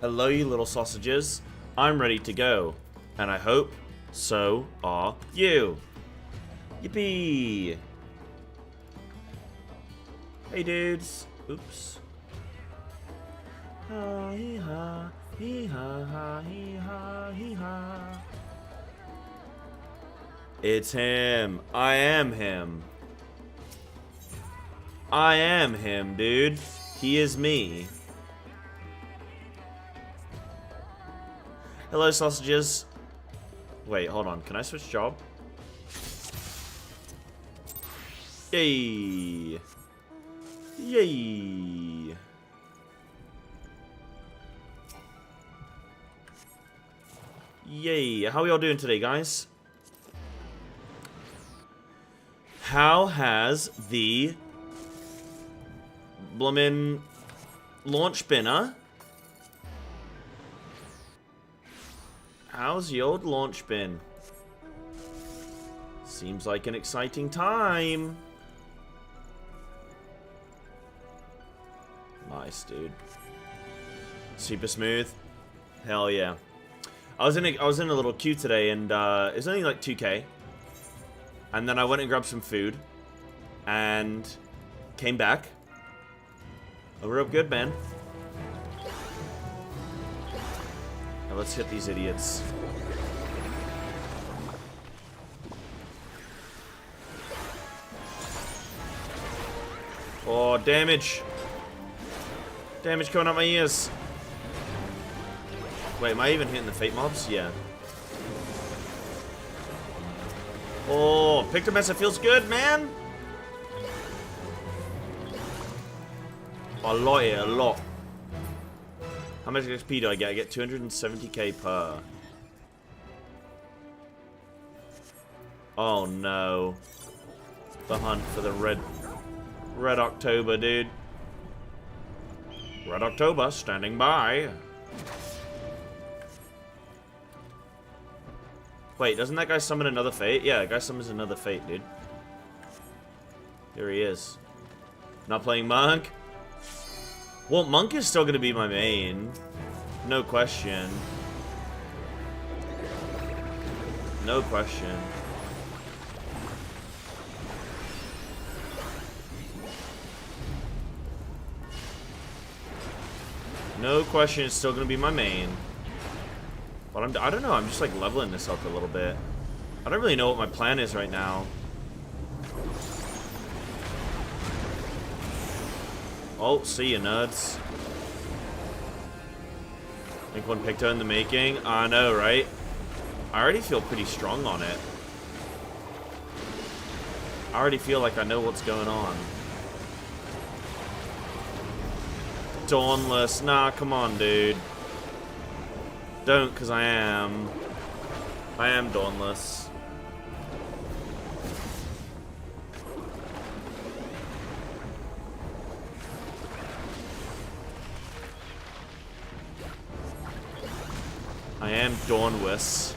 Hello, you little sausages. I'm ready to go. And I hope so are you. Yippee! Hey, dudes. Oops. Ha, hee, ha, hee, ha, ha, hee, ha, hee, ha. It's him. I am him. I am him, dude. He is me. Hello, sausages. Wait, hold on. Can I switch job? Yay. Yay. Yay. How are y'all doing today, guys? How has the bloomin' launch been, huh? How's the old launch been? Seems like an exciting time. Nice, dude. Super smooth. Hell yeah. I was in a little queue today, and it was only like 2K. And then I went and grabbed some food, and came back. And we're up good, man. Now let's hit these idiots. Oh, damage. Damage coming out my ears. Wait, am I even hitting the fate mobs? Yeah. Oh, picked a mess. It feels good, man. I like it a lot. How much XP do I get? I get 270k per. Oh no. The hunt for the Red October, dude. Red October, standing by. Wait, doesn't that guy summon another fate? Yeah, that guy summons another fate, dude. Here he is. Not playing Monk? Well, Monk is still gonna be my main. No question. No question. No question, it's still gonna be my main. But I don't know, I'm just like leveling this up a little bit. I don't really know what my plan is right now. Oh, see you, nerds. Think one Picto in the making? I know, right? I already feel pretty strong on it. I already feel like I know what's going on. Dawnless. Nah, come on, dude. Don't, because I am. I am Dawnless. I am Dawnless.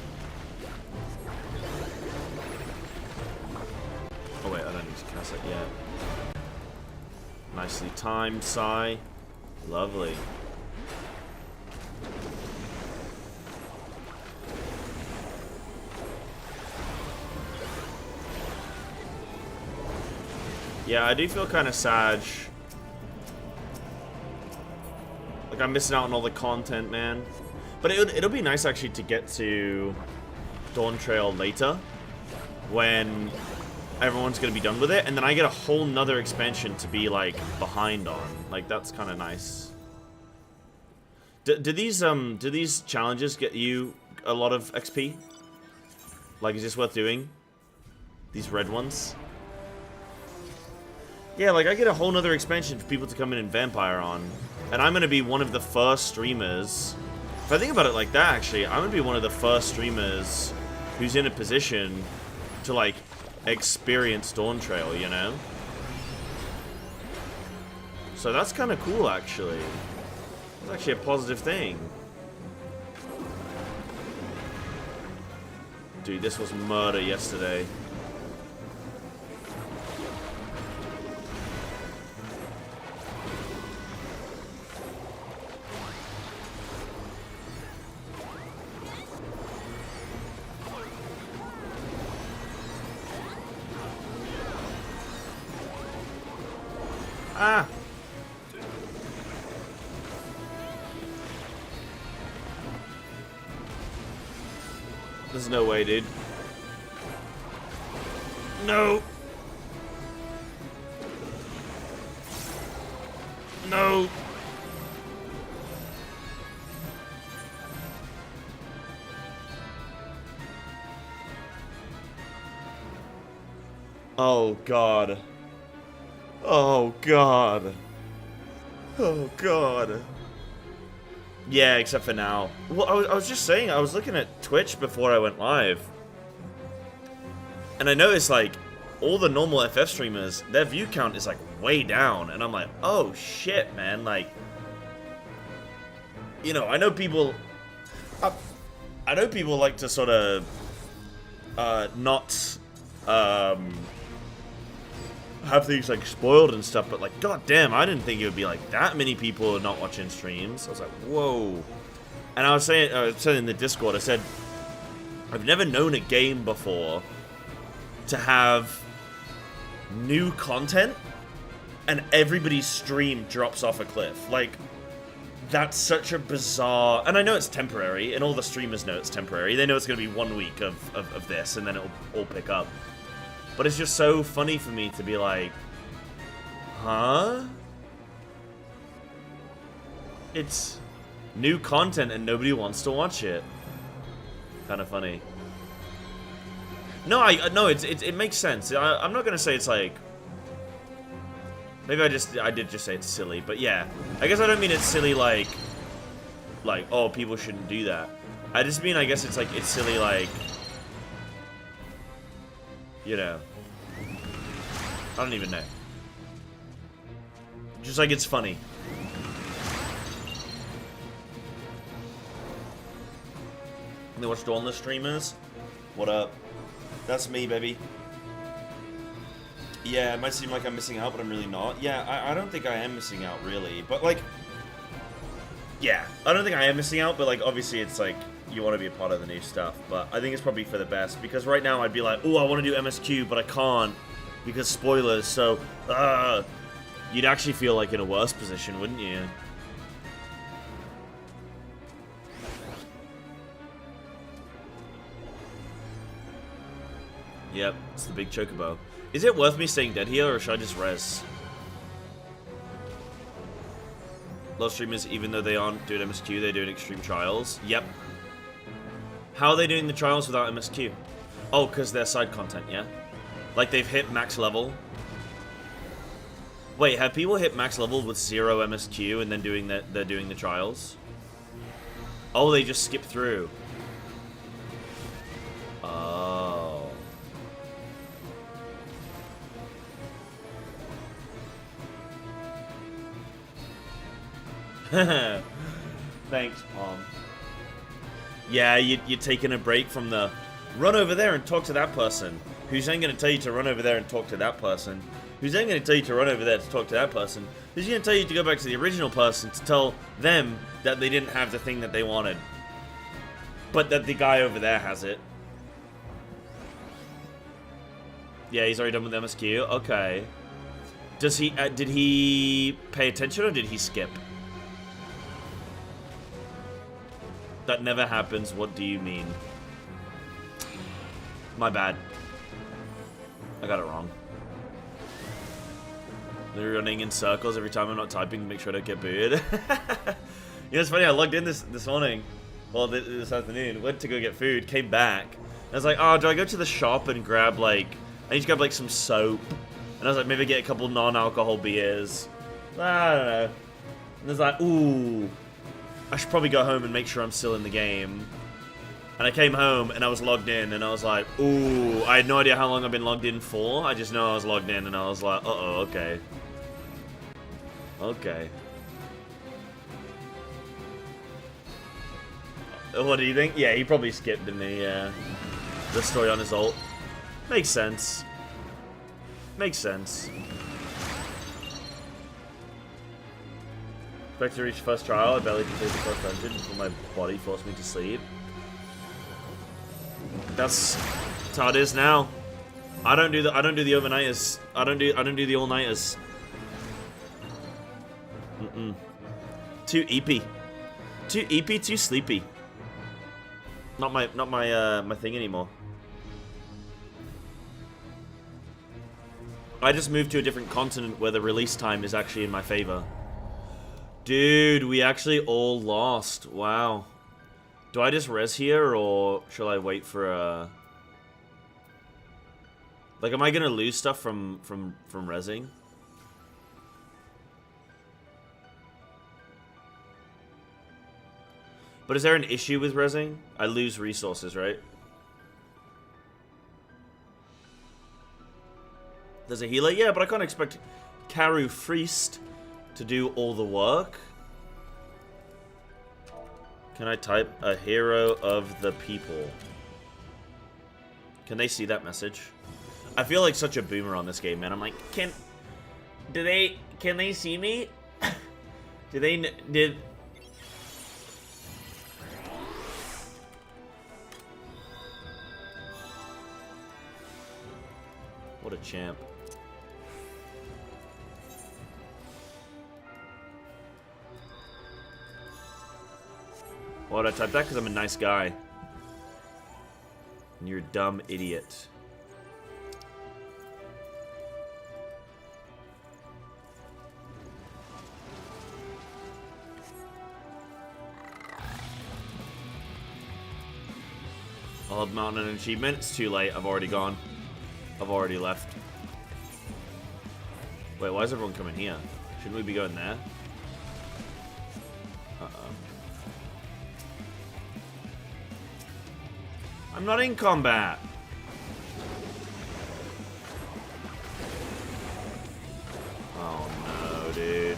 Oh wait, I don't need to cast it yet. Nicely timed, Psy. Lovely. Yeah, I do feel kind of sad. Like I'm missing out on all the content, man. But it'll be nice actually to get to Dawn Trail later, when everyone's gonna be done with it, and then I get a whole nother expansion to be like behind on. Like that's kind of nice. Do these challenges get you a lot of XP? Like, is this worth doing? These red ones? Yeah, like I get a whole nother expansion for people to come in and vampire on, and I'm gonna be one of the first streamers. If I think about it like that, actually, I'm gonna be one of the first streamers who's in a position to like experience Dawn Trail, you know? So that's kind of cool, actually. It's actually a positive thing. Dude, this was murder yesterday. Ah! There's no way, dude. No! No! Oh, God. Oh, God. Oh, God. Yeah, except for now. Well, I was just saying, I was looking at Twitch before I went live. And I noticed, like, all the normal FF streamers, their view count is, like, way down. And I'm like, oh, shit, man. Like, you know, I know people... I know people like to sort of... not... have things like spoiled and stuff, but like, god damn, I didn't think it would be like that many people not watching streams. I was like, whoa. And I was saying in the Discord, I said, I've never known a game before to have new content and everybody's stream drops off a cliff. Like, that's such a bizarre, and I know it's temporary, and all the streamers know it's temporary. They know it's going to be 1 week of this, and then it'll all pick up. But it's just so funny for me to be like, huh? It's new content and nobody wants to watch it. Kind of funny. No, it makes sense. I'm not gonna say it's like, maybe I did just say it's silly, but yeah. I guess I don't mean it's silly like oh, people shouldn't do that. I just mean, I guess it's like, it's silly like, you know, I don't even know. Just like it's funny. They watch Dawnless streamers? What up? That's me, baby. Yeah, it might seem like I'm missing out, but I'm really not. Yeah, I don't think I am missing out, really. But, like, yeah, I don't think I am missing out, but, like, obviously it's like, you want to be a part of the new stuff, but I think it's probably for the best, because right now I'd be like, oh, I want to do MSQ, but I can't, because spoilers, so, you'd actually feel like in a worse position, wouldn't you? Yep, it's the big chocobo. Is it worth me staying dead here, or should I just res? A lot of streamers, even though they aren't doing MSQ, they're doing extreme trials. Yep. How are they doing the trials without MSQ? Oh, because they're side content, yeah? Like they've hit max level. Wait, have people hit max level with 0 MSQ and then they're doing the trials? Oh, they just skip through. Oh. Thanks, Palm. Yeah, you're taking a break from the run over there and talk to that person, who's then going to tell you to run over there and talk to that person, who's then going to tell you to run over there to talk to that person, who's going to tell you to go back to the original person to tell them that they didn't have the thing that they wanted, but that the guy over there has it. Yeah, he's already done with MSQ. Okay. Does he? Did he pay attention or did he skip? That never happens. What do you mean? My bad. I got it wrong. They're running in circles every time I'm not typing to make sure I don't get booed. You know, it's funny. I logged in this morning. Well, this afternoon. Went to go get food. Came back. And I was like, oh, do I go to the shop and grab, like... I need to grab, like, some soap. And I was like, maybe get a couple non-alcohol beers. I don't know. And I was like, ooh... I should probably go home and make sure I'm still in the game. And I came home and I was logged in and I was like, ooh, I had no idea how long I've been logged in for. I just know I was logged in and I was like, uh-oh, okay. Okay. What do you think? Yeah, he probably skipped, didn't he? Yeah. The story on his ult. Makes sense. Makes sense. Expect to reach first trial. I barely completed the first dungeon before my body forced me to sleep. That's how it is now. I don't do the overnighters. I don't do the all-nighters. Too EP. Too EP, too sleepy. Not my thing anymore. I just moved to a different continent where the release time is actually in my favor. Dude, we actually all lost. Wow. Do I just res here, or shall I wait for a... Like, am I gonna lose stuff from resing? But is there an issue with resing? I lose resources, right? There's a healer? Yeah, but I can't expect Karu Friest to do all the work. Can I type a hero of the people? Can they see that message? I feel like such a boomer on this game, man. I'm like, can they see me? Did What a champ. Why would I type that? Because I'm a nice guy. And you're a dumb idiot. I'll have mountain an achievement. It's too late. I've already gone. I've already left. Wait, why is everyone coming here? Shouldn't we be going there? Uh-oh. I'm not in combat. Oh no, dude.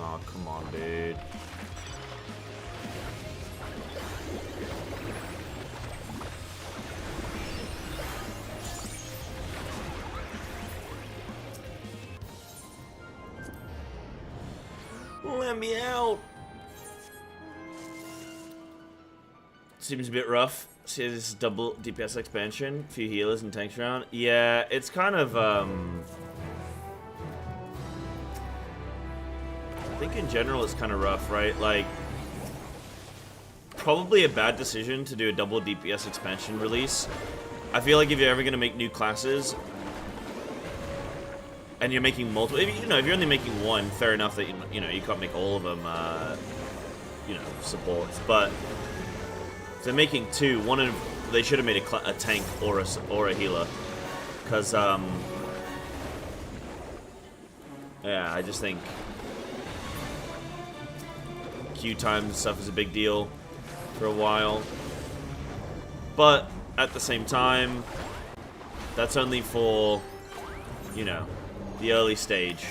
Oh, come on, dude. Let me out. Seems a bit rough. See, this is double DPS expansion, few healers and tanks around. Yeah, it's kind of I think in general it's kind of rough, right? Like, probably a bad decision to do a double DPS expansion release. I feel like if you're ever going to make new classes, and you're making multiple, if you're only making one, fair enough that, you can't make all of them, supports. But if they're making two, one of they should have made a tank or a healer. Because, yeah, I just think queue time and stuff is a big deal for a while. But at the same time, that's only for, the early stage,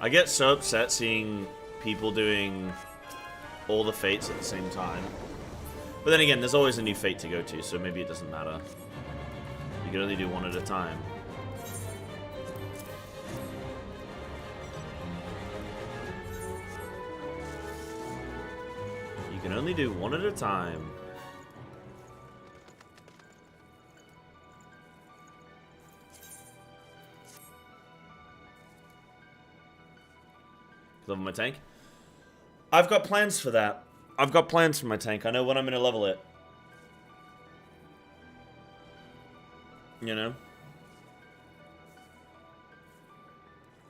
I get so upset seeing people doing all the fates at the same time. But then again, there's always a new fate to go to, so maybe it doesn't matter. You can only do one at a time. You can only do one at a time. Level my tank? I've got plans for that. I've got plans for my tank. I know when I'm going to level it.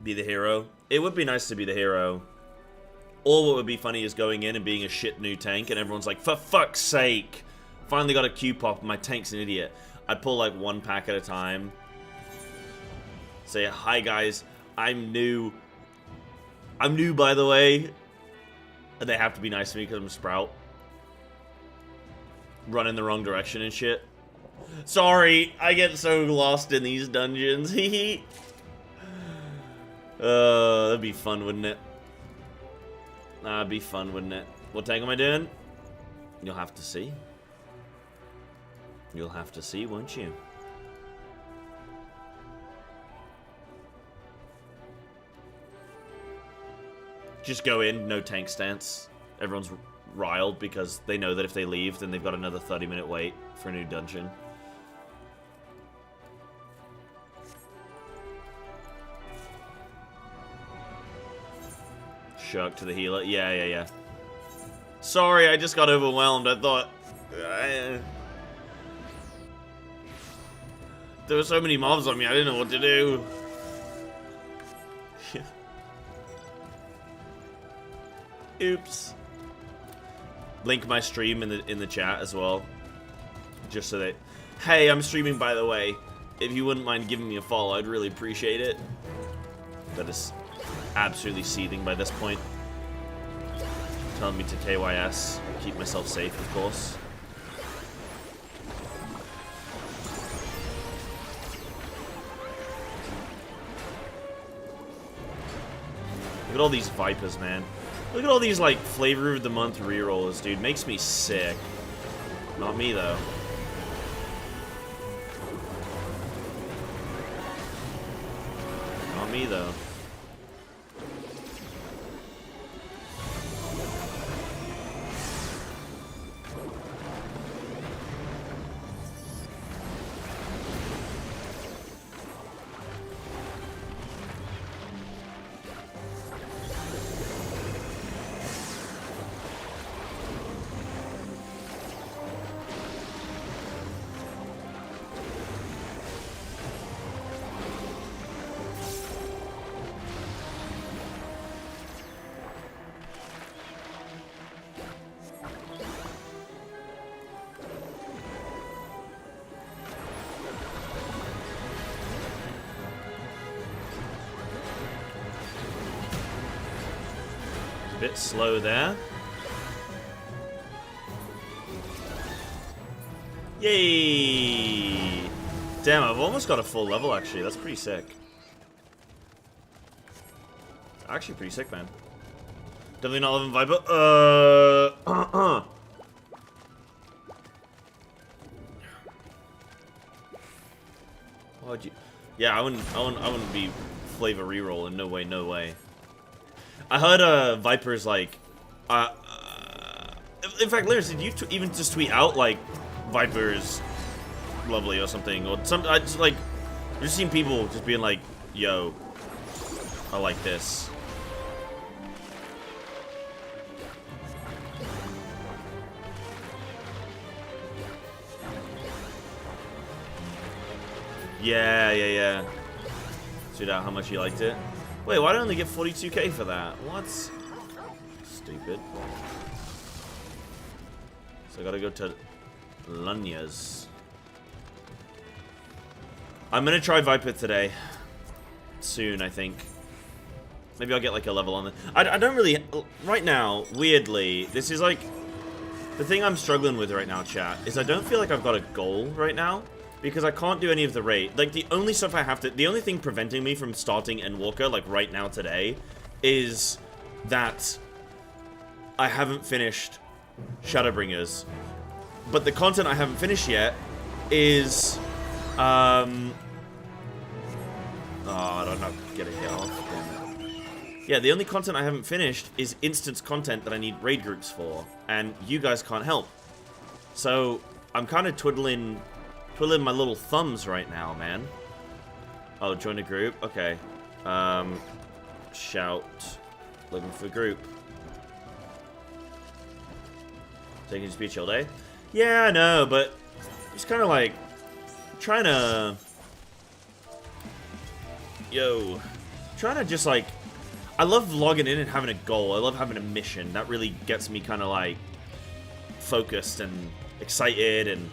Be the hero. It would be nice to be the hero. Or what would be funny is going in and being a shit new tank and everyone's like, for fuck's sake, finally got a Q pop, my tank's an idiot. I'd pull like one pack at a time. Say, hi guys, I'm new. I'm new, by the way. And they have to be nice to me because I'm a Sprout. Run in the wrong direction and shit. Sorry, I get so lost in these dungeons. That'd be fun, wouldn't it? That'd be fun, wouldn't it? What tank am I doing? You'll have to see. You'll have to see, won't you? Just go in, no tank stance. Everyone's riled because they know that if they leave, then they've got another 30-minute wait for a new dungeon. Shirk to the healer. Yeah. Sorry, I just got overwhelmed. I thought... there were so many mobs on me, I didn't know what to do. Oops. Link my stream in the chat as well. Just so that... Hey, I'm streaming, by the way. If you wouldn't mind giving me a follow, I'd really appreciate it. That is absolutely seething by this point. Telling me to KYS. Keep myself safe, of course. Look at all these Vipers, man. Look at all these, like, flavor of the month rerollers, dude. Makes me sick. Not me, though. Not me, though. Bit slow there. Yay! Damn, I've almost got a full level, actually. That's pretty sick. Actually pretty sick, man. Definitely not living Viper. Why'd you... Yeah, I wouldn't be flavor reroll in no way, no way. I heard Viper's like, in fact, Liz, did you even just tweet out like Viper's lovely or something, or some? I just like, I've just seen people just being like, "Yo, I like this." Yeah. Tweet out how much you liked it. Wait, why did I only get 42k for that? What? Stupid. So I gotta go to Lunya's. I'm gonna try Viper today. Soon, I think. Maybe I'll get like a level on it. I don't really... Right now, weirdly, this is like... The thing I'm struggling with right now, chat, is I don't feel like I've got a goal right now. Because I can't do any of the raid. Like, the only stuff I have to... The only thing preventing me from starting Endwalker, like, right now today, is that I haven't finished Shadowbringers. But the content I haven't finished yet is... Oh, I don't know. Get a hit off. Damn it. Yeah, the only content I haven't finished is instance content that I need raid groups for. And you guys can't help. So, I'm kind of twiddling my little thumbs right now, man. Oh, join a group? Okay. Shout. Looking for group. So it can just be a chill day? Yeah, I know, but it's kind of like trying to... Trying to just like... I love logging in and having a goal. I love having a mission. That really gets me kind of like focused and excited, and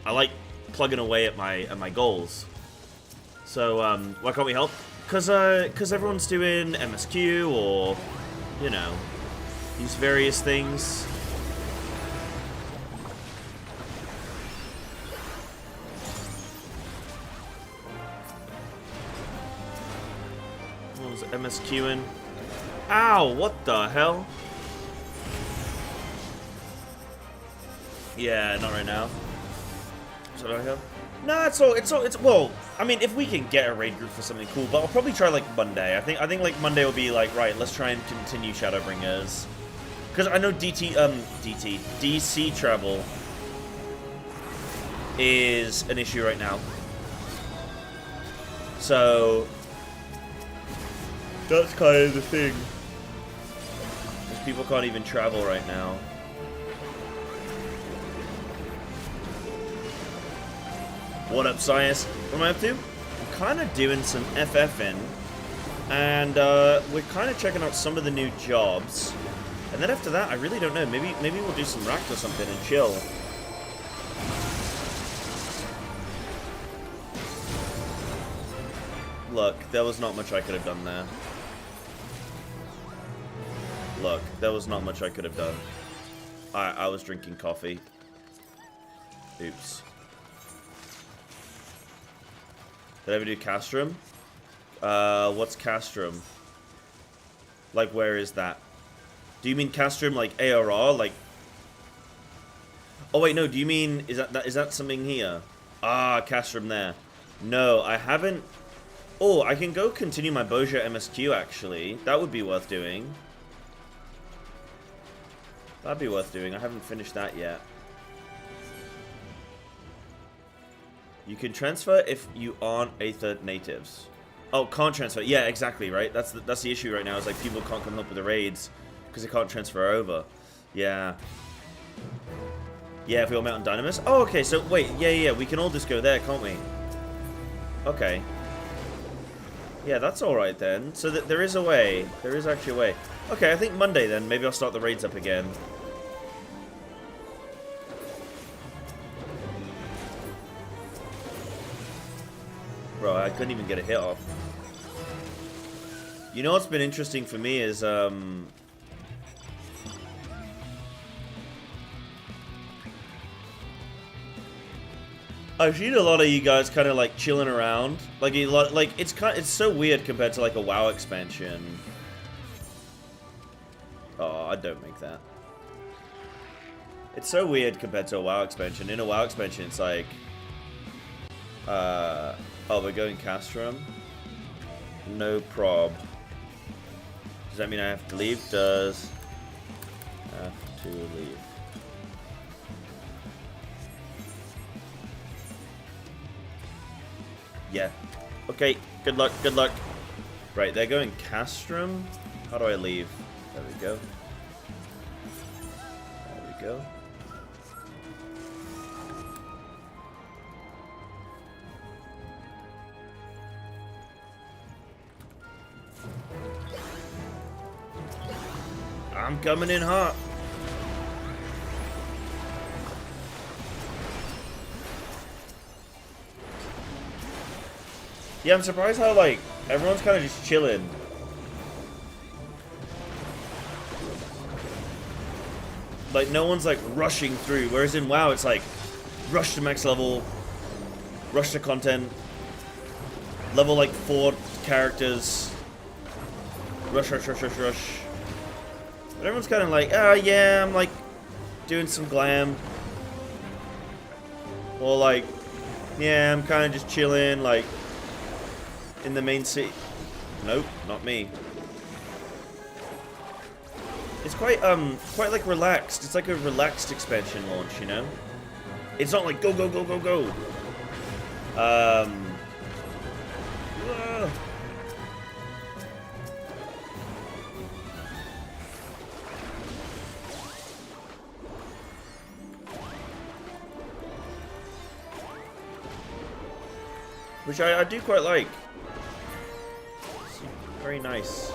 I like plugging away at my goals. So why can't we help? Cause everyone's doing MSQ or, you know, these various things. What was MSQing? Ow! What the hell? Yeah, not right now. So do I go? No, it's well, I mean, if we can get a raid group for something cool, but I'll probably try like Monday. I think like Monday will be like, right, let's try and continue Shadowbringers. Because I know DC travel is an issue right now. So that's kind of the thing. Because people can't even travel right now. What up, Sias? What am I up to? I'm kind of doing some FFing, and we're kind of checking out some of the new jobs. And then after that, I really don't know. Maybe we'll do some racked or something and chill. Look, there was not much I could have done there. Look, there was not much I could have done. I was drinking coffee. Oops. Did I ever do Castrum? What's Castrum? Like, where is that? Do you mean Castrum like ARR? Like... Oh, wait, no, do you mean... Is that something here? Ah, Castrum there. No, I haven't... Oh, I can go continue my Boja MSQ, actually. That would be worth doing. That'd be worth doing. I haven't finished that yet. You can transfer if you aren't Aether natives. Oh, can't transfer. Yeah, exactly, right? That's the issue right now, is like people can't come help with the raids because they can't transfer over. Yeah. Yeah, if we all met on Dynamis. Oh, okay, so wait, yeah, we can all just go there, can't we? Okay. Yeah, that's alright then. So there is a way. There is actually a way. Okay, I think Monday then. Maybe I'll start the raids up again. Bro, I couldn't even get a hit off. You know what's been interesting for me is, I've seen a lot of you guys kind of like chilling around. Like, it's so weird compared to like a WoW expansion. Oh, I don't make that. It's so weird compared to a WoW expansion. In a WoW expansion, it's like, oh, we're going Castrum? No prob. Does that mean I have to leave? Does have to leave. Yeah. Okay, good luck, good luck. Right, they're going Castrum. How do I leave? There we go. There we go. I'm coming in hot. Yeah, I'm surprised how, like, everyone's kind of just chilling. Like, no one's, like, rushing through. Whereas in WoW, it's like, rush to max level, rush to content, level, like, 4 characters, rush. But everyone's kind of like, oh, yeah, I'm, like, doing some glam. Or, like, yeah, I'm kind of just chilling, like, in the main city. Nope, not me. It's quite like relaxed. It's like a relaxed expansion launch, you know? It's not like go. Which I do quite like. It's very nice.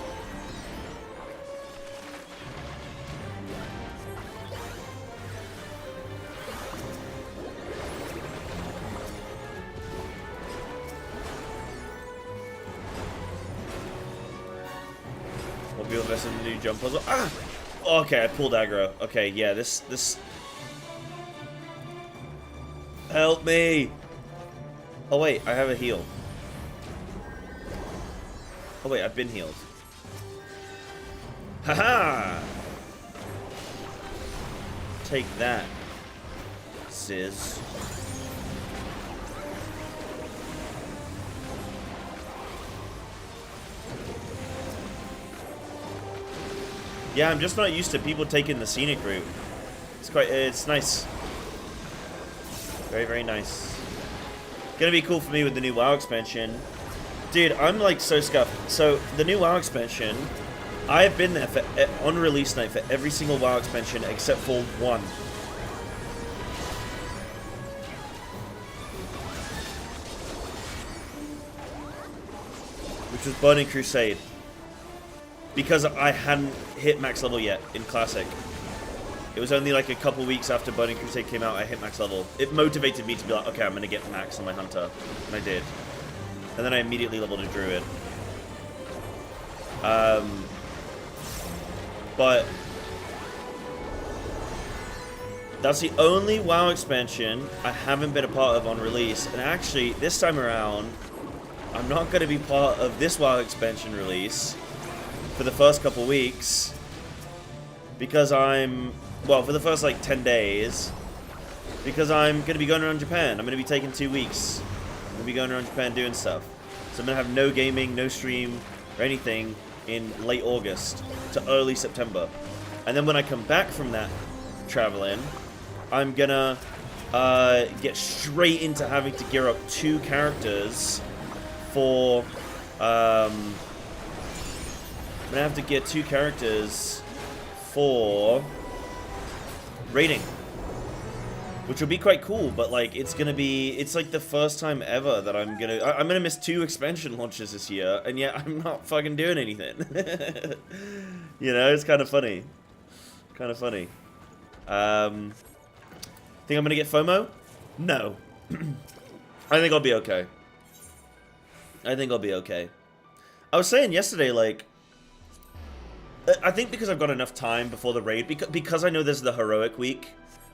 people invested in the new jump puzzle. Ah! Okay, I pulled aggro. Okay, yeah, this... Help me! Oh wait, I have a heal. Oh wait, I've been healed. Haha! Take that, Sizz. Yeah, I'm just not used to people taking the scenic route. It's nice. Very, very nice. Gonna be cool for me with the new WoW expansion. Dude, I'm like so scuffed. So, the new WoW expansion, I have been there for, on release night for every single WoW expansion except for one. Which was Burning Crusade. Because I hadn't hit max level yet in Classic. It was only like a couple weeks after Burning Crusade came out I hit max level. It motivated me to be like, okay, I'm gonna get max on my Hunter. And I did. And then I immediately leveled a Druid. But that's the only WoW expansion I haven't been a part of on release. And actually, this time around, I'm not gonna be part of this WoW expansion release for the first couple weeks, because well, for the first like 10 days, because I'm going to be going around Japan. I'm going to be taking 2 weeks. I'm going to be going around Japan doing stuff. So I'm going to have no gaming, no stream, or anything in late August to early September. And then when I come back from that traveling, I'm going to get straight into having to gear up 2 characters for... I'm gonna have to get 2 characters for raiding, which will be quite cool. But like, it's like the first time ever that I'm gonna miss 2 expansion launches this year, and yet I'm not fucking doing anything. You know, it's kind of funny. Kind of funny. Think I'm gonna get FOMO? No. I think I'll be okay. I think I'll be okay. I was saying yesterday, like, I think because I've got enough time before the raid, because I know there's the heroic week,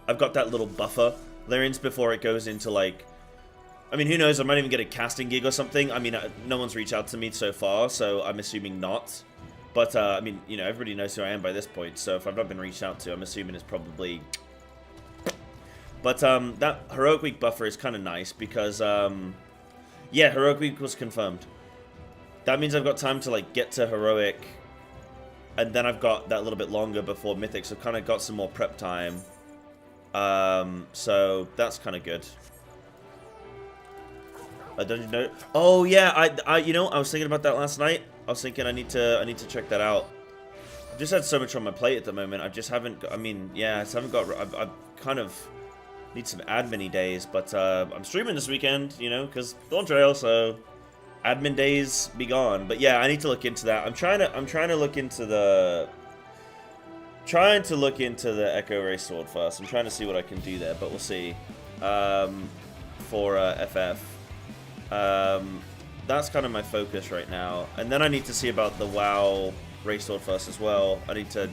I've got that little buffer therein before it goes into, like, I mean, who knows, I might even get a casting gig or something. I mean, no one's reached out to me so far, so I'm assuming not. But, I mean, you know, everybody knows who I am by this point, so if I've not been reached out to, I'm assuming it's probably... But, that heroic week buffer is kind of nice, because, yeah, heroic week was confirmed. That means I've got time to, like, get to heroic... And then I've got that little bit longer before Mythic, so I've kind of got some more prep time. So that's kind of good. Dungeon Note. Oh yeah, you know, I was thinking about that last night. I was thinking I need to check that out. I've just had so much on my plate at the moment. I just haven't. I mean, yeah, I just haven't got. I kind of need some admin-y days, but I'm streaming this weekend, you know, because Dawn Trail, so. Admin days be gone, but yeah, I need to look into that. I'm trying to look into the Echo Ray Sword first. I'm trying to see what I can do there, but we'll see. For FF, that's kind of my focus right now, and then I need to see about the WoW Ray Sword first as well. I need to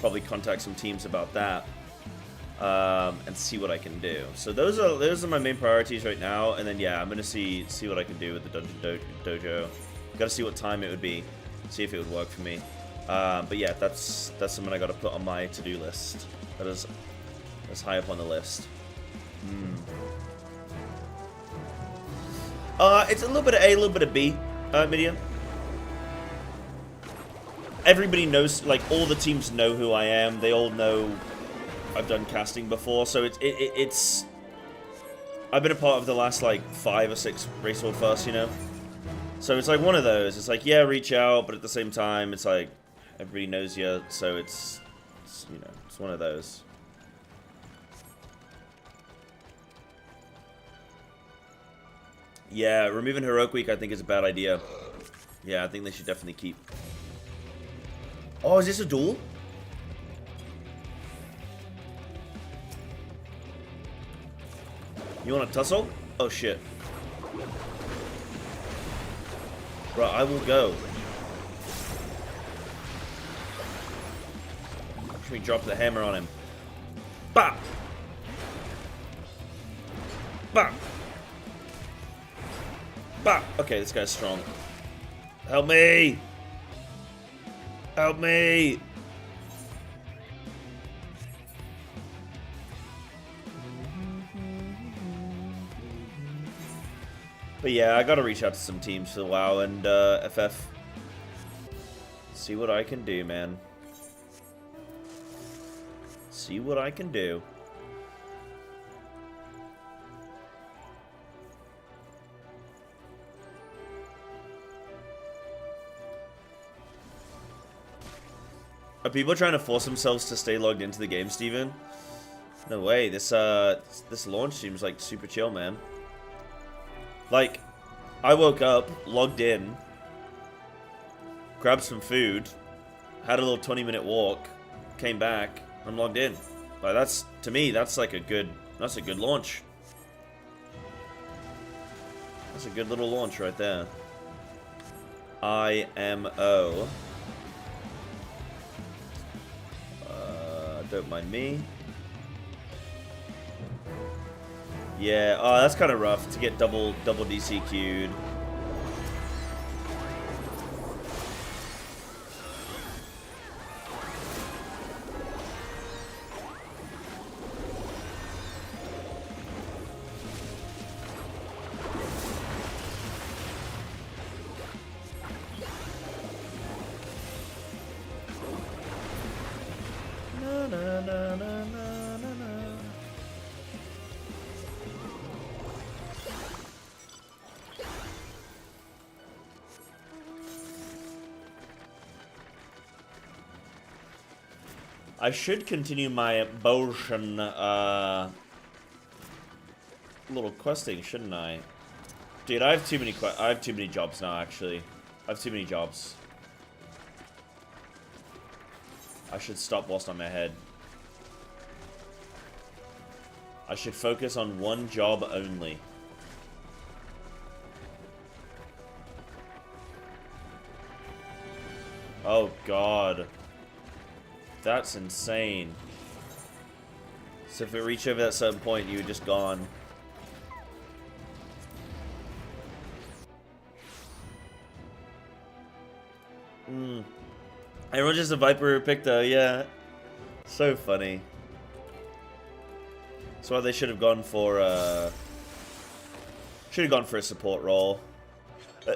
probably contact some teams about that. And see what I can do. So those are my main priorities right now. And then yeah, I'm gonna see what I can do with the Dungeon Dojo. Got to see what time it would be, see if it would work for me. But yeah, that's something I got to put on my to-do list. That's high up on the list. It's a little bit of A, a little bit of B, Midia. Everybody knows, like all the teams know who I am. They all know. I've done casting before, so it's I've been a part of the last like 5 or 6 Ray Sword first, you know. So it's like one of those. It's like, yeah, reach out, but at the same time, it's like everybody knows you, so it's you know, it's one of those. Yeah, removing Heroic Week I think is a bad idea. Yeah, I think they should definitely keep. Oh, is this a duel? You want to tussle? Oh shit. Right, I will go. me drop the hammer on him. Bop! Bop! Bop! Okay, this guy's strong. Help me! Help me! But yeah, I gotta reach out to some teams for WoW and FF. See what I can do, man. See what I can do. Are people trying to force themselves to stay logged into the game, Steven? No way. This launch seems like super chill, man. Like, I woke up, logged in, grabbed some food, had a little 20-minute walk, came back, I'm logged in. Like, that's, to me, that's like a good launch. That's a good little launch right there. IMO. Don't mind me. Yeah, oh, that's kind of rough to get double DC queued. I should continue my Position little questing, shouldn't I? Dude, I have too many jobs now, actually. I have too many jobs. I should stop whilst I'm ahead. I should focus on one job only. Oh god. That's insane. So if it reached over that certain point, you were just gone. Everyone's just a Viper picked though, yeah. So funny. That's why they should have gone for a support role.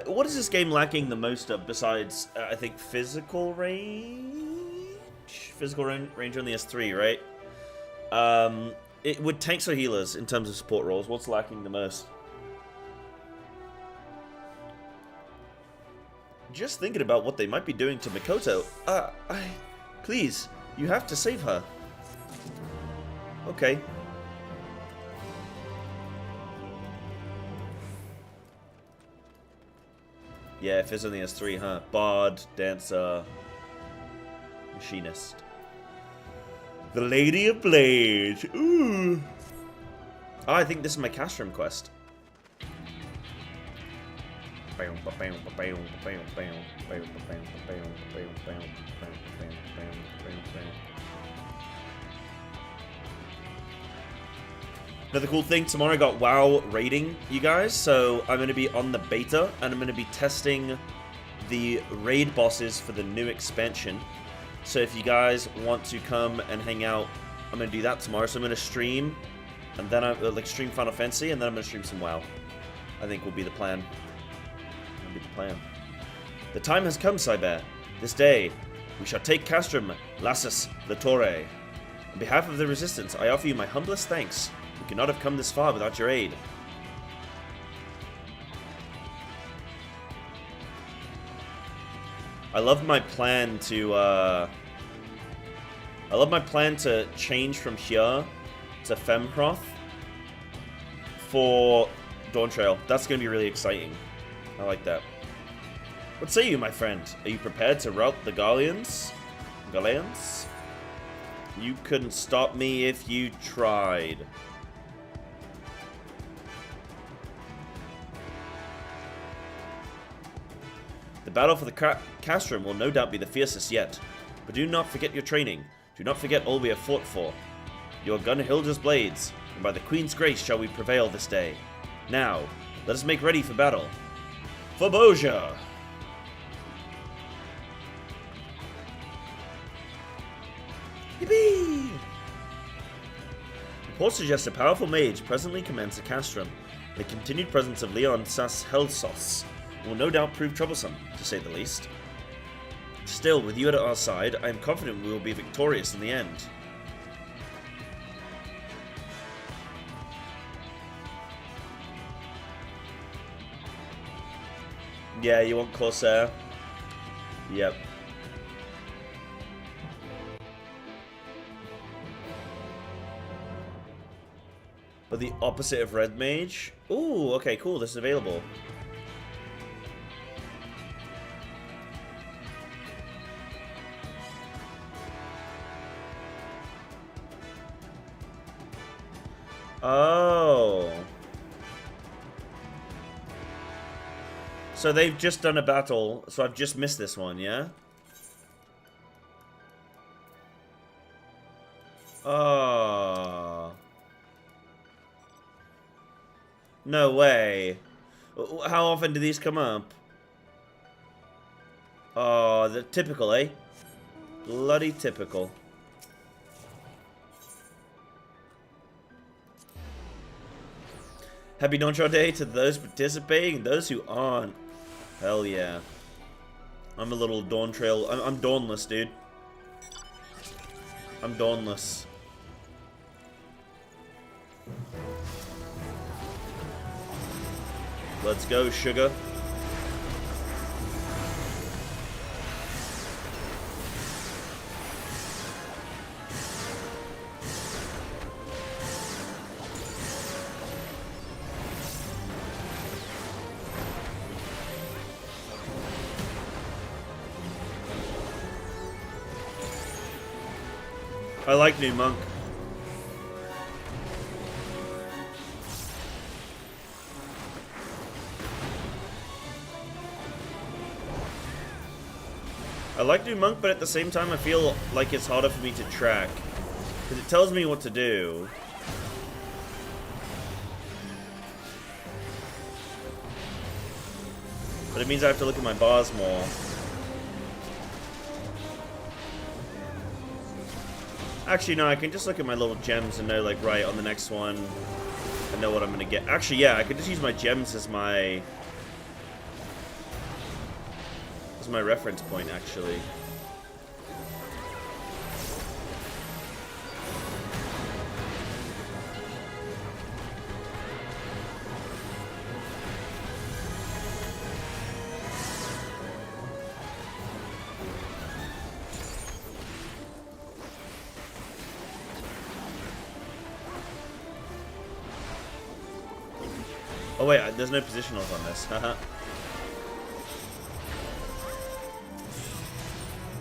What is this game lacking the most of besides, I think, physical range? Physical range on the S3, right? It would tanks or healers in terms of support roles. What's lacking the most? Just thinking about what they might be doing to Mikoto. Please, you have to save her. Okay. Yeah, Fizz on the S3, huh? Bard, Dancer, Machinist. The Lady of Blades. Ooh. Oh, I think this is my Castrum quest. Another cool thing, tomorrow I got WoW raiding, you guys, so I'm going to be on the beta, and I'm going to be testing the raid bosses for the new expansion. So if you guys want to come and hang out, I'm going to do that tomorrow. So I'm going to stream, and then I'm like stream Final Fantasy, and then I'm going to stream some WoW. I think will be the plan. That'll be the plan. The time has come, Psybear. This day, we shall take Castrum, Lassus, the Torre. On behalf of the Resistance, I offer you my humblest thanks. We could not have come this far without your aid. I love my plan to change from here to Femhroth for Dawntrail. That's going to be really exciting. I like that. What say you, my friend? Are you prepared to rout the Gallians? You couldn't stop me if you tried. The battle for the Castrum will no doubt be the fiercest yet, but do not forget your training. Do not forget all we have fought for. Your Gunhilda's blades, and by the Queen's grace shall we prevail this day. Now, let us make ready for battle. For Boja! Yippee! Reports suggest a powerful mage presently commands the castrum. The continued presence of Leon Sas Helsos will no doubt prove troublesome, to say the least. Still, with you at our side, I am confident we will be victorious in the end. Yeah, you want Corsair? Yep. But the opposite of Red Mage? Ooh, okay, cool, this is available. Oh. So they've just done a battle, so I've just missed this one, yeah? Oh. No way. How often do these come up? Oh, the typical, eh? Bloody typical. Happy Dawntrail Day to those participating and those who aren't. Hell yeah. I'm a little Dawntrail. I'm Dawnless, dude. I'm Dawnless. Let's go, sugar. I like New Monk. I like New Monk, but at the same time I feel like it's harder for me to track. Because it tells me what to do. But it means I have to look at my bars more. Actually, no, I can just look at my little gems and know, like, right, on the next one, I know what I'm going to get. Actually, yeah, I could just use my gems as my reference point, actually. Oh wait, there's no positionals on this. Haha.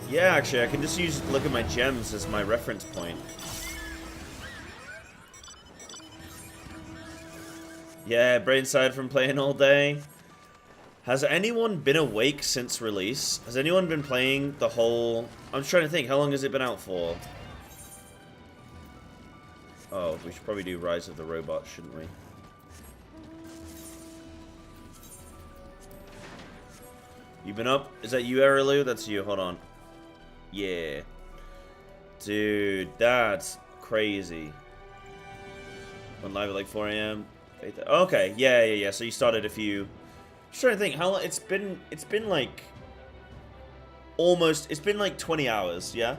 Yeah, actually, I can just look at my gems as my reference point. Yeah, brainside from playing all day. Has anyone been awake since release? Has anyone been playing the whole... I'm trying to think, how long has it been out for? Oh, we should probably do Rise of the Robots, shouldn't we? You been up? Is that you, Arilu? That's you. Hold on. Yeah. Dude, that's crazy. Went live at like 4 a.m. Okay, yeah. So you started a few... Just trying to think how long... It's been like... Almost... It's been like 20 hours, yeah?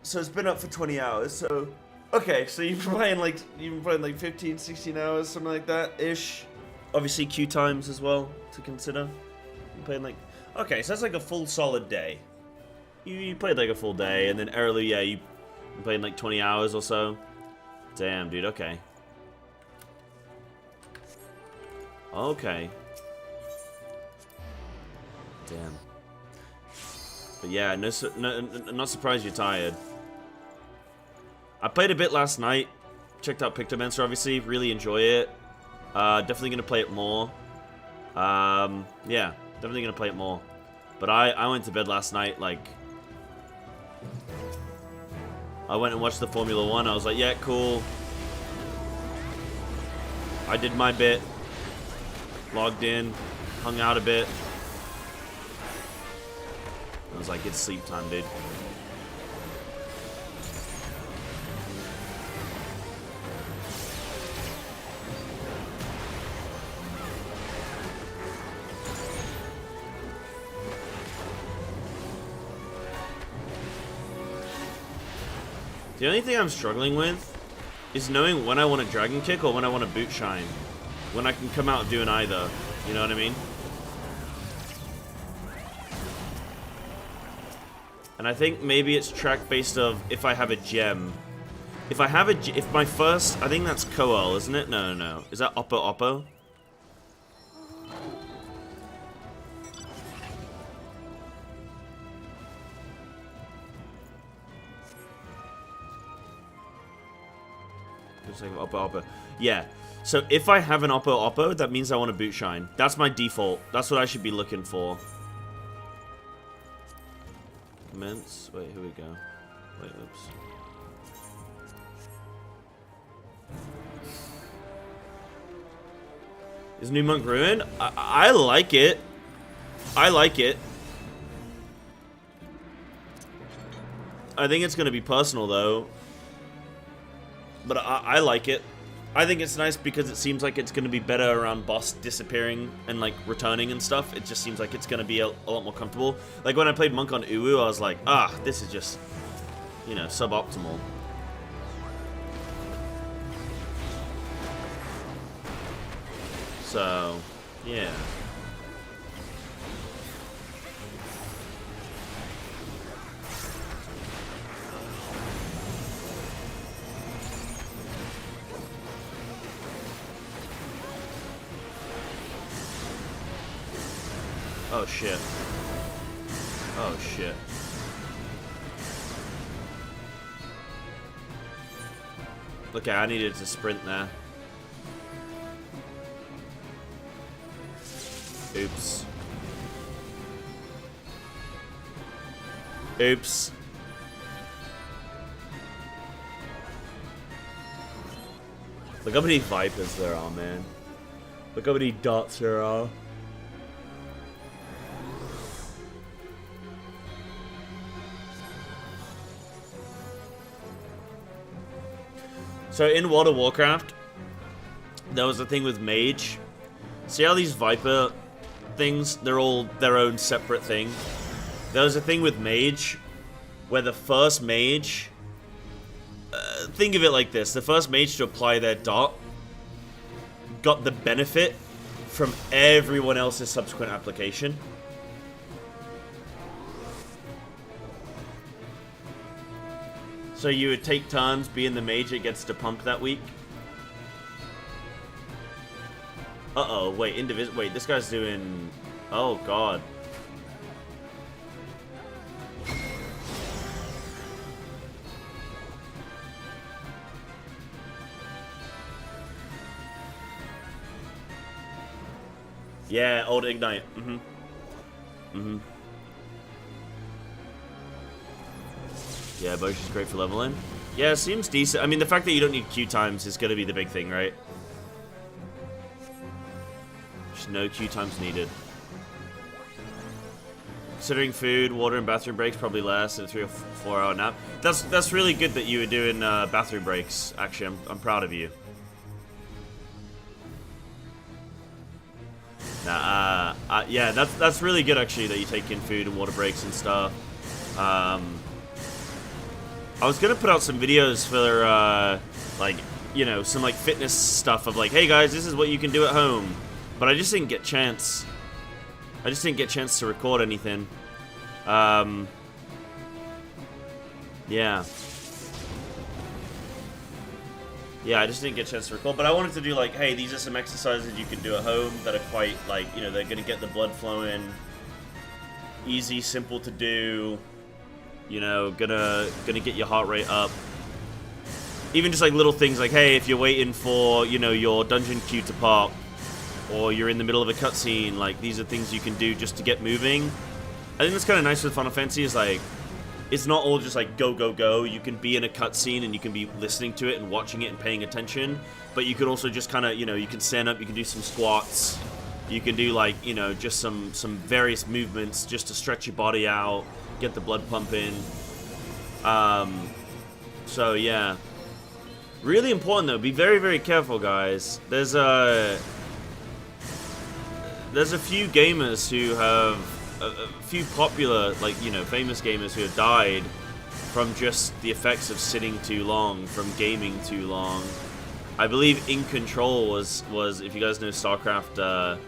So it's been up for 20 hours, so... Okay, so you've been playing like 15, 16 hours, something like that-ish. Obviously queue times as well to consider. Playing like... Okay, so that's like a full solid day. You played like a full day, and then early, yeah, you played like 20 hours or so. Damn, dude, okay. Okay. Damn. But yeah, not surprised you're tired. I played a bit last night. Checked out Pictomancer, obviously. Really enjoy it. Definitely gonna play it more. Yeah. Definitely gonna play it more. But I went to bed last night, like... I went and watched the Formula 1. I was like, yeah, cool. I did my bit. Logged in. Hung out a bit. I was like, it's sleep time, dude. The only thing I'm struggling with is knowing when I want to Dragon Kick or when I want to Boot Shine. When I can come out doing either. You know what I mean? And I think maybe it's track based of if I have a gem. If my first, I think that's Koel, isn't it? No. Is that Oppo? Oppo. Yeah. So if I have an Oppo, that means I want to Boot Shine. That's my default. That's what I should be looking for. Commence. Wait, here we go. Wait, oops. Is New Monk Ruin? I like it. I like it. I think it's going to be personal, though. But I like it. I think it's nice because it seems like it's going to be better around boss disappearing and, like, returning and stuff. It just seems like it's going to be a lot more comfortable. Like, when I played Monk on Uwu, I was like, this is just, you know, suboptimal. So, yeah. Oh shit. Oh shit. Okay, I needed to sprint there. Oops. Oops. Look how many Vipers there are, man. Look how many dots there are. So in World of Warcraft, there was a thing with Mage. See how these Viper things, they're all their own separate thing? There was a thing with Mage, where the first Mage, think of it like this, the first Mage to apply their dot got the benefit from everyone else's subsequent application. So you would take turns being the mage that gets to pump that week. Uh-oh, wait, wait, this guy's doing... Oh, God. Yeah, old Ignite. Mm-hmm. Mm-hmm. Yeah, Bosch is great for leveling. Yeah, it seems decent. I mean, the fact that you don't need Q times is going to be the big thing, right? Just no Q times needed. Considering food, water, and bathroom breaks, probably less than a 3 or 4 hour nap. That's really good that you were doing bathroom breaks. Actually, I'm proud of you. Nah, yeah, that's really good actually that you take in food and water breaks and stuff. I was gonna put out some videos for, like, you know, some, like, fitness stuff of, like, hey, guys, this is what you can do at home. But I just didn't get chance. I just didn't get chance to record anything. Yeah. Yeah, I just didn't get a chance to record. But I wanted to do, like, hey, these are some exercises you can do at home that are quite, like, you know, they're gonna get the blood flowing. Easy, simple to do. You know, gonna get your heart rate up. Even just like little things like, hey, if you're waiting for, you know, your dungeon queue to pop, or you're in the middle of a cutscene, like these are things you can do just to get moving. I think that's kind of nice with Final Fantasy is like, it's not all just like go, go, go. You can be in a cutscene and you can be listening to it and watching it and paying attention. But you could also just kind of, you know, you can stand up, you can do some squats. You can do like, you know, just some various movements just to stretch your body out, get the blood pumping. So yeah. Really important though, be very, very careful, guys. There's a few gamers who have, a few popular, like, you know, famous gamers who have died from just the effects of sitting too long, from gaming too long. I believe In Control was if you guys know StarCraft,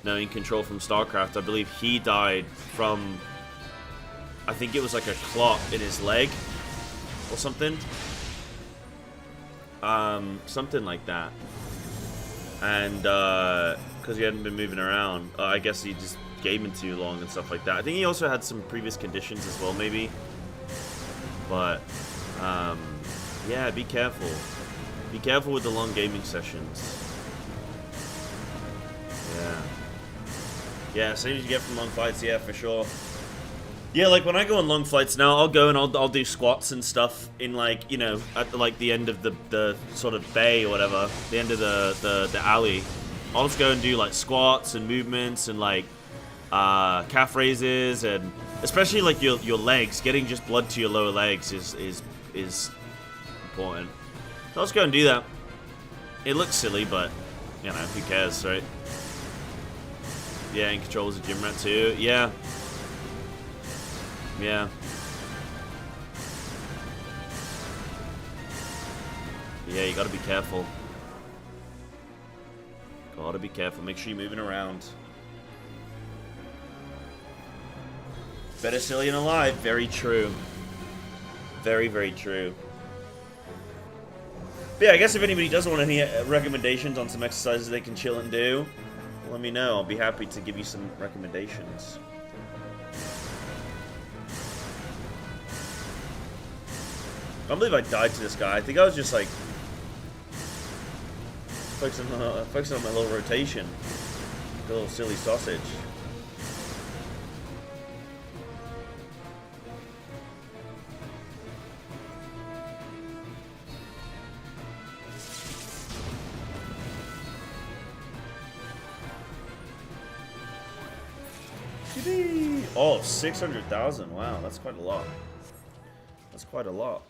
In Control from StarCraft, I believe he died from, I think it was like a clot in his leg or something. Something like that. And, because he hadn't been moving around. I guess he just gaming too long and stuff like that. I think he also had some previous conditions as well, maybe. But, yeah, be careful. Be careful with the long gaming sessions. Yeah. Yeah, same as you get from long fights, yeah, for sure. Yeah, like when I go on long flights now, I'll go and I'll do squats and stuff in, like, you know, at the, like the end of the sort of bay or whatever, the end of the alley. I'll just go and do like squats and movements and like calf raises, and especially like your legs, getting just blood to your lower legs is important. So I'll just go and do that. It looks silly, but you know, who cares, right? Yeah, In Control was a gym rat too. Yeah. Yeah. Yeah, you gotta be careful. Gotta be careful. Make sure you're moving around. Better silly than alive. Very true. Very, very true. But yeah, I guess if anybody does want any recommendations on some exercises they can chill and do, let me know. I'll be happy to give you some recommendations. I can't believe I died to this guy. I think I was just like focusing on my little rotation. The little silly sausage. Oh, 600,000. Wow, that's quite a lot. That's quite a lot.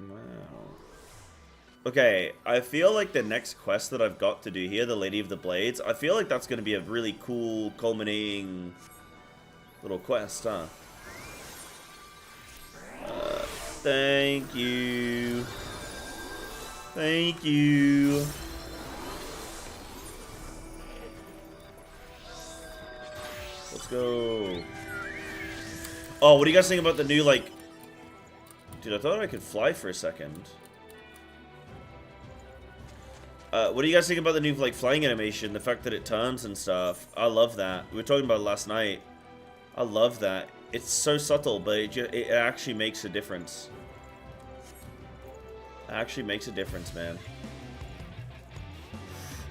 Wow. Okay, I feel like the next quest that I've got to do here, the Lady of the Blades, I feel like that's going to be a really cool, culminating little quest, huh? Thank you. Thank you. Let's go. Oh, what do you guys think about the new, like... Dude, I thought I could fly for a second. What do you guys think about the new, like, flying animation? The fact that it turns and stuff. I love that. We were talking about it last night. I love that. It's so subtle, but it actually makes a difference. It actually makes a difference, man.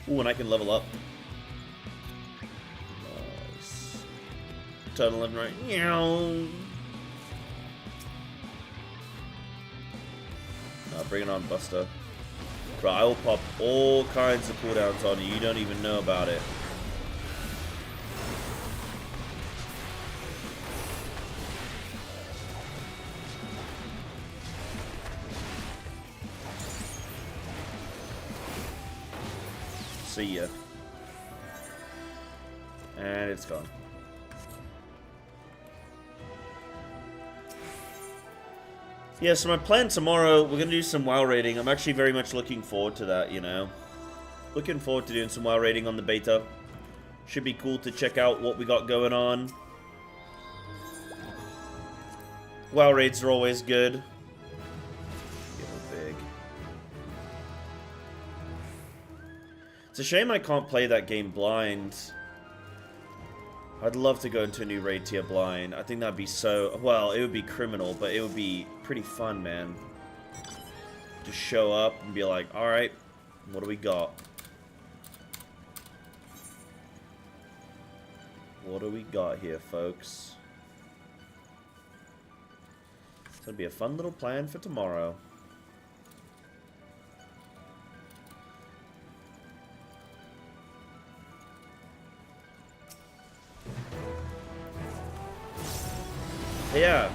Ooh, and I can level up. Nice. Turn left and right. Meow. Bring it on, Buster. Bro, I will pop all kinds of cooldowns on you. You don't even know about it. See ya. And it's gone. Yeah, so my plan tomorrow, we're going to do some WoW raiding. I'm actually very much looking forward to that, you know. Looking forward to doing some WoW raiding on the beta. Should be cool to check out what we got going on. WoW raids are always good. Big. It's a shame I can't play that game blind. I'd love to go into a new raid tier blind. I think that'd be so... Well, it would be criminal, but it would be pretty fun, man. Just show up and be like, alright, what do we got? What do we got here, folks? It's gonna be a fun little plan for tomorrow. Yeah.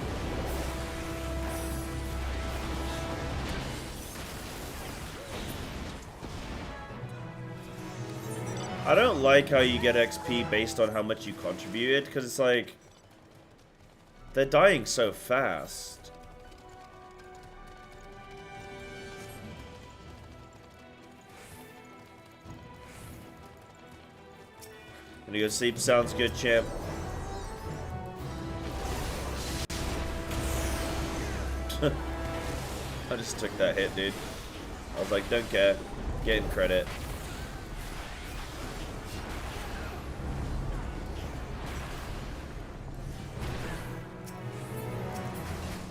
I don't like how you get XP based on how much you contributed, because it's like, they're dying so fast. Gonna go sleep, sounds good, champ. I just took that hit, dude. I was like, don't care. Getting credit.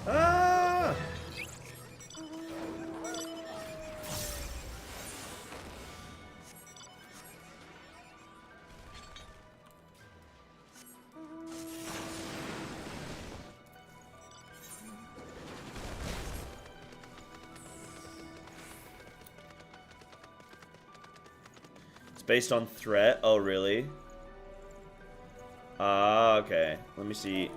Ah! Based on threat? Oh, really? Ah, okay. Let me see.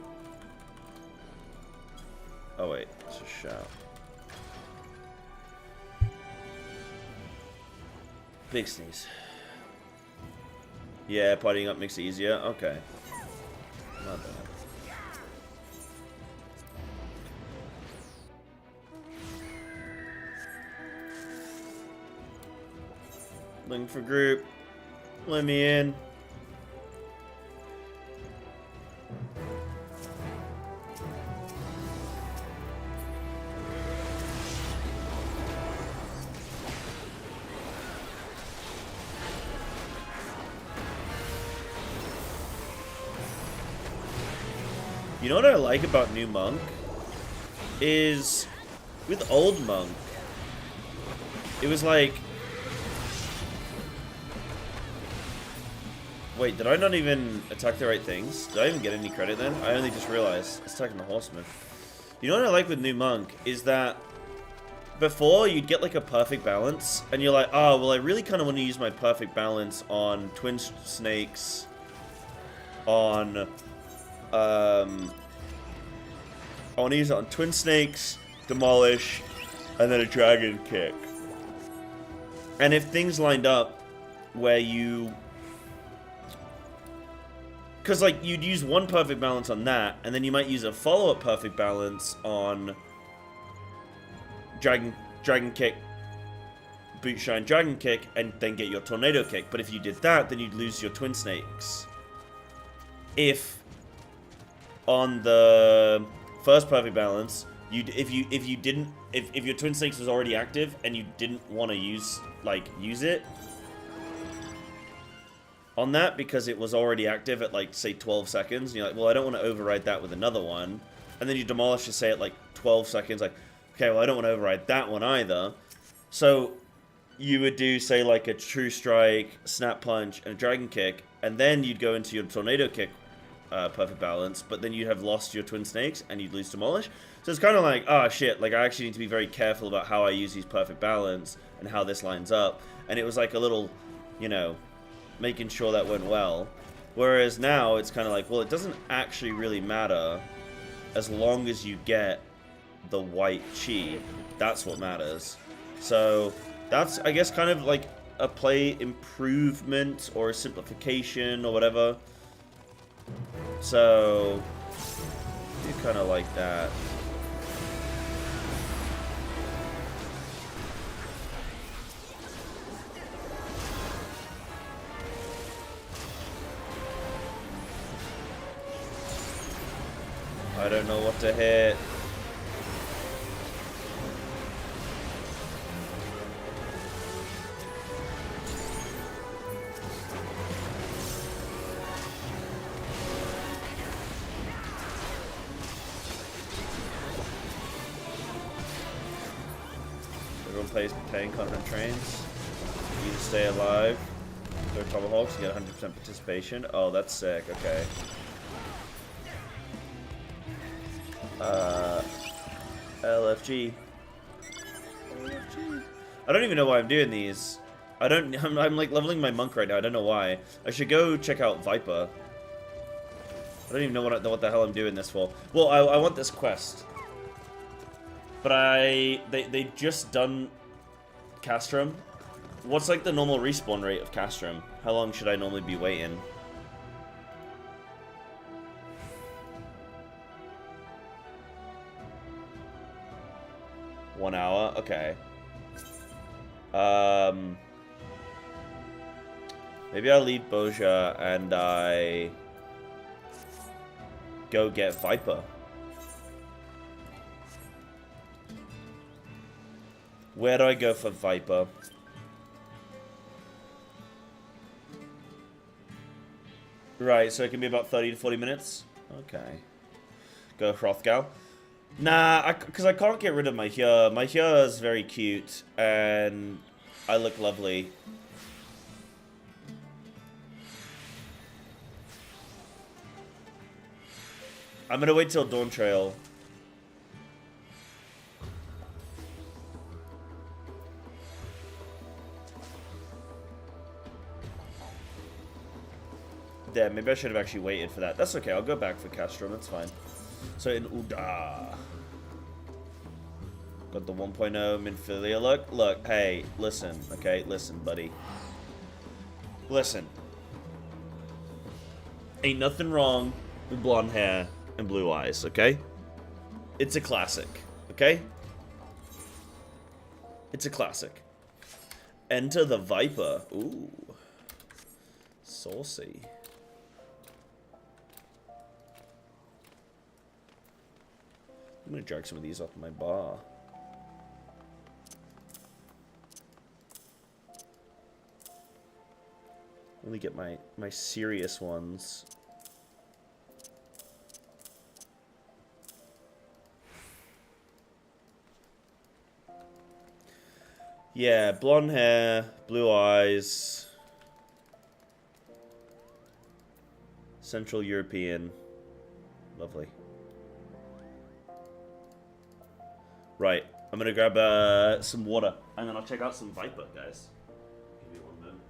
Oh, wait. It's a shout. Big sneeze. Yeah, partying up makes it easier. Okay. Not bad. Looking for group. Let me in. You know what I like about New Monk? Is with Old Monk, it was like, wait, did I not even attack the right things? Did I even get any credit then? I only just realized. It's attacking the horseman. You know what I like with New Monk? Is that before you'd get like a perfect balance, and you're like, oh, well, I really kind of want to use my perfect balance on twin snakes, on, I want to use it on twin snakes, demolish, and then a dragon kick. And if things lined up where you... Because, like, you'd use one perfect balance on that, and then you might use a follow-up perfect balance on Dragon Kick, Boot Shine Dragon Kick, and then get your Tornado Kick. But if you did that, then you'd lose your Twin Snakes. If on the first perfect balance, if your Twin Snakes was already active and you didn't want to use it on that because it was already active at, like, say 12 seconds, and you're like, well, I don't want to override that with another one, and then you demolish to say at like 12 seconds, like, okay, well, I don't want to override that one either. So you would do, say, like a True Strike, Snap Punch, and a Dragon Kick, and then you'd go into your Tornado Kick perfect balance, but then you'd have lost your Twin Snakes and you'd lose Demolish. So it's kind of like, oh shit, like I actually need to be very careful about how I use these perfect balance and how this lines up. And it was like a little, you know, making sure that went well. Whereas now it's kind of like, well, it doesn't actually really matter as long as you get the white chi. That's what matters. So that's, I guess, kind of like a play improvement or a simplification or whatever. So you kind of like that. I don't know what to hit. Everyone plays tank on the trains. You to stay alive. Go Tomahawks and get 100% participation. Oh, that's sick. Okay. LFG. LFG. I don't even know why I'm doing these. I'm like leveling my monk right now. I don't know why. I should go check out Viper. I don't even know what the hell I'm doing this for. Well, I want this quest. But they just done Castrum. What's like the normal respawn rate of Castrum? How long should I normally be waiting? One hour? Okay. Maybe I leave Boja and I go get Viper. Where do I go for Viper? Right, so it can be about 30 to 40 minutes? Okay. Go Hrothgal. Nah, because I can't get rid of my Hyur. My Hyur is very cute, and I look lovely. I'm gonna wait till Dawn Trail. Yeah, maybe I should have actually waited for that. That's okay, I'll go back for Castrum, that's fine. So in Uda. Got the 1.0 Minfilia look. Look, hey, listen, okay? Listen, buddy. Listen. Ain't nothing wrong with blonde hair and blue eyes, okay? It's a classic, okay? It's a classic. Enter the Viper. Ooh. Saucy. I'm gonna drag some of these off my bar. Let me get my serious ones. Yeah, blonde hair, blue eyes, Central European. Lovely. Right, I'm gonna grab some water, and then I'll check out some Viper, guys. Give me 1 moment.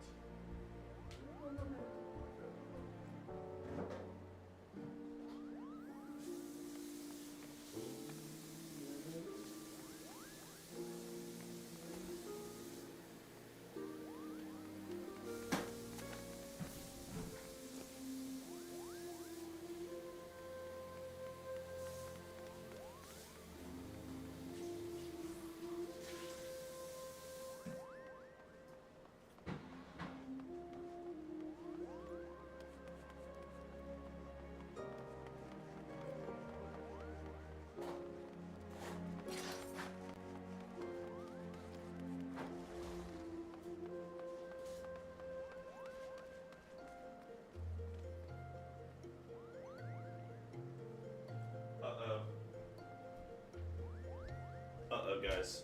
Uh-oh, guys.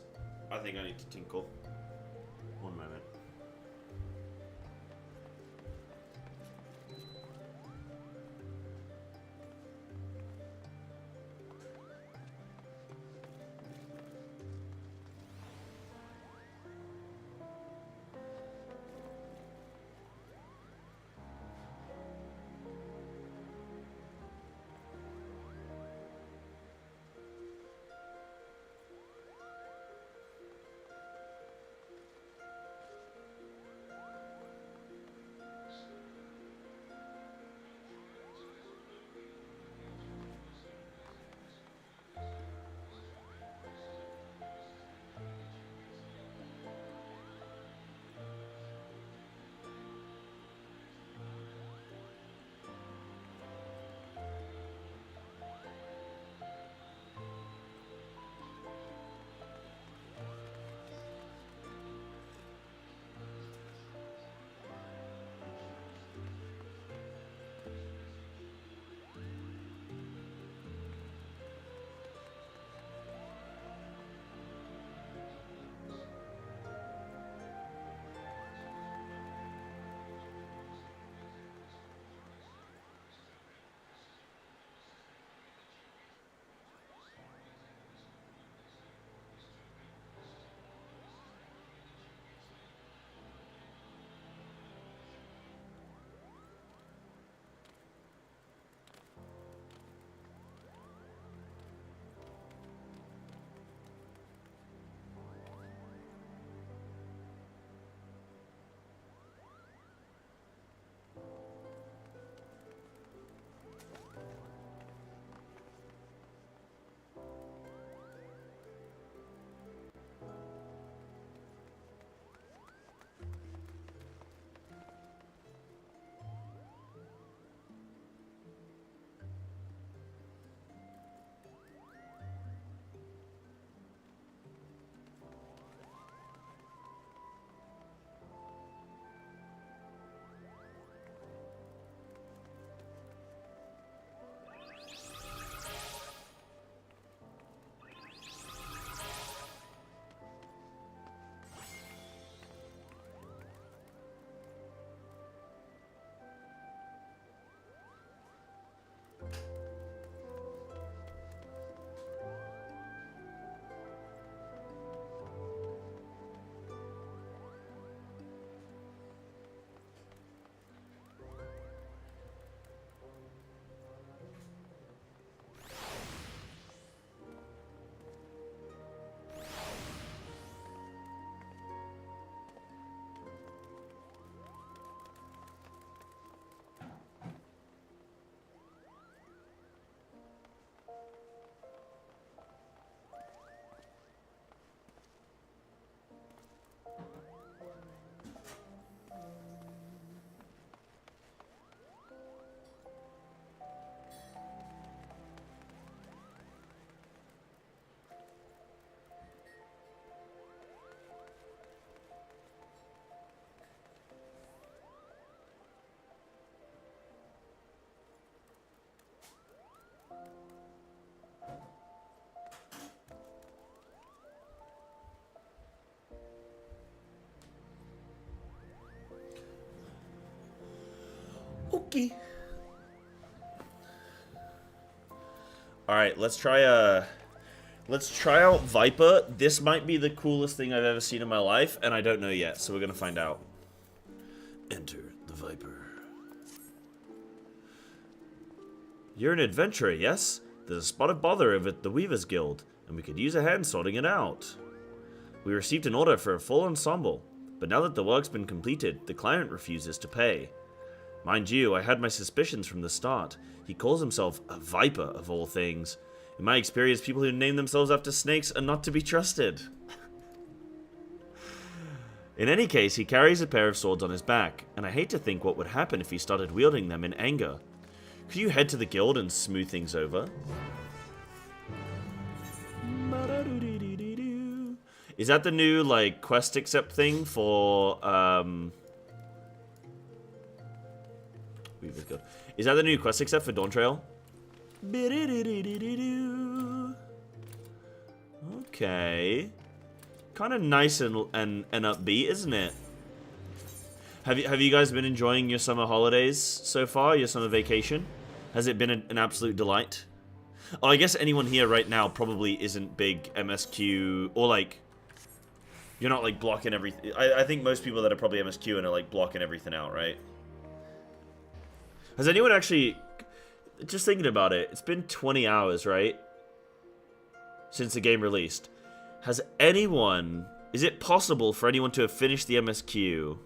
I think I need to tinkle. 1 moment. dokie. Alright, let's try out Viper. This might be the coolest thing I've ever seen in my life, and I don't know yet, so we're gonna find out. Enter the Viper. You're an adventurer, yes? There's a spot of bother over at the Weavers Guild, and we could use a hand sorting it out. We received an order for a full ensemble, but now that the work's been completed, the client refuses to pay. Mind you, I had my suspicions from the start. He calls himself a Viper, of all things. In my experience, people who name themselves after snakes are not to be trusted. In any case, he carries a pair of swords on his back, and I hate to think what would happen if he started wielding them in anger. Could you head to the guild and smooth things over? Is that the new, like, quest accept thing for, Is that the new quest accept for Dawn Trail? Okay. Kind of nice and upbeat, isn't it? Have you guys been enjoying your summer holidays so far? Your summer vacation? Has it been an absolute delight? Oh, I guess anyone here right now probably isn't big MSQ, or like, you're not like blocking everything. I think most people that are probably MSQing are like blocking everything out, right? Has anyone actually, just thinking about it, it's been 20 hours, right? Since the game released. Has anyone, is it possible for anyone to have finished the MSQ?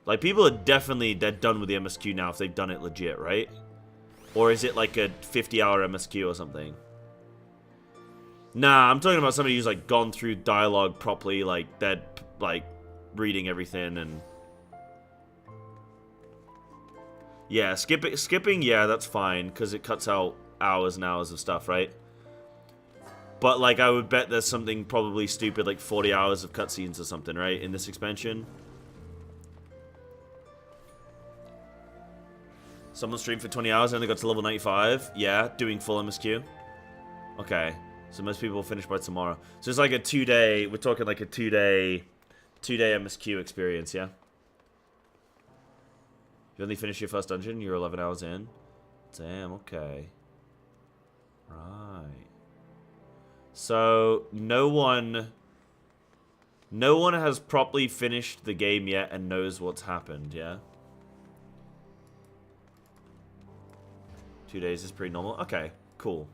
Like, people are definitely, they're done with the MSQ now if they've done it legit, right? Or is it like a 50-hour MSQ or something? Nah, I'm talking about somebody who's like gone through dialogue properly, like they're like reading everything and... Yeah, skipping, yeah, that's fine, because it cuts out hours and hours of stuff, right? But, like, I would bet there's something probably stupid, like 40 hours of cutscenes or something, right, in this expansion? Someone streamed for 20 hours and only got to level 95? Yeah, doing full MSQ? Okay, so most people will finish by tomorrow. So it's like a 2-day, we're talking like a 2-day MSQ experience, yeah? You only finished your first dungeon, you're 11 hours in? Damn, okay. Right. So, no one has properly finished the game yet and knows what's happened, yeah? 2 days is pretty normal? Okay, cool.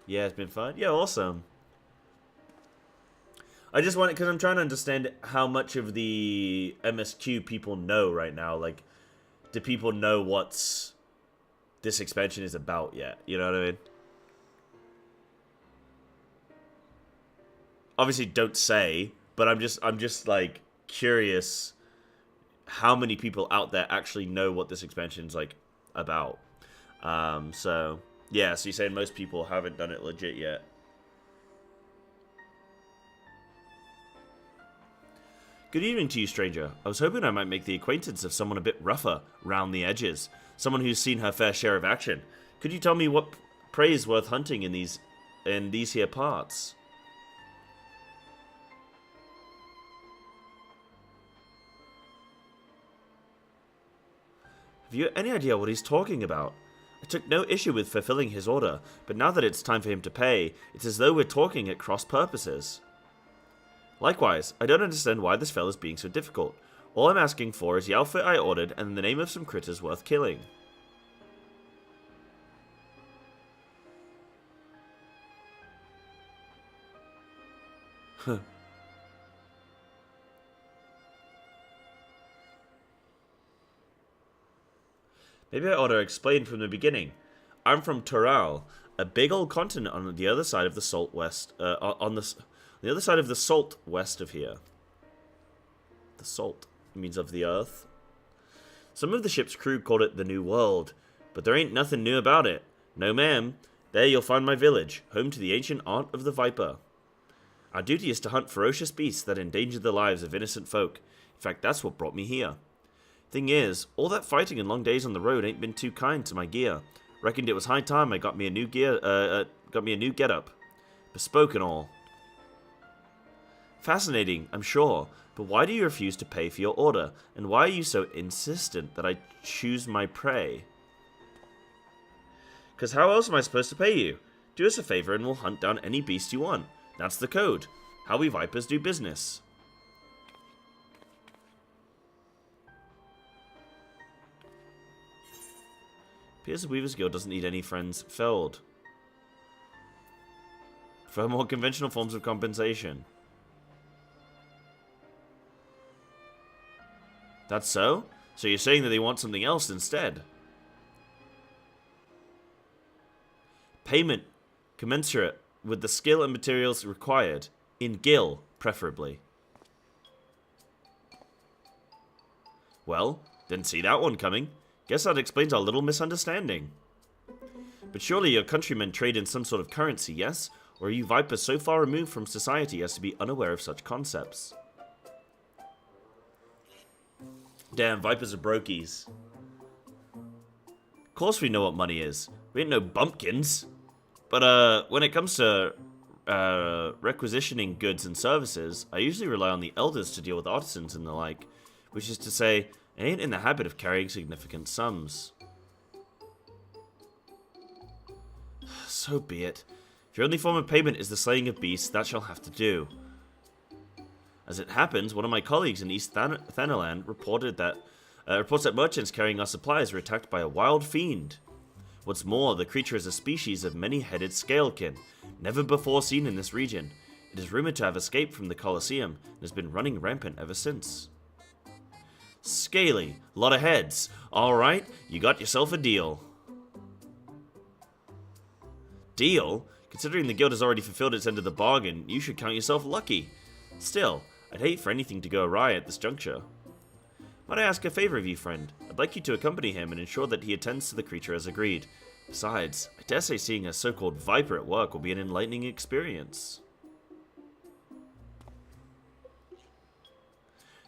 Yeah, it's been fun? Yeah, awesome. I just want it because I'm trying to understand how much of the MSQ people know right now. Like, do people know what's this expansion is about yet? You know what I mean? Obviously, don't say, but I'm just like curious how many people out there actually know what this expansion's like about. So yeah, so you're saying most people haven't done it legit yet. Good evening to you, stranger. I was hoping I might make the acquaintance of someone a bit rougher round the edges. Someone who's seen her fair share of action. Could you tell me what prey is worth hunting in these here parts? Have you any idea what he's talking about? I took no issue with fulfilling his order, but now that it's time for him to pay, it's as though we're talking at cross purposes. Likewise, I don't understand why this fella's being so difficult. All I'm asking for is the outfit I ordered and the name of some critters worth killing. Huh. Maybe I ought to explain from the beginning. I'm from Toral, a big old continent on the other side of the salt west, the other side of the salt west of here. The salt means of the earth. Some of the ship's crew called it the New World, but there ain't nothing new about it. No ma'am. There you'll find my village, home to the ancient art of the Viper. Our duty is to hunt ferocious beasts that endanger the lives of innocent folk. In fact, that's what brought me here. Thing is, all that fighting and long days on the road ain't been too kind to my gear. Reckoned it was high time I got me a new getup. Bespoke and all. Fascinating, I'm sure, but why do you refuse to pay for your order? And why are you so insistent that I choose my prey? Because how else am I supposed to pay you? Do us a favor and we'll hunt down any beast you want. That's the code. How we Vipers do business. Appears the Weaver's Guild doesn't need any friends felled. For more conventional forms of compensation. That's so? So you're saying that they want something else instead? Payment commensurate with the skill and materials required. In Gil, preferably. Well, didn't see that one coming. Guess that explains our little misunderstanding. But surely your countrymen trade in some sort of currency, yes? Or are you Vipers so far removed from society as to be unaware of such concepts? Damn, Vipers are brokies. Of course we know what money is. We ain't no bumpkins. But when it comes to requisitioning goods and services, I usually rely on the elders to deal with artisans and the like. Which is to say, I ain't in the habit of carrying significant sums. So be it. If your only form of payment is the slaying of beasts, that shall have to do. As it happens, one of my colleagues in East Thanaland reports that merchants carrying our supplies were attacked by a wild fiend. What's more, the creature is a species of many-headed scalekin, never before seen in this region. It is rumored to have escaped from the Colosseum and has been running rampant ever since. Scaly, lot of heads. Alright, you got yourself a deal. Deal? Considering the guild has already fulfilled its end of the bargain, you should count yourself lucky. Still, I'd hate for anything to go awry at this juncture. Might I ask a favor of you, friend? I'd like you to accompany him and ensure that he attends to the creature as agreed. Besides, I dare say seeing a so-called Viper at work will be an enlightening experience.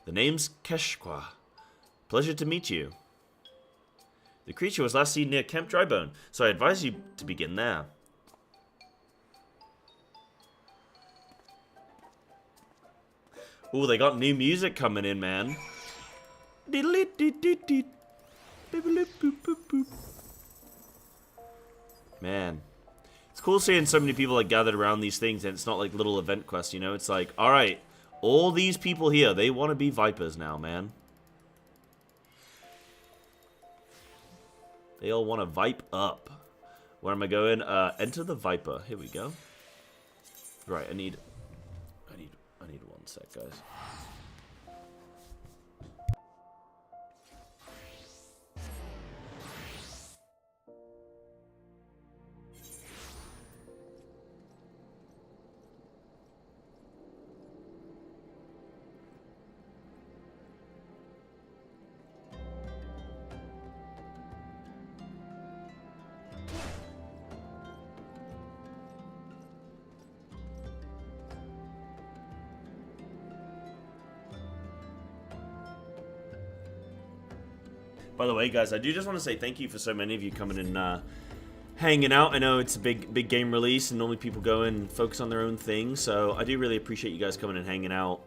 The name's Keshqua. Pleasure to meet you. The creature was last seen near Camp Drybone, so I advise you to begin there. Ooh, they got new music coming in, man. Man. It's cool seeing so many people like gathered around these things and it's not like little event quests, you know? It's like, alright, all these people here, they want to be Vipers now, man. They all want to Vipe up. Where am I going? Enter the Viper. Here we go. Right, I need 1 sec, guys. By the way, guys, I do just want to say thank you for so many of you coming and hanging out. I know it's a big game release, and normally people go and focus on their own thing, so I do really appreciate you guys coming and hanging out.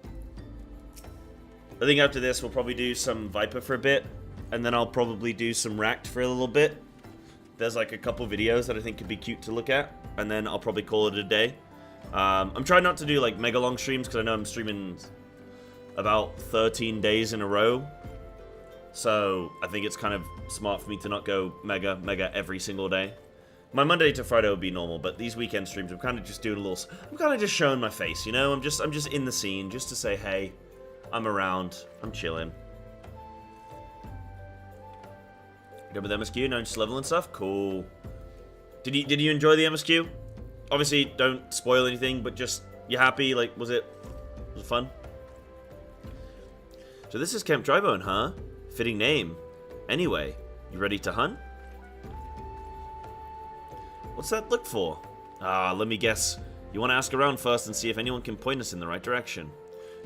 I think after this, we'll probably do some Viper for a bit, and then I'll probably do some Racked for a little bit. There's like a couple videos that I think could be cute to look at, and then I'll probably call it a day. I'm trying not to do like mega long streams, because I know I'm streaming about 13 days in a row. So I think it's kind of smart for me to not go mega every single day. My Monday to Friday would be normal, but these weekend streams, I'm kind of just doing a little. I'm kind of just showing my face, you know. I'm just in the scene, just to say, hey, I'm around, I'm chilling. Good with MSQ, now just leveling stuff. Cool. Did you enjoy the MSQ? Obviously, don't spoil anything, but just you happy? Like, was it fun? So this is Camp Drybone, huh? Fitting name. Anyway, you ready to hunt? What's that look for? Let me guess. You want to ask around first and see if anyone can point us in the right direction.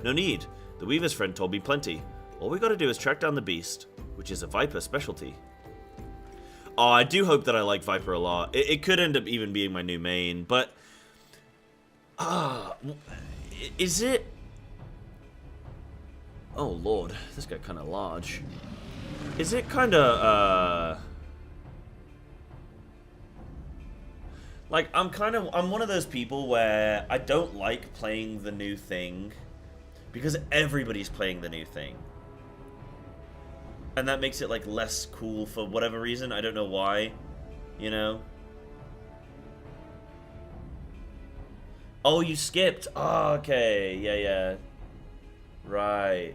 No need. The Weaver's friend told me plenty. All we gotta do is track down the beast, which is a Viper specialty. Oh, I do hope that I like Viper a lot. It could end up even being my new main, but... is it Oh lord, this got kind of large. Is it kind of, like, I'm one of those people where I don't like playing the new thing because everybody's playing the new thing. And that makes it, like, less cool for whatever reason. I don't know why, you know? Oh, you skipped. Oh, okay. Yeah. Right.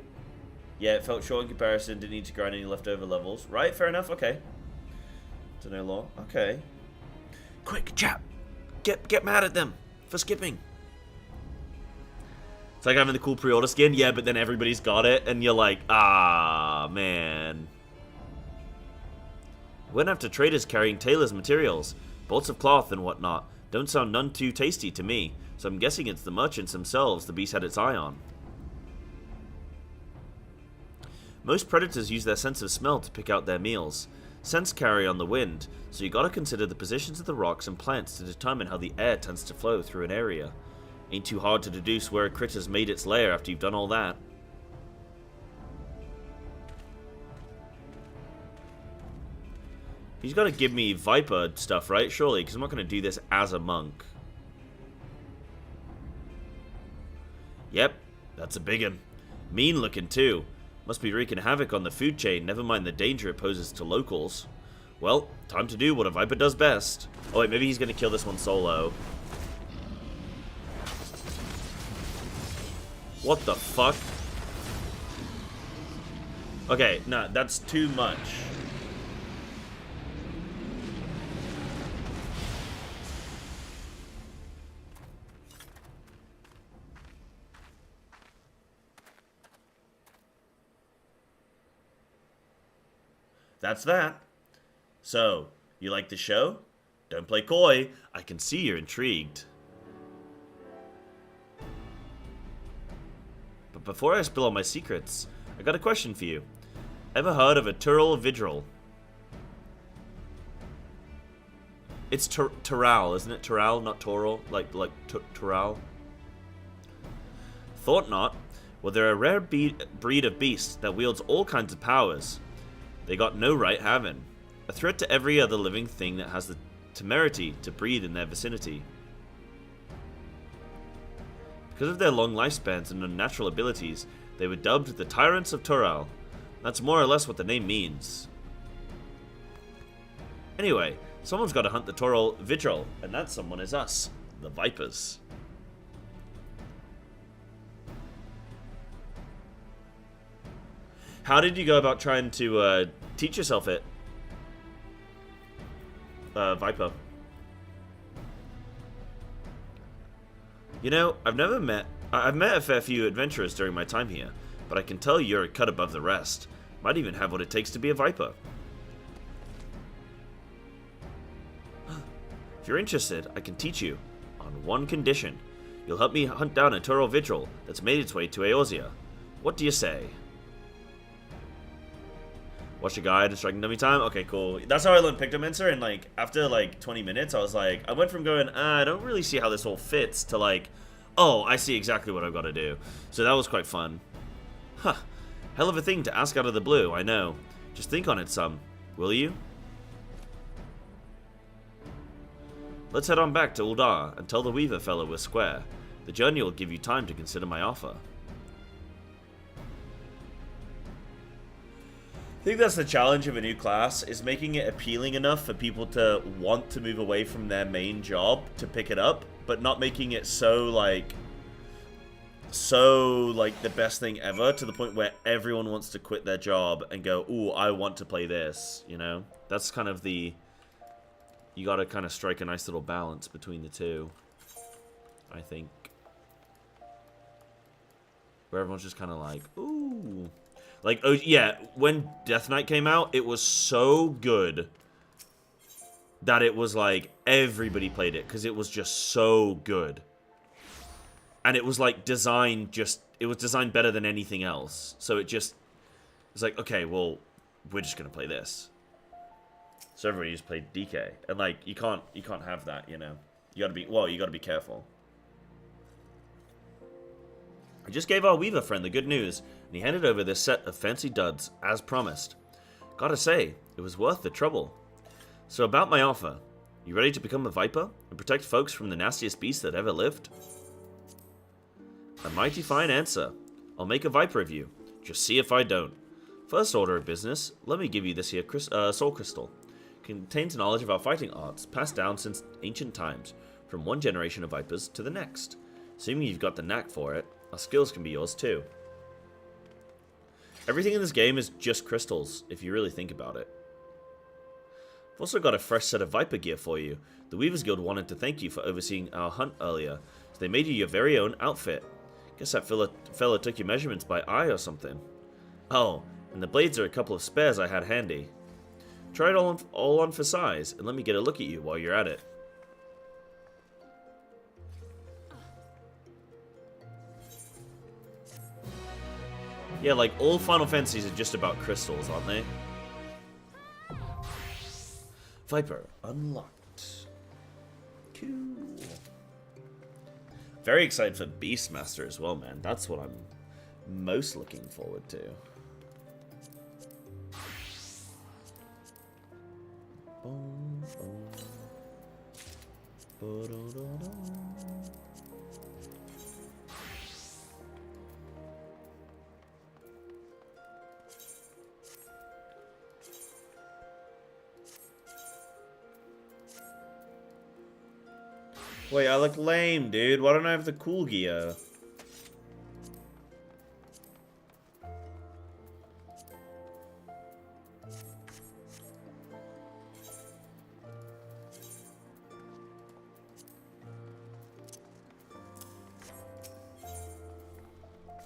Yeah, it felt short in comparison. Didn't need to grind any leftover levels. Right, fair enough. Okay. To no law. Okay. Quick, chap. Get mad at them for skipping. It's like having the cool pre-order skin. Yeah, but then everybody's got it, and you're like, ah, man. Went after traders carrying tailors' materials. Bolts of cloth and whatnot. Don't sound none too tasty to me. So I'm guessing it's the merchants themselves the beast had its eye on. Most predators use their sense of smell to pick out their meals. Scents carry on the wind, so you gotta consider the positions of the rocks and plants to determine how the air tends to flow through an area. Ain't too hard to deduce where a critter's made its lair after you've done all that. He's gotta give me Viper stuff, right? Surely, because I'm not gonna do this as a monk. Yep, that's a big one. Mean looking too. Must be wreaking havoc on the food chain, never mind the danger it poses to locals. Well, time to do what a Viper does best. Oh wait, maybe he's gonna kill this one solo. What the fuck? Okay, nah, that's too much. That's that. So, you like the show? Don't play coy. I can see you're intrigued. But before I spill all my secrets, I got a question for you. Ever heard of a Tural Vidral? It's Tural, isn't it? Tural, not Toral? Like Tural? Thought not. Well, they're a rare breed of beast that wields all kinds of powers. They got no right having. A threat to every other living thing that has the temerity to breed in their vicinity. Because of their long lifespans and unnatural abilities, they were dubbed the Tyrants of Tural. That's more or less what the name means. Anyway, someone's got to hunt the Tural Vidral, and that someone is us, the Vipers. How did you go about trying to teach yourself it, Viper? You know, I've met a fair few adventurers during my time here, but I can tell you're a cut above the rest. Might even have what it takes to be a Viper. If you're interested, I can teach you, on one condition. You'll help me hunt down a Tural Vidral that's made its way to Eorzea. What do you say? Watch a guide and striking dummy time? Okay, cool. That's how I learned Pictomancer, and like, after like 20 minutes, I was like, I went from going, I don't really see how this all fits, to like, oh, I see exactly what I've got to do. So that was quite fun. Huh. Hell of a thing to ask out of the blue, I know. Just think on it some, will you? Let's head on back to Uldar and tell the Weaver fellow we're square. The journey will give you time to consider my offer. I think that's the challenge of a new class, is making it appealing enough for people to want to move away from their main job to pick it up, but not making it so like the best thing ever to the point where everyone wants to quit their job and go, ooh, I want to play this, you know? That's kind of the... You gotta kind of strike a nice little balance between the two, I think. Where everyone's just kind of like, ooh... Like, oh, yeah, when Death Knight came out, it was so good that it was like, everybody played it, because it was just so good. And it was like designed it was designed better than anything else. So it's like, okay, well, we're just going to play this. So everybody just played DK. And like, you can't have that, you know. You gotta be careful. I just gave our weaver friend the good news, and he handed over this set of fancy duds, as promised. Gotta say, it was worth the trouble. So about my offer, you ready to become a Viper and protect folks from the nastiest beast that ever lived? A mighty fine answer. I'll make a Viper of you. Just see if I don't. First order of business, let me give you this here soul crystal. It contains knowledge of our fighting arts, passed down since ancient times, from one generation of Vipers to the next. Assuming you've got the knack for it, our skills can be yours too. Everything in this game is just crystals, if you really think about it. I've also got a fresh set of Viper gear for you. The Weavers Guild wanted to thank you for overseeing our hunt earlier, so they made you your very own outfit. Guess that fella took your measurements by eye or something. Oh, and the blades are a couple of spares I had handy. Try it all on for size, and let me get a look at you while you're at it. Yeah, like, all Final Fantasies are just about crystals, aren't they? Viper unlocked. Cool. Very excited for Beastmaster as well, man. That's what I'm most looking forward to. Wait, I look lame, dude. Why don't I have the cool gear?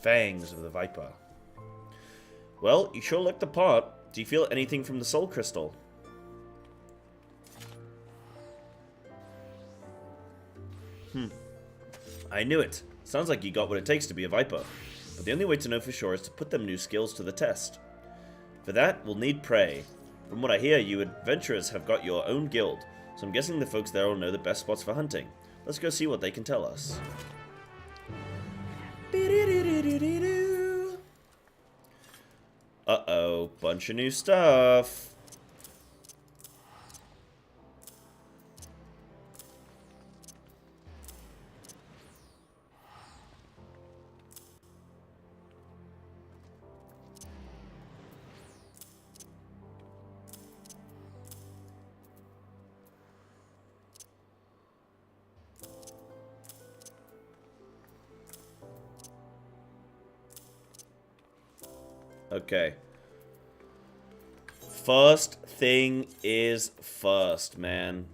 Fangs of the Viper. Well, you sure look the part. Do you feel anything from the soul crystal? I knew it. Sounds like you got what it takes to be a Viper. But the only way to know for sure is to put them new skills to the test. For that, we'll need prey. From what I hear, you adventurers have got your own guild, so I'm guessing the folks there will know the best spots for hunting. Let's go see what they can tell us. Uh-oh, bunch of new stuff. Okay. First thing is first, man.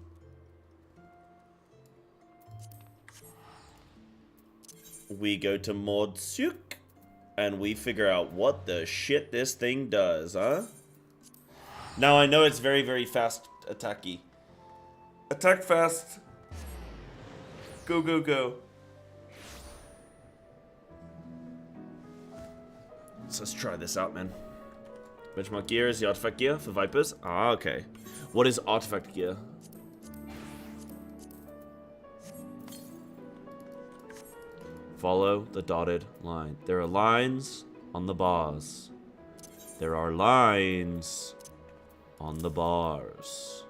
We go to Mordsuk, and we figure out what the shit this thing does, huh? Now I know it's very, very fast attacky. Attack fast. Go, go, go. So let's try this out, man. Benchmark gear is the artifact gear for Vipers. Ah, okay. What is artifact gear? Follow the dotted line. There are lines on the bars. There are lines on the bars.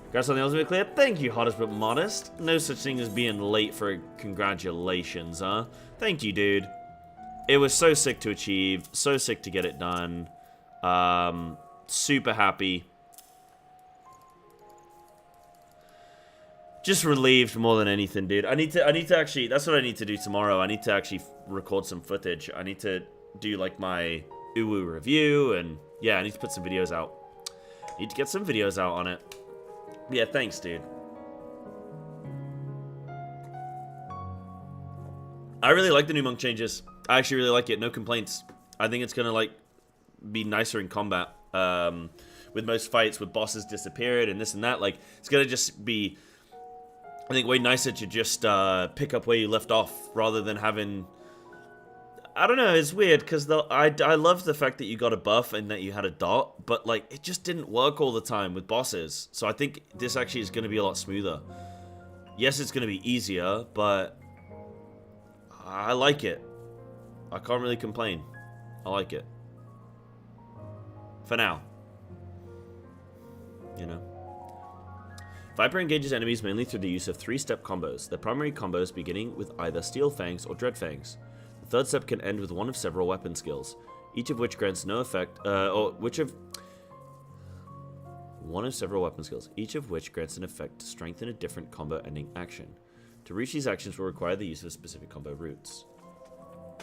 Congrats on the ultimate clear. Thank you, hottest but modest. No such thing as being late for congratulations, huh? Thank you, dude. It was so sick to achieve. So sick to get it done. Super happy. Just relieved more than anything, dude. I need to actually, that's what I need to do tomorrow. I need to actually record some footage. I need to do like my Uwu review, and yeah, I need to put some videos out. Need to get some videos out on it. Yeah, thanks, dude. I really like the new monk changes. I actually really like it. No complaints. I think it's gonna like be nicer in combat. With most fights, with bosses disappeared and this and that, like it's gonna just be, I think, way nicer to just pick up where you left off rather than having. I don't know, it's weird, because I love the fact that you got a buff and that you had a dot, but, like, it just didn't work all the time with bosses. So I think this actually is going to be a lot smoother. Yes, it's going to be easier, but I like it. I can't really complain. I like it. For now. You know? Viper engages enemies mainly through the use of 3-step combos. Their primary combos beginning with either Steel Fangs or Dread Fangs. The third step can end with one of several weapon skills, each of which grants no effect, one of several weapon skills, each of which grants an effect to strengthen a different combo-ending action. To reach these actions will require the use of specific combo routes.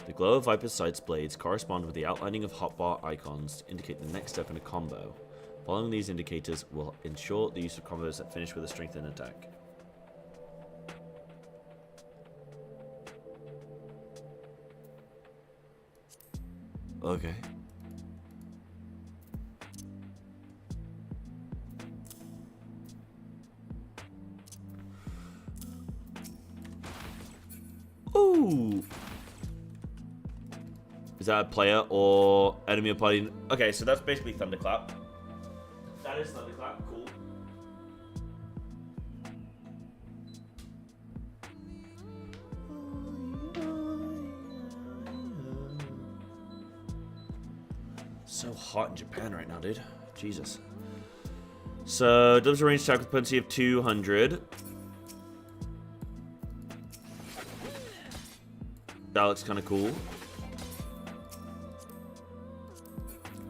The glow of Viper's sights blades correspond with the outlining of hotbar icons to indicate the next step in a combo. Following these indicators will ensure the use of combos that finish with a strengthened attack. Okay. Ooh. Is that a player or enemy or party? Okay, so that's basically Thunderclap. That is Thunderclap, cool. So hot in Japan right now, dude. Jesus. So, delivers a ranged attack with potency of 200. That looks kind of cool.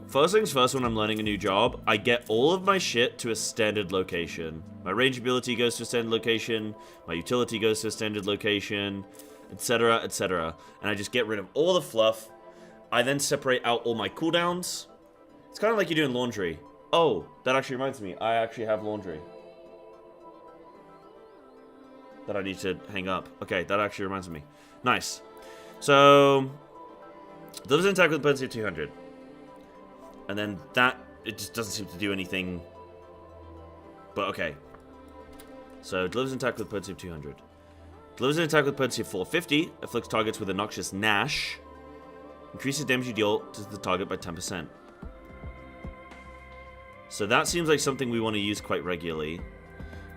First things first, when I'm learning a new job, I get all of my shit to a standard location. My range ability goes to a standard location, my utility goes to a standard location, etc., etc. And I just get rid of all the fluff. I then separate out all my cooldowns. It's kind of like you're doing laundry. Oh, that actually reminds me. I actually have laundry that I need to hang up. Okay, that actually reminds me. Nice. So, delivers an attack with a potency of 200. And then that, it just doesn't seem to do anything. But okay. So, delivers an attack with a potency of 200. Delivers an attack with a potency of 450. Afflicts targets with a noxious Gnash. Increases damage you deal to the target by 10%. So that seems like something we want to use quite regularly.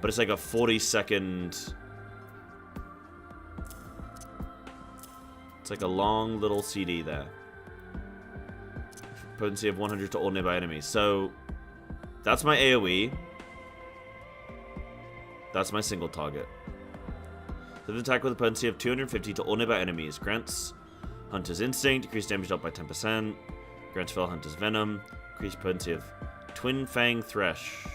But it's like a 40-second... It's like a long little CD there. Potency of 100 to all nearby enemies. So, that's my AoE. That's my single target. So, the attack with a potency of 250 to all nearby enemies. Grants Hunter's Instinct, increase damage dealt by 10%. Grants Fell Hunter's Venom, increase potency of Twin Fang Thresh.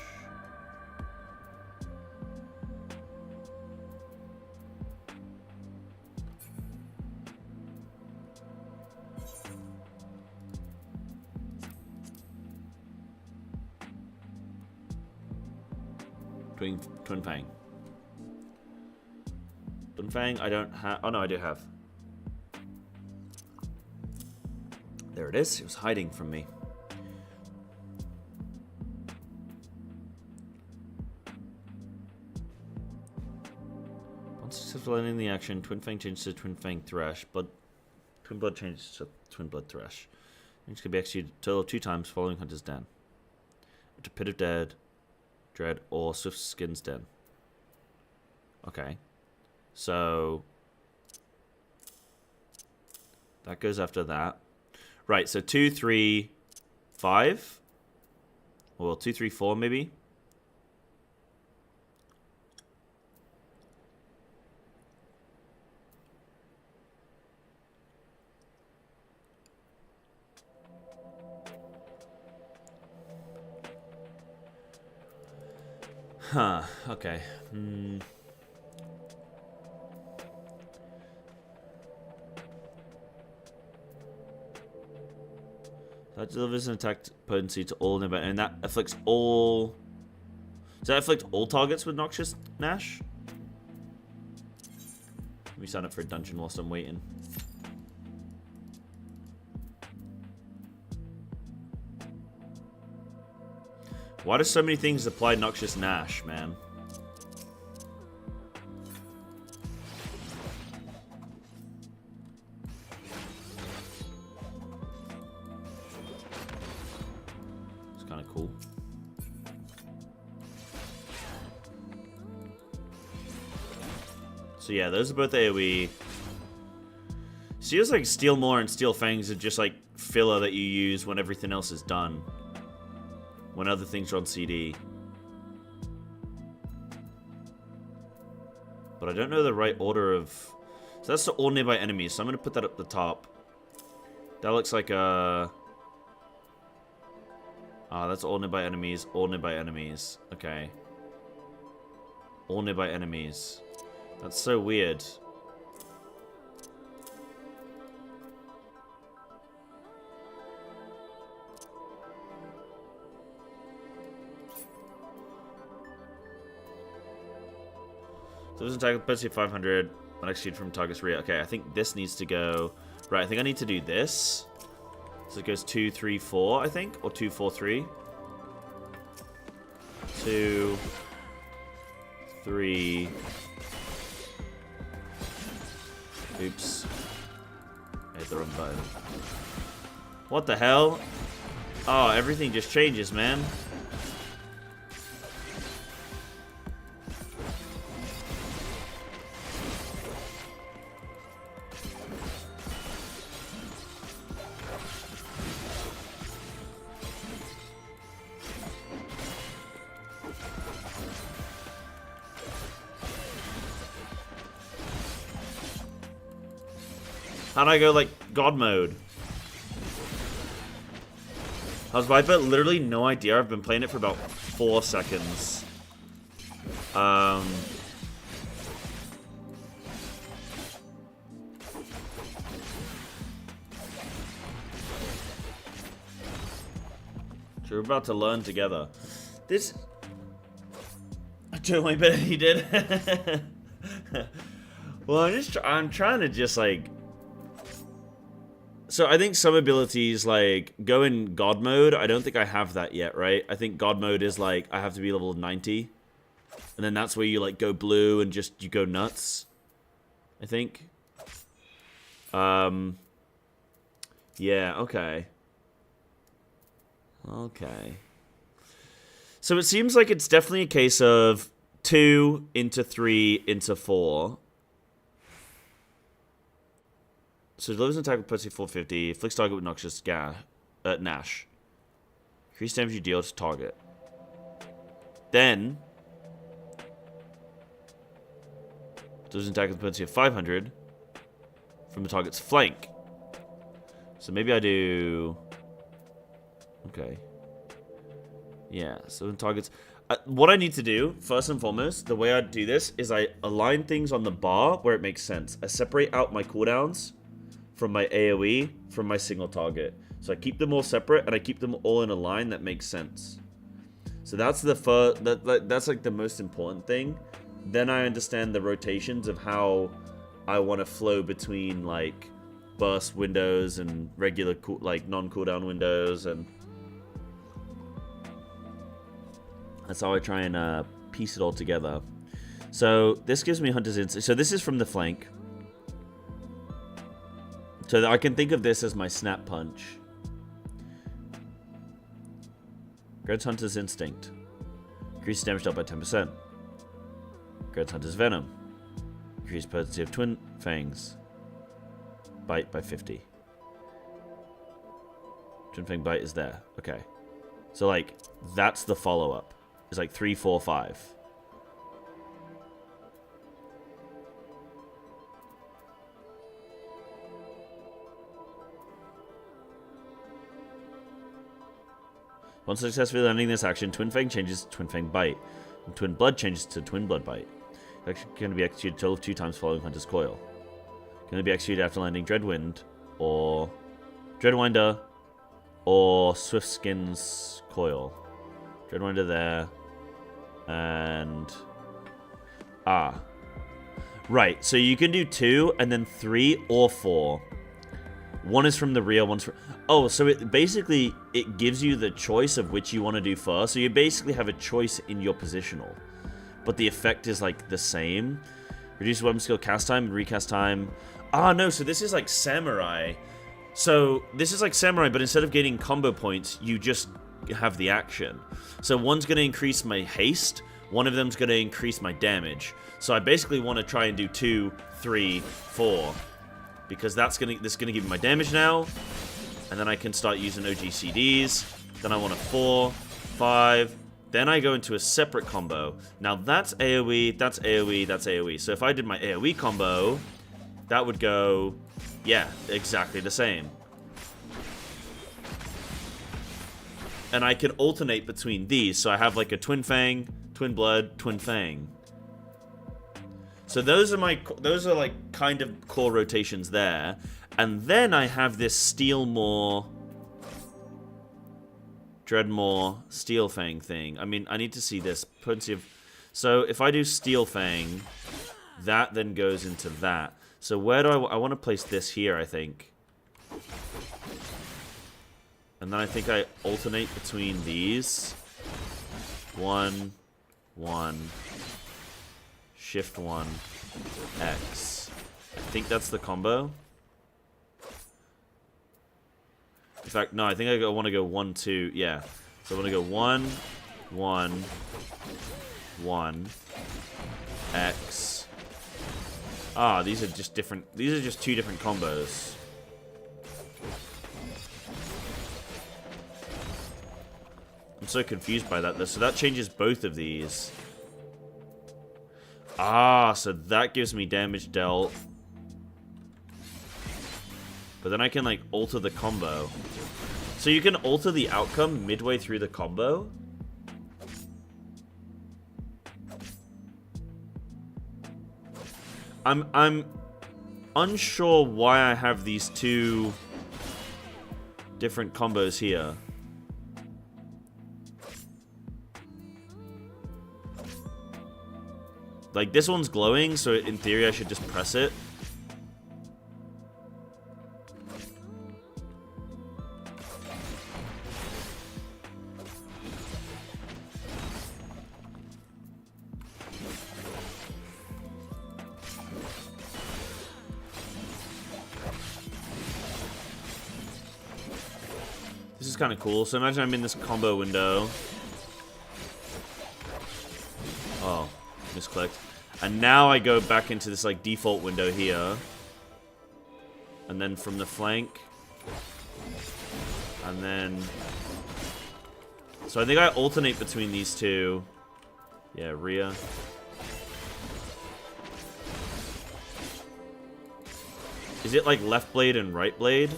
Twin Fang. Twin Fang, I don't have. Oh no, I do have. There it is. It was hiding from me. Once successful ending the action, Twin Fang changes to Twin Fang Thresh, but Twin Blood changes to Twin Blood Thresh. Which can be executed a total of 2 times following Hunter's Den. To Pit of Dread, or Swift Skin's Den. Okay. So... that goes after that. Right, so 2, 3, 5? Well, 2, 3, 4 maybe? Huh, okay. That delivers an attack potency to all nearby, and that afflicts all... Does that afflict all targets with Noxious Gnash? Let me sign up for a dungeon whilst I'm waiting. Why do so many things apply Noxious Gnash, man? cool. So yeah, those are both AoE. Seems like Steel Maw and Steel Fangs are just like filler that you use when everything else is done. When other things are on CD. But I don't know the right order of... So that's the all nearby enemies, so I'm going to put that up the top. That looks like a... Ah, that's all nearby enemies, all nearby enemies. Okay. All nearby enemies. That's so weird. So this is attack with 500. When executed from target's rear. Okay, I think this needs to go... Right, I think I need to do this. So it goes 2, 3, 4, I think. Or 2, 4, 3. 2... 3... Oops. I hit the wrong button. What the hell? Oh, everything just changes, man. How'd I go, like, God mode? How's Viper? Literally no idea. I've been playing it for about 4 seconds. So we're about to learn together. This... I told my bet he did. Well, I'm trying to just, like... So I think some abilities, like, go in God mode. I don't think I have that yet, right? I think God mode is, like, I have to be level 90. And then that's where you, like, go blue and just, you go nuts. I think. Yeah, okay. Okay. So it seems like it's definitely a case of 2 into 3 into 4. So delivers an attack with plus 450, flicks target with noxious Nash. Increase damage you deal to target. Then delivers an attack with potency of 500 from the target's flank. So maybe I do... Okay. Yeah, so in targets... what I need to do, first and foremost, the way I do this is I align things on the bar where it makes sense. I separate out my cooldowns from my AoE from my single target. So I keep them all separate and I keep them all in a line that makes sense. So that's the first, that's like the most important thing. Then I understand the rotations of how I want to flow between like burst windows and regular like non-cooldown windows, and that's how I try and piece it all together. So this gives me Hunter's Instinct. So this is from the flank. So I can think of this as my snap punch. Grants Hunter's Instinct. Increases damage dealt by 10%. Grants Hunter's Venom. Increases potency of Twin Fangs. Bite by 50. Twin Fang Bite is there. Okay. So, like, that's the follow-up. It's like 3, 4, 5. Once successfully landing this action, Twin Fang changes to Twin Fang Bite, and Twin Blood changes to Twin Blood Bite. Action can be executed a total of 2 times following Hunter's Coil. Can be executed after landing Dreadwind, or Dreadwinder, or Swiftskin's Coil. Dreadwinder there, and... Ah. Right, so you can do 2, and then 3 or 4. One is from the rear, one's from... Oh, so it basically, it gives you the choice of which you want to do first. So you basically have a choice in your positional. But the effect is, like, the same. Reduce weapon skill cast time and recast time. Ah, no, so this is like Samurai. So this is like Samurai, but instead of gaining combo points, you just have the action. So one's going to increase my haste, one of them's going to increase my damage. So I basically want to try and do 2, 3, 4, because this is gonna give me my damage now, and then I can start using OGCDs. Then I want a 4, 5. Then I go into a separate combo. Now that's AoE, that's AoE, that's AoE. So if I did my AoE combo, that would go, yeah, exactly the same. And I can alternate between these. So I have like a Twin Fang, Twin Blood, Twin Fang. So those are like kind of core rotations there. And then I have this Steel Maw, Dreadmaw, Steel Fang thing. I mean, I need to see this. So if I do Steel Fang, that then goes into that. So where do I want to place this here, I think. And then I think I alternate between these. 1, 1, Shift 1, X. I think that's the combo. In fact, no, I think I want to go 1, 2, yeah. So I want to go 1, 1, 1, X. Ah, these are just different, these are just 2 different combos. I'm so confused by that though. So that changes both of these. Ah, so that gives me damage dealt. But then I can like alter the combo. So you can alter the outcome midway through the combo. I'm unsure why I have these 2 different combos here. Like, this one's glowing, so in theory I should just press it. This is kind of cool. So imagine I'm in this combo window. Oh, misclicked. And now I go back into this like default window here. And then from the flank. And then... So I think I alternate between these 2. Yeah, Rhea. Is it like left blade and right blade?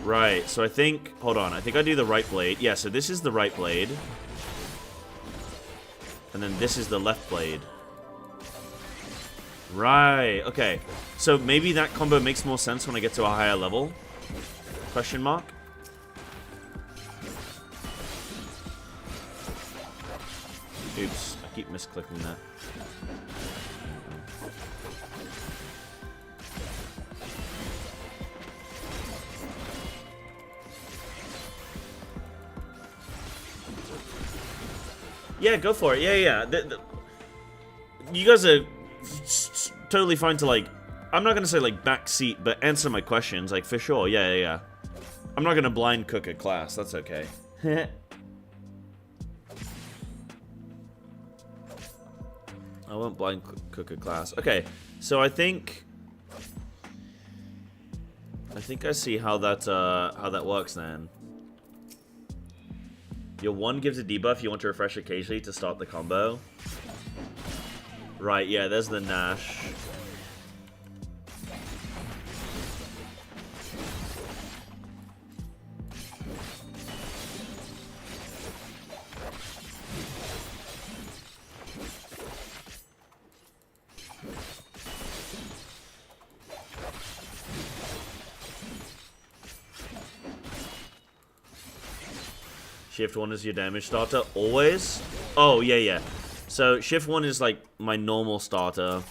Right, so I think... Hold on, I think I do the right blade. Yeah, so this is the right blade. And then this is the left blade. Right, okay. So maybe that combo makes more sense when I get to a higher level? Question mark? Oops, I keep misclicking that. Yeah, go for it. Yeah. You guys are totally fine to, like... I'm not going to say, like, backseat, but answer my questions, like, for sure. Yeah. I'm not going to blind cook a class. That's okay. I won't blind cook a class. Okay, so I think I see how that works then. Your 1 gives a debuff, you want to refresh occasionally to start the combo. Right, yeah, there's the Nash. Shift 1 is your damage starter, always? Oh, yeah. So, Shift 1 is, like, my normal starter.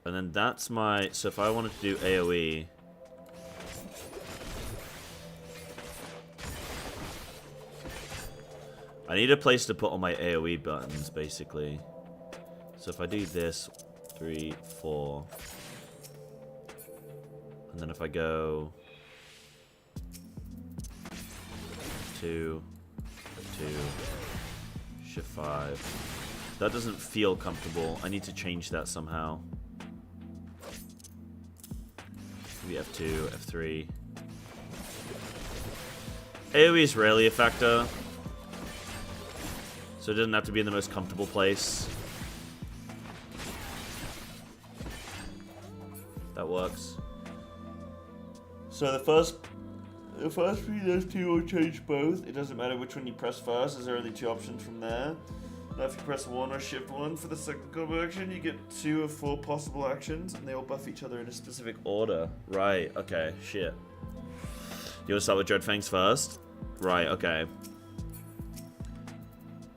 And then that's my... So, if I wanted to do AoE... I need a place to put all my AoE buttons, basically. So if I do this, 3, 4... And then if I go... 2, 2, shift 5... That doesn't feel comfortable. I need to change that somehow. Maybe F2, F3... AoE is rarely a factor, so it doesn't have to be in the most comfortable place. That works. So the first three those two will change both. It doesn't matter which one you press first, as there are only 2 options from there. Now if you press 1 or shift 1 for the second combo action, you get 2 of 4 possible actions, and they all buff each other in a specific order. Right, okay, shit. You wanna start with Dreadfangs first? Right, okay.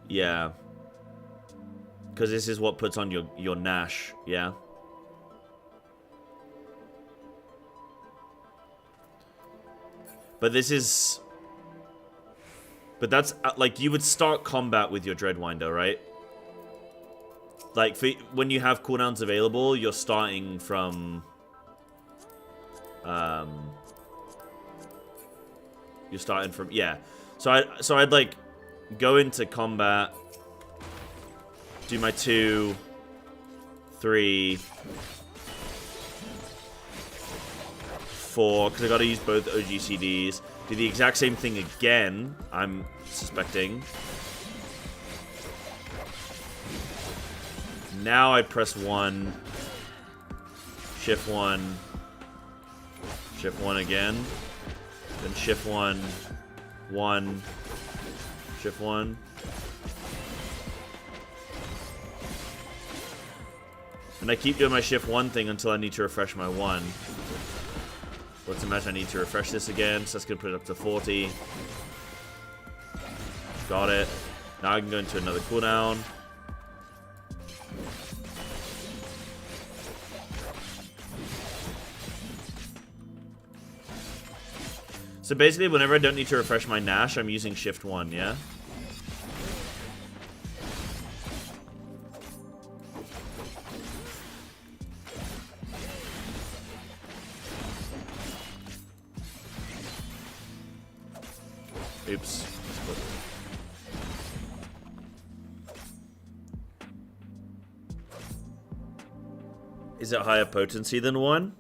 Yeah. Because this is what puts on your Nash, yeah? But this is... But that's, like, you would start combat with your Dreadwinder, right? Like, when you have cooldowns available, you're starting from... You're starting from, yeah. So I'd like go into combat, do my 2, 3, 4, because I gotta use both OGCDs. Do the exact same thing again, I'm suspecting. Now I press 1, shift 1, shift 1 again. Then shift 1, 1, shift 1. And I keep doing my shift 1 thing until I need to refresh my 1. Let's imagine I need to refresh this again, so that's going to put it up to 40. Got it. Now I can go into another cooldown. So basically, whenever I don't need to refresh my Nash, I'm using shift 1, yeah? Oops. Is it higher potency than 1?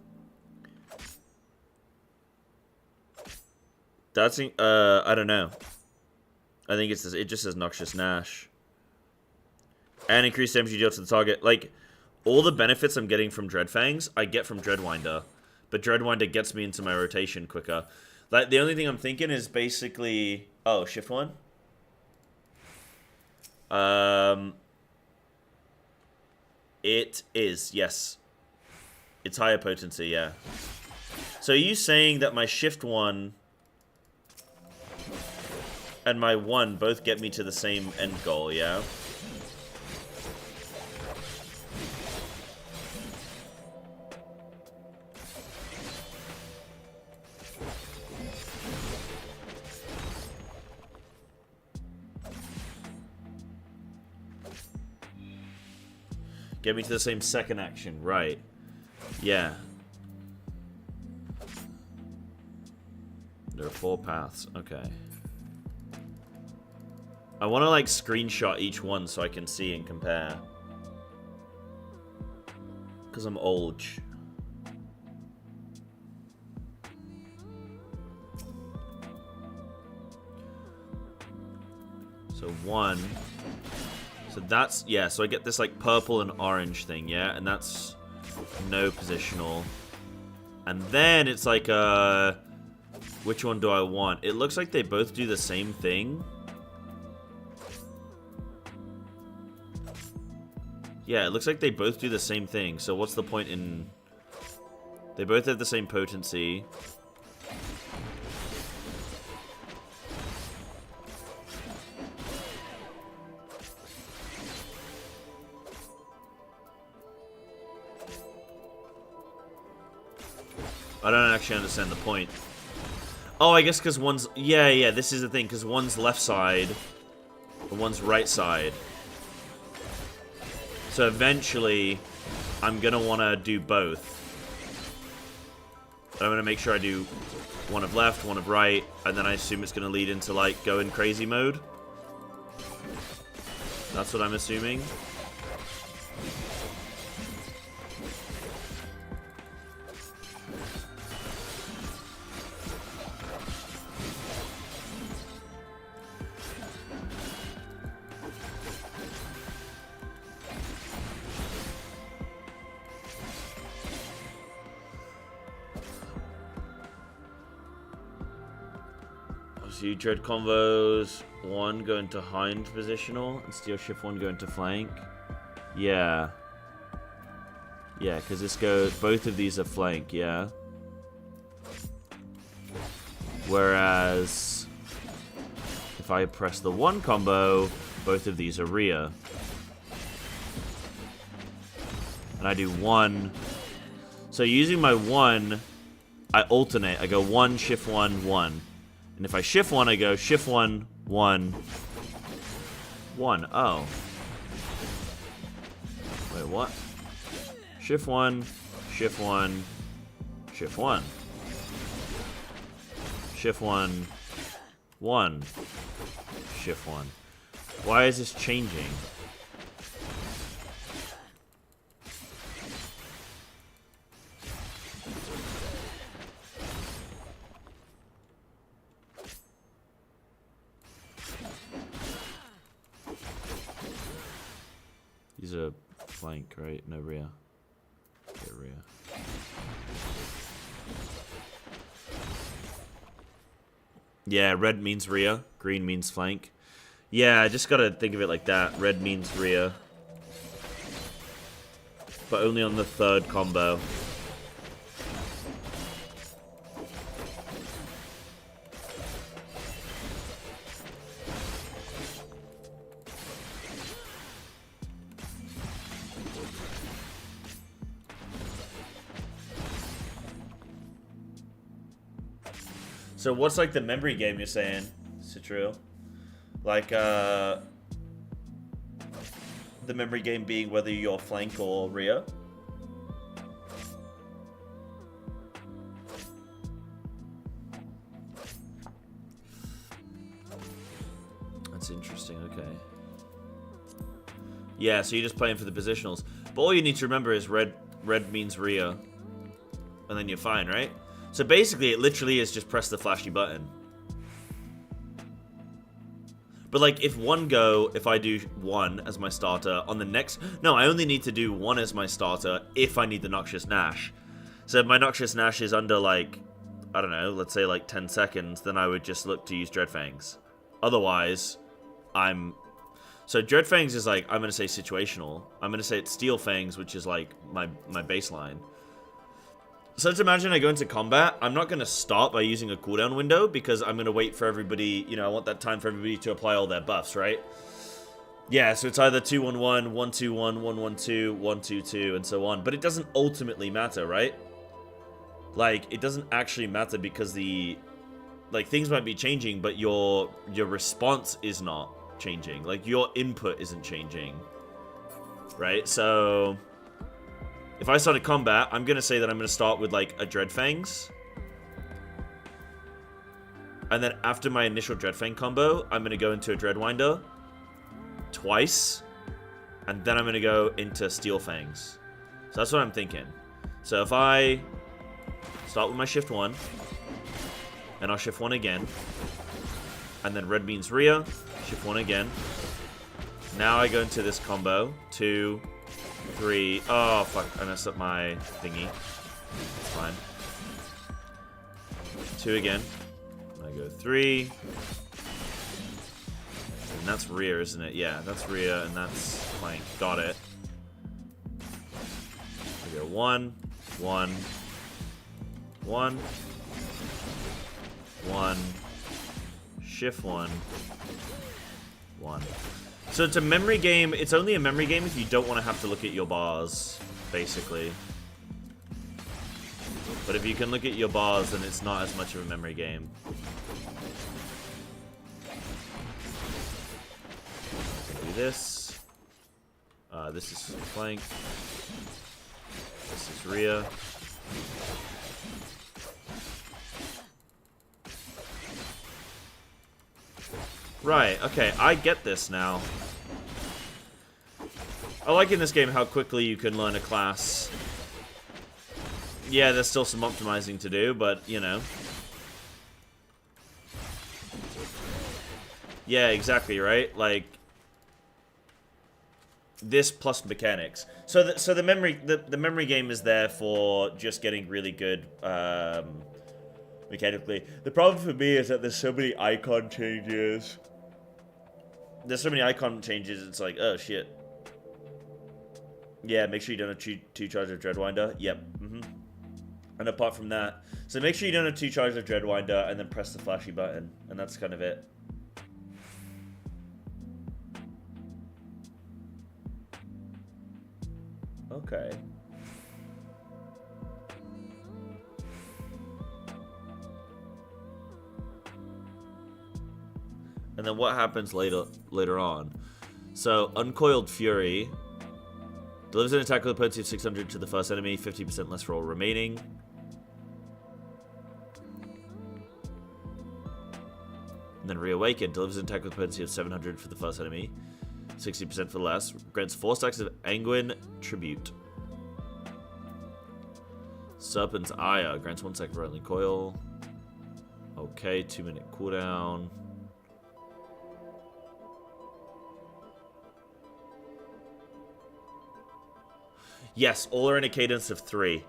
That's I don't know. I think it just says Noxious Nash. And increased damage you deal to the target. Like, all the benefits I'm getting from Dreadfangs, I get from Dreadwinder. But Dreadwinder gets me into my rotation quicker. Like, the only thing I'm thinking is basically... Oh, shift 1? It is, yes. It's higher potency, yeah. So are you saying that my shift 1... and my 1 both get me to the same end goal, yeah? Get me to the same second action, right. Yeah. There are 4 paths, okay. I want to, like, screenshot each one so I can see and compare. Because I'm old. So 1. So that's, yeah, so I get this, like, purple and orange thing, yeah? And that's no positional. And then it's like, which one do I want? It looks like they both do the same thing. Yeah, it looks like they both do the same thing. So what's the point in... They both have the same potency. I don't actually understand the point. Oh, I guess because one's... Yeah, this is the thing, because one's left side and one's right side. So eventually, I'm gonna want to do both. But I'm gonna make sure I do one of left, one of right, and then I assume it's gonna lead into like go in crazy mode. That's what I'm assuming. So you dread combos, one go into hind positional, and steal shift one go into flank. Yeah. Yeah, because this goes, both of these are flank, yeah. Whereas, if I press the one combo, both of these are rear. And I do one. So using my one, I alternate. I go one, shift one, one. And if I shift one, I go shift one, one, one. Oh. Wait, what? Shift one, shift one, shift one. Shift one, one, shift one. Why is this changing? These are flank, right? No rear. Get rear. Yeah, red means rear. Green means flank. Yeah, I just gotta think of it like that. Red means rear. But only on the third combo. So what's like the memory game you're saying, Citril? Like the memory game being whether you're flank or rear? That's interesting, okay. Yeah, so you're just playing for the positionals. But all you need to remember is red means rear. And then you're fine, right? So basically, it literally is just press the flashy button. But like, if I do one as my starter, on the next... No, I only need to do one as my starter if I need the Noxious Nash. So if my Noxious Nash is under like, I don't know, let's say like 10 seconds, then I would just look to use Dreadfangs. Otherwise, So Dreadfangs is like, I'm going to say situational. I'm going to say it's Steel Fangs, which is like my baseline. So let's imagine I go into combat. I'm not going to start by using a cooldown window because I'm going to wait for everybody, you know, I want that time for everybody to apply all their buffs, right? Yeah, so it's either 2-1-1, 1-2-1, 1-1-2, 1-2-2, and so on. But it doesn't ultimately matter, right? Like, it doesn't actually matter because things might be changing, but your response is not changing. Like, your input isn't changing, right? So... if I start a combat, I'm going to say that I'm going to start with, like, a Dreadfangs. And then after my initial Dreadfang combo, I'm going to go into a Dreadwinder twice. And then I'm going to go into Steel Fangs. So that's what I'm thinking. So if I start with my Shift 1, and I'll Shift 1 again. And then red means rear, Shift 1 again. Now I go into this combo, 2... 3. Oh, fuck. I messed up my thingy. It's fine. 2 again. I go 3. And that's rear, isn't it? Yeah, that's rear, and that's flank. Got it. I go 1, 1, 1, 1, shift 1, 1. So it's a memory game. It's only a memory game if you don't want to have to look at your bars, basically. But if you can look at your bars, then it's not as much of a memory game. this. This is flank. This is rear. Right, okay, I get this now. I like in this game how quickly you can learn a class. Yeah, there's still some optimizing to do, but, you know. Yeah, exactly, right? Like, this plus mechanics. So the memory game is there for just getting really good mechanically. The problem for me is that there's so many icon changes. There's so many icon changes, it's like, oh shit. Yeah, make sure you don't have two charges of Dreadwinder. Yep. And apart from that, so make sure you don't have 2 charges of Dreadwinder and then press the flashy button. And that's kind of it. Okay. And then what happens later on? So, Uncoiled Fury delivers an attack with a potency of 600 to the first enemy, 50% less roll remaining. And then Reawaken delivers an attack with a potency of 700 for the first enemy, 60% for the last. Grants 4 stacks of Anguin Tribute. Serpent's Ire grants 1 second for only coil. Okay, 2-minute cooldown. Yes, all are in a cadence of 3.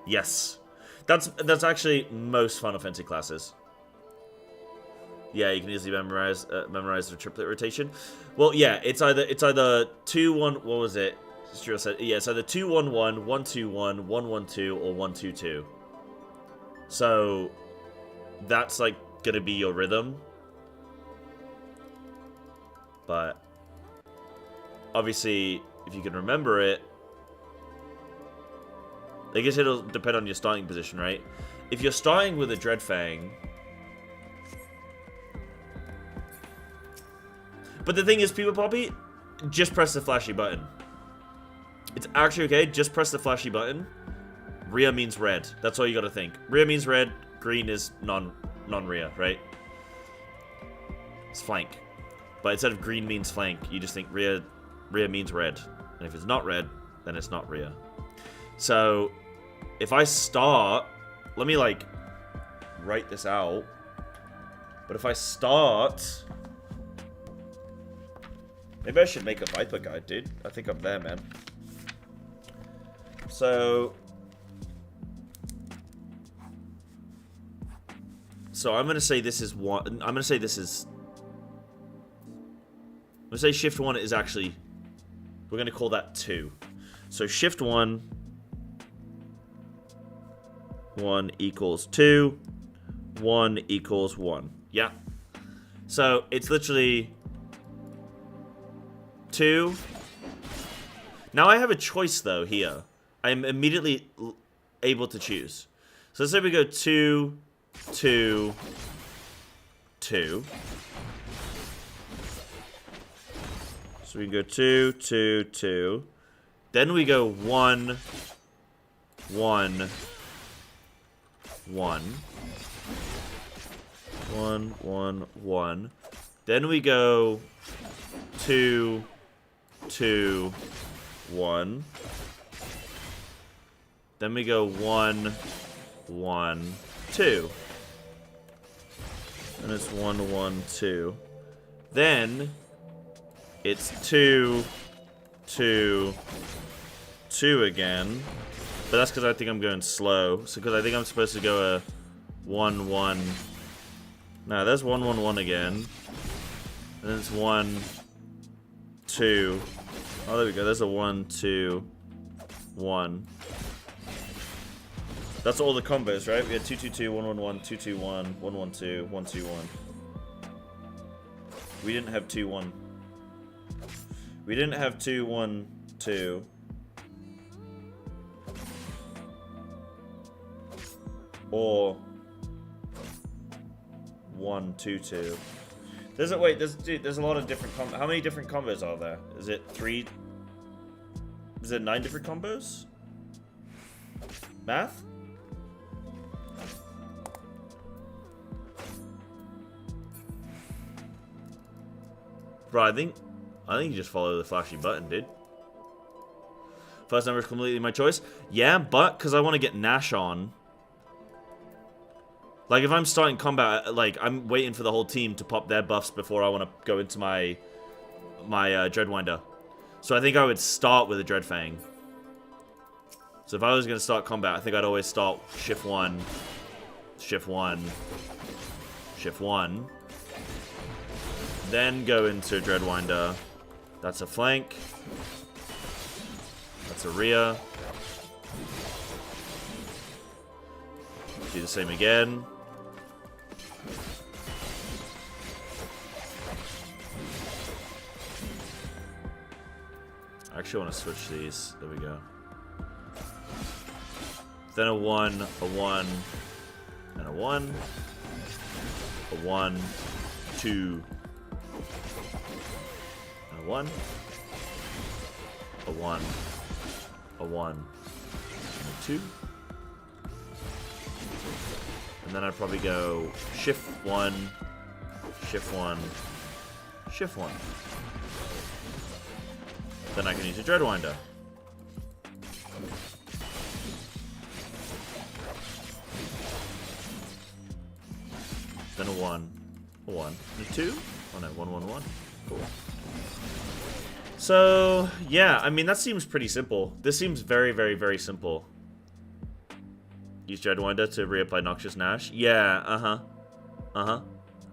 Yes. That's actually most Final Fantasy classes. Yeah, you can easily memorize the triplet rotation. Well, yeah, it's either 2-1. What was it? Stuart said, yeah, it's either 2-1-1, 1-2-1, 1-1-2, or 1-2-2. So that's like gonna be your rhythm. But obviously, if you can remember it, I guess it'll depend on your starting position, right? If you're starting with a Dreadfang. But the thing is, People Poppy, just press the flashy button. It's actually okay, just press the flashy button. Rhea means red. That's all you gotta think. Rhea means red, green is non-Rhea, right? It's flank. But instead of green means flank, you just think Rhea means red. And if it's not red, then it's not Rhea. So, if I start... Let me, like, write this out. But if I start... Maybe I should make a Viper guide, dude. I think I'm there, man. So I'm gonna say this is one. I'm gonna say this is. I'm gonna say shift 1 is actually. We're gonna call that 2. So shift 1 equals 2. 1 equals 1. Yeah. So it's literally 2. Now I have a choice though here. I'm immediately able to choose. So let's say we go 2, 2, 2. So we can go 2, 2, 2. Then we go 1, 1, 1. 1, 1, 1. Then we go 2, 2, 1. Then we go 1, 1, 2. And it's 1, 1, 2. Then it's 2, 2, 2 again. But that's because I think I'm going slow. So because I think I'm supposed to go a 1, 1. No, there's 1, 1, 1 again. And then it's 1, 2. Oh, there we go. There's a 1, 2, 1. That's all the combos, right? We had 2, 2, 2, 1, 1, 1, 2, 2, 1, 1, 1, 2, 1, 2, 1. We didn't have 2, 1. We didn't have 2, 1, 2. Or 1, 2, 2. There's a lot of different how many different combos are there? Is it 3? Is it 9 different combos? Math? Bro, I think you just follow the flashy button, dude. First number is completely my choice. Yeah, but because I want to get Nash on. Like, if I'm starting combat, like, I'm waiting for the whole team to pop their buffs before I want to go into my Dreadwinder. So I think I would start with a Dreadfang. So if I was going to start combat, I think I'd always start shift 1, shift 1, shift 1. Then go into Dreadwinder. That's a flank. That's a rear. Do the same again. I actually want to switch these. There we go. Then a 1, a 1, and a 1. A 1, 2, and a 1. A 1, a 1, and a 2. And then I'd probably go shift 1, shift 1, shift 1. Then I can use a Dreadwinder. Then a 1, a 1, and a 2. Oh no, 1, 1, 1. Cool. So, yeah, I mean, that seems pretty simple. This seems very, very, very simple. Use Dreadwinder to reapply Noxious Nash. Yeah, uh-huh. Uh-huh.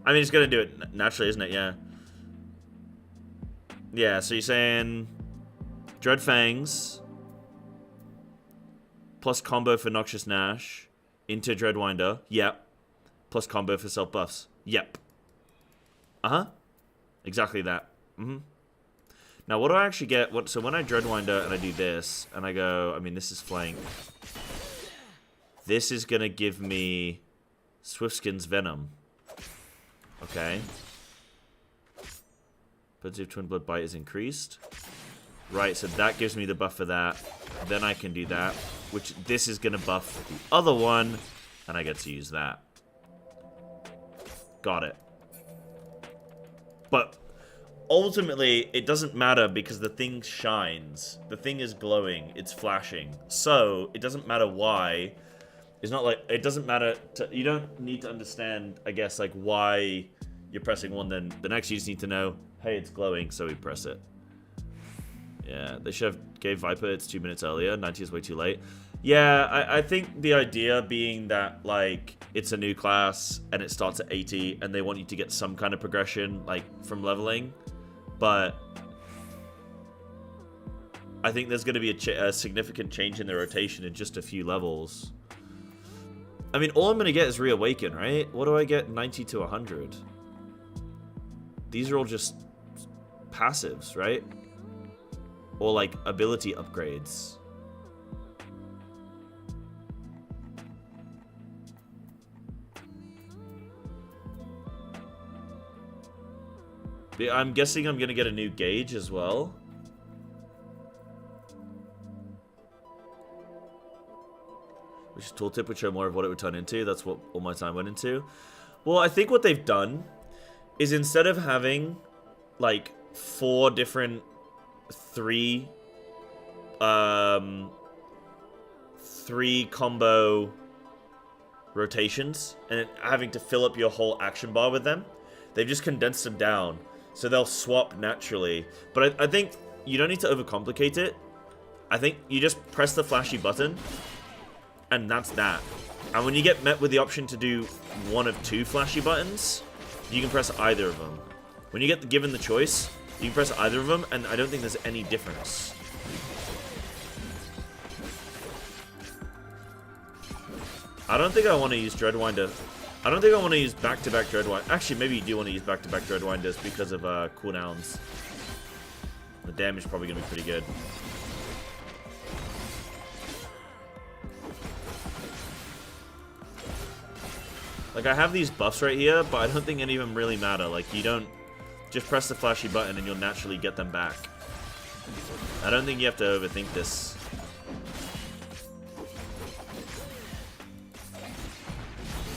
I mean, it's gonna do it naturally, isn't it? Yeah. Yeah, so you're saying Dreadfangs plus combo for Noxious Nash into Dreadwinder. Yep. Plus combo for self-buffs. Yep. Uh-huh. Exactly that. Mm-hmm. Now, what do I actually get? So when I Dreadwinder and I do this, and I go, I mean, this is flank. This is going to give me Swiftskin's Venom. Okay. Potency of Twin Blood Bite is increased. Right, so that gives me the buff for that. Then I can do that, which this is going to buff the other one, and I get to use that. Got it. But ultimately, it doesn't matter because the thing shines. The thing is glowing. It's flashing. So, it doesn't matter why. It's not like, it doesn't matter. You don't need to understand, I guess, like why you're pressing one. Then the next you just need to know, hey, it's glowing, so we press it. Yeah, they should have gave Viper its 2 minutes earlier. 90 is way too late. Yeah, I think the idea being that, like, it's a new class and it starts at 80 and they want you to get some kind of progression, like, from leveling. But I think there's going to be a significant change in the rotation in just a few levels. I mean, all I'm going to get is Reawaken, right? What do I get? 90 to 100. These are all just passives, right? Or, like, ability upgrades. I'm guessing I'm going to get a new gauge as well. Which is tooltip would show more of what it would turn into. That's what all my time went into. Well, I think what they've done is instead of having, like, 4 different 3 combo rotations and having to fill up your whole action bar with them, they've just condensed them down. So they'll swap naturally. But I think you don't need to overcomplicate it. I think you just press the flashy button, and that's that. And when you get met with the option to do one of 2 flashy buttons, you can press either of them. When you get given the choice, you can press either of them, and I don't think there's any difference. I don't think I want to use Dreadwinder. I don't think I want to use back-to-back Dreadwinder. Actually, maybe you do want to use back-to-back Dreadwinders because of cooldowns. The damage is probably going to be pretty good. Like, I have these buffs right here, but I don't think any of them really matter. Like, you don't just press the flashy button and you'll naturally get them back. I don't think you have to overthink this.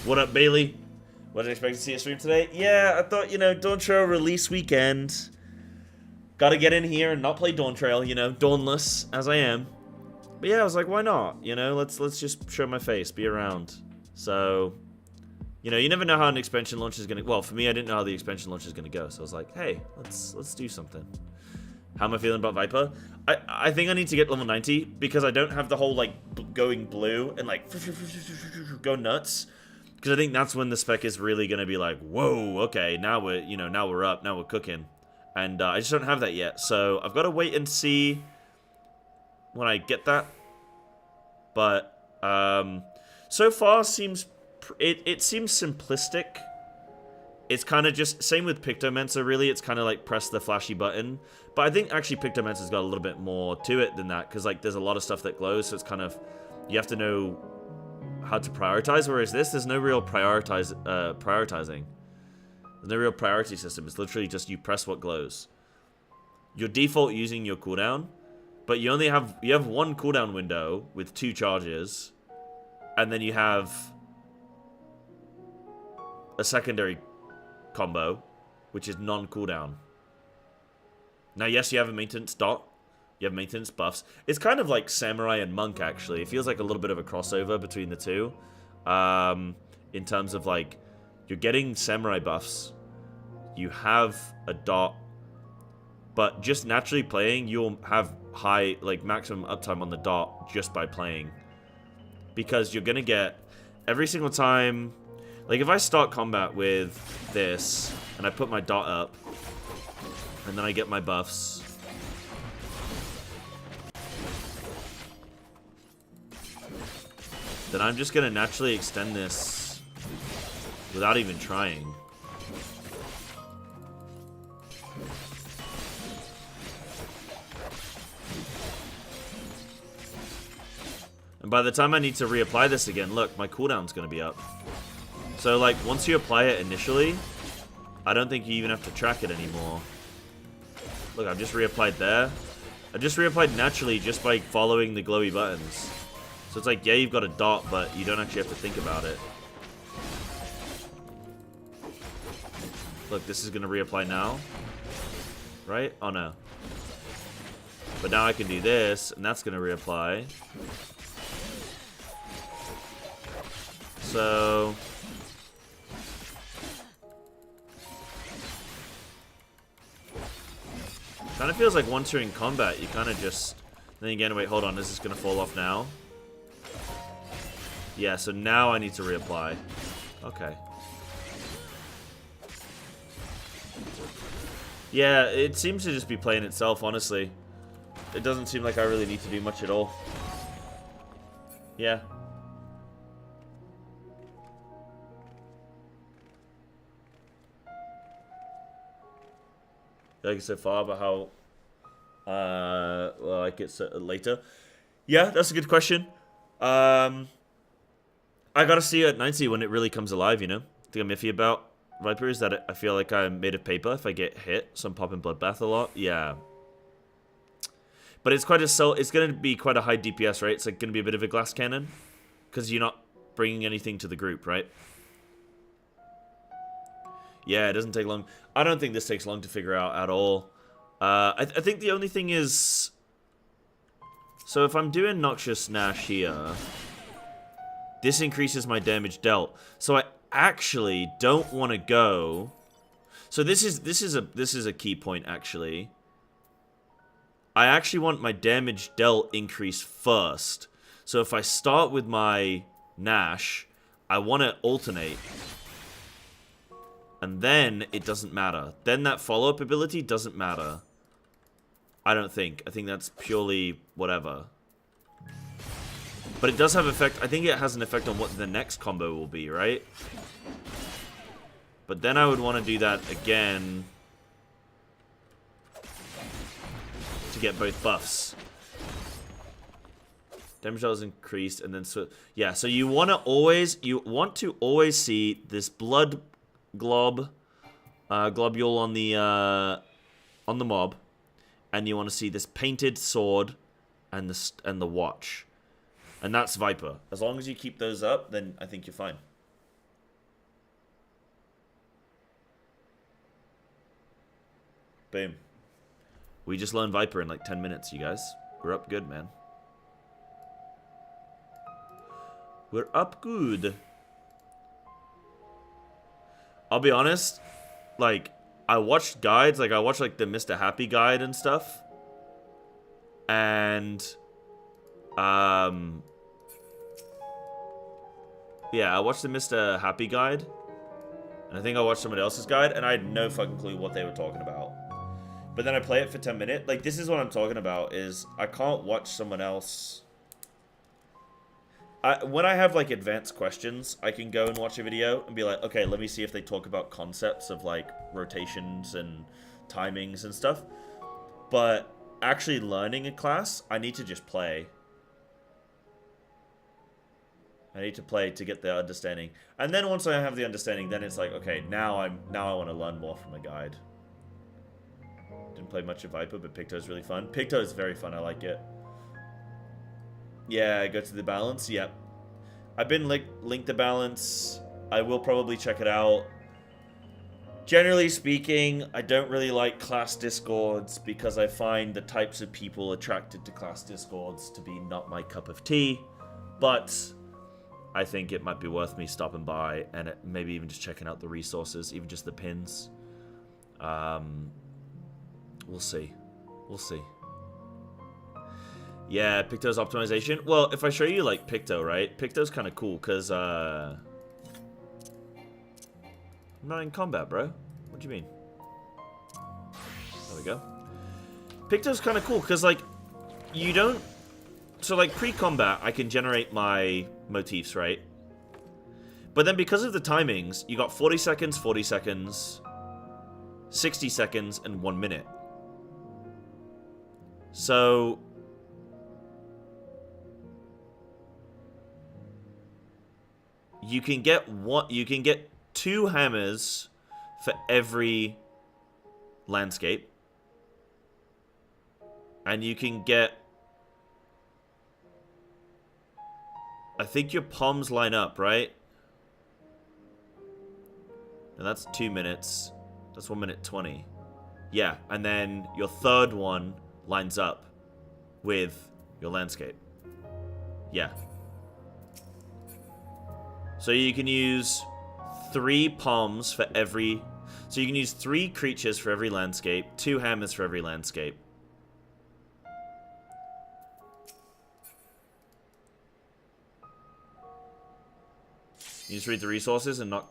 What up, Bailey? Wasn't expecting to see a stream today. Yeah, I thought, you know, Dawn Trail release weekend. Gotta get in here and not play Dawn Trail, you know, Dawnless, as I am. But yeah, I was like, why not? You know, let's just show my face, be around. So, you know, you never know how an expansion launch is gonna... Well, for me, I didn't know how the expansion launch is gonna go. So I was like, hey, let's do something. How am I feeling about Viper? I think I need to get level 90 because I don't have the whole, like, going blue and, like, go nuts. Because I think that's when the spec is really gonna be like, whoa, okay, now we're, you know, now we're up, now we're cooking. And I just don't have that yet. So I've got to wait and see when I get that. But so far seems it seems simplistic. It's kind of just same with Pictomancer. Really, it's kind of like press the flashy button. But I think actually Pictomancer's got a little bit more to it than that because like there's a lot of stuff that glows. So it's kind of you have to know how to prioritize. Whereas there's no real prioritizing. There's no real priority system. It's literally just you press what glows. Your default using your cooldown, but you have one cooldown window with 2 charges, and then you have a secondary combo, which is non-cooldown. Now, yes, you have a maintenance dot. You have maintenance buffs. It's kind of like Samurai and Monk, actually. It feels like a little bit of a crossover between the two. In terms of, like, you're getting Samurai buffs. You have a dot. But just naturally playing, you'll have high, like, maximum uptime on the dot just by playing. Because you're going to get, every single time... Like, if I start combat with this, and I put my dot up, and then I get my buffs... then I'm just going to naturally extend this without even trying. And by the time I need to reapply this again, look, my cooldown's going to be up. So, like, once you apply it initially, I don't think you even have to track it anymore. Look, I've just reapplied there. I just reapplied naturally just by following the glowy buttons. So it's like, yeah, you've got a dot, but you don't actually have to think about it. Look, this is going to reapply now. Right? Oh, no. But now I can do this, and that's going to reapply. So... kind of feels like once you're in combat, you kind of just... Then again, wait, hold on. Is this going to fall off now? Yeah, so now I need to reapply. Okay. Yeah, it seems to just be playing itself, honestly. It doesn't seem like I really need to do much at all. Yeah. Like so far about how well, I like it later. Yeah, that's a good question. I gotta see it at 90 when it really comes alive, you know? The thing I'm iffy about Viper is that I feel like I'm made of paper if I get hit, so I'm popping Bloodbath a lot. Yeah. But it's quite it's gonna be quite a high DPS, right? It's like gonna be a bit of a glass cannon. Because you're not bringing anything to the group, right? Yeah, it doesn't take long. I don't think this takes long to figure out at all. I think the only thing is... So if I'm doing Noxious Nash here... This increases my damage dealt. So I actually don't want to go... So this is a key point, actually. I actually want my damage dealt increase first. So if I start with my Nash, I want to alternate. And then it doesn't matter. Then that follow-up ability doesn't matter. I don't think. I think that's purely whatever. But it does have effect. I think it has an effect on what the next combo will be, right? But then I would want to do that again to get both buffs. Damage levels increased, and then so yeah. So you want to always see this blood globule on the mob, and you want to see this painted sword, and the watch, and that's Viper. As long as you keep those up, then I think you're fine. Boom. We just learned Viper in like 10 minutes, you guys. We're up good, man. We're up good. I'll be honest, like, I watched guides, like, I watched, like, the Mr. Happy guide and stuff. And, yeah, I watched the Mr. Happy guide. And I think I watched somebody else's guide, and I had no fucking clue what they were talking about. But then I play it for 10 minutes. Like, this is what I'm talking about, is I can't watch someone else. When I have, like, advanced questions, I can go and watch a video and be like, okay, let me see if they talk about concepts of, like, rotations and timings and stuff. But actually learning a class, I need to just play. I need to play to get the understanding. And then once I have the understanding, then it's like, okay, now I want to learn more from a guide. Didn't play much of Viper, but Picto is really fun. Picto is very fun, I like it. Yeah, go to the balance. Yep. I've been linked the balance. I will probably check it out. Generally speaking, I don't really like class discords because I find the types of people attracted to class discords to be not my cup of tea. But I think it might be worth me stopping by and maybe even just checking out the resources, even just the pins. We'll see. We'll see. Yeah, Picto's optimization. Well, if I show you, like, Picto, right? Picto's kind of cool, because, I'm not in combat, bro. What do you mean? There we go. Picto's kind of cool, because, like, you don't... So, like, pre-combat, I can generate my motifs, right? But then because of the timings, you got 40 seconds, 40 seconds, 60 seconds, and 1 minute. So... You can get 2 hammers for every landscape. And you can get... I think your palms line up, right? And that's 2 minutes. That's 1 minute 20. Yeah, and then your third one lines up with your landscape. Yeah. So you can use 3 palms for every... So you can use 3 creatures for every landscape, 2 hammers for every landscape. You just read the resources and not...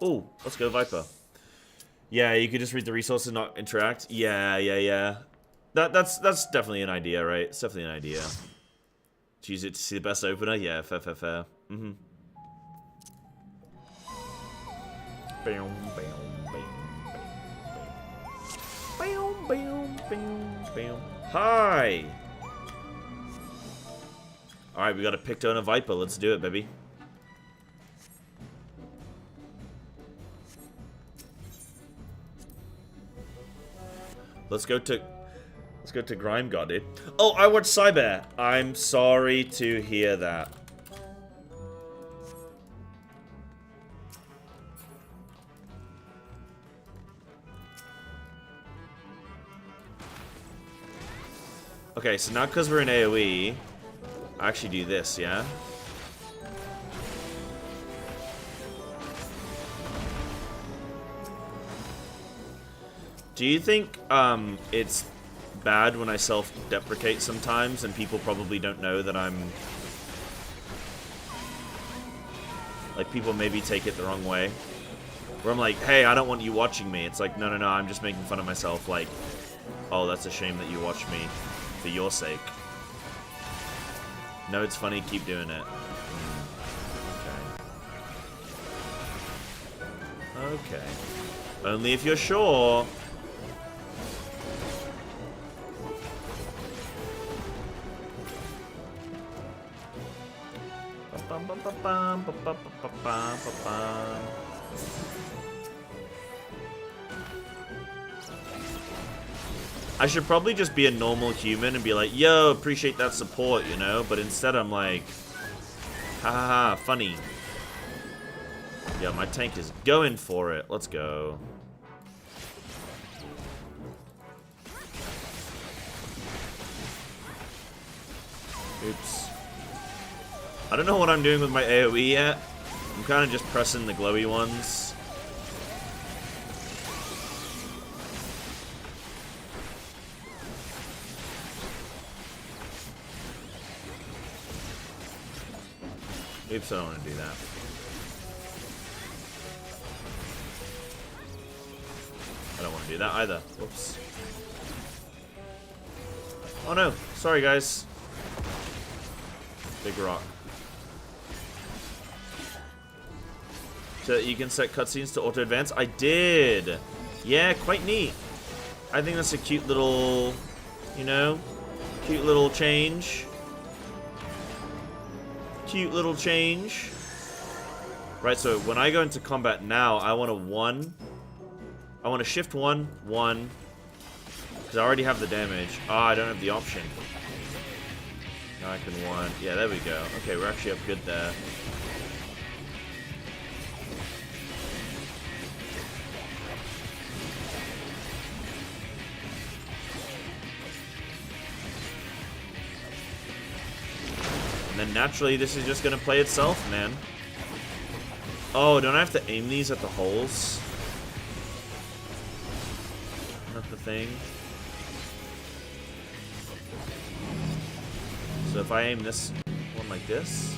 Oh, let's go Viper. Yeah, you could just read the resources and not interact. Yeah. That's definitely an idea, right? It's definitely an idea. Choose it to see the best opener? Yeah, fair. Mm-hmm. Hi! Alright, we got a Picto and a Viper. Let's do it, baby. Let's go to Grime God, dude. Oh, I watched Psybear. I'm sorry to hear that. Okay, so now because we're in AoE, I actually do this, yeah? Do you think it's bad when I self-deprecate sometimes and people probably don't know that I'm... Like, people maybe take it the wrong way? Where I'm like, hey, I don't want you watching me. It's like, no, I'm just making fun of myself. Like, oh, that's a shame that you watch me. For your sake. No, it's funny, keep doing it. Okay. Only if you're sure. I should probably just be a normal human and be like, yo, appreciate that support, you know? But instead I'm like, ha ha ha, funny. Yeah, my tank is going for it. Let's go. Oops. I don't know what I'm doing with my AoE yet. I'm kind of just pressing the glowy ones. Oops, I don't want to do that. I don't want to do that either. Whoops. Oh no. Sorry, guys. Big rock. So you can set cutscenes to auto-advance? I did! Yeah, quite neat. I think that's a cute little, you know, cute little change. Cute little change. Right, so when I go into combat now, I want to shift 1, 1. Because I already have the damage. Ah, I don't have the option. Now I can 1. Yeah, there we go. Okay, we're actually up good there. And then naturally, this is just going to play itself, man. Oh, don't I have to aim these at the holes? Not the thing. So if I aim this one like this.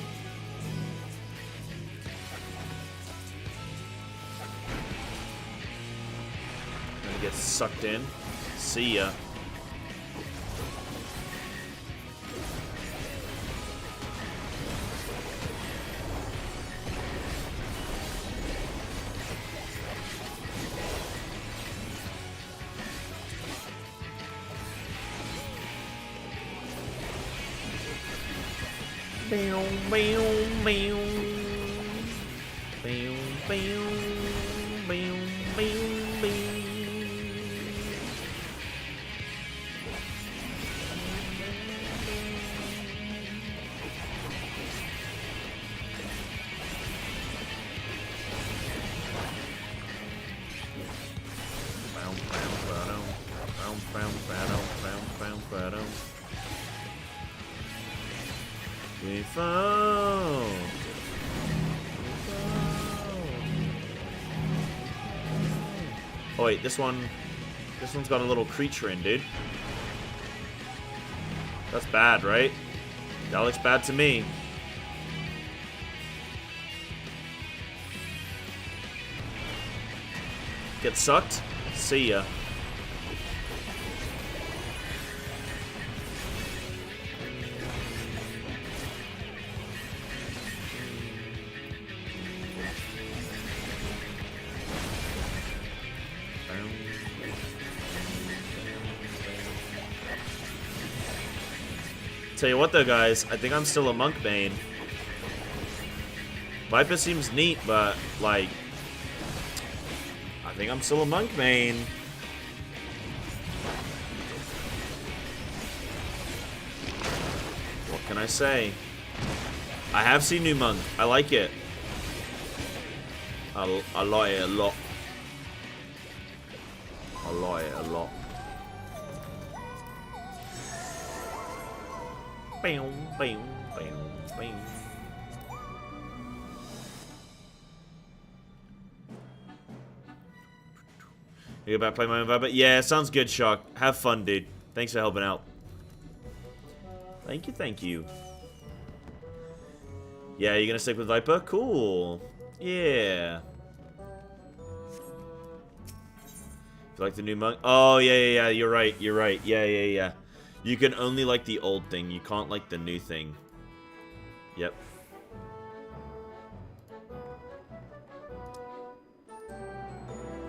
And it gets sucked in. See ya. Oh wait, this one's got a little creature in, dude. That's bad, right? That looks bad to me. Get sucked? See ya. Tell you what though, guys, I think I'm still a monk main. Viper seems neat, but like, I think I'm still a monk main. What can I say? I have seen new monk. I like it. I like it a lot. I like it a lot. Bam, bam, bam, bam. You go back play my own Viper? Yeah, sounds good, Shock. Have fun, dude. Thanks for helping out. Thank you, thank you. Yeah, you gonna stick with Viper? Cool. Yeah. You like the new monk? Oh, yeah, you're right, Yeah. You can only like the old thing. You can't like the new thing. Yep.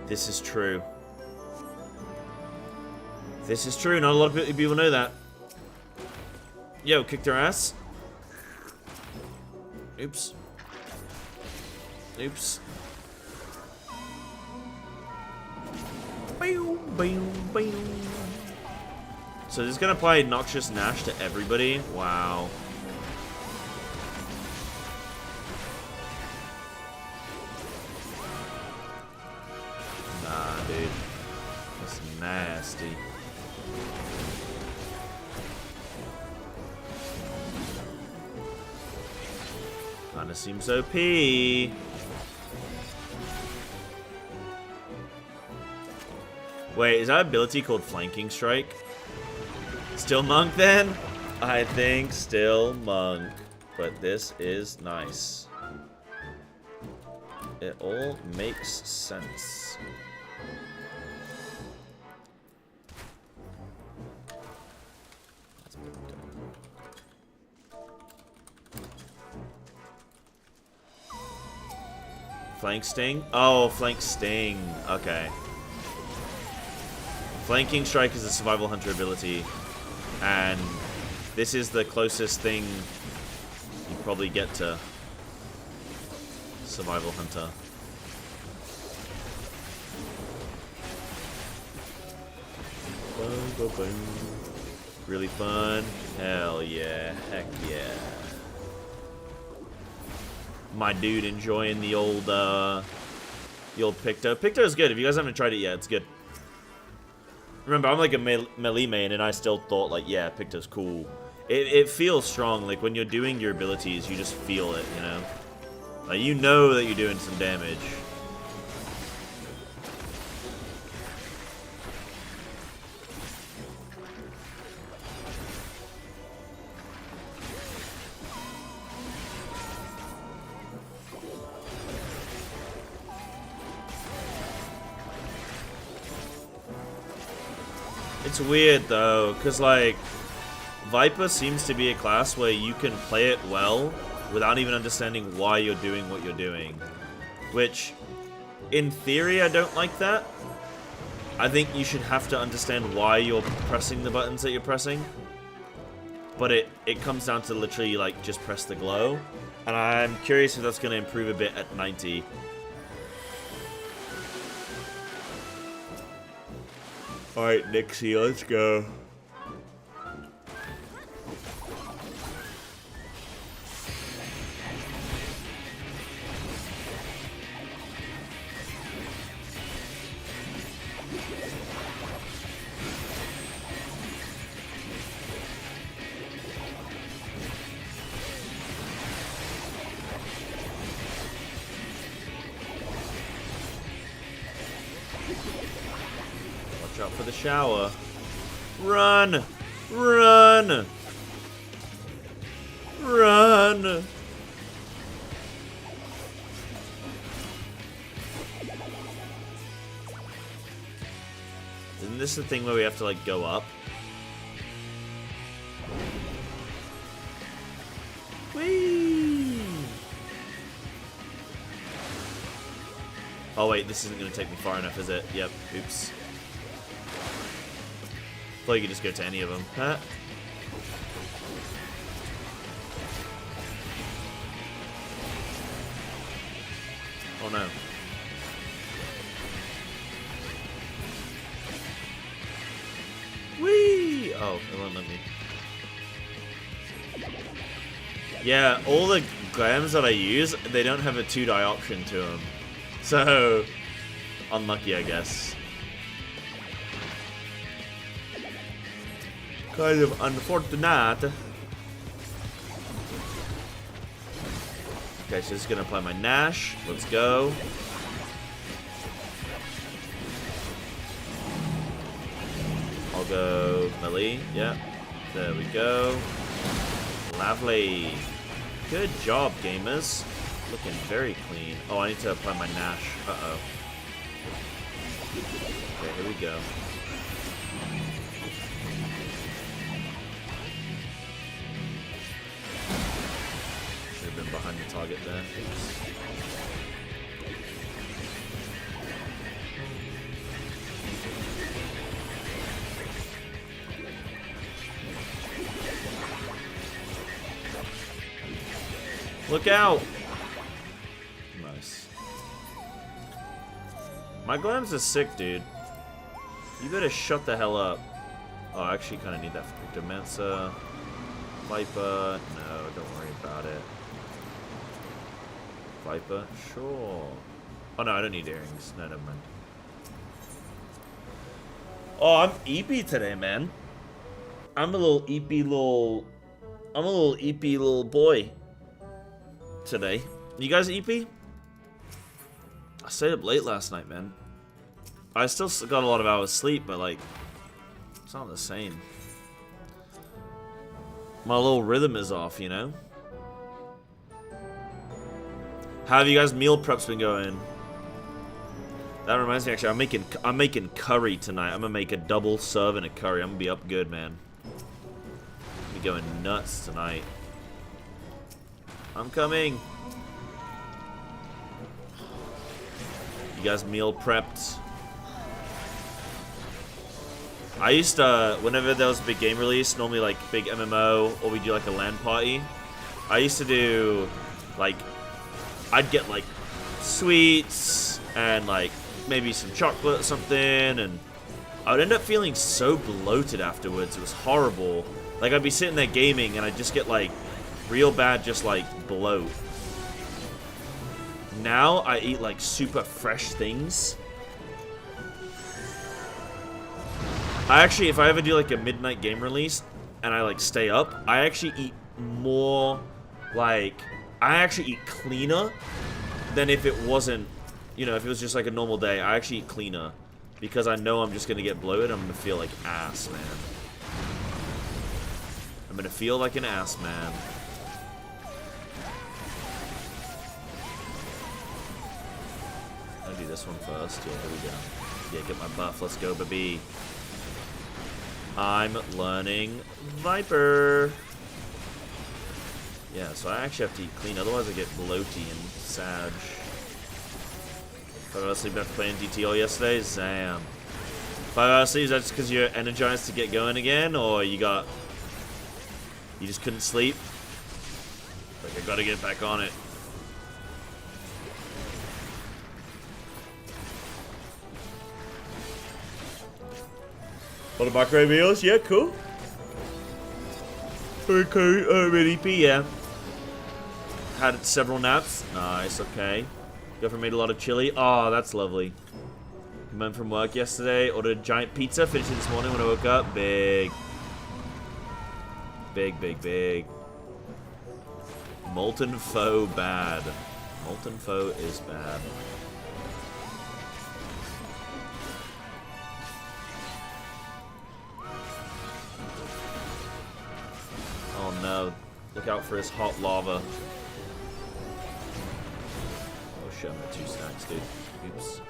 This is true. This is true. Not a lot of people know that. Yo, kick their ass. Oops. Oops. So this is gonna apply Noxious Nash to everybody. Wow. Nah, dude. That's nasty. Kinda seems OP. Wait, is that ability called Flanking Strike? Still Monk then? I think still Monk. But this is nice. It all makes sense. Flank Sting? Oh, Flank Sting. Okay. Flanking Strike is a Survival Hunter ability. And this is the closest thing you probably get to Survival Hunter. Boom, boom, boom. Really fun. Hell yeah. Heck yeah. My dude enjoying the old Picto. Picto is good. If you guys haven't tried it yet, it's good. Remember, I'm like a melee main, and I still thought, like, yeah, Picto's cool. It feels strong. Like, when you're doing your abilities, you just feel it, you know? Like, you know that you're doing some damage. It's weird though, because like Viper seems to be a class where you can play it well without even understanding why you're doing what you're doing. Which, in theory, I don't like that. I think you should have to understand why you're pressing the buttons that you're pressing. But it comes down to literally like just press the glow. And I'm curious if that's going to improve a bit at 90. Alright, Nixie, let's go. Out for the shower. Run! Run! Run! Isn't this the thing where we have to like go up? Whee! Oh wait, this isn't gonna take me far enough, is it? Yep, oops. Or you could just go to any of them. Huh? Oh no. Whee! Oh, it won't let me. Yeah, all the glams that I use, they don't have a 2-die option to them. So, unlucky, I guess. Kind of unfortunate. Okay, so this is gonna apply my Nash. Let's go. I'll go melee. Yeah. There we go. Lovely. Good job, gamers. Looking very clean. Oh, I need to apply my Nash. Uh-oh. Okay, here we go. Behind the target there. Oops. Look out! Nice. My glams are sick, dude. You better shut the hell up. Oh, I actually kind of need that for Demensa. Viper. No, don't worry about it. Viper. Sure. Oh, no, I don't need earrings. No, never mind. Oh, I'm EP today, man. I'm a little EP little boy today. You guys EP? I stayed up late last night, man. I still got a lot of hours sleep, but like, it's not the same. My little rhythm is off, you know? How have you guys' meal preps been going? That reminds me, actually, I'm making curry tonight. I'm gonna make a double serve and a curry. I'm gonna be up good, man. I'm going nuts tonight. I'm coming. You guys meal prepped? I used to, whenever there was a big game release, normally like big MMO, or we do like a LAN party, I used to do, like, I'd get like sweets and like maybe some chocolate or something, and I would end up feeling so bloated afterwards. It was horrible. Like, I'd be sitting there gaming and I'd just get like real bad, just like bloat. Now I eat like super fresh things. I actually, if I ever do like a midnight game release and I like stay up, I actually eat more, like, I actually eat cleaner than if it wasn't, you know, if it was just like a normal day. I actually eat cleaner because I know I'm just gonna get bloated. I'm gonna feel like ass, man. I'm gonna feel like an ass, man. I'll do this one first. Yeah, here we go. Yeah, get my buff. Let's go, baby. I'm learning Viper. Yeah, so I actually have to eat clean, otherwise I get bloaty and sag. 5 hours sleep after playing DT all yesterday? Damn. 5 hours sleep, is that just because you're energized to get going again, or you just couldn't sleep? Like, I gotta get back on it. What about microwave meals? Yeah, cool. Okay, EP, yeah. Had several naps. Nice, okay. Girlfriend made a lot of chili. Oh, that's lovely. Came home from work yesterday. Ordered a giant pizza. Finished it this morning when I woke up. Big. Big, big, big. Molten foe bad. Molten foe is bad. Oh no. Look out for his hot lava. Oh shit, I'm at 2 stacks, dude. Oops.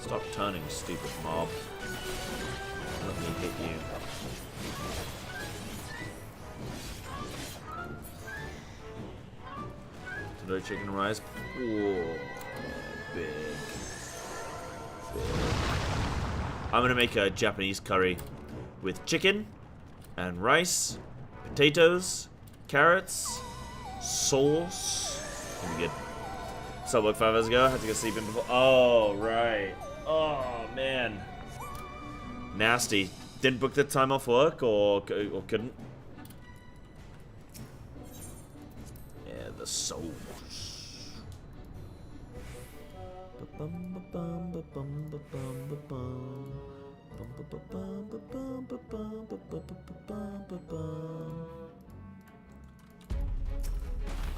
Stop turning, stupid mob. Let me hit you. Tandoori chicken and rice. Whoa. Big. I'm gonna make a Japanese curry with chicken and rice, potatoes, carrots, sauce. Gonna be good. So, like 5 hours ago, I had to go sleep in before. Oh, right. Oh, man. Nasty. Didn't book the time off work or couldn't? Yeah, the sauce.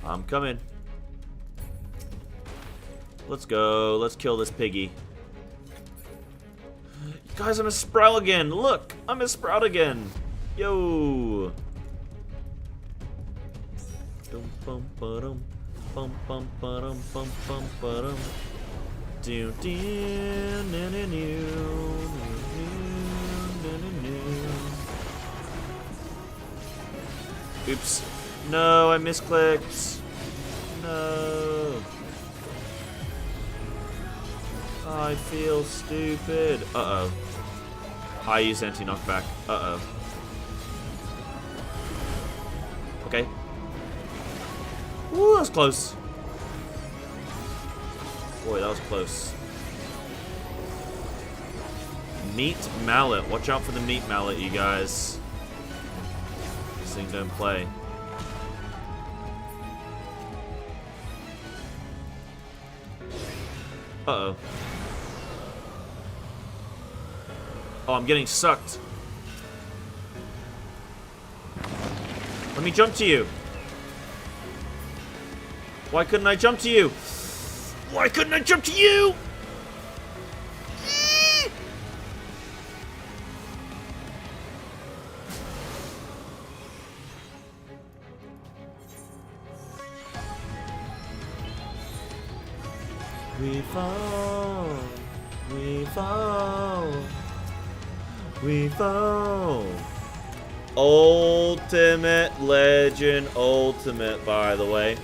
I'm coming. Let's go. Let's kill this piggy. Guys, I'm a Sprout again. Look, I'm a Sprout again. Yo. Dum bum ba-dum. Bum bum ba-dum bum bum ba-dum. Oops. No, I misclicked. No. I feel stupid. Uh-oh. I use anti-knockback. Uh-oh. Okay. Ooh, that was close. Boy, that was close. Meat mallet. Watch out for the meat mallet, you guys. This thing don't play. Uh-oh. Oh, I'm getting sucked. Let me jump to you. Why couldn't I jump to you? Why couldn't I jump to you? We fall, we fall, we fall. Ultimate Legend Ultimate, by the way.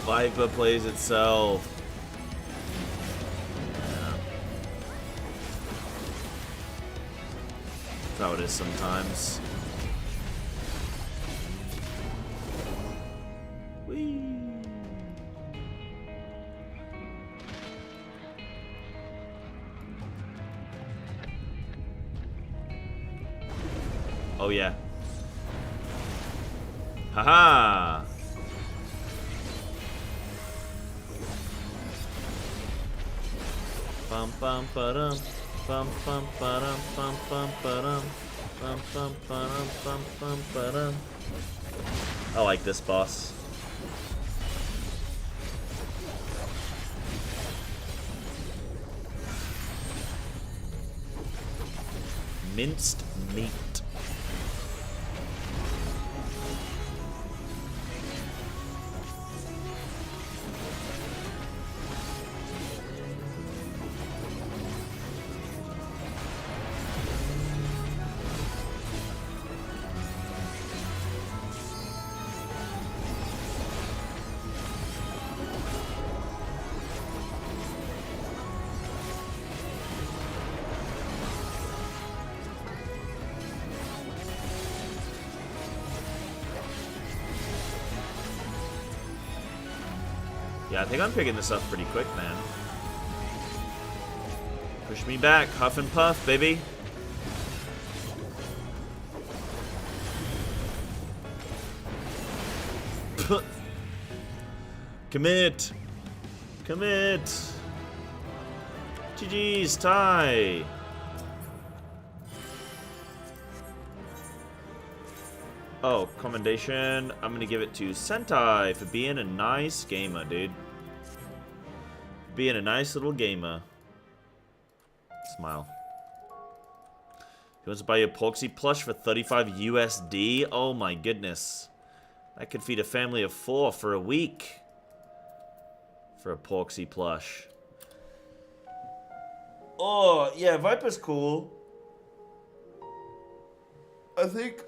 Viper plays itself. Yeah. That's how it is sometimes. Whee! Oh yeah. Haha! Bum bum ba-dum, bum bum ba-dum, bum bum ba-dum, bum bum ba-dum, bum bum ba-dum. I like this boss. Minced meat. Yeah, I think I'm picking this up pretty quick, man. Push me back, huff and puff, baby. Commit. Commit. GG's, tie. Oh, commendation. I'm gonna give it to Sentai for being a nice gamer, dude. Being a nice little gamer. Smile. He wants to buy a Porksy plush for 35 USD? Oh my goodness. That could feed a family of 4 for a week. For a Porksy plush. Oh, yeah, Viper's cool. I think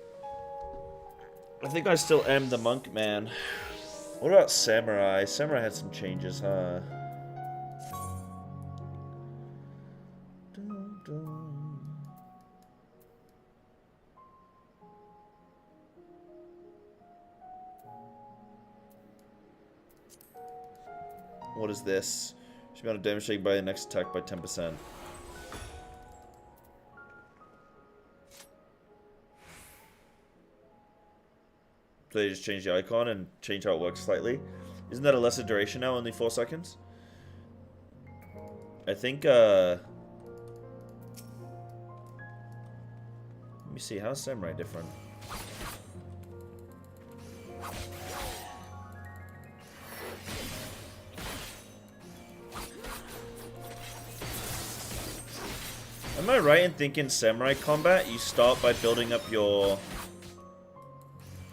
I still am the monk, man. What about Samurai? Samurai had some changes, huh? What is this? Should be able to damage taken by the next attack by 10%. So they just change the icon and change how it works slightly. Isn't that a lesser duration now? Only 4 seconds? I think, let me see, how's Samurai different? Am I right in thinking Samurai combat, you start by building up your...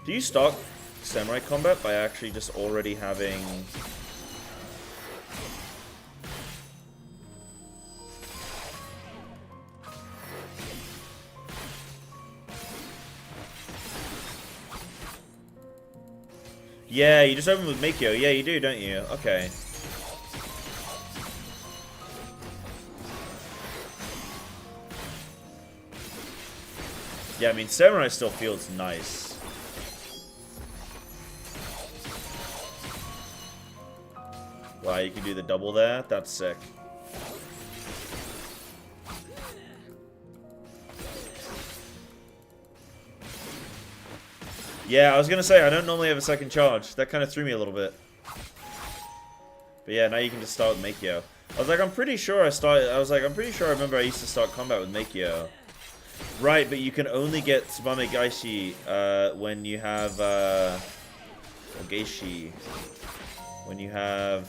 Do you start Samurai combat by actually just already having... Yeah, you just open with Mikio. Yeah, you do, don't you? Okay. Yeah, I mean, Samurai still feels nice. Wow, you can do the double there? That's sick. Yeah, I was gonna say, I don't normally have a second charge. That kind of threw me a little bit. But yeah, now you can just start with Makio. I was like, I'm pretty sure I'm pretty sure I remember I used to start combat with Makio. Right, but you can only get Tsubame Gaishi when you have, or Geishi, when you have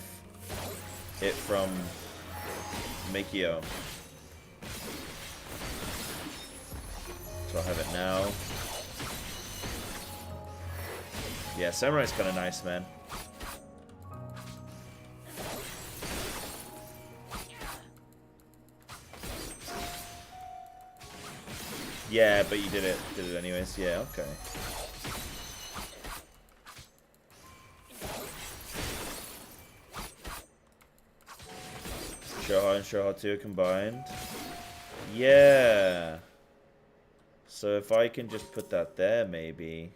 it from Makio. So I'll have it now. Yeah, Samurai's kind of nice, man. Yeah, but you did it anyways. Yeah, okay. Shoha and Shoha 2 combined. Yeah. So if I can just put that there, maybe.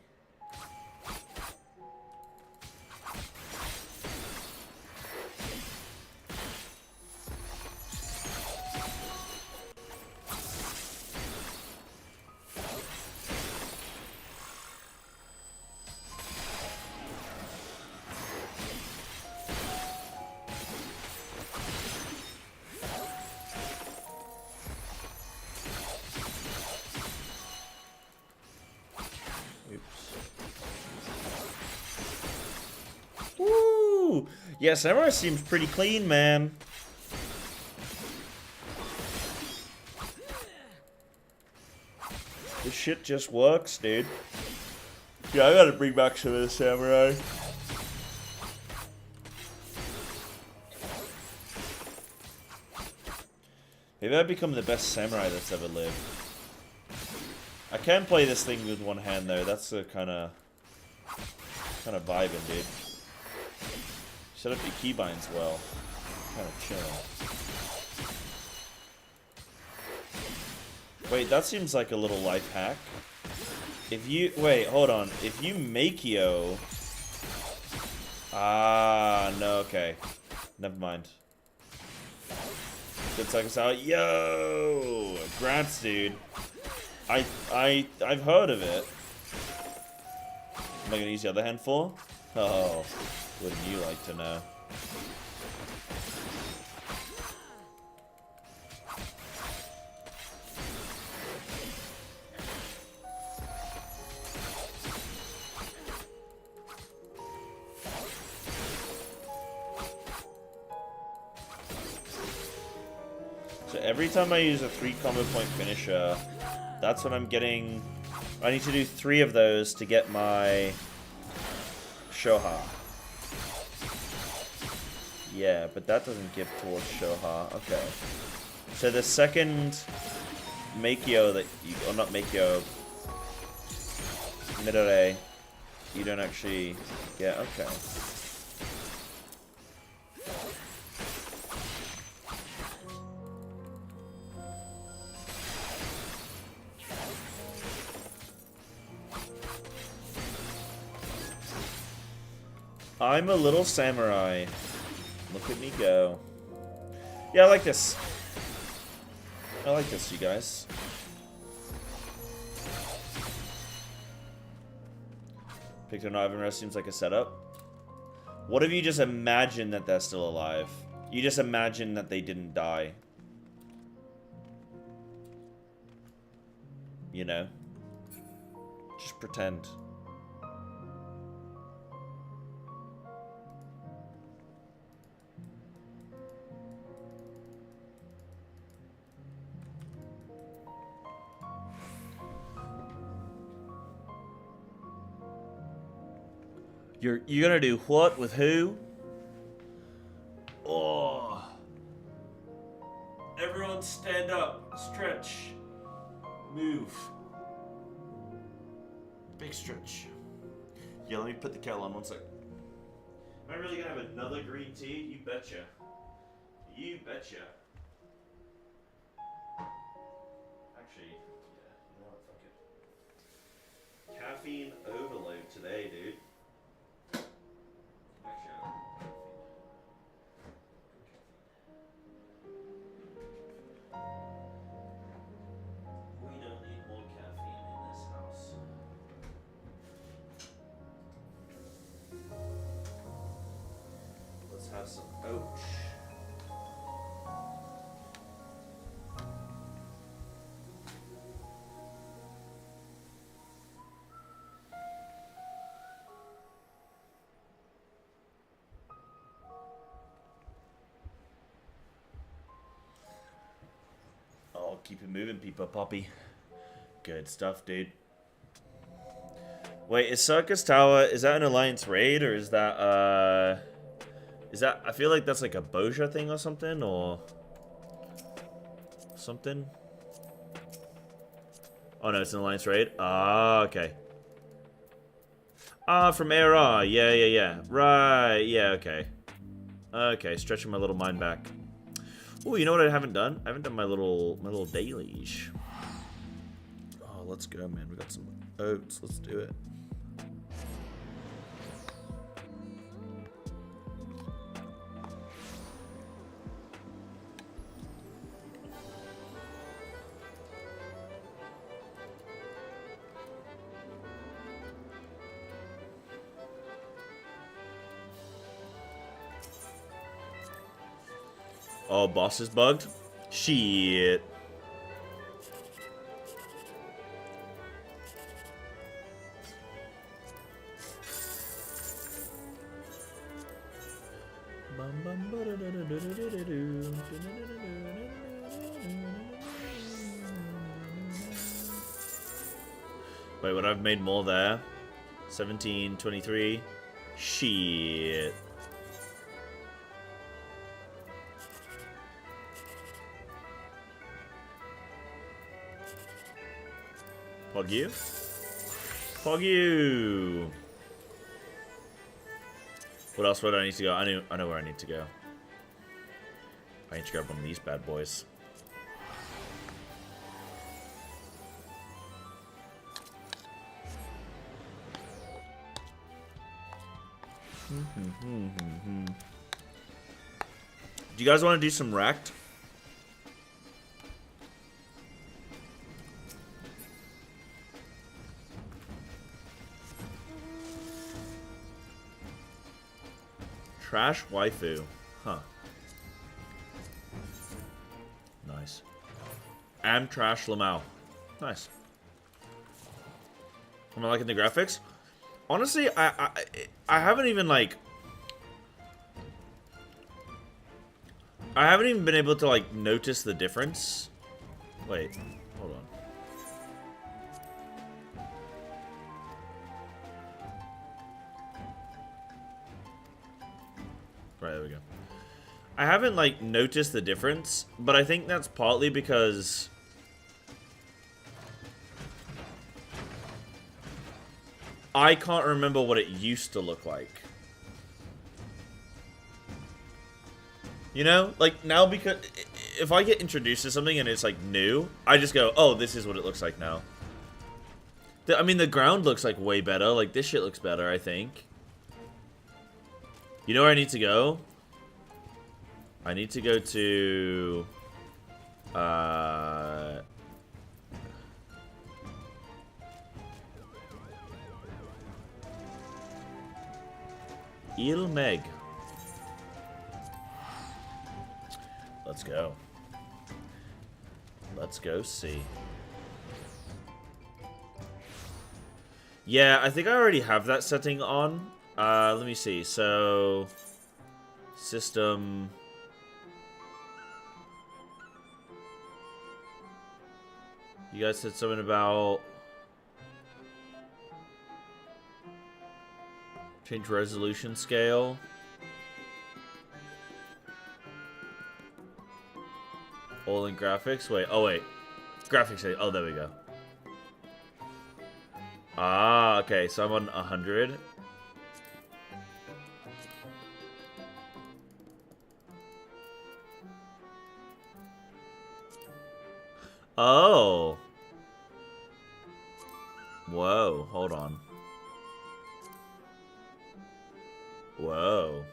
Yeah, Samurai seems pretty clean, man. This shit just works, dude. Yeah, I gotta bring back some of the Samurai. Maybe I've become the best Samurai that's ever lived. I can play this thing with one hand, though. That's a kind of vibing, dude. Set up your keybinds well. Kind of chill. Wait, that seems like a little life hack. If you... Wait, hold on. If you Makio... Ah, no, okay. Never mind. Good take us out. Yo! Grants, dude. I've heard of it. Am I gonna use the other hand for? Oh, wouldn't you like to know? So every time I use a 3 combo point finisher, that's when I'm getting... I need to do 3 of those to get my Shoha. Yeah, but that doesn't give towards Shoha. Okay. So the second Makio that you... Or not Makio. Midore. You don't actually get... Okay. I'm a little samurai. Look at me go. Yeah, I like this. I like this, you guys. Picto Ivan Rest seems like a setup. What if you just imagine that they're still alive? You just imagine that they didn't die. You know? Just pretend. You're gonna do what with who? Oh. Everyone stand up, stretch, move. Big stretch. Yeah, let me put the kettle on 1 sec. Am I really gonna have another green tea? You betcha. You betcha. Actually, yeah, you know what, fuck it. caffeine overload today, dude. We don't need more caffeine in this house. Let's have some oats. Oh, keep it moving, people, Poppy. Good stuff, dude. Wait, is Circus Tower, is that an Alliance raid, or is that, I feel like that's like a Boja thing or something, or something? Oh no, it's an Alliance raid? Ah, okay. Ah, from ARR, yeah. Right, yeah, okay. Okay, stretching my little mind back. Oh, you know what I haven't done? I haven't done my little dailies. Oh, let's go, man. We got some oats. Let's do it. Oh, boss is bugged? Shit. Wait, what? I've made more there? 17, 23. Shit. Pog you? Pog you! What else would I need to go? I know where I need to go. I need to grab one of these bad boys. Do you guys want to do some wrecked? Trash waifu. Huh. Nice. Am trash Lamau. Nice. Am I liking the graphics? Honestly, I haven't even like... I haven't even been able to like notice the difference. Wait, hold on. Right, there we go. I haven't, like, noticed the difference, but I think that's partly because... I can't remember what it used to look like. You know? Like, now because... If I get introduced to something and it's, like, new, I just go, oh, this is what it looks like now. I mean, the ground looks, like, way better. Like, this shit looks better, I think. You know where I need to go? I need to go to... Meg. Let's go. Let's go see. Yeah, I think I already have that setting on. Let me see. So, system. You guys said something about change resolution scale. All in graphics. Wait. Oh wait. Graphics. Oh, there we go. Ah, okay. So I'm on 100. Oh. Whoa, hold on. Whoa.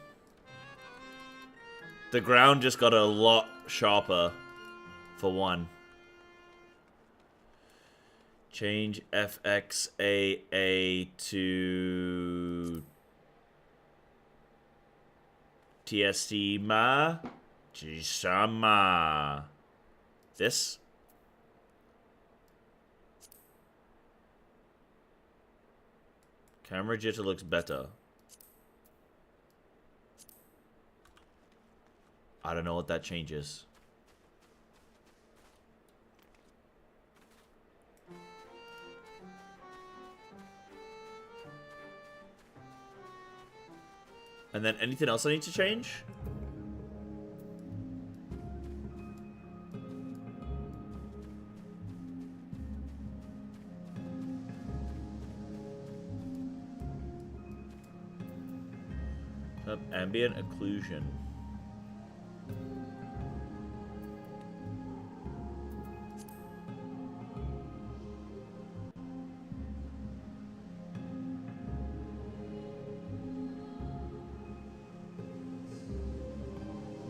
The ground just got a lot sharper, for one. Change FXAA to TST-ma Jisama. This? Camera jitter looks better. I don't know what that changes. And then anything else I need to change? Ambient occlusion.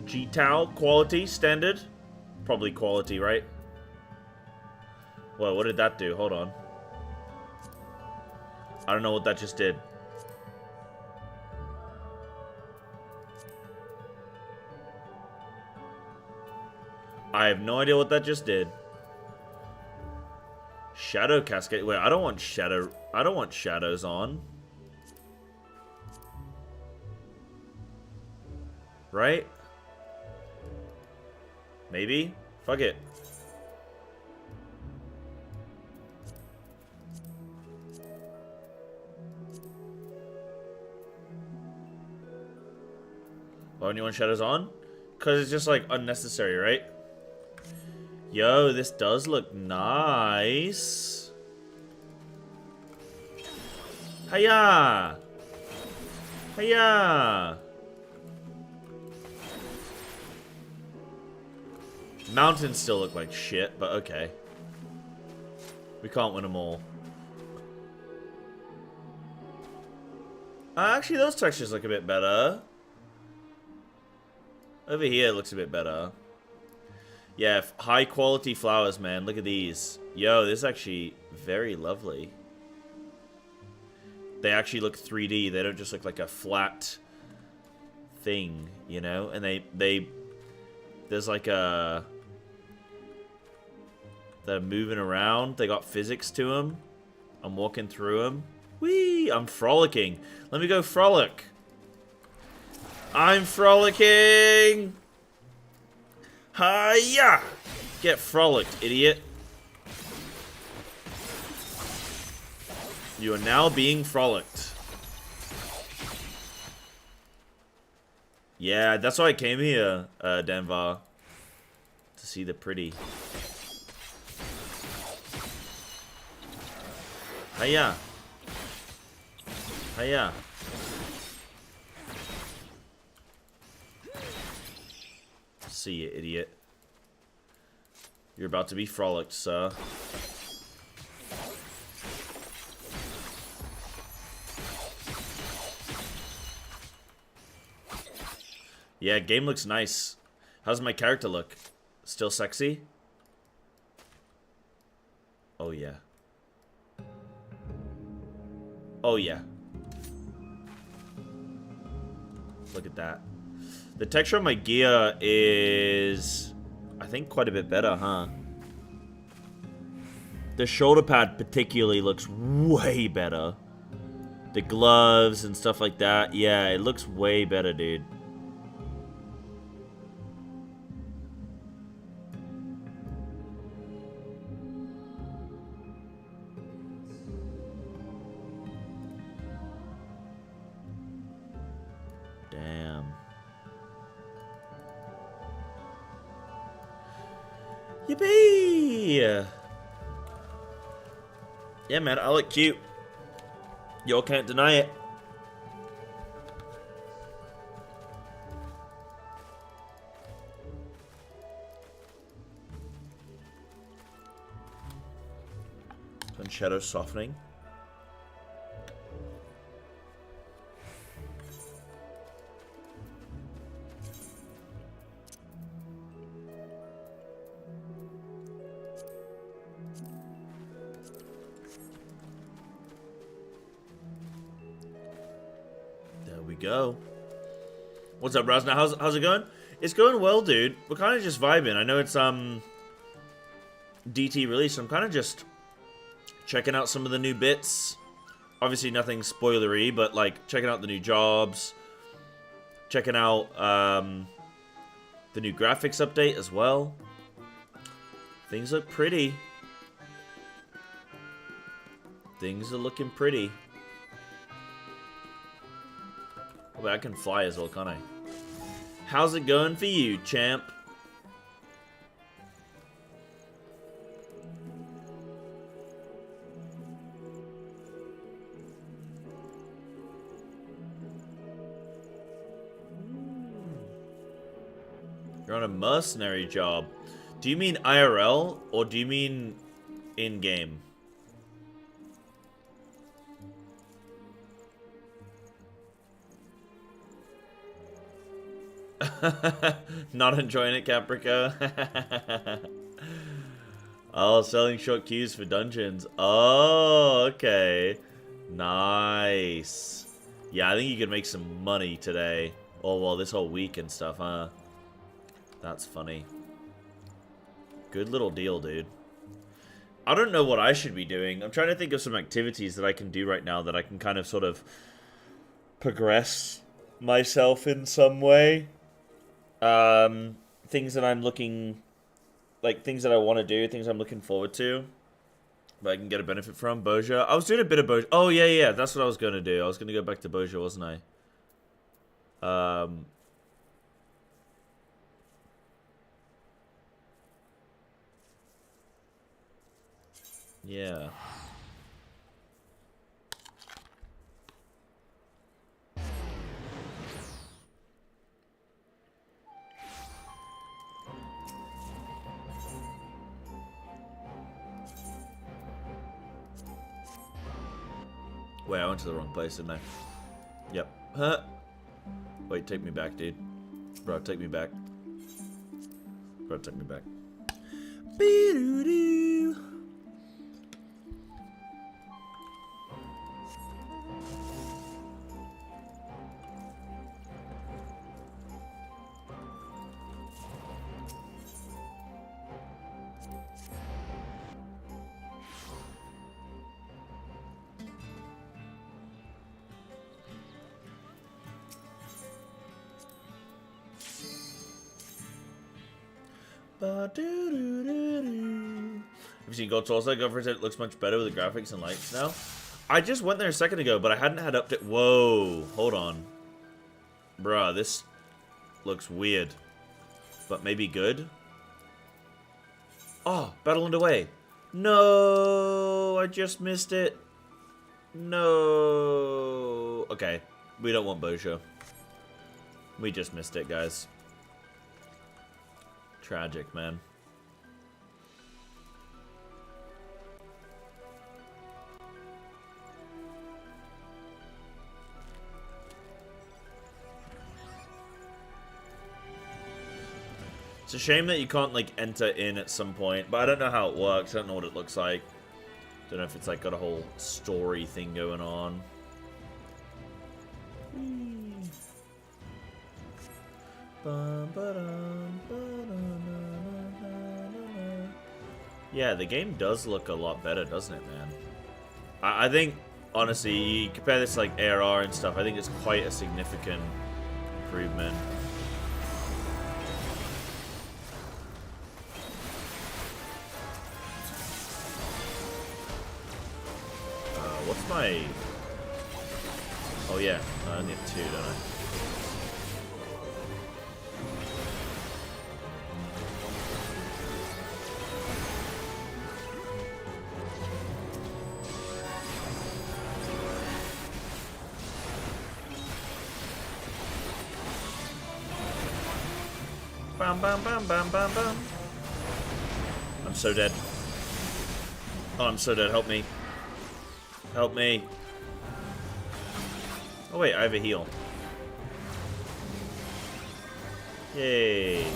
G-Towel, quality, standard? Probably quality, right? Whoa, what did that do? Hold on. I don't know what that just did. I have no idea what that just did. Shadow cascade. Wait, I don't want shadows on. Right? Maybe? Fuck it. Why don't you want shadows on? Because it's just like unnecessary, right? Yo, this does look nice. Hiya! Hiya! Mountains still look like shit, but okay. We can't win them all. Actually, those textures look a bit better. Over here, it looks a bit better. Yeah, high quality flowers, man. Look at these. Yo, this is actually very lovely. They actually look 3D. They don't just look like a flat thing, you know? And there's like a... They're moving around. They got physics to them. I'm walking through them. Whee! I'm frolicking. Let me go frolic. I'm frolicking! Hiya! Get frolicked, idiot. You are now being frolicked. Yeah, that's why I came here, Denver. To see the pretty. Hiya. Hiya. See you, idiot. You're about to be frolicked, sir. Yeah, game looks nice. How's my character look? Still sexy? Oh, yeah. Oh, yeah. Look at that. The texture on my gear is, I think, quite a bit better, huh? The shoulder pad particularly looks way better. The gloves and stuff like that. Yeah, it looks way better, dude. Damn. Yippee! Yeah, man, I look cute. Y'all can't deny it. And shadow softening. we go. What's up, Brasna? How's it going? It's going well, dude. We're kind of just vibing. I know it's DT release, so I'm kind of just checking out some of the new bits. Obviously nothing spoilery, but like checking out the new jobs, checking out the new graphics update as well. Things look pretty. Things are looking pretty. Oh, wait, I can fly as well, can't I? How's it going for you, champ? You're on a mercenary job. Do you mean IRL or do you mean in-game? Not enjoying it, Caprica? Oh, selling short queues for dungeons. Oh, okay. Nice. Yeah, I think you could make some money today. Oh, well, this whole week and stuff, huh? That's funny. Good little deal, dude. I don't know what I should be doing. I'm trying to think of some activities that I can do right now that I can kind of sort of progress myself in some way. Things that I'm looking, like things that I want to do, things I'm looking forward to, but I can get a benefit from. Boja. I was doing a bit of Boja. Oh, yeah, that's what I was going to do. I was going to go back to Boja, wasn't I? Yeah. Wait, I went to the wrong place, didn't I? Yep. Huh? Wait, take me back, dude. Bro, take me back. Bro, take me back. Be-doo-doo. Have you seen Gold Tulsa? Go for it. It looks much better with the graphics and lights now. I just went there a second ago, but I hadn't had update. Whoa, hold on, bruh. This looks weird, but maybe good. Oh, battle underway. No, I just missed it. No. Okay, we don't want Boja. We just missed it, guys. Tragic, man. It's a shame that you can't, like, enter in at some point, but I don't know how it works. I don't know what it looks like. Don't know if it's, like, got a whole story thing going on. Yeah, the game does look a lot better, doesn't it, man? I think, honestly, you compare this to, like, ARR and stuff, I think it's quite a significant improvement. What's my... Oh, yeah. I only have 2, don't I? Bam, bam, bam, bam, bam, bam. I'm so dead. Oh, I'm so dead. Help me. Help me. Oh, wait. I have a heal. Yay.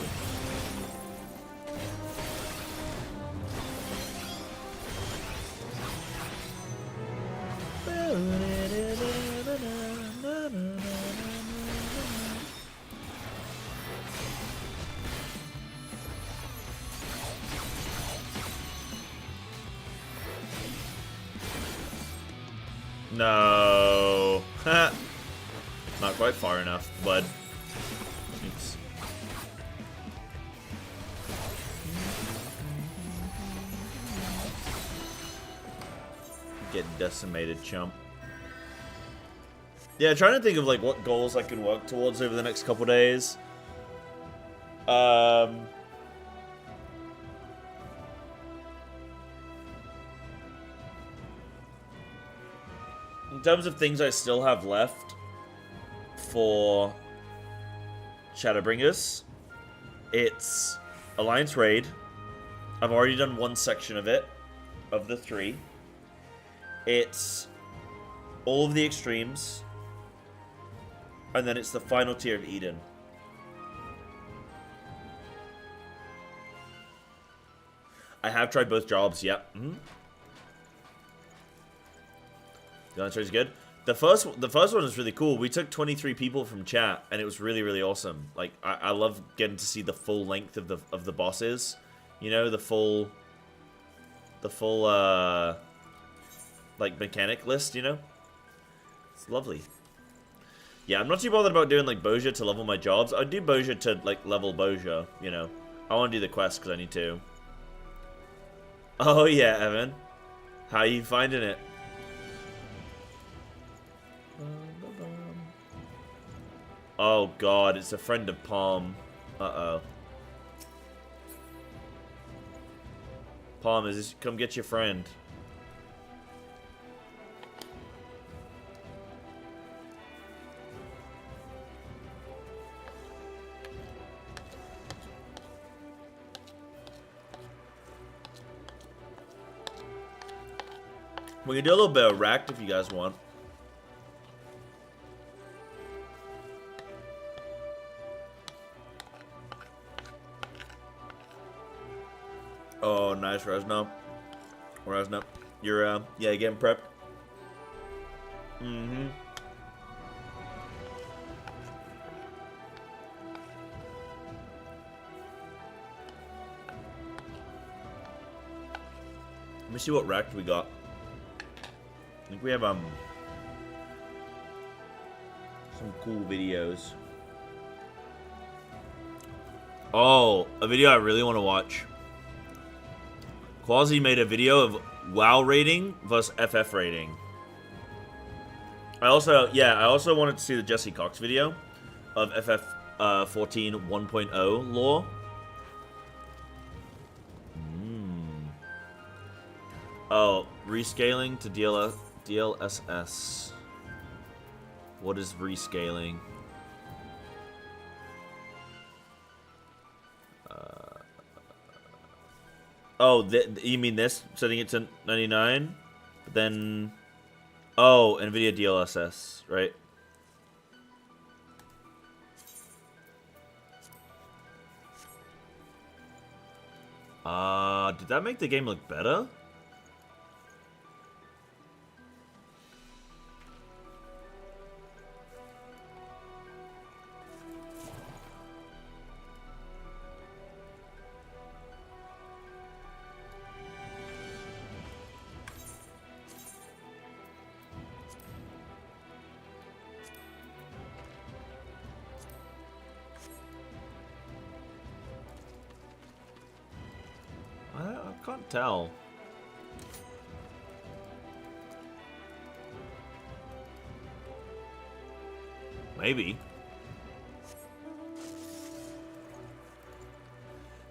No. Not quite far enough, bud. Thanks. Get decimated, chump. Yeah, trying to think of like what goals I can work towards over the next couple days. In terms of things I still have left for Shadowbringers, it's Alliance Raid. I've already done one section of it, of the 3. It's all of the extremes, and then it's the final tier of Eden. I have tried both jobs, yep. The answer is good. The first one is really cool. We took 23 people from chat, and it was really, really awesome. Like, I love getting to see the full length of the bosses. You know, the full like mechanic list. You know, it's lovely. Yeah, I'm not too bothered about doing like Boja to level my jobs. I'd do Boja to like level Boja. You know, I want to do the quest because I need to. Oh yeah, Evan, how are you finding it? Oh god, it's a friend of Palm. Uh-oh. Palm, is this, come get your friend. We can do a little bit of racked if you guys want. Oh, nice, Resno. Resno. You're, yeah, getting prepped? Mm-hmm. Let me see what racked we got. I think we have, some cool videos. Oh, a video I really want to watch. Quasi made a video of WoW rating versus FF rating. I also wanted to see the Jesse Cox video of FF14 1.0 lore. Oh, rescaling to DLSS. What is rescaling? Oh, you mean this? Setting it to 99? But then... Oh, NVIDIA DLSS, right? Did that make the game look better? I can't tell. Maybe.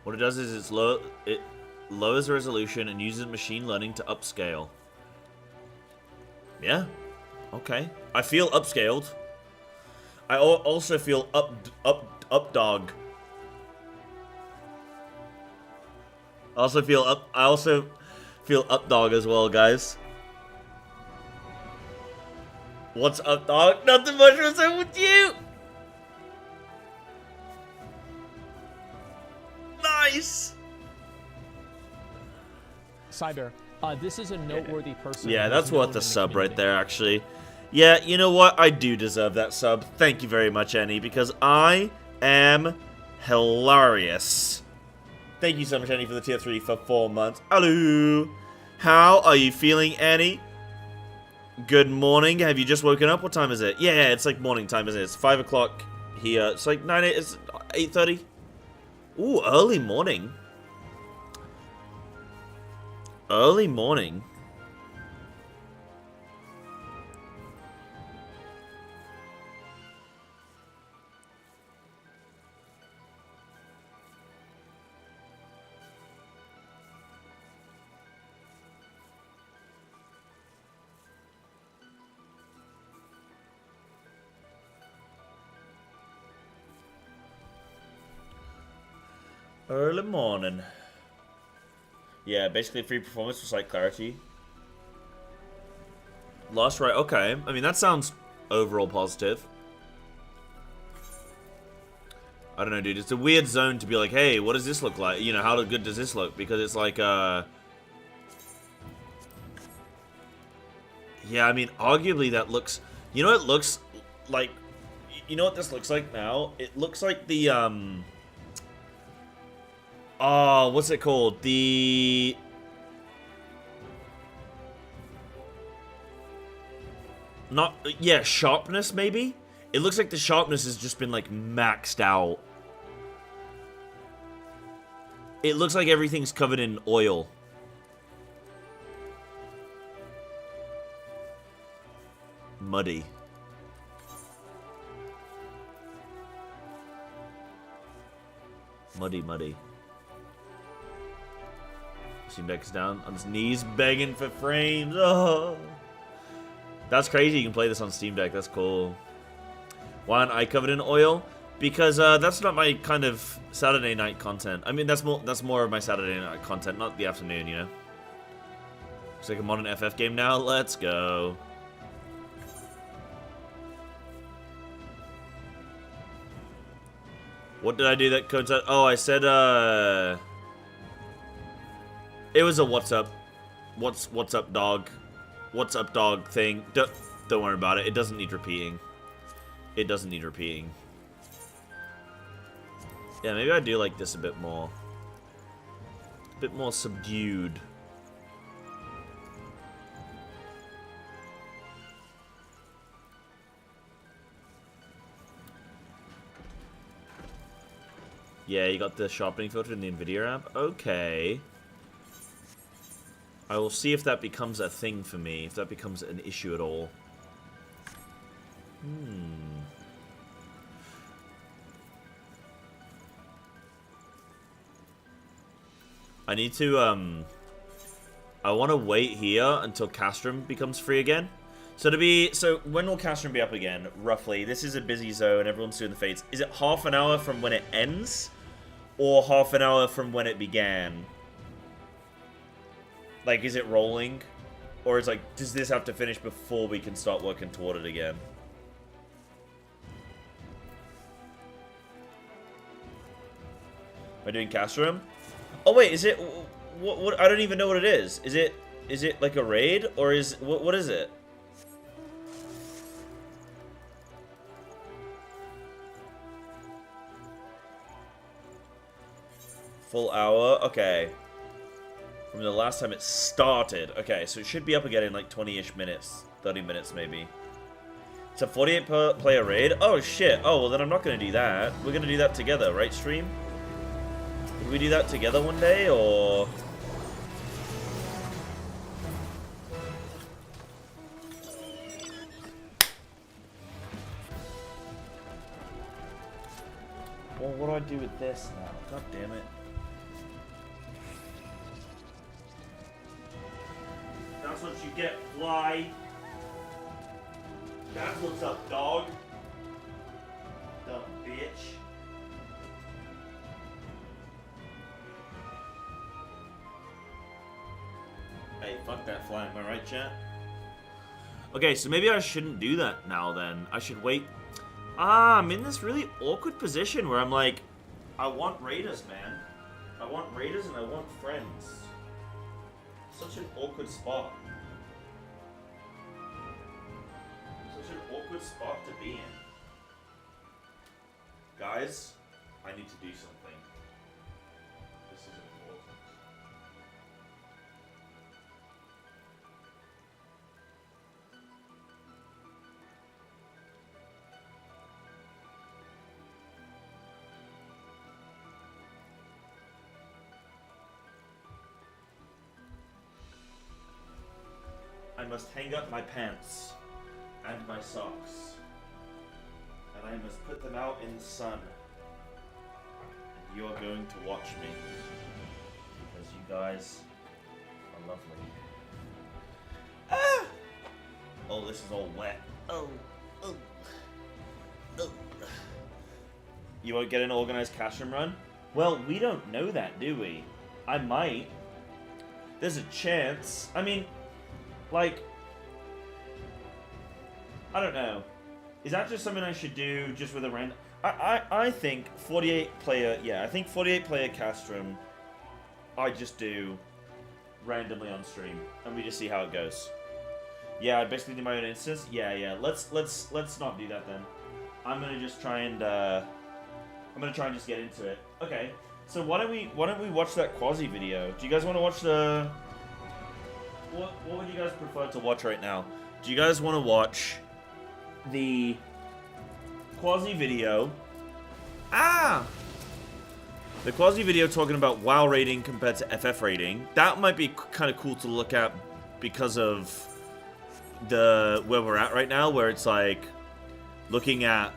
What it does is it lowers resolution and uses machine learning to upscale. Yeah. Okay. I feel upscaled. I also feel up dog. I also feel up dog as well, guys. What's up, dog? Nothing much. What's up with you? Nice. Cyber, this is a noteworthy person. Yeah, that's worth the sub right there, actually. Yeah, you know what? I do deserve that sub. Thank you very much, Annie, because I am hilarious. Thank you so much, Annie, for the tier 3 for 4 months. Hello. How are you feeling, Annie? Good morning. Have you just woken up? What time is it? Yeah, it's like morning time, isn't it? It's 5 o'clock here. It's like 9, it's 8:30. Ooh, early morning. Early morning. Early morning. Yeah, basically free performance for slight clarity. Lost right, okay. I mean, that sounds overall positive. I don't know, dude. It's a weird zone to be like, hey, what does this look like? You know, how good does this look? Because it's like, yeah, I mean, arguably that looks... You know, it looks like... You know what this looks like now? It looks like the, oh, what's it called? The... Not... Yeah, sharpness, maybe? It looks like the sharpness has just been, like, maxed out. It looks like everything's covered in oil. Muddy. Muddy. Steam Deck's down on his knees, begging for frames. Oh, that's crazy. You can play this on Steam Deck. That's cool. Why aren't I covered in oil? Because that's not my kind of Saturday night content. I mean, that's more of my Saturday night content, not the afternoon. You know. Looks like I'm on an FF game now. Let's go. What did I do that coincided? Oh, I said, it was a what's up dog thing. Don't worry about it. It doesn't need repeating. Yeah, maybe I do like this a bit more. A bit more subdued. Yeah, you got the sharpening filter in the NVIDIA app? Okay. I will see if that becomes a thing for me, if that becomes an issue at all. I need to, I want to wait here until Castrum becomes free again. So when will Castrum be up again, roughly? This is a busy zone, everyone's doing the fates. Is it half an hour from when it ends? Or half an hour from when it began? Like, is it rolling? Or is like, does this have to finish before we can start working toward it again? Am I doing Castrum? Oh wait, is it... What? I don't even know what it is. Is it like a raid? Or is... What is it? Full hour? Okay. From the last time it started. Okay, so it should be up again in like 20-ish minutes. 30 minutes, maybe. It's a 48 per player raid? Oh, shit. Oh, well, then I'm not going to do that. We're going to do that together, right, stream? Can we do that together one day, or... Well, what do I do with this now? God damn it. That's what you get, fly. That's what's up, dog. Dumb bitch. Hey, fuck that fly, am I right, chat? Okay, so maybe I shouldn't do that now then. I should wait. I'm in this really awkward position where I'm like, I want raiders, man. I want raiders and I want friends. Such an awkward spot. Such an awkward spot to be in. Guys, I need to do something. This is important. must hang up my pants and my socks. And I must put them out in the sun. And you are going to watch me. Because you guys are lovely. Ah! Oh, this is all wet. Oh. You won't get an organized cash and run? Well, we don't know that, do we? I might. There's a chance. I mean, like, I don't know. Is that just something I should do just with a random... I think 48 player... Yeah, I think 48 player Castrum I just do randomly on stream. And we just see how it goes. Yeah, I basically do my own instance. Yeah. Let's not do that then. I'm gonna just try and just get into it. Okay. So why don't we watch that Quasi video? Do you guys want to watch the... What would you guys prefer to watch right now? Do you guys want to watch the Quasi video? The Quasi video talking about WoW rating compared to FF rating. That might be kind of cool to look at because of where we're at right now, where it's like looking at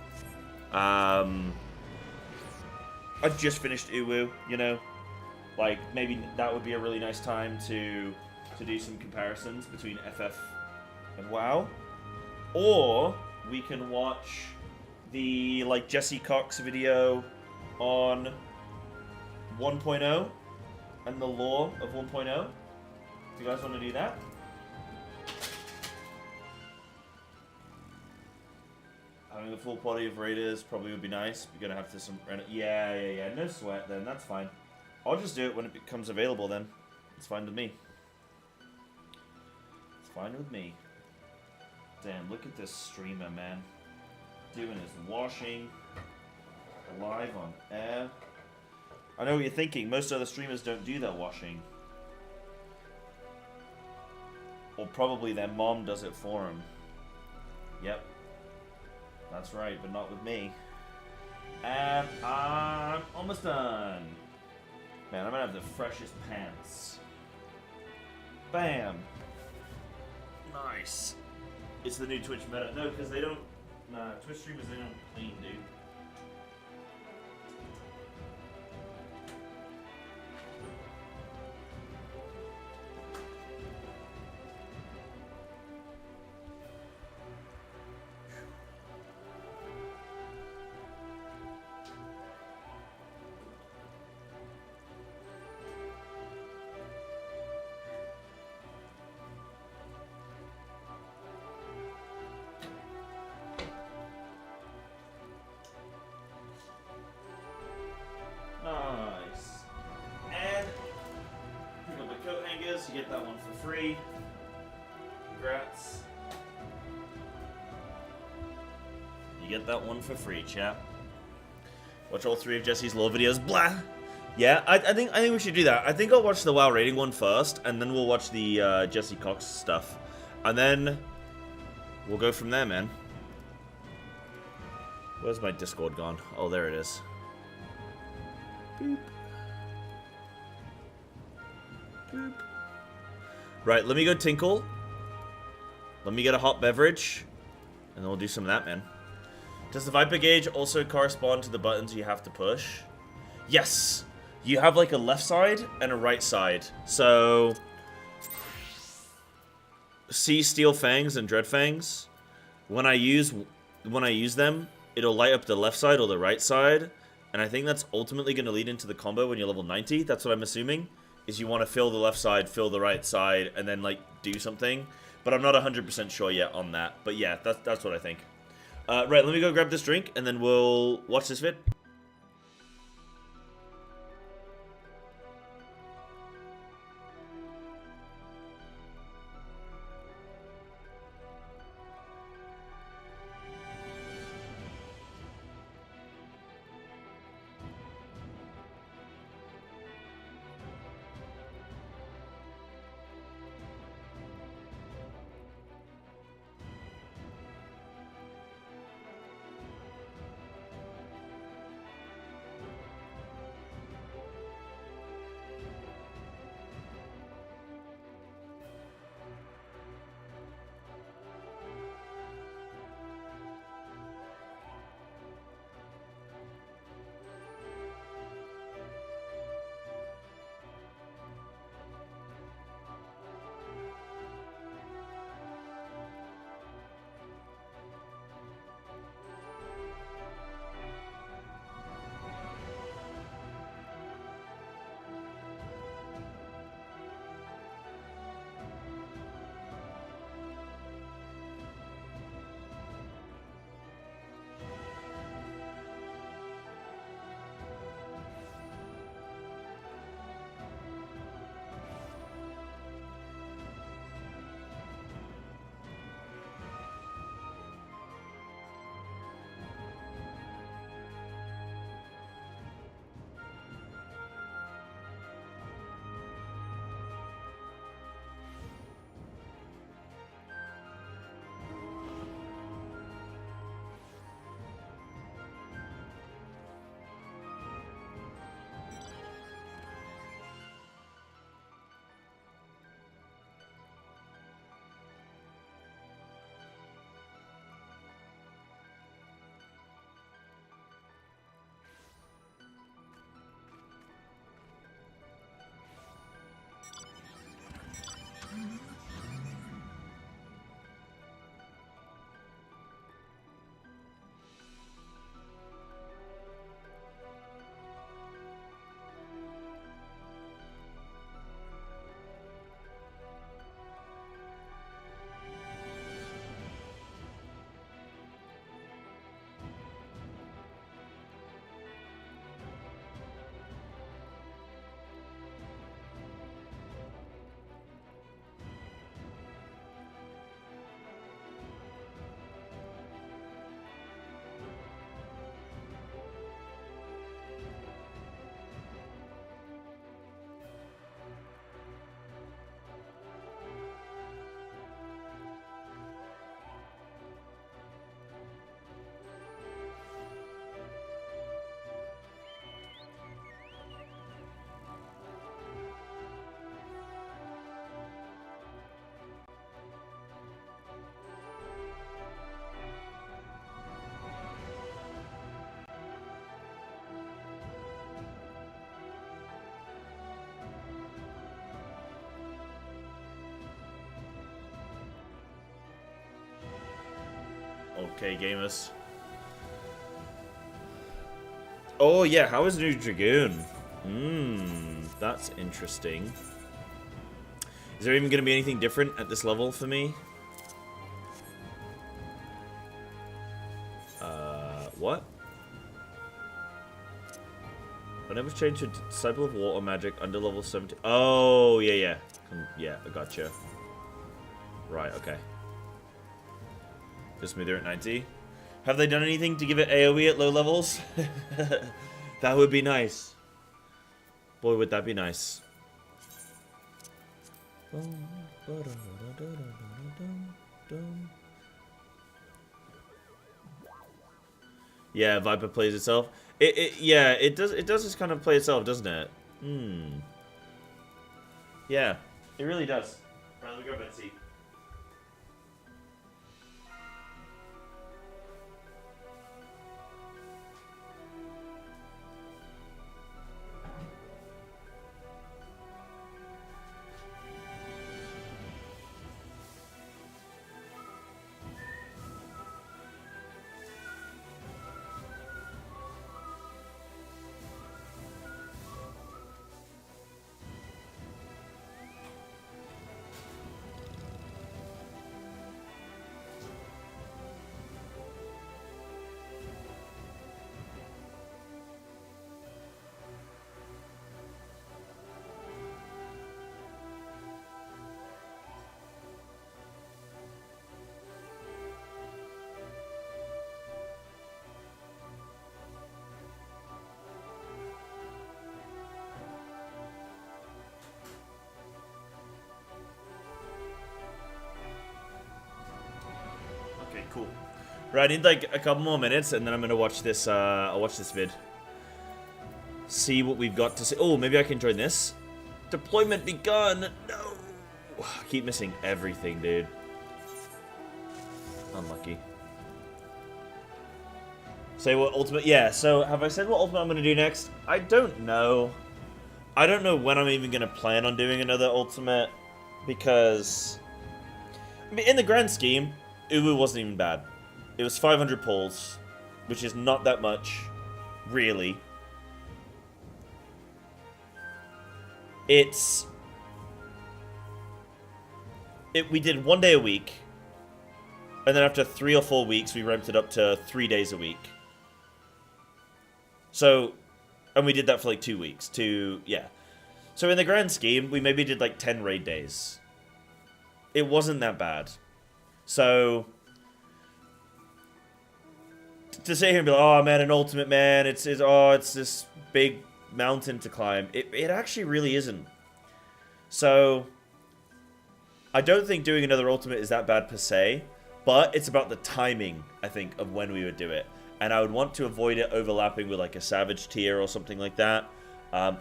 I've just finished Uwu, you know? Like, maybe that would be a really nice time to do some comparisons between FF and WoW. Or we can watch the, like, Jesse Cox video on 1.0 and the lore of 1.0. Do you guys want to do that? Having a full party of raiders probably would be nice. We're gonna have to some... Yeah. No sweat then. That's fine. I'll just do it when it becomes available then. It's fine with me. It's fine with me. Damn, look at this streamer, man. Doing his washing. Live on air. I know what you're thinking. Most other streamers don't do their washing. Or probably their mom does it for them. Yep. That's right, but not with me. And I'm almost done. Man, I'm gonna have the freshest pants. Bam. Nice. It's the new Twitch meta. No, because they don't... Nah, Twitch streamers, they don't clean, dude. Nice. And pick up the coat hangers. You get that one for free. Congrats. You get that one for free, chap. Watch all 3 of Jesse's lore videos. Blah. Yeah, I think we should do that. I think I'll watch the WoW rating one first, and then we'll watch the Jesse Cox stuff, and then we'll go from there, man. Where's my Discord gone? Oh, there it is. Boop. Boop. Right, let me go tinkle. Let me get a hot beverage. And then we'll do some of that, man. Does the Viper gauge also correspond to the buttons you have to push? Yes! You have like a left side and a right side. So... see Steel Fangs and Dread Fangs. When I use them, it'll light up the left side or the right side. And I think that's ultimately going to lead into the combo when you're level 90. That's what I'm assuming. Is you want to fill the left side, fill the right side, and then, like, do something. But I'm not 100% sure yet on that. But yeah, that's what I think. Right, let me go grab this drink, and then we'll watch this vid. Okay, gamers. Oh yeah, how is New Dragoon? That's interesting. Is there even going to be anything different at this level for me? What? Whenever change to disciple of water magic under level 70. Oh, yeah. Yeah, I gotcha. Right, okay. Just smoother at 90. Have they done anything to give it AoE at low levels? That would be nice. Boy, would that be nice. Yeah, Viper plays itself. Yeah, it does just kind of play itself, doesn't it? Yeah, it really does. Right, let me go Betsy. Okay, cool. Right, I need like a couple more minutes, and then I'm gonna watch this. I'll watch this vid. See what we've got to see. Oh, maybe I can join this. Deployment begun. No. I keep missing everything, dude. Unlucky. Say what ultimate? Yeah. So have I said what ultimate I'm gonna do next? I don't know. I don't know when I'm even gonna plan on doing another ultimate, because I mean, in the grand scheme, Uwu wasn't even bad. It was 500 pulls, which is not that much, really. We did 1 day a week, and then after 3 or 4 weeks, we ramped it up to 3 days a week. So, and we did that for like 2 weeks. Yeah. So in the grand scheme, we maybe did like 10 raid days. It wasn't that bad. So to sit here and be like, oh man, an ultimate, man, it's this big mountain to climb. It actually really isn't. So I don't think doing another ultimate is that bad per se, but it's about the timing, I think, of when we would do it. And I would want to avoid it overlapping with like a Savage tier or something like that,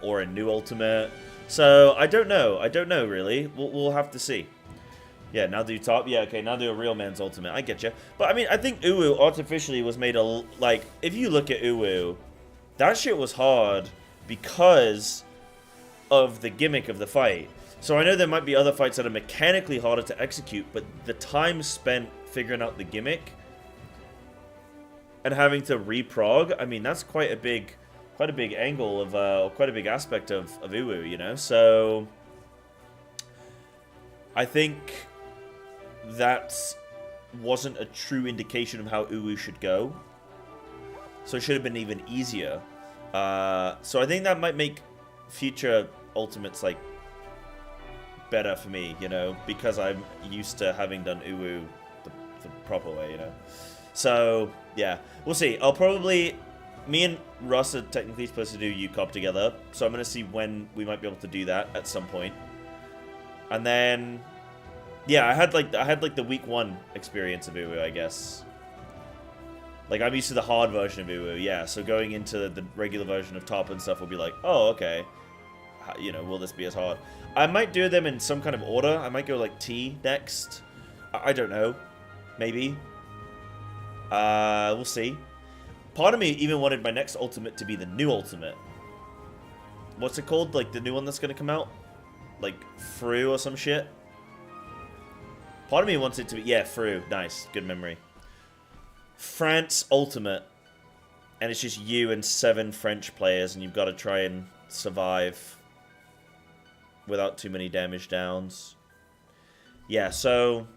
or a new ultimate. So I don't know. I don't know really. We'll have to see. Yeah, now do top. Yeah, okay, now do a real man's ultimate. I get you. But I mean, I think Uwu artificially was made like, if you look at Uwu, that shit was hard because of the gimmick of the fight. So I know there might be other fights that are mechanically harder to execute, but the time spent figuring out the gimmick and having to reprog, I mean, that's quite a big angle of, quite a big aspect of Uwu, you know? So I think that wasn't a true indication of how Uwu should go. So it should have been even easier. So I think that might make future ultimates, like, better for me, you know, because I'm used to having done Uwu the proper way, you know. So, yeah, we'll see. Me and Russ are technically supposed to do UCOP together, so I'm going to see when we might be able to do that at some point. And then, yeah, I had like the week 1 experience of Uwu, I guess. Like, I'm used to the hard version of Uwu, yeah, so going into the regular version of top and stuff will be like, oh, okay. You know, will this be as hard? I might do them in some kind of order. I might go like T next. I don't know. Maybe. We'll see. Part of me even wanted my next ultimate to be the new ultimate. What's it called? Like the new one that's going to come out? Like Fru or some shit? Part of me wants it to be... Yeah, Fru. Nice. Good memory. France Ultimate. And it's just you and 7 French players, and you've got to try and survive without too many damage downs. Yeah, so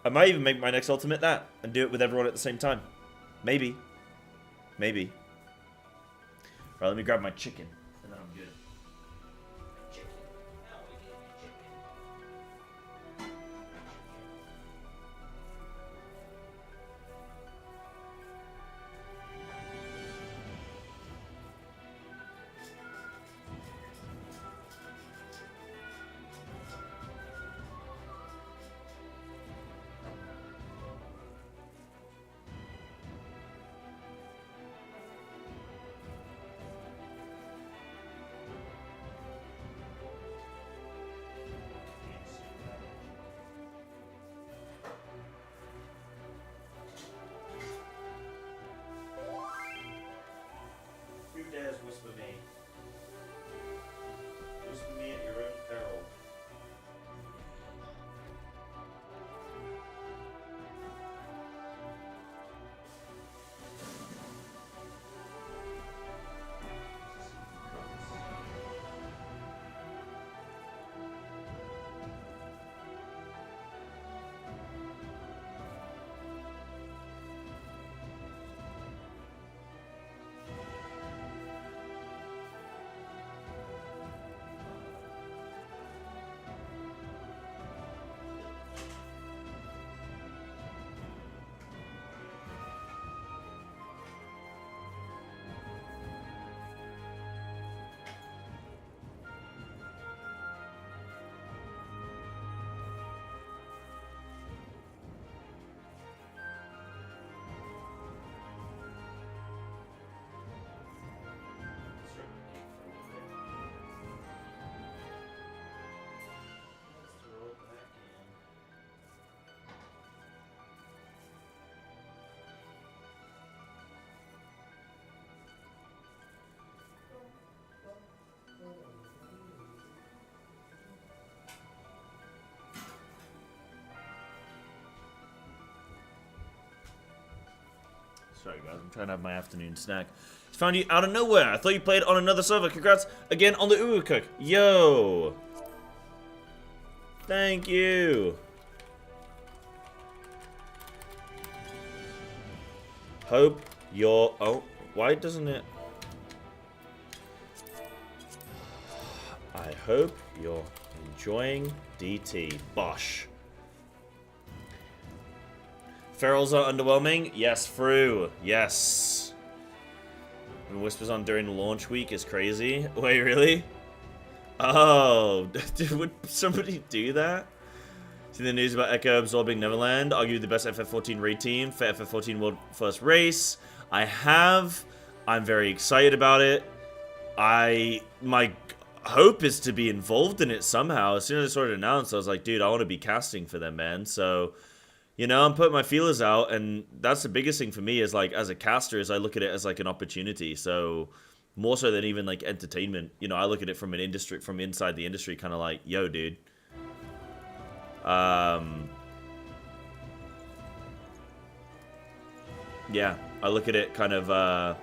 I might even make my next Ultimate that, and do it with everyone at the same time. Maybe. Maybe. Alright, let me grab my chicken, and then I'm good. Whisper me. Whisper me at your own peril. Sorry guys, I'm trying to have my afternoon snack. Just found you out of nowhere. I thought you played on another server. Congrats again on the Uwu Cook. Yo! Thank you. Hope you're... Oh, why doesn't it... I hope you're enjoying DT. Bosh. Ferals are underwhelming? Yes, Fru. Yes. And Whispers on during the launch week is crazy. Wait, really? Oh, would somebody do that? See the news about Echo absorbing Neverland? Argue the best FF14 raid team for FF14 World First Race. I have. I'm very excited about it. My hope is to be involved in it somehow. As soon as I saw it announced, I was like, dude, I want to be casting for them, man. So... You know, I'm putting my feelers out, and that's the biggest thing for me is, like, as a caster, is I look at it as, like, an opportunity. So, more so than even, like, entertainment. You know, I look at it from an industry, from inside the industry, kind of like, yo, dude. Yeah, I look at it kind of,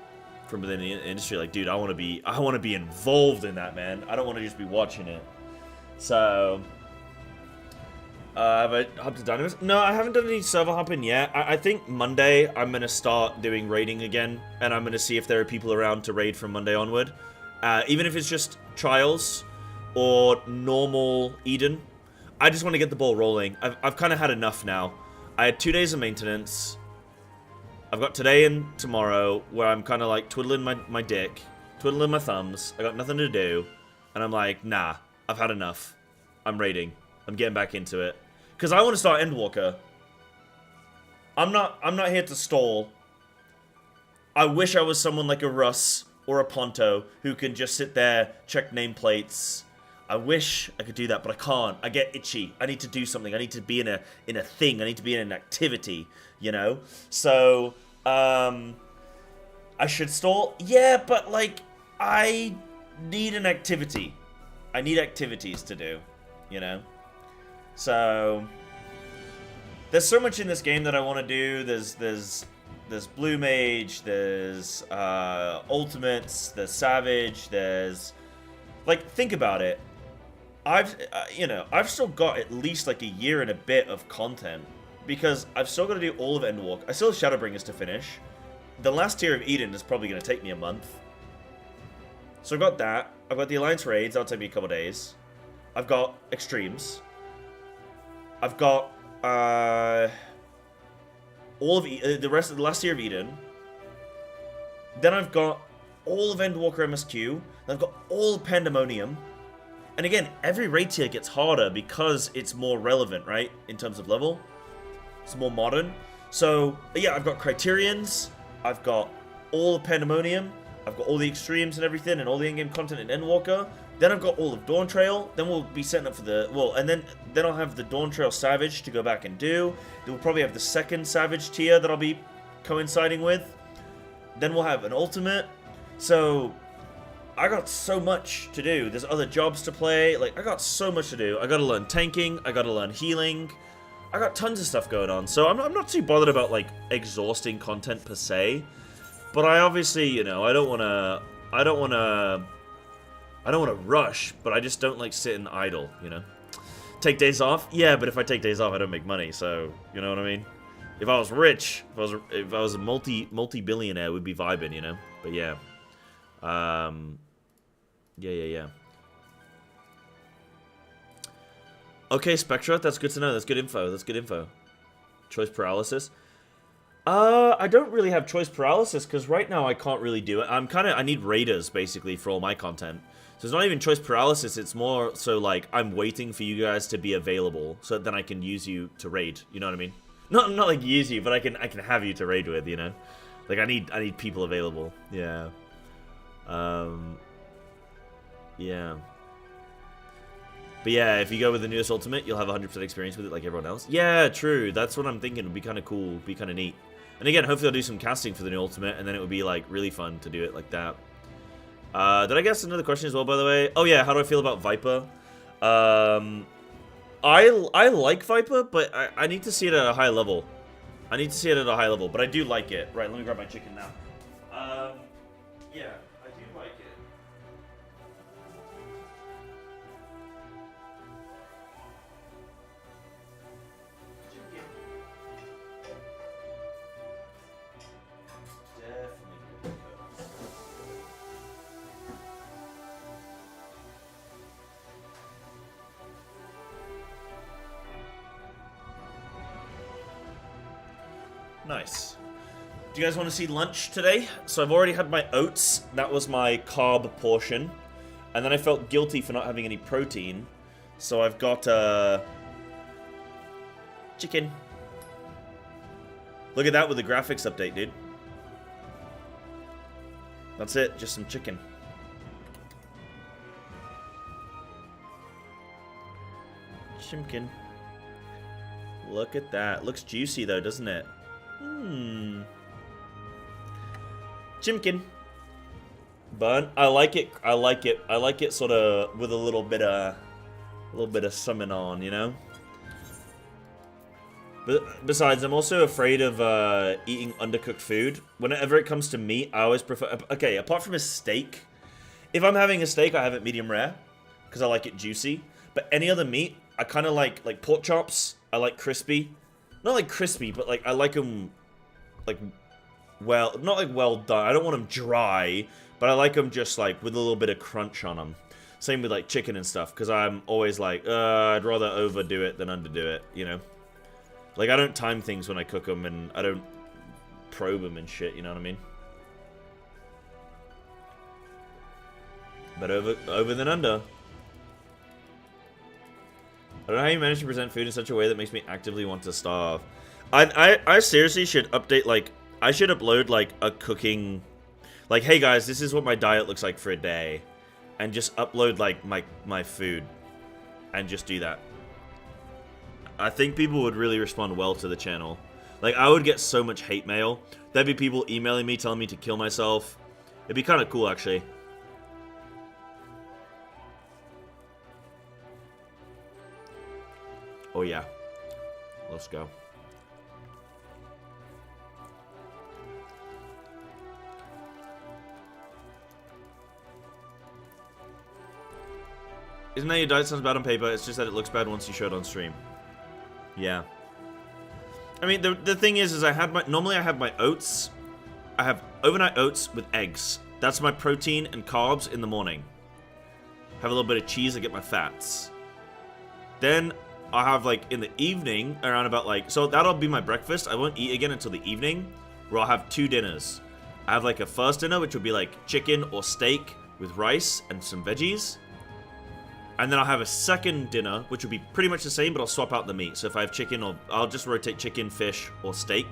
from within the industry, like, dude, I want to be involved in that, man. I don't want to just be watching it. So... have I hopped to Dynamos? No, I haven't done any server hopping yet. I think Monday I'm going to start doing raiding again, and I'm going to see if there are people around to raid from Monday onward. Even if it's just trials or normal Eden. I just want to get the ball rolling. I've kind of had enough now. I had 2 days of maintenance. I've got today and tomorrow where I'm kind of like twiddling my dick, twiddling my thumbs. I got nothing to do. And I'm like, nah, I've had enough. I'm raiding. I'm getting back into it. Because I want to start Endwalker. I'm not here to stall. I wish I was someone like a Russ or a Ponto who can just sit there, check nameplates. I wish I could do that, but I can't. I get itchy. I need to do something. I need to be in a thing. I need to be in an activity, you know? So, I should stall? Yeah, but, like, I need an activity. I need activities to do, you know? So, there's so much in this game that I want to do. There's Blue Mage, there's Ultimates, there's Savage, there's... Like, think about it. I've still got at least like a year and a bit of content. Because I've still got to do all of Endwalk. I still have Shadowbringers to finish. The last tier of Eden is probably going to take me a month. So I've got that. I've got the Alliance Raids, that'll take me a couple days. I've got Extremes. I've got all of the rest of the last tier of Eden. Then I've got all of Endwalker MSQ. Then I've got all of Pandemonium. And again, every raid tier gets harder because it's more relevant, right? In terms of level. It's more modern. So, yeah, I've got Criterions. I've got all of Pandemonium. I've got all the Extremes and everything, and all the in-game content in Endwalker. Then I've got all of Dawn Trail. Then we'll be setting up for the... Well, and then I'll have the Dawn Trail Savage to go back and do. Then we'll probably have the second Savage tier that I'll be coinciding with. Then we'll have an Ultimate. So, I got so much to do. There's other jobs to play. Like, I got so much to do. I gotta learn tanking. I gotta learn healing. I got tons of stuff going on. So, I'm not too bothered about, like, exhausting content per se. But I obviously, you know, I don't wanna rush, but I just don't like sitting idle, you know? Take days off? Yeah, but if I take days off, I don't make money, so, you know what I mean? If I was rich, if I was a multi-billionaire, we'd be vibing, you know? But yeah. Yeah. Okay, Spectra, that's good to know. That's good info. Choice paralysis. I don't really have choice paralysis, because right now I can't really do it. I need raiders, basically, for all my content. So it's not even choice paralysis, it's more so, like, I'm waiting for you guys to be available, so then I can use you to raid, you know what I mean? Not like use you, but I can have you to raid with, you know? Like, I need people available, yeah. Yeah. But yeah, if you go with the newest Ultimate, you'll have 100% experience with it like everyone else. Yeah, true, that's what I'm thinking, would be kind of cool, be kind of neat. And again, hopefully I'll do some casting for the new Ultimate, and then it would be, like, really fun to do it like that. Did I guess another question as well, by the way? Oh yeah, how do I feel about Viper? I like Viper, but I need to see it at a high level. But I do like it. Right, let me grab my chicken now. Yeah, I do like it. Nice. Do you guys want to see lunch today? So I've already had my oats. That was my carb portion. And then I felt guilty for not having any protein. So I've got, chicken. Look at that with the graphics update, dude. That's it, just some chicken. Chimkin. Look at that. Looks juicy though, doesn't it? Chimkin. But I like it. I like it sort of with a little bit of summon on, you know? But besides, I'm also afraid of eating undercooked food. Whenever it comes to meat, I always prefer... Okay, apart from a steak. If I'm having a steak, I have it medium rare. Because I like it juicy. But any other meat, I kind of like pork chops. I like crispy. Not like crispy, but like I like them like well, not like well done. I don't want them dry, but I like them just like with a little bit of crunch on them. Same with like chicken and stuff, because I'm always like, I'd rather overdo it than underdo it, you know? Like I don't time things when I cook them, and I don't probe them and shit, you know what I mean? But over than under. I don't know how you manage to present food in such a way that makes me actively want to starve. I seriously should update, like, I should upload, like, a cooking... Like, hey guys, this is what my diet looks like for a day. And just upload, like, my food. And just do that. I think people would really respond well to the channel. Like, I would get so much hate mail. There'd be people emailing me, telling me to kill myself. It'd be kind of cool, actually. Oh yeah, let's go. Isn't that your diet sounds bad on paper? It's just that it looks bad once you show it on stream. Yeah. I mean, the thing is normally I have my oats. I have overnight oats with eggs. That's my protein and carbs in the morning. Have a little bit of cheese to get my fats. Then I'll have, like, in the evening, around about, like... So that'll be my breakfast. I won't eat again until the evening, where I'll have 2 dinners. I have, like, a first dinner, which will be, like, chicken or steak with rice and some veggies. And then I'll have a second dinner, which will be pretty much the same, but I'll swap out the meat. So if I have chicken, I'll just rotate chicken, fish, or steak.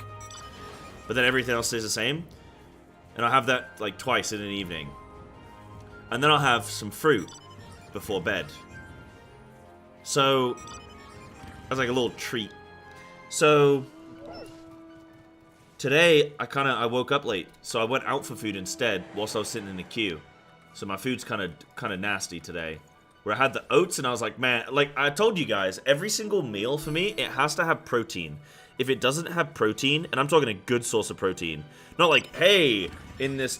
But then everything else stays the same. And I'll have that, like, twice in an evening. And then I'll have some fruit before bed. So, that's like a little treat. So, today, I woke up late. So I went out for food instead, whilst I was sitting in the queue. So my food's kind of nasty today. Where I had the oats and I was like, man, like I told you guys, every single meal for me, it has to have protein. If it doesn't have protein, and I'm talking a good source of protein, not like, hey, in this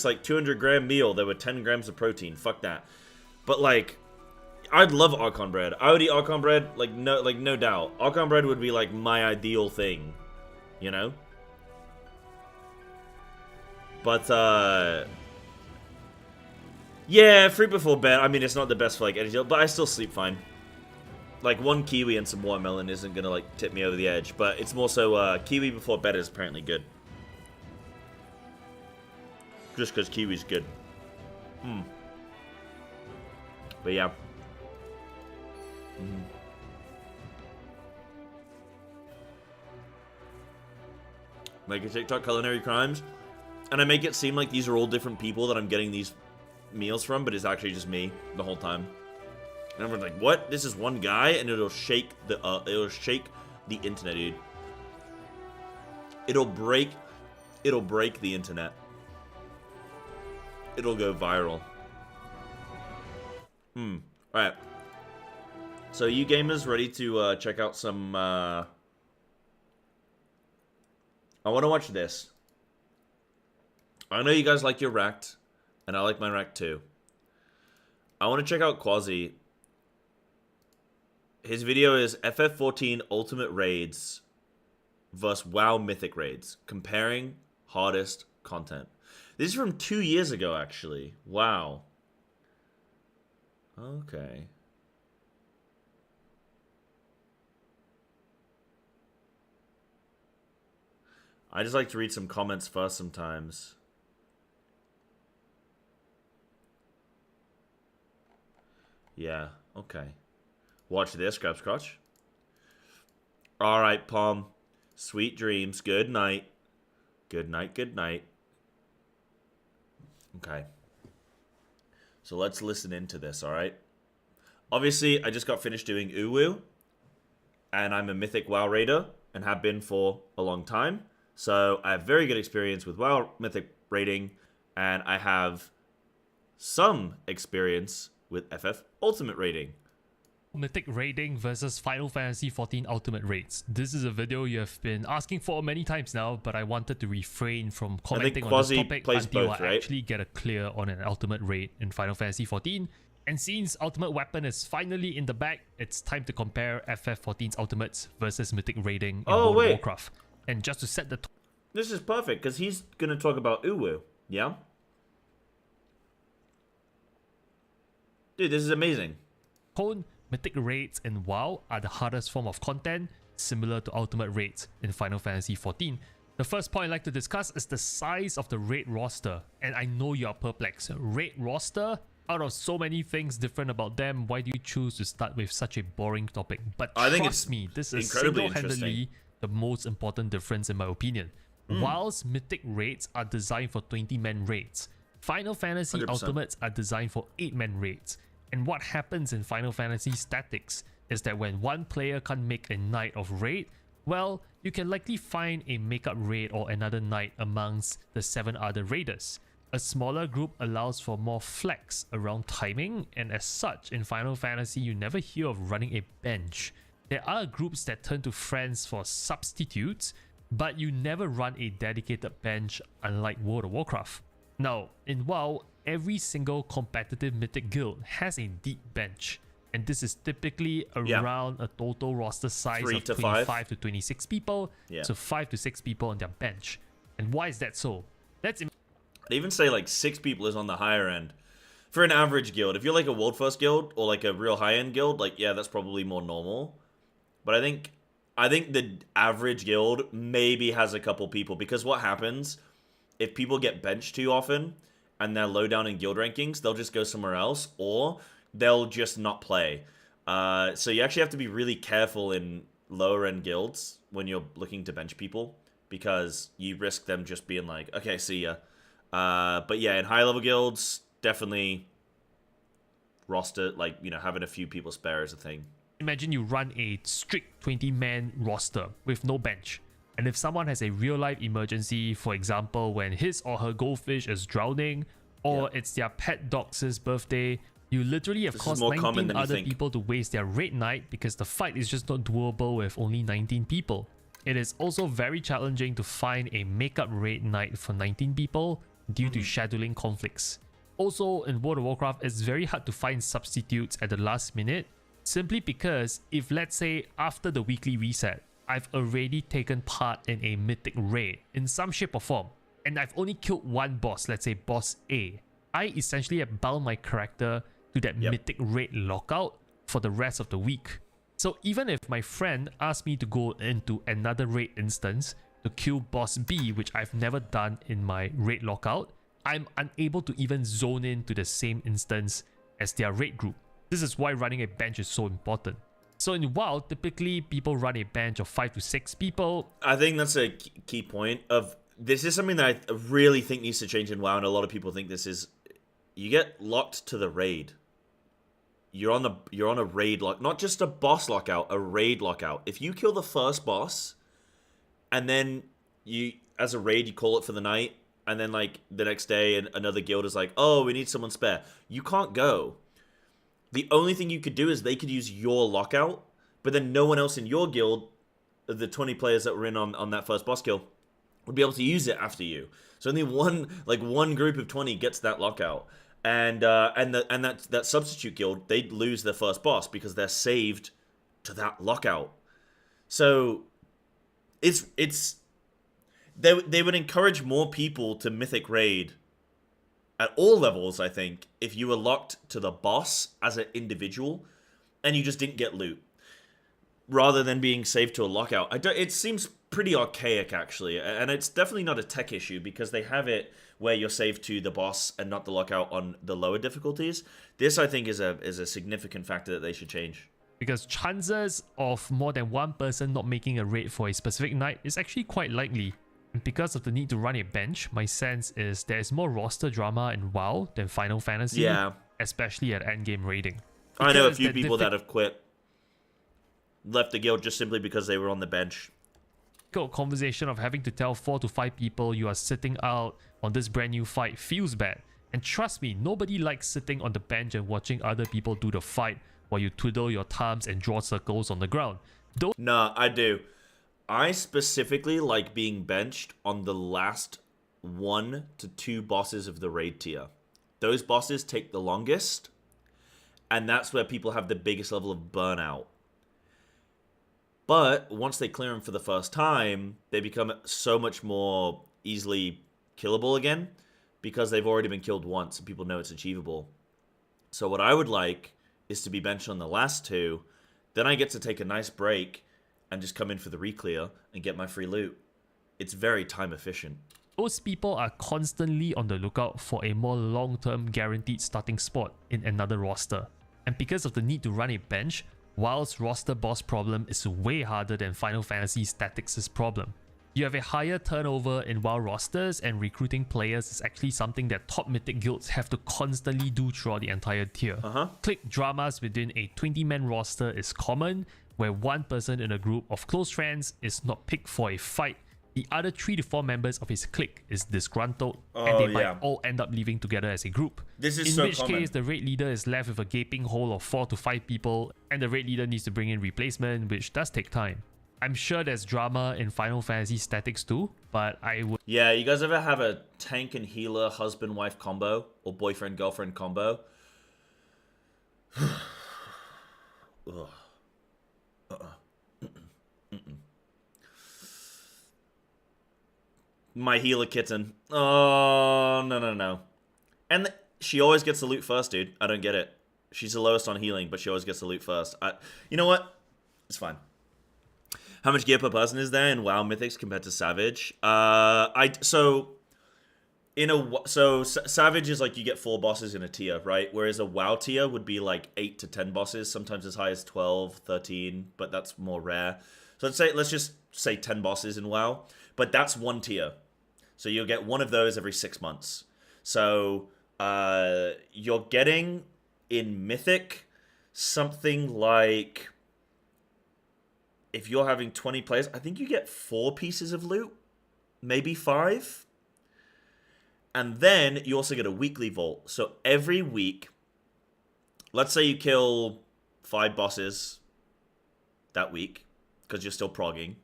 like 200 gram meal, there were 10 grams of protein. Fuck that. But like, I'd love Archon bread. I would eat Archon bread, like no doubt. Archon bread would be like my ideal thing, you know? But yeah, fruit before bed. I mean, it's not the best for like energy, but I still sleep fine. Like 1 kiwi and some watermelon isn't gonna like tip me over the edge, but it's more so kiwi before bed is apparently good. Just because kiwi's good. But yeah. Make a TikTok culinary crimes, and I make it seem like these are all different people that I'm getting these meals from, but it's actually just me the whole time. And everyone's like, "What? This is one guy?" And it'll shake the internet, dude. It'll break the internet. It'll go viral. Alright. So you gamers ready to check out some I want to watch this. I know you guys like your Racked, and I like my Racked too. I want to check out Quasi. His video is FF14 Ultimate Raids versus WoW Mythic Raids, comparing hardest content. This is from 2 years ago, actually. Wow. Okay. I just like to read some comments first sometimes. Yeah, okay. Watch this, Grabscotch. Alright, Palm. Sweet dreams. Good night. Good night, good night. Okay. So let's listen into this, alright? Obviously, I just got finished doing Uwu. And I'm a Mythic WoW Raider, and have been for a long time. So I have very good experience with WoW Mythic raiding, and I have some experience with FF Ultimate raiding. Mythic raiding versus Final Fantasy XIV Ultimate Raids. This is a video you have been asking for many times now, but I wanted to refrain from commenting on this topic until I actually get a clear on an Ultimate Raid in Final Fantasy XIV. And since Ultimate Weapon is finally in the bag, it's time to compare FF14's Ultimates versus Mythic raiding in World of Warcraft. And just to set the this is perfect, because he's going to talk about Uwu, yeah? Dude, this is amazing. tone, Mythic raids in WoW are the hardest form of content, similar to Ultimate raids in Final Fantasy XIV. The first point I'd like to discuss is the size of the raid roster, and I know you are perplexed. Raid roster? Out of so many things different about them, why do you choose to start with such a boring topic? But trust me, this is single-handedly the most important difference in my opinion. Whilst Mythic raids are designed for 20-man raids, Final Fantasy 100%. Ultimates are designed for 8-man raids. And what happens in Final Fantasy statics is that when one player can't make a night of raid, well, you can likely find a makeup raid or another night amongst the 7 other raiders. A smaller group allows for more flex around timing, and as such, in Final Fantasy, you never hear of running a bench. There are groups that turn to friends for substitutes, but you never run a dedicated bench unlike World of Warcraft. Now, in WoW, every single competitive Mythic guild has a deep bench. And this is typically around a total roster size 3 of to 25 to 26 people. Yeah. So 5 to 6 people on their bench. And why is that so? I'd even say like 6 people is on the higher end. For an average guild, if you're like a world first guild or like a real high-end guild, like yeah, that's probably more normal. But I think the average guild maybe has a couple people, because what happens if people get benched too often and they're low down in guild rankings, they'll just go somewhere else, or they'll just not play. So you actually have to be really careful in lower end guilds when you're looking to bench people, because you risk them just being like, okay, see ya. But yeah, in high level guilds, definitely roster, like, you know, having a few people spare is a thing. Imagine you run a strict 20-man roster with no bench. And if someone has a real-life emergency, for example, when his or her goldfish is drowning, or it's their pet dog's birthday, you literally have caused 19 other people to waste their raid night because the fight is just not doable with only 19 people. It is also very challenging to find a makeup raid night for 19 people due to scheduling conflicts. Also, in World of Warcraft, it's very hard to find substitutes at the last minute, simply because if, let's say, after the weekly reset, I've already taken part in a mythic raid in some shape or form, and I've only killed one boss, let's say boss A, I essentially have bound my character to that mythic raid lockout for the rest of the week. So even if my friend asked me to go into another raid instance to kill boss B, which I've never done in my raid lockout, I'm unable to even zone in to the same instance as their raid group. This is why running a bench is so important. So in WoW, typically people run a bench of 5 to 6 people. I think that's a key point of this. Is something that I really think needs to change in WoW, and a lot of people think this is, you get locked to the raid. You're on a raid lock, not just a boss lockout, a raid lockout. If you kill the first boss, and then you, as a raid, you call it for the night, and then like the next day, another guild is like, oh, we need someone spare. You can't go. The only thing you could do is they could use your lockout, but then no one else in your guild, the 20 players that were in on that first boss kill, would be able to use it after you. So only one group of 20 gets that lockout. And that substitute guild, they'd lose their first boss because they're saved to that lockout. So they would encourage more people to mythic raid at all levels, I think, if you were locked to the boss as an individual and you just didn't get loot, rather than being saved to a lockout. It seems pretty archaic, actually, and it's definitely not a tech issue because they have it where you're saved to the boss and not the lockout on the lower difficulties. This, I think, is a significant factor that they should change. Because chances of more than one person not making a raid for a specific night is actually quite likely. And because of the need to run a bench, my sense is there is more roster drama in WoW than Final Fantasy, especially at endgame raiding. I know a few people that have quit, left the guild just simply because they were on the bench. Conversation of having to tell 4 to 5 people you are sitting out on this brand new fight feels bad. And trust me, nobody likes sitting on the bench and watching other people do the fight while you twiddle your thumbs and draw circles on the ground. Nah, I do. I specifically like being benched on the last 1 to 2 bosses of the raid tier. Those bosses take the longest, and that's where people have the biggest level of burnout. But once they clear them for the first time, they become so much more easily killable again because they've already been killed once and people know it's achievable. So what I would like is to be benched on the last 2. Then I get to take a nice break and just come in for the re-clear and get my free loot. It's very time efficient. Those people are constantly on the lookout for a more long-term guaranteed starting spot in another roster. And because of the need to run a bench, WoW's roster boss problem is way harder than Final Fantasy Tactics' problem. You have a higher turnover in WoW rosters, and recruiting players is actually something that top mythic guilds have to constantly do throughout the entire tier. Click dramas within a 20-man roster is common, where one person in a group of close friends is not picked for a fight, the other 3 to 4 members of his clique is disgruntled, and they might all end up leaving together as a group. This is in so which common. case, the raid leader is left with a gaping hole of 4 to 5 people, and the raid leader needs to bring in replacement, which does take time. I'm sure there's drama in Final Fantasy statics too, but I would... Yeah, you guys ever have a tank and healer husband-wife combo? Or boyfriend-girlfriend combo? Ugh. My healer kitten. Oh, no. And she always gets the loot first, dude. I don't get it. She's the lowest on healing, but she always gets the loot first. You know what? It's fine. How much gear per person is there in WoW Mythics compared to Savage? Savage is like you get 4 bosses in a tier, right? Whereas a WoW tier would be like 8 to 10 bosses, sometimes as high as 12, 13, but that's more rare. So let's just say 10 bosses in WoW, but that's one tier. So you'll get one of those every 6 months. So you're getting in Mythic something like, if you're having 20 players, I think you get 4 pieces of loot, maybe 5. And then you also get a weekly vault. So every week, let's say you kill 5 bosses that week, because you're still progging,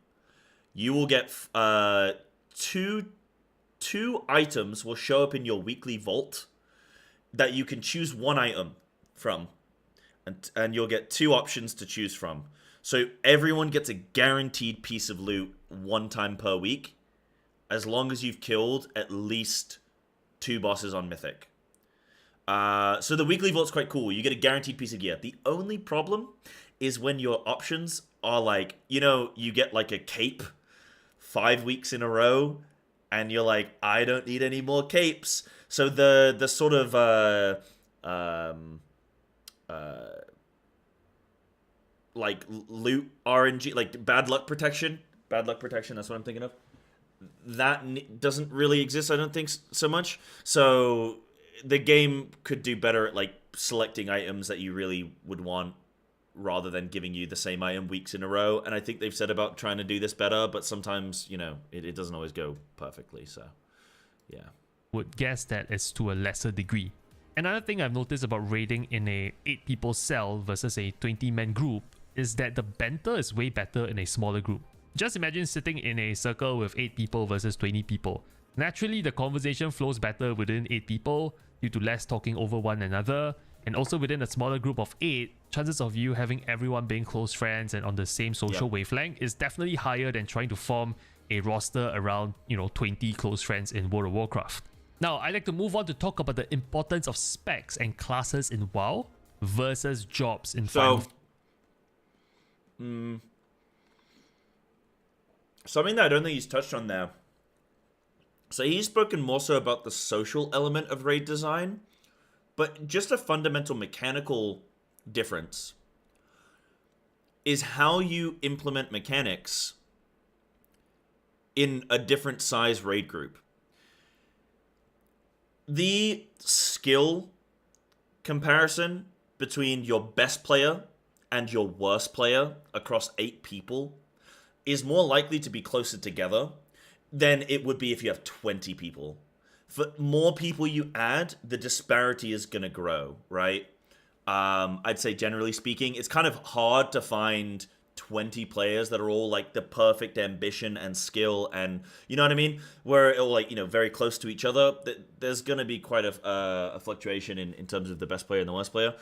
you will get two items will show up in your weekly vault that you can choose one item from. And you'll get 2 options to choose from. So everyone gets a guaranteed piece of loot 1 time per week, as long as you've killed at least 2 bosses on Mythic. So the weekly vault's quite cool. You get a guaranteed piece of gear. The only problem is when your options are like, you get like a cape 5 weeks in a row, and you're like, I don't need any more capes. So the sort of like loot RNG, like bad luck protection, that's what I'm thinking of. That doesn't really exist, I don't think, so much. So the game could do better at like selecting items that you really would want, rather than giving you the same item weeks in a row. And I think they've said about trying to do this better, but sometimes, it doesn't always go perfectly. So yeah, would guess that it's to a lesser degree. Another thing I've noticed about raiding in a 8-people cell versus a 20-man group is that the banter is way better in a smaller group. Just imagine sitting in a circle with 8 people versus 20 people. Naturally, the conversation flows better within 8 people due to less talking over one another, and also within a smaller group of 8, chances of you having everyone being close friends and on the same social wavelength is definitely higher than trying to form a roster around, 20 close friends in World of Warcraft. Now, I'd like to move on to talk about the importance of specs and classes in WoW versus jobs in Final. Something that I don't think he's touched on there. So he's spoken more so about the social element of raid design, but just a fundamental mechanical difference is how you implement mechanics in a different size raid group. The skill comparison between your best player and your worst player across 8 people is more likely to be closer together than it would be if you have 20 people. For more people you add, the disparity is going to grow, right? I'd say generally speaking, it's kind of hard to find 20 players that are all like the perfect ambition and skill and, you know what I mean? Where it'll like, very close to each other. There's going to be quite a fluctuation in terms of the best player and the worst player.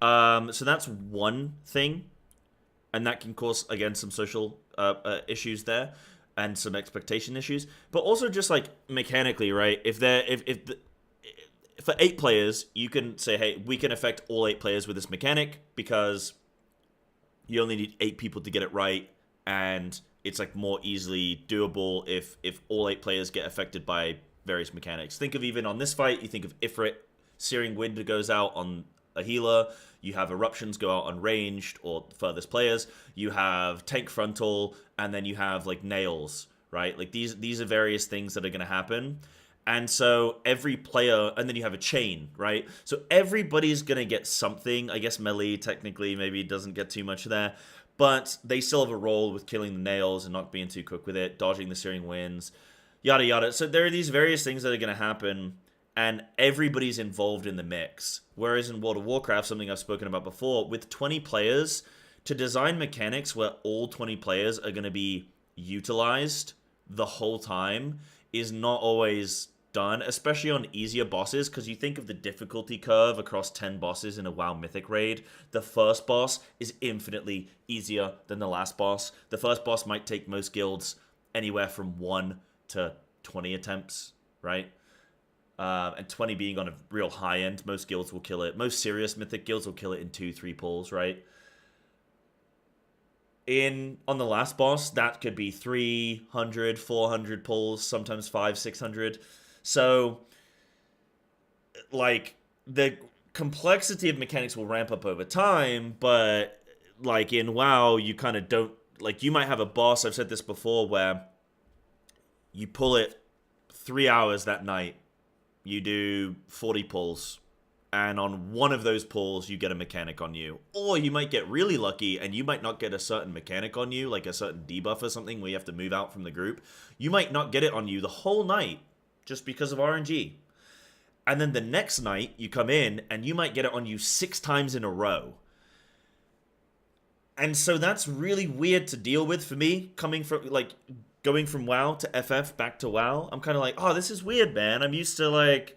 So that's one thing. And that can cause, again, some social issues there and some expectation issues. But also just like mechanically, right? For 8 players, you can say, hey, we can affect all 8 players with this mechanic because you only need 8 people to get it right, and it's like more easily doable if all 8 players get affected by various mechanics. Think of even on this fight, you think of Ifrit, Searing Wind goes out on a healer, you have Eruptions go out on ranged or furthest players, you have Tank Frontal, and then you have like Nails, right? Like these are various things that are going to happen. And so every player, and then you have a chain, right? So everybody's going to get something. I guess melee technically maybe doesn't get too much there, but they still have a role with killing the Nails and not being too quick with it, dodging the Searing Winds, yada yada. So there are these various things that are going to happen, and everybody's involved in the mix. Whereas in World of Warcraft, something I've spoken about before, with 20 players, to design mechanics where all 20 players are going to be utilized the whole time is not always done, especially on easier bosses, because you think of the difficulty curve across 10 bosses in a WoW Mythic raid. The first boss is infinitely easier than the last boss. The first boss might take most guilds anywhere from 1 to 20 attempts, right? And 20 being on a real high end, most guilds will kill it. Most serious Mythic guilds will kill it in 2-3 pulls, right? On the last boss, that could be 300, 400 pulls, sometimes 500-600. So, like, the complexity of mechanics will ramp up over time, but, like, in WoW, you kind of don't... Like, you might have a boss, I've said this before, where you pull it 3 hours that night, you do 40 pulls, and on one of those pulls, you get a mechanic on you. Or you might get really lucky, and you might not get a certain mechanic on you, like a certain debuff or something where you have to move out from the group. You might not get it on you the whole night, just because of RNG. And then the next night, you come in, and you might get it on you 6 times in a row. And so that's really weird to deal with for me, coming from, like, going from WoW to FF back to WoW. I'm kind of like, oh, this is weird, man. I'm used to, like,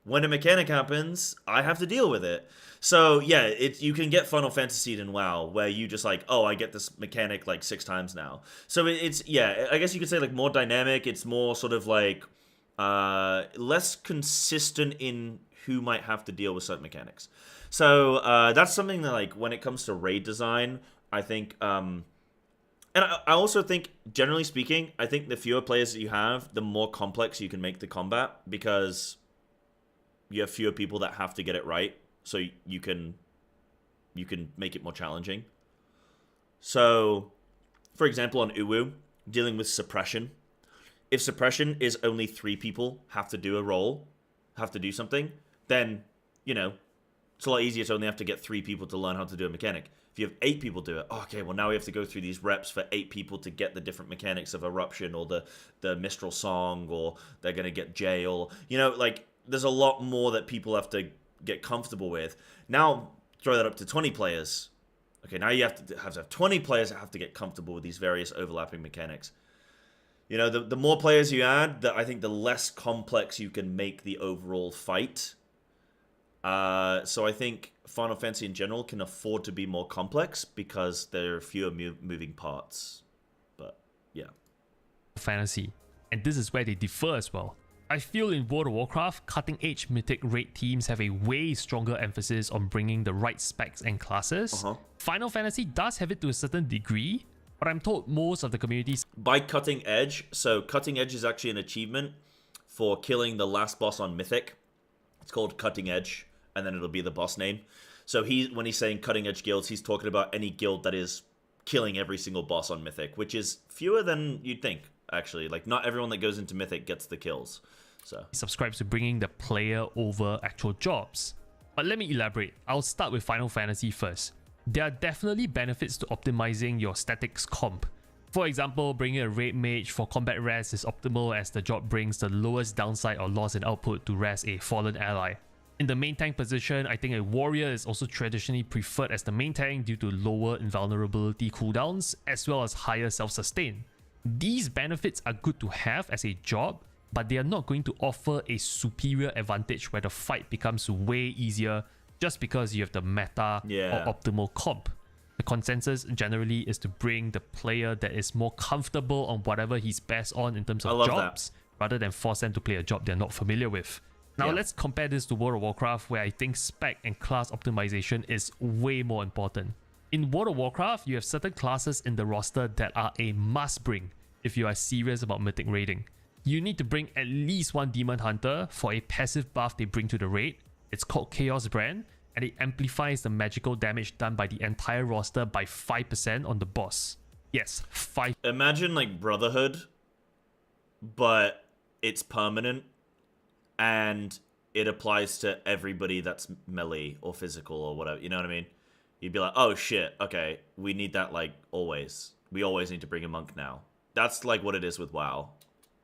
when a mechanic happens, I have to deal with it. So, yeah, you can get Final Fantasy in WoW, where you just like, oh, I get this mechanic, like, 6 times now. So it's, yeah, I guess you could say, like, more dynamic. It's more sort of, like, less consistent in who might have to deal with certain mechanics. So, that's something that, like, when it comes to raid design, I think, and I also think, generally speaking, I think the fewer players that you have, the more complex you can make the combat, because you have fewer people that have to get it right, so you can make it more challenging. So, for example, on Uwu, dealing with suppression, if suppression is only 3 people have to do a role, have to do something, then, you know, it's a lot easier to only have to get 3 people to learn how to do a mechanic. If you have 8 people do it, okay, well, now we have to go through these reps for 8 people to get the different mechanics of Eruption or the Mistral Song, or they're going to get Jail. You know, like, there's a lot more that people have to get comfortable with. Now, throw that up to 20 players. Okay, now you have to have 20 players that have to get comfortable with these various overlapping mechanics. You know, the more players you add, I think the less complex you can make the overall fight. So I think Final Fantasy in general can afford to be more complex because there are fewer moving parts. But, yeah. Fantasy. And this is where they differ as well. I feel in World of Warcraft, cutting-edge Mythic raid teams have a way stronger emphasis on bringing the right specs and classes. Final Fantasy does have it to a certain degree, but I'm told most of the communities... By cutting edge, so cutting edge is actually an achievement for killing the last boss on Mythic. It's called Cutting Edge, and then it'll be the boss name. So when he's saying cutting edge guilds, he's talking about any guild that is killing every single boss on Mythic, which is fewer than you'd think, actually. Like, not everyone that goes into Mythic gets the kills. So subscribes to bringing the player over actual jobs. But let me elaborate. I'll start with Final Fantasy first. There are definitely benefits to optimizing your statics comp. For example, bringing a raid mage for combat rest is optimal as the job brings the lowest downside or loss in output to rest a fallen ally. In the main tank position, I think a warrior is also traditionally preferred as the main tank due to lower invulnerability cooldowns as well as higher self-sustain. These benefits are good to have as a job, but they are not going to offer a superior advantage where the fight becomes way easier just because you have the meta or optimal comp. The consensus generally is to bring the player that is more comfortable on whatever he's best on in terms of jobs, rather than force them to play a job they're not familiar with. Now let's compare this to World of Warcraft, where I think spec and class optimization is way more important. In World of Warcraft, you have certain classes in the roster that are a must bring if you are serious about Mythic raiding. You need to bring at least one Demon Hunter for a passive buff they bring to the raid. It's called Chaos Brand, and it amplifies the magical damage done by the entire roster by 5% on the boss. Yes, 5%. Imagine like Brotherhood, but it's permanent, and it applies to everybody that's melee or physical or whatever, you know what I mean? You'd be like, oh shit, okay, we need that like always. We always need to bring a monk now. That's like what it is with WoW.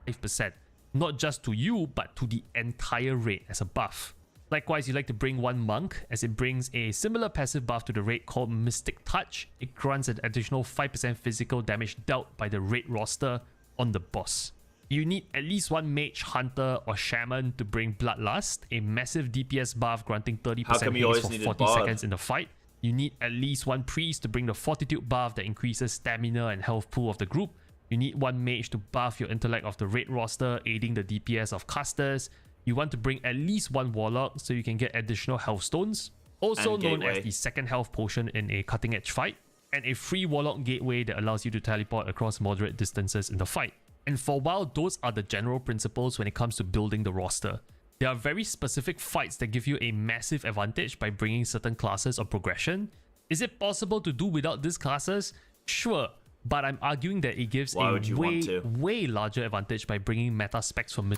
5%, not just to you, but to the entire raid as a buff. Likewise, you like to bring one monk, as it brings a similar passive buff to the raid called Mystic Touch. It grants an additional 5% physical damage dealt by the raid roster on the boss. You need at least one mage, hunter, or shaman to bring Bloodlust, a massive DPS buff granting 30% haste for 40 seconds in the fight. You need at least one priest to bring the Fortitude buff that increases stamina and health pool of the group. You need one mage to buff your intellect of the raid roster, aiding the DPS of casters. You want to bring at least one warlock so you can get additional health stones, also known as the second health potion in a cutting edge fight, and a free warlock gateway that allows you to teleport across moderate distances in the fight. And for a while, those are the general principles when it comes to building the roster. There are very specific fights that give you a massive advantage by bringing certain classes or progression. Is it possible to do without these classes? Sure, but I'm arguing that it gives way larger advantage by bringing meta specs from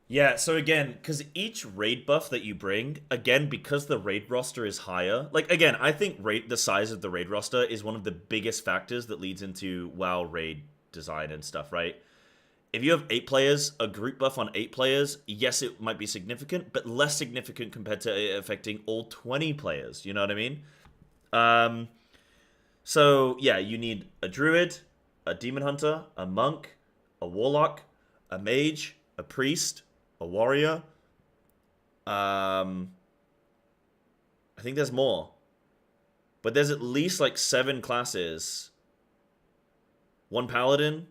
Yeah, so again, because each raid buff that you bring, again, because the raid roster is higher, like, again, I think the size of the raid roster is one of the biggest factors that leads into WoW raid design and stuff, right? If you have 8 players, a group buff on 8 players, yes, it might be significant, but less significant compared to it affecting all 20 players, you know what I mean? So, yeah, you need a druid, a demon hunter, a monk, a warlock, a mage, a priest, a warrior. I think there's more. But there's at least like 7 classes. 1 paladin.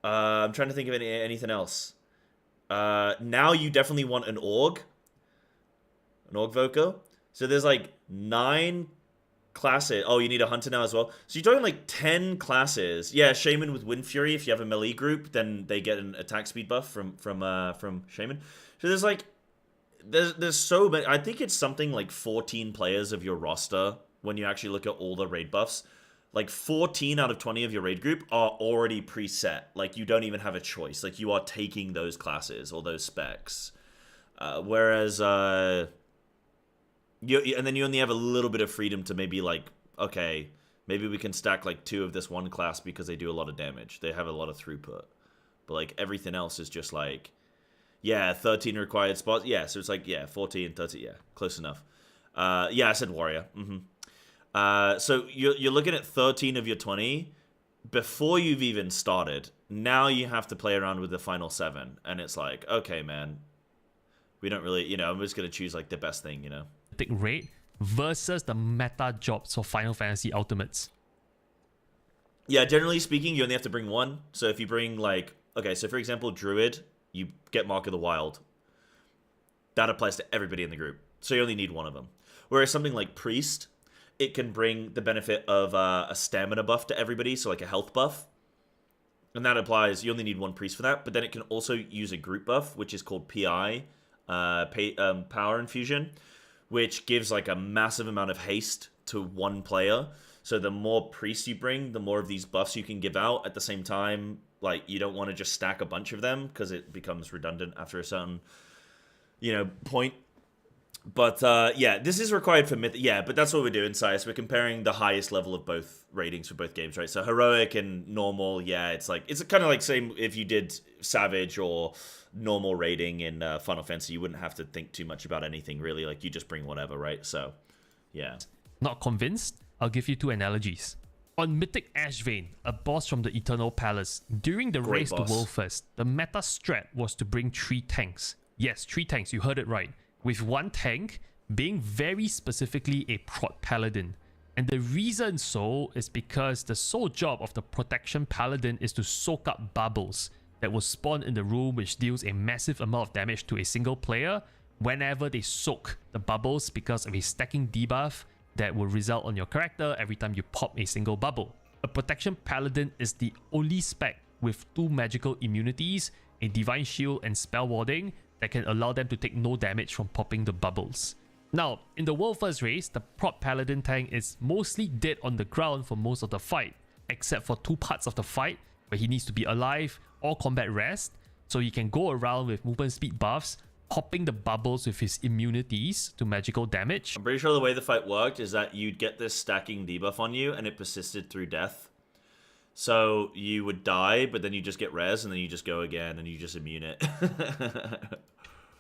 I'm trying to think of anything else. Now you definitely want an org. An org voker. So there's like 9 classes. Oh, you need a hunter now as well. So you're talking like 10 classes. Yeah, Shaman with Wind Fury. If you have a melee group, then they get an attack speed buff from Shaman. So there's like there's so many. I think it's something like 14 players of your roster when you actually look at all the raid buffs. Like 14 out of 20 of your raid group are already preset. Like you don't even have a choice. Like you are taking those classes or those specs. Whereas and then you only have a little bit of freedom to maybe like, okay, maybe we can stack like 2 of this one class because they do a lot of damage. They have a lot of throughput. But like everything else is just like, yeah, 13 required spots. Yeah, so it's like, yeah, 14, 30, yeah, close enough. Yeah, I said warrior. So you're looking at 13 of your 20 before you've even started. Now you have to play around with the final 7. And it's like, okay, man, we don't really, I'm just going to choose like the best thing, Rate versus the meta jobs for Final Fantasy Ultimates. Yeah, generally speaking, you only have to bring 1. So if you bring like, okay, so for example, Druid, you get Mark of the Wild. That applies to everybody in the group. So you only need 1 of them. Whereas something like Priest, it can bring the benefit of a stamina buff to everybody, so like a health buff. And that applies, you only need 1 priest for that, but then it can also use a group buff, which is called PI, Power Infusion, which gives like a massive amount of haste to 1 player. So the more priests you bring, the more of these buffs you can give out. At the same time, like you don't want to just stack a bunch of them because it becomes redundant after a certain, point. But yeah, this is required for Myth. Yeah, but that's what we're doing, Sias. We're comparing the highest level of both ratings for both games, right? So heroic and normal, yeah, it's kind of like same if you did Savage or normal rating in Final Fantasy, you wouldn't have to think too much about anything really. Like you just bring whatever, right? So yeah. Not convinced? I'll give you 2 analogies. On Mythic Ashvane, a boss from the Eternal Palace, during the race to World First, the meta strat was to bring 3 tanks. Yes, 3 tanks, you heard it right. With 1 tank being very specifically a Prot Paladin. And the reason so is because the sole job of the Protection Paladin is to soak up bubbles that will spawn in the room, which deals a massive amount of damage to a single player whenever they soak the bubbles because of a stacking debuff that will result on your character every time you pop a single bubble. A Protection Paladin is the only spec with 2 magical immunities, a Divine Shield and Spell Warding, that can allow them to take no damage from popping the bubbles. Now, in the World First race, the Prot Paladin tank is mostly dead on the ground for most of the fight, except for 2 parts of the fight where he needs to be alive or combat rest, so he can go around with movement speed buffs, popping the bubbles with his immunities to magical damage. I'm pretty sure the way the fight worked is that you'd get this stacking debuff on you and it persisted through death. So you would die, but then you just get res, and then you just go again, and you just immune it.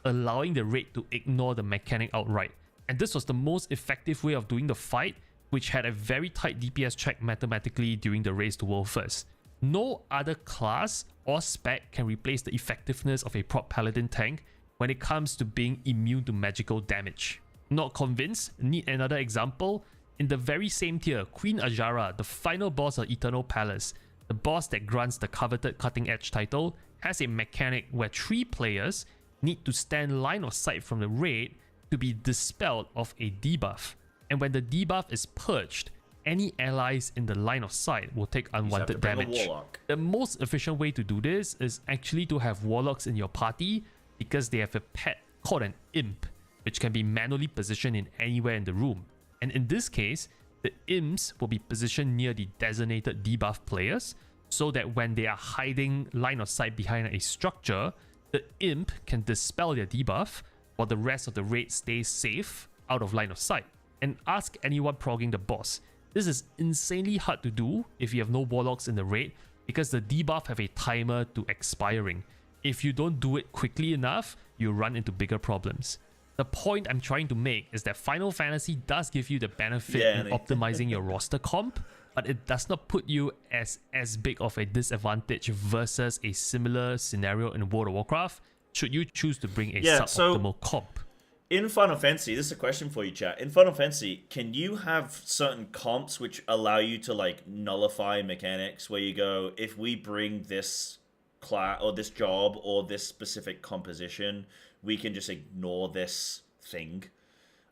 allowing the raid to ignore the mechanic outright. And this was the most effective way of doing the fight, which had a very tight DPS check mathematically during the race to world first. No other class or spec can replace the effectiveness of a prop paladin tank when it comes to being immune to magical damage. Not convinced? Need another example? In the very same tier, Queen Ajara, the final boss of Eternal Palace, the boss that grants the coveted Cutting Edge title, has a mechanic where 3 players need to stand line of sight from the raid to be dispelled of a debuff. And when the debuff is purged, any allies in the line of sight will take unwanted damage. The most efficient way to do this is actually to have warlocks in your party because they have a pet called an imp, which can be manually positioned in anywhere in the room. And in this case, the imps will be positioned near the designated debuff players so that when they are hiding line of sight behind a structure, the imp can dispel their debuff while the rest of the raid stays safe out of line of sight. And ask anyone progging the boss. This is insanely hard to do if you have no warlocks in the raid because the debuff have a timer to expiring. If you don't do it quickly enough, you run into bigger problems. The point I'm trying to make is that Final Fantasy does give you the benefit in optimizing your roster comp, but it does not put you as big of a disadvantage versus a similar scenario in World of Warcraft should you choose to bring a suboptimal comp. In Final Fantasy, this is a question for you, chat. In Final Fantasy, can you have certain comps which allow you to like nullify mechanics where you go, if we bring this class or this job or this specific composition, we can just ignore this thing?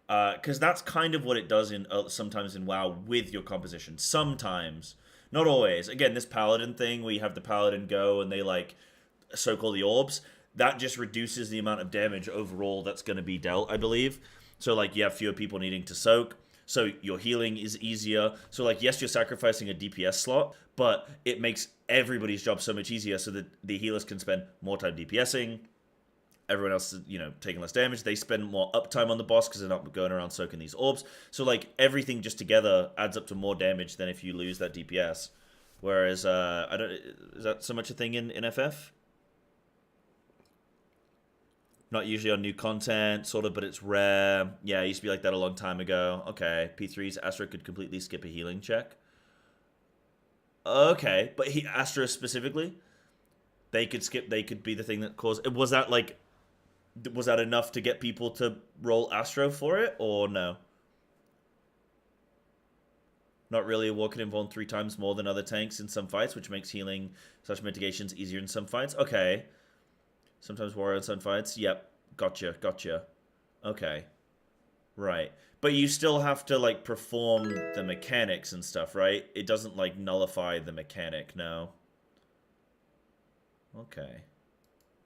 Because that's kind of what it does in sometimes in WoW with your composition. Sometimes, not always. Again, this paladin thing where you have the paladin go and they like soak all the orbs. That just reduces the amount of damage overall that's going to be dealt, I believe. So, like, you have fewer people needing to soak. So, your healing is easier. So, like, yes, you're sacrificing a DPS slot, but it makes everybody's job so much easier so that the healers can spend more time DPSing. Everyone else is, taking less damage. They spend more uptime on the boss because they're not going around soaking these orbs. So, like, everything just together adds up to more damage than if you lose that DPS. Whereas, is that so much a thing in FF? Not usually on new content, sort of, but it's rare. Yeah, it used to be like that a long time ago. Okay, P3's Astra could completely skip a healing check. Okay, but Astra specifically, they could be the thing that caused. Was that enough to get people to roll Astro for it, or no? Not really. A war can involve 3 times more than other tanks in some fights, which makes healing such mitigations easier in some fights. Okay. Sometimes warrior in some fights. Yep. Gotcha. Okay. Right. But you still have to, like, perform the mechanics and stuff, right? It doesn't, like, nullify the mechanic, no. Okay.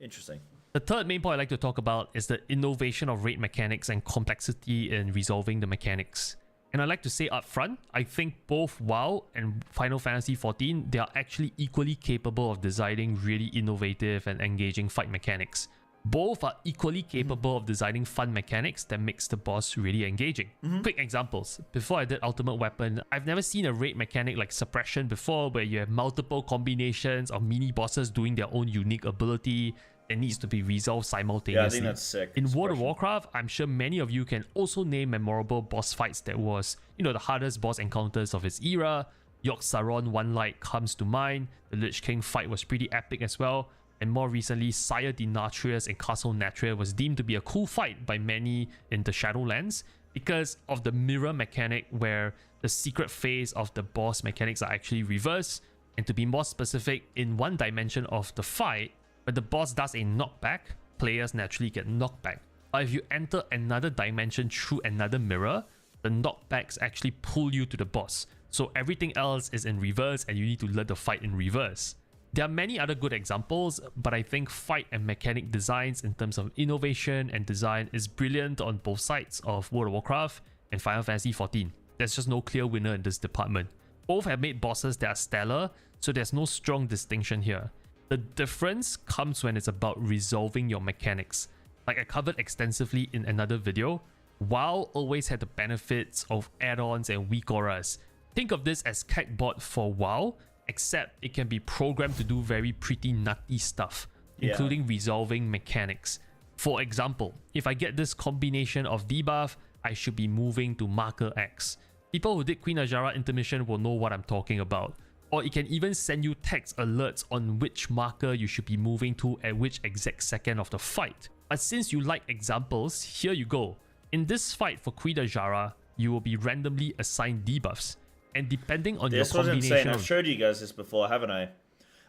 Interesting. The third main point I'd like to talk about is the innovation of raid mechanics and complexity in resolving the mechanics. And I'd like to say up front, I think both WoW and Final Fantasy XIV, they are actually equally capable of designing really innovative and engaging fight mechanics. Both are equally capable of designing fun mechanics that makes the boss really engaging. Quick examples. Before I did Ultimate Weapon, I've never seen a raid mechanic like Suppression before, where you have multiple combinations of mini-bosses doing their own unique ability that needs to be resolved simultaneously. Yeah, I think that's sick. In World of Warcraft, I'm sure many of you can also name memorable boss fights that was, the hardest boss encounters of its era. Yogg-Saron One Light comes to mind. The Lich King fight was pretty epic as well. And more recently, Sire Denatrius and Castle Natria was deemed to be a cool fight by many in the Shadowlands because of the mirror mechanic where the secret phase of the boss mechanics are actually reversed. And to be more specific, in one dimension of the fight, when the boss does a knockback, players naturally get knocked back. But if you enter another dimension through another mirror, the knockbacks actually pull you to the boss. So everything else is in reverse and you need to learn the fight in reverse. There are many other good examples, but I think fight and mechanic designs in terms of innovation and design is brilliant on both sides of World of Warcraft and Final Fantasy XIV. There's just no clear winner in this department. Both have made bosses that are stellar, so there's no strong distinction here. The difference comes when it's about resolving your mechanics. Like I covered extensively in another video, WoW always had the benefits of add-ons and weak auras. Think of this as CACbot for WoW, except it can be programmed to do very pretty nutty stuff, including resolving mechanics. For example, if I get this combination of debuff, I should be moving to marker X. People who did Queen Ajara intermission will know what I'm talking about. Or it can even send you text alerts on which marker you should be moving to at which exact second of the fight. But since you like examples, here you go. In this fight for Queen Ajara, you will be randomly assigned debuffs. And depending on your combination This was insane. I've showed you guys this before, haven't I?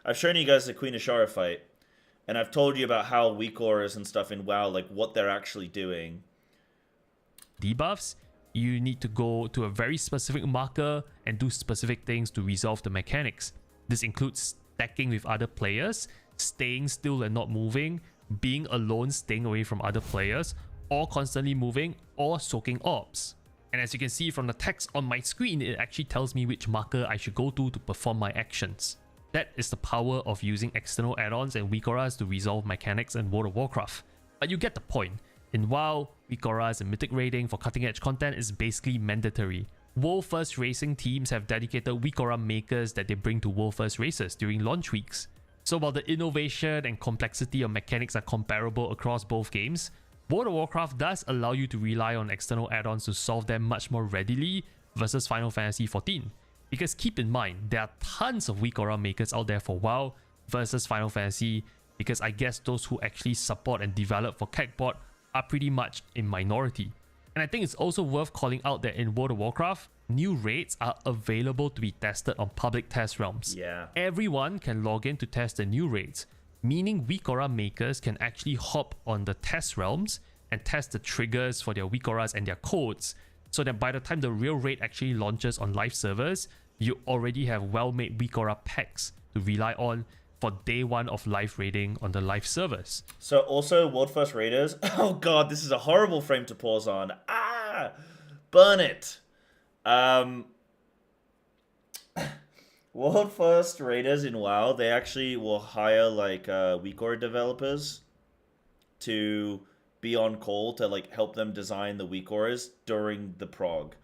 I've shown you guys the Queen Ajara fight. And I've told you about how weak auras and stuff in WoW, like what they're actually doing. Debuffs, you need to go to a very specific marker and do specific things to resolve the mechanics. This includes stacking with other players, staying still and not moving, being alone, staying away from other players, or constantly moving, or soaking orbs. And as you can see from the text on my screen, it actually tells me which marker I should go to perform my actions. That is the power of using external add-ons and weak auras to resolve mechanics in World of Warcraft. But you get the point. In WoW, weak auras and mythic raiding for cutting edge content is basically mandatory. World First racing teams have dedicated weak aura makers that they bring to World First races during launch weeks. So while the innovation and complexity of mechanics are comparable across both games, World of Warcraft does allow you to rely on external add-ons to solve them much more readily versus Final Fantasy XIV. Because keep in mind, there are tons of weak aura makers out there for WoW versus Final Fantasy, because I guess those who actually support and develop for CACbot are pretty much in minority. And I think it's also worth calling out that in World of Warcraft, new raids are available to be tested on public test realms. Yeah. Everyone can log in to test the new raids, meaning weak aura makers can actually hop on the test realms and test the triggers for their weak auras and their codes, so that by the time the real raid actually launches on live servers, you already have well-made weak aura packs to rely on for day one of live raiding on the live servers. So also World First Raiders. Oh god, this is a horrible frame to pause on. Ah, burn it. World First Raiders in WoW, they actually will hire like weak aura developers to be on call to like help them design the weak auras during the prog.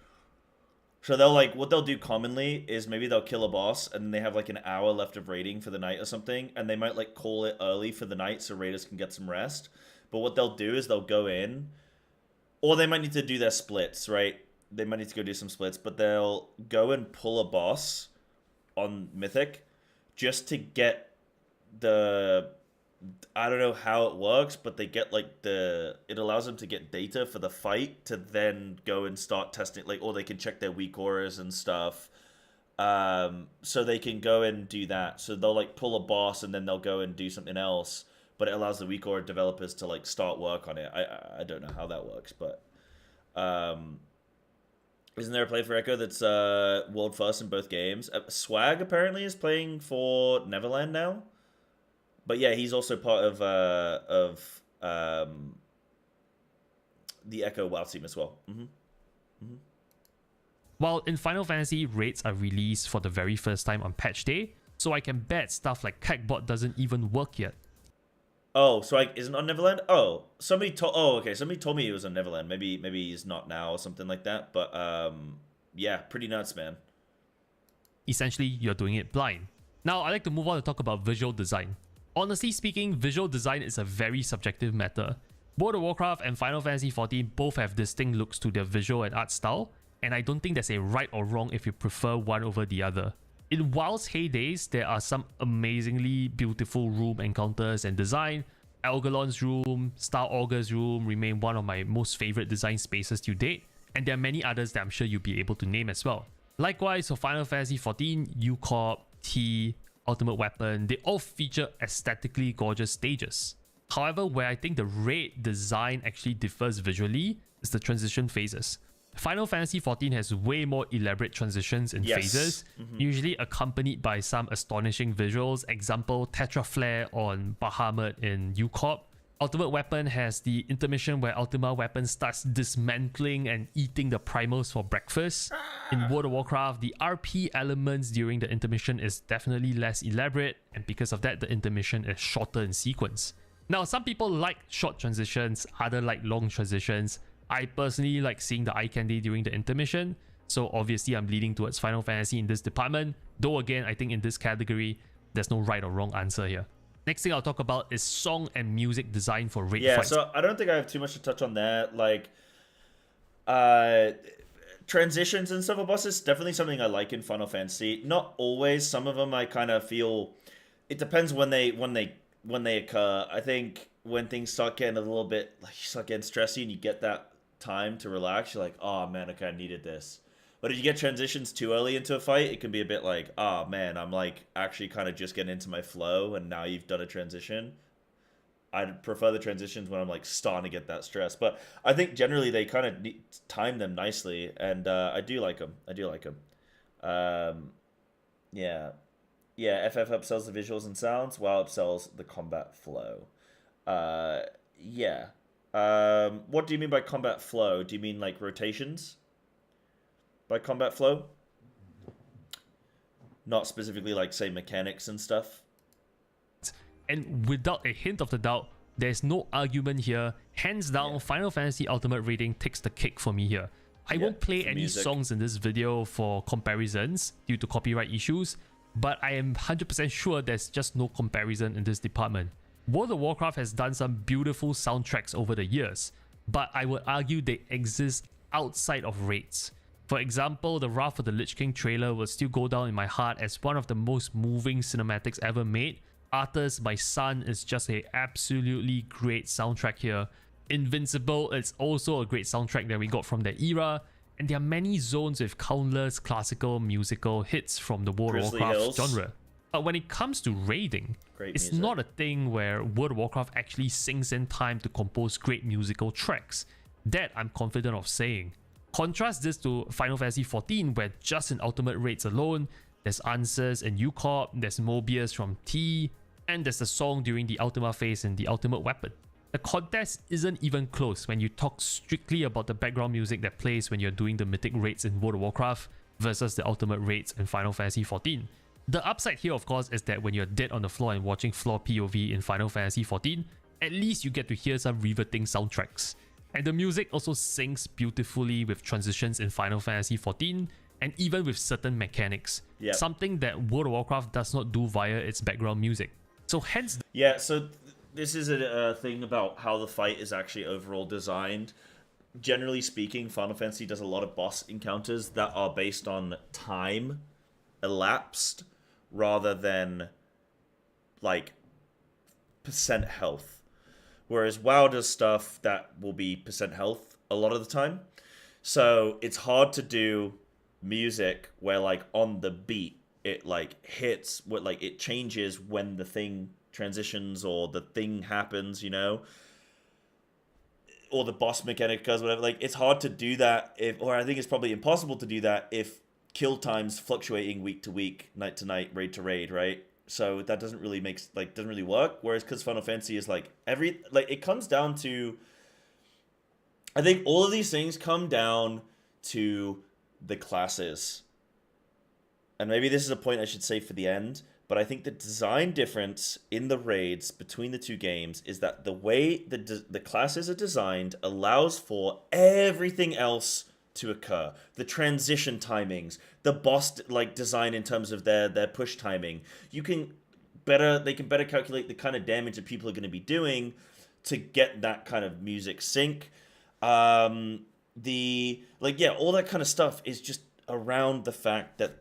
So they'll like, what they'll do commonly is maybe they'll kill a boss and they have like an hour left of raiding for the night or something, and they might like call it early for the night so raiders can get some rest. But what they'll do is they'll go in, or they might need to do their splits, right? They might need to go do some splits, but they'll go and pull a boss on Mythic just to get the, I don't know how it works, but they get like it allows them to get data for the fight to then go and start testing, like, or they can check their weak auras and stuff. So they can go and do that. So they'll like pull a boss and then they'll go and do something else, but it allows the weak aura developers to like start work on it. I don't know how that works, but isn't there a play for Echo that's world first in both games? Swag apparently is playing for Neverland now. But yeah, he's also part of the Echo WoW team as well. While in Final Fantasy, raids are released for the very first time on patch day, so I can bet stuff like CACbot doesn't even work yet. Oh, so isn't it on Neverland? Oh, somebody told. Oh, okay. Somebody told me it was on Neverland. Maybe he's not now or something like that. But yeah, pretty nuts, man. Essentially, you're doing it blind. Now, I'd like to move on to talk about visual design. Honestly speaking, visual design is a very subjective matter. World of Warcraft and Final Fantasy XIV both have distinct looks to their visual and art style, and I don't think there's a right or wrong if you prefer one over the other. In WoW's heydays, there are some amazingly beautiful room encounters and design. Algalon's room, Star Augur's room remain one of my most favorite design spaces to date, and there are many others that I'm sure you'll be able to name as well. Likewise, for Final Fantasy XIV, U-Corp, T, Ultimate Weapon, they all feature aesthetically gorgeous stages. However, where I think the raid design actually differs visually is the transition phases. Final Fantasy XIV has way more elaborate transitions and phases, usually accompanied by some astonishing visuals. Example, Tetra Flare on Bahamut in U-Corp. Ultimate Weapon has the intermission where Ultima Weapon starts dismantling and eating the primals for breakfast. In World of Warcraft, the RP elements during the intermission is definitely less elaborate, and because of that, the intermission is shorter in sequence. Now, some people like short transitions, others like long transitions. I personally like seeing the eye candy during the intermission, so obviously I'm leaning towards Final Fantasy in this department, though again, I think in this category, there's no right or wrong answer here. Next thing I'll talk about is song and music design for raid Yeah, fights. so I don't think I have too much to touch on there. Like, transitions and stuff of bosses, definitely something I like in Final Fantasy. Not always. Some of them I kind of feel it depends when they occur. I think when things start getting a little bit like you start getting stressy and you get that time to relax, you're like, oh man, okay, I needed this. But if you get transitions too early into a fight, it can be a bit like, oh man, I'm like actually kind of just getting into my flow, and now you've done a transition. I'd prefer the transitions when I'm like starting to get that stress. But I think generally they kind of time them nicely, and I do like them. Yeah. Yeah, FF upsells the visuals and sounds, while upsells the combat flow. Yeah. What do you mean by combat flow? Do you mean like rotations? By combat flow? Not specifically like, say, mechanics and stuff? And without a hint of the doubt, there's no argument here. Hands down, Final Fantasy Ultimate Rating takes the cake for me here. I won't play any music. songs in this video for comparisons due to copyright issues, but I am 100% sure there's just no comparison in this department. World of Warcraft has done some beautiful soundtracks over the years, but I would argue they exist outside of raids. For example, the Wrath of the Lich King trailer will still go down in my heart as one of the most moving cinematics ever made. Arthas, My Son is just a absolutely great soundtrack here. Invincible is also a great soundtrack that we got from that era, and there are many zones with countless classical musical hits from the World of Warcraft genre. But when it comes to raiding, it's not a thing where World of Warcraft actually sinks in time to compose great musical tracks. That I'm confident of saying. Contrast this to Final Fantasy XIV, where just in Ultimate Raids alone, there's Answers in UCorp, there's Mobius from T, and there's the song during the Ultima phase in the Ultimate Weapon. The contest isn't even close when you talk strictly about the background music that plays when you're doing the Mythic Raids in World of Warcraft versus the Ultimate Raids in Final Fantasy XIV. The upside here, of course, is that when you're dead on the floor and watching floor POV in Final Fantasy XIV, at least you get to hear some riveting soundtracks. And the music also syncs beautifully with transitions in Final Fantasy XIV, and even with certain mechanics, something that World of Warcraft does not do via its background music. So hence... Yeah, so this is a thing about how the fight is actually overall designed. Generally speaking, Final Fantasy does a lot of boss encounters that are based on time elapsed rather than like percent health. Whereas WoW does stuff that will be percent health a lot of the time. So it's hard to do music where like on the beat it like hits what like it changes when the thing transitions or the thing happens, you know, or the boss mechanic does whatever. Like it's hard to do that if, or I think it's probably impossible to do that if kill times fluctuating week to week, night to night, raid to raid, right? So that doesn't really doesn't really work. Whereas because Final Fantasy is like it comes down to, I think all of these things come down to the classes. And maybe this is a point I should say for the end, but I think the design difference in the raids between the two games is that the way the classes are designed allows for everything else to occur. The transition timings, the boss like design in terms of their push timing. They can better calculate the kind of damage that people are going to be doing to get that kind of music sync. All that kind of stuff is just around the fact that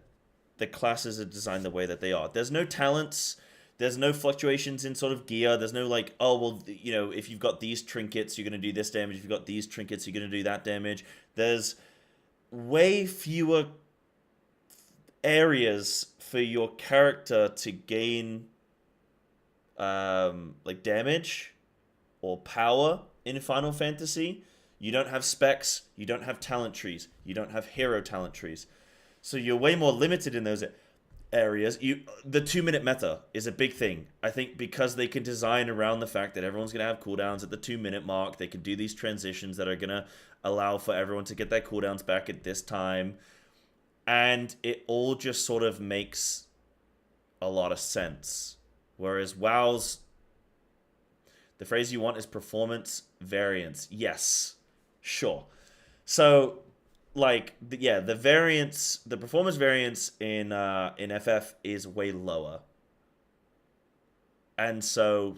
the classes are designed the way that they are. There's no talents. There's no fluctuations in sort of gear. There's no like, oh, well, you know, if you've got these trinkets, you're going to do this damage. If you've got these trinkets, you're going to do that damage. There's way fewer areas for your character to gain like damage or power in Final Fantasy. You don't have specs. You don't have talent trees. You don't have hero talent trees. So you're way more limited in those areas. The 2-minute meta is a big thing. I think because they can design around the fact that everyone's going to have cooldowns at the 2-minute mark. They can do these transitions that are going to allow for everyone to get their cooldowns back at this time. And it all just sort of makes a lot of sense. Whereas WoW's, the phrase you want is performance variance. Yes, sure. So, like, the performance variance in FF is way lower. And so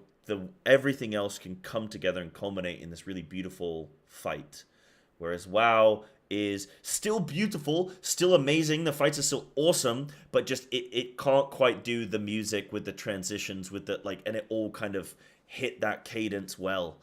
everything else can come together and culminate in this really beautiful fight. Whereas WoW is still beautiful, still amazing, the fights are still awesome, but just it can't quite do the music with the transitions, with the and it all kind of hit that cadence well.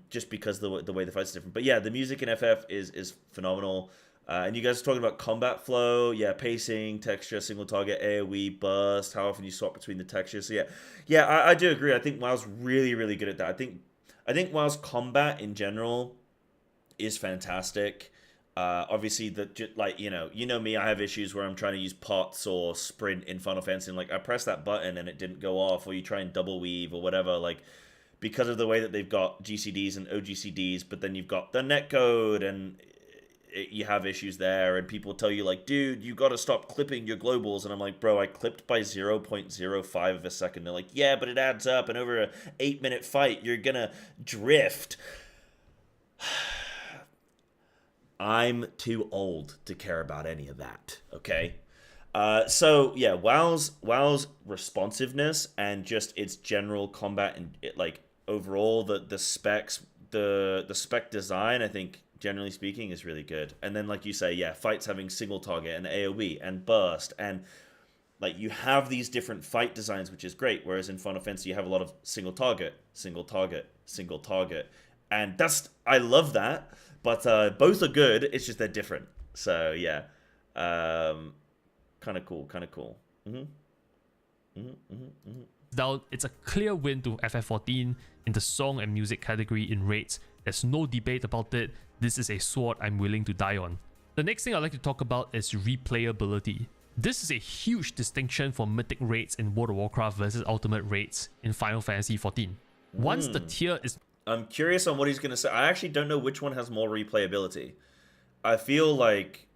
Just because the way the fights are different. But yeah, the music in FF is phenomenal. And you guys are talking about combat flow, yeah, pacing, texture, single target, AoE, burst, how often you swap between the textures. So yeah, I do agree. I think WoW's really, really good at that. I think WoW's combat in general is fantastic. Obviously, you know me, I have issues where I'm trying to use pots or sprint in Final Fantasy, and I press that button and it didn't go off, or you try and double weave or whatever, because of the way that they've got GCDs and OGCDs, but then you've got the netcode and you have issues there, and people tell you dude, you gotta stop clipping your globals, and I'm like, bro, I clipped by 0.05 of a second. They're like, yeah, but it adds up, and over a 8-minute fight you're gonna drift. I'm too old to care about any of that, okay? So yeah, WoW's responsiveness and just its general combat and overall the specs, the spec design, I think generally speaking is really good. And then like you say, yeah, fights having single target and AoE and burst, and you have these different fight designs, which is great. Whereas in Final Fantasy you have a lot of single target, single target, single target, and I love that. But both are good. It's just they're different. So yeah, kind of cool. Now, it's a clear win to FF14 in the song and music category in rates. There's no debate about it. This is a sword I'm willing to die on. The next thing I'd like to talk about is replayability. This is a huge distinction for mythic raids in World of Warcraft versus ultimate raids in Final Fantasy XIV. Once the tier is... I'm curious on what he's going to say. I actually don't know which one has more replayability. I feel like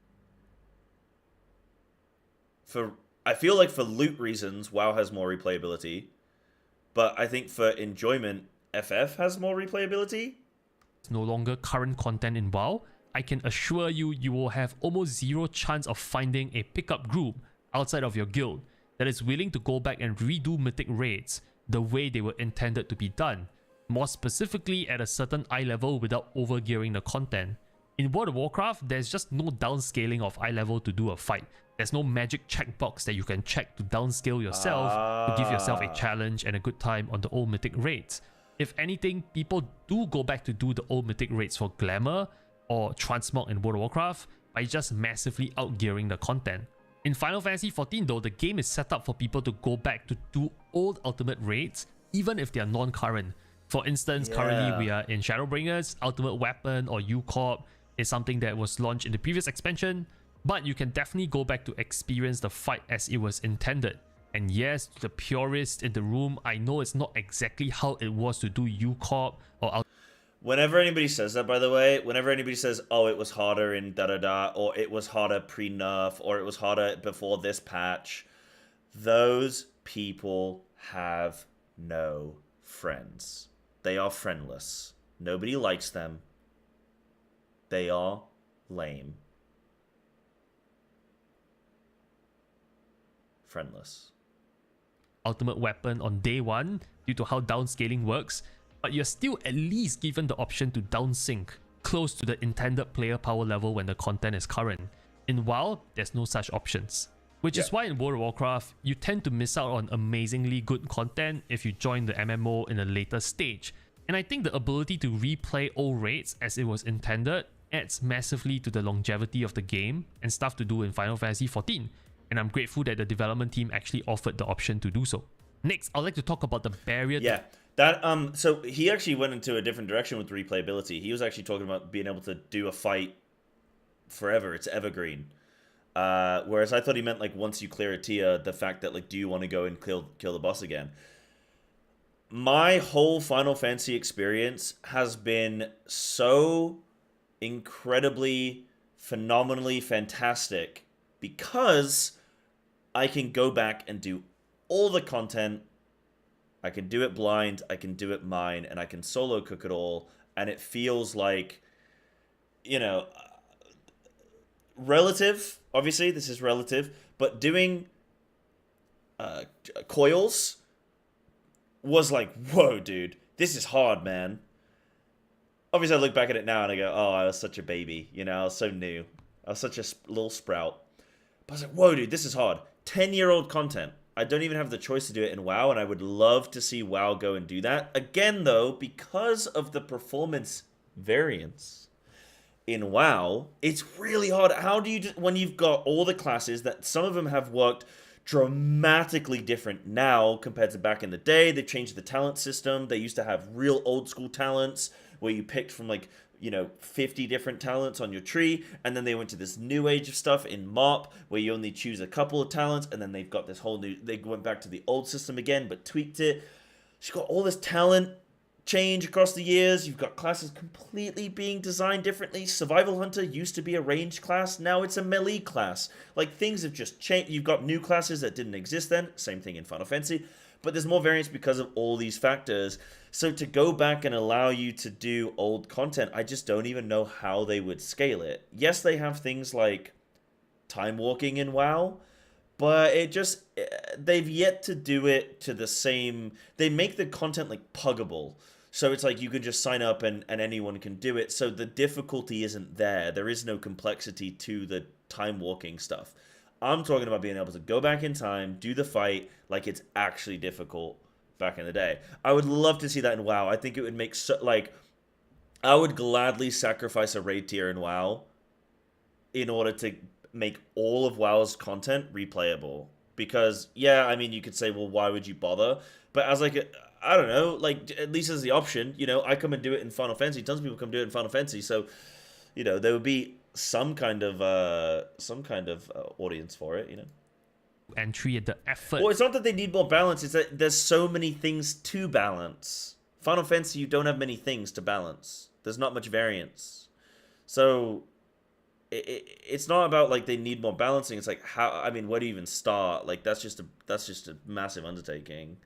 for loot reasons, WoW has more replayability. But I think for enjoyment, FF has more replayability. It's no longer current content in WoW. I can assure you, you will have almost zero chance of finding a pickup group outside of your guild that is willing to go back and redo mythic raids the way they were intended to be done. More specifically at a certain eye level without overgearing the content. In World of Warcraft, there's just no downscaling of eye level to do a fight. There's no magic checkbox that you can check to downscale yourself to give yourself a challenge and a good time on the old mythic raids. If anything, people do go back to do the old mythic raids for glamour or transmog in World of Warcraft by just massively outgearing the content. In Final Fantasy XIV though, the game is set up for people to go back to do old ultimate raids even if they are non-current. For instance, currently we are in Shadowbringers, Ultimate Weapon or U-Corp is something that was launched in the previous expansion, but you can definitely go back to experience the fight as it was intended. And yes, to the purist in the room, I know it's not exactly how it was to do U-Corp or... Whenever anybody says that, by the way, whenever anybody says, oh, it was harder in da-da-da, or it was harder pre-nerf, or it was harder before this patch, those people have no friends. They are friendless. Nobody likes them. They are lame. Friendless. Ultimate Weapon on day one due to how downscaling works, but you're still at least given the option to downsync close to the intended player power level when the content is current. In WoW, there's no such options. Which is why in World of Warcraft, you tend to miss out on amazingly good content if you join the MMO in a later stage. And I think the ability to replay old raids as it was intended adds massively to the longevity of the game and stuff to do in Final Fantasy XIV. And I'm grateful that the development team actually offered the option to do so. Next, I'd like to talk about the barrier. Yeah, that so he actually went into a different direction with replayability. He was actually talking about being able to do a fight forever. It's evergreen. Whereas I thought he meant once you clear a tier, the fact that do you want to go and kill the boss again? My whole Final Fantasy experience has been so incredibly, phenomenally fantastic because I can go back and do all the content. I can do it blind, I can do it mine, and I can solo cook it all, and it feels like, relative, obviously this is relative, but doing coils was like, whoa, dude, this is hard, man. Obviously, I look back at it now and I go, oh, I was such a baby. You know, I was so new. I was such a little sprout. But I was like, whoa, dude, this is hard. 10-year-old content. I don't even have the choice to do it in WoW, and I would love to see WoW go and do that. Again, though, because of the performance variance in WoW, it's really hard. How do you, when you've got all the classes that some of them have worked dramatically different now compared to back in the day. They've changed the talent system. They used to have real old school talents where you picked from like, you know, 50 different talents on your tree, and then they went to this new age of stuff in MOP where you only choose a couple of talents, and then they've got this whole new, they went back to the old system again but tweaked it. She's got all this talent change across the years. You've got classes completely being designed differently. Survival Hunter used to be a ranged class, now it's a melee class. Like, things have just changed. You've got new classes that didn't exist then, same thing in Final Fantasy, but there's more variance because of all these factors. So to go back and allow you to do old content, I just don't even know how they would scale it. Yes, they have things like time walking in WoW, but it just, they've yet to do it to the same, they make the content like puggable. So it's like you can just sign up and anyone can do it. So the difficulty isn't there. There is no complexity to the time walking stuff. I'm talking about being able to go back in time, do the fight like it's actually difficult back in the day. I would love to see that in WoW. I think it would make like, I would gladly sacrifice a raid tier in WoW in order to make all of WoW's content replayable. Because, yeah, I mean, you could say, well, why would you bother? But as like, I don't know, like, at least as the option, you know, I come and do it in Final Fantasy. Tons of people come do it in Final Fantasy. So, you know, there would be some kind of audience for it, you know. Entry and the effort. Well, it's not that they need more balance. It's that there's so many things to balance. Final Fantasy, you don't have many things to balance. There's not much variance. So it's not about like they need more balancing. It's like, how, I mean, where do you even start? Like, that's just a massive undertaking.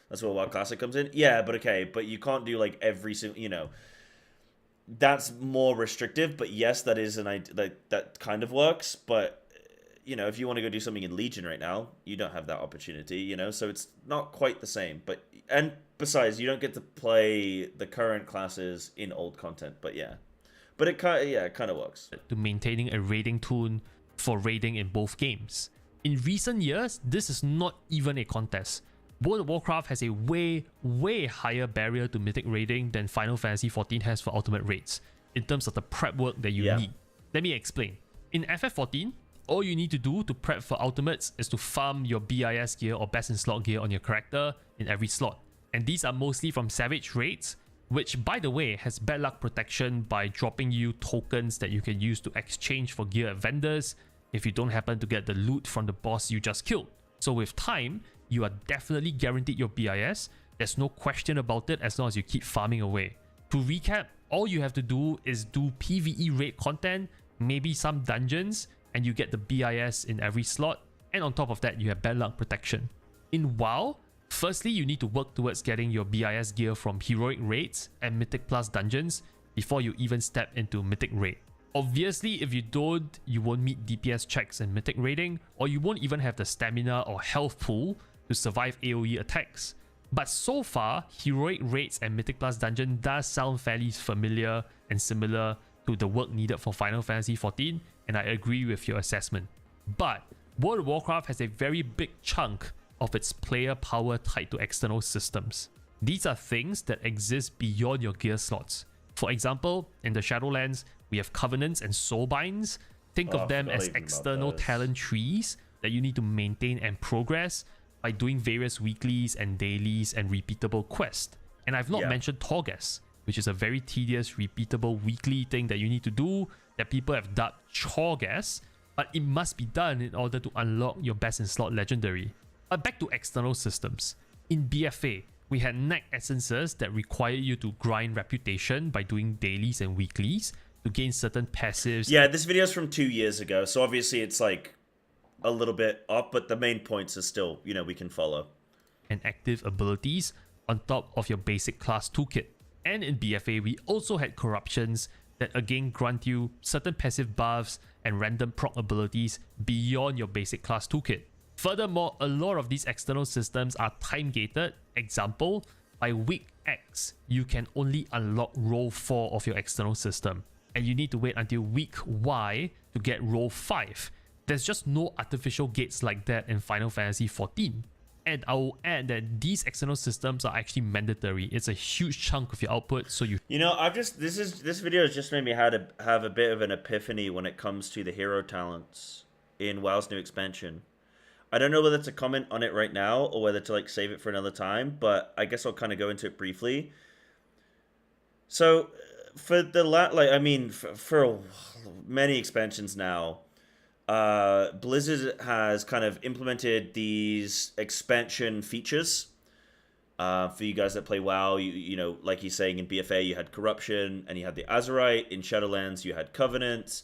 That's where WoW Classic comes in. Yeah, but okay, but you can't do like every single, you know, that's more restrictive. But yes, that is that kind of works. But you know, if you want to go do something in Legion right now, you don't have that opportunity, you know, so it's not quite the same. But, and besides, you don't get to play the current classes in old content, but yeah. But it kind of works. To maintaining a raiding tune for raiding in both games. In recent years, this is not even a contest. World of Warcraft has a way higher barrier to mythic raiding than Final Fantasy XIV has for ultimate raids, in terms of the prep work that you need. Let me explain. In FF14, all you need to do to prep for ultimates is to farm your BIS gear or best in slot gear on your character in every slot. And these are mostly from Savage raids, which by the way has bad luck protection by dropping you tokens that you can use to exchange for gear at vendors if you don't happen to get the loot from the boss you just killed. So with time, you are definitely guaranteed your BIS. There's no question about it as long as you keep farming away. To recap, all you have to do is do PvE raid content, maybe some dungeons, and you get the BIS in every slot, and on top of that you have bad luck protection. In WoW, firstly you need to work towards getting your BIS gear from heroic raids and Mythic Plus dungeons before you even step into Mythic raid. Obviously, if you don't, you won't meet DPS checks in Mythic raiding, or you won't even have the stamina or health pool to survive AoE attacks. But so far, heroic raids and Mythic Plus dungeon does sound fairly familiar and similar to the work needed for Final Fantasy XIV, and I agree with your assessment. But World of Warcraft has a very big chunk of its player power tied to external systems. These are things that exist beyond your gear slots. For example, in the Shadowlands, we have Covenants and Soulbinds. Think of them as external talent trees that you need to maintain and progress by doing various weeklies and dailies and repeatable quests. And I've not mentioned Torghast, which is a very tedious, repeatable weekly thing that you need to do that people have dubbed Chorghast, but it must be done in order to unlock your best in slot legendary. But back to external systems. In BFA, we had knack essences that require you to grind reputation by doing dailies and weeklies to gain certain passives. Yeah, this video is from 2 years ago, so obviously it's like a little bit up, but the main points are still, you know, we can follow. And active abilities on top of your basic class toolkit. And in BFA, we also had corruptions that again grant you certain passive buffs and random proc abilities beyond your basic class toolkit. Furthermore, a lot of these external systems are time gated. Example, by week X, you can only unlock roll 4 of your external system, and you need to wait until week Y to get roll 5. There's just no artificial gates like that in Final Fantasy XIV. And I will add that these external systems are actually mandatory. It's a huge chunk of your output, so you... You know, this video has just made me have a bit of an epiphany when it comes to the hero talents in WoW's new expansion. I don't know whether to comment on it right now or whether to like save it for another time, but I guess I'll kind of go into it briefly. So for the for many expansions now, Blizzard has kind of implemented these expansion features. For you guys that play WoW, you know, like he's saying in BFA, you had Corruption and you had the Azerite. In Shadowlands, you had Covenant.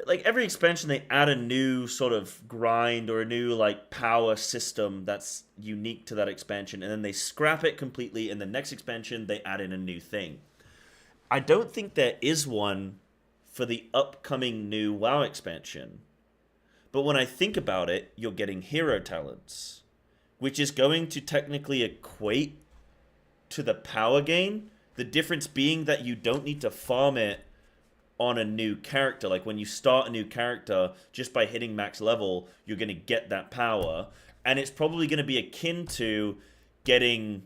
Like every expansion, they add a new sort of grind or a new like power system that's unique to that expansion, and then they scrap it completely. In the next expansion, they add in a new thing. I don't think there is one for the upcoming new WoW expansion. But when I think about it, you're getting hero talents, which is going to technically equate to the power gain. The difference being that you don't need to farm it on a new character. Like when you start a new character, just by hitting max level, you're going to get that power. And it's probably going to be akin to getting,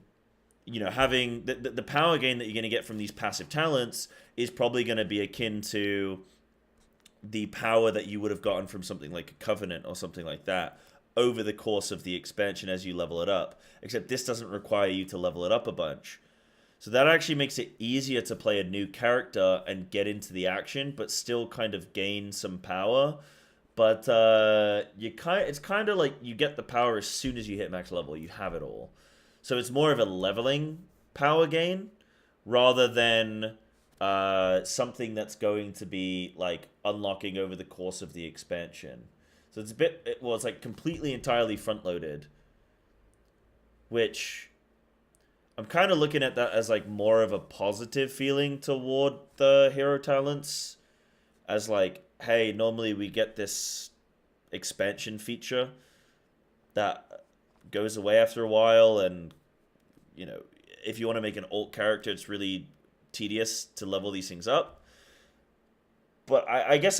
you know, having the power gain that you're going to get from these passive talents is probably going to be akin to the power that you would have gotten from something like a Covenant or something like that over the course of the expansion as you level it up. Except this doesn't require you to level it up a bunch. So that actually makes it easier to play a new character and get into the action, but still kind of gain some power. But it's kind of like you get the power as soon as you hit max level. You have it all. So it's more of a leveling power gain rather than something that's going to be like unlocking over the course of the expansion. So it's it's like completely entirely front loaded, which I'm kind of looking at that as like more of a positive feeling toward the hero talents, as like, hey, normally we get this expansion feature that goes away after a while, and you know, if you want to make an alt character, it's really tedious to level these things up. But I guess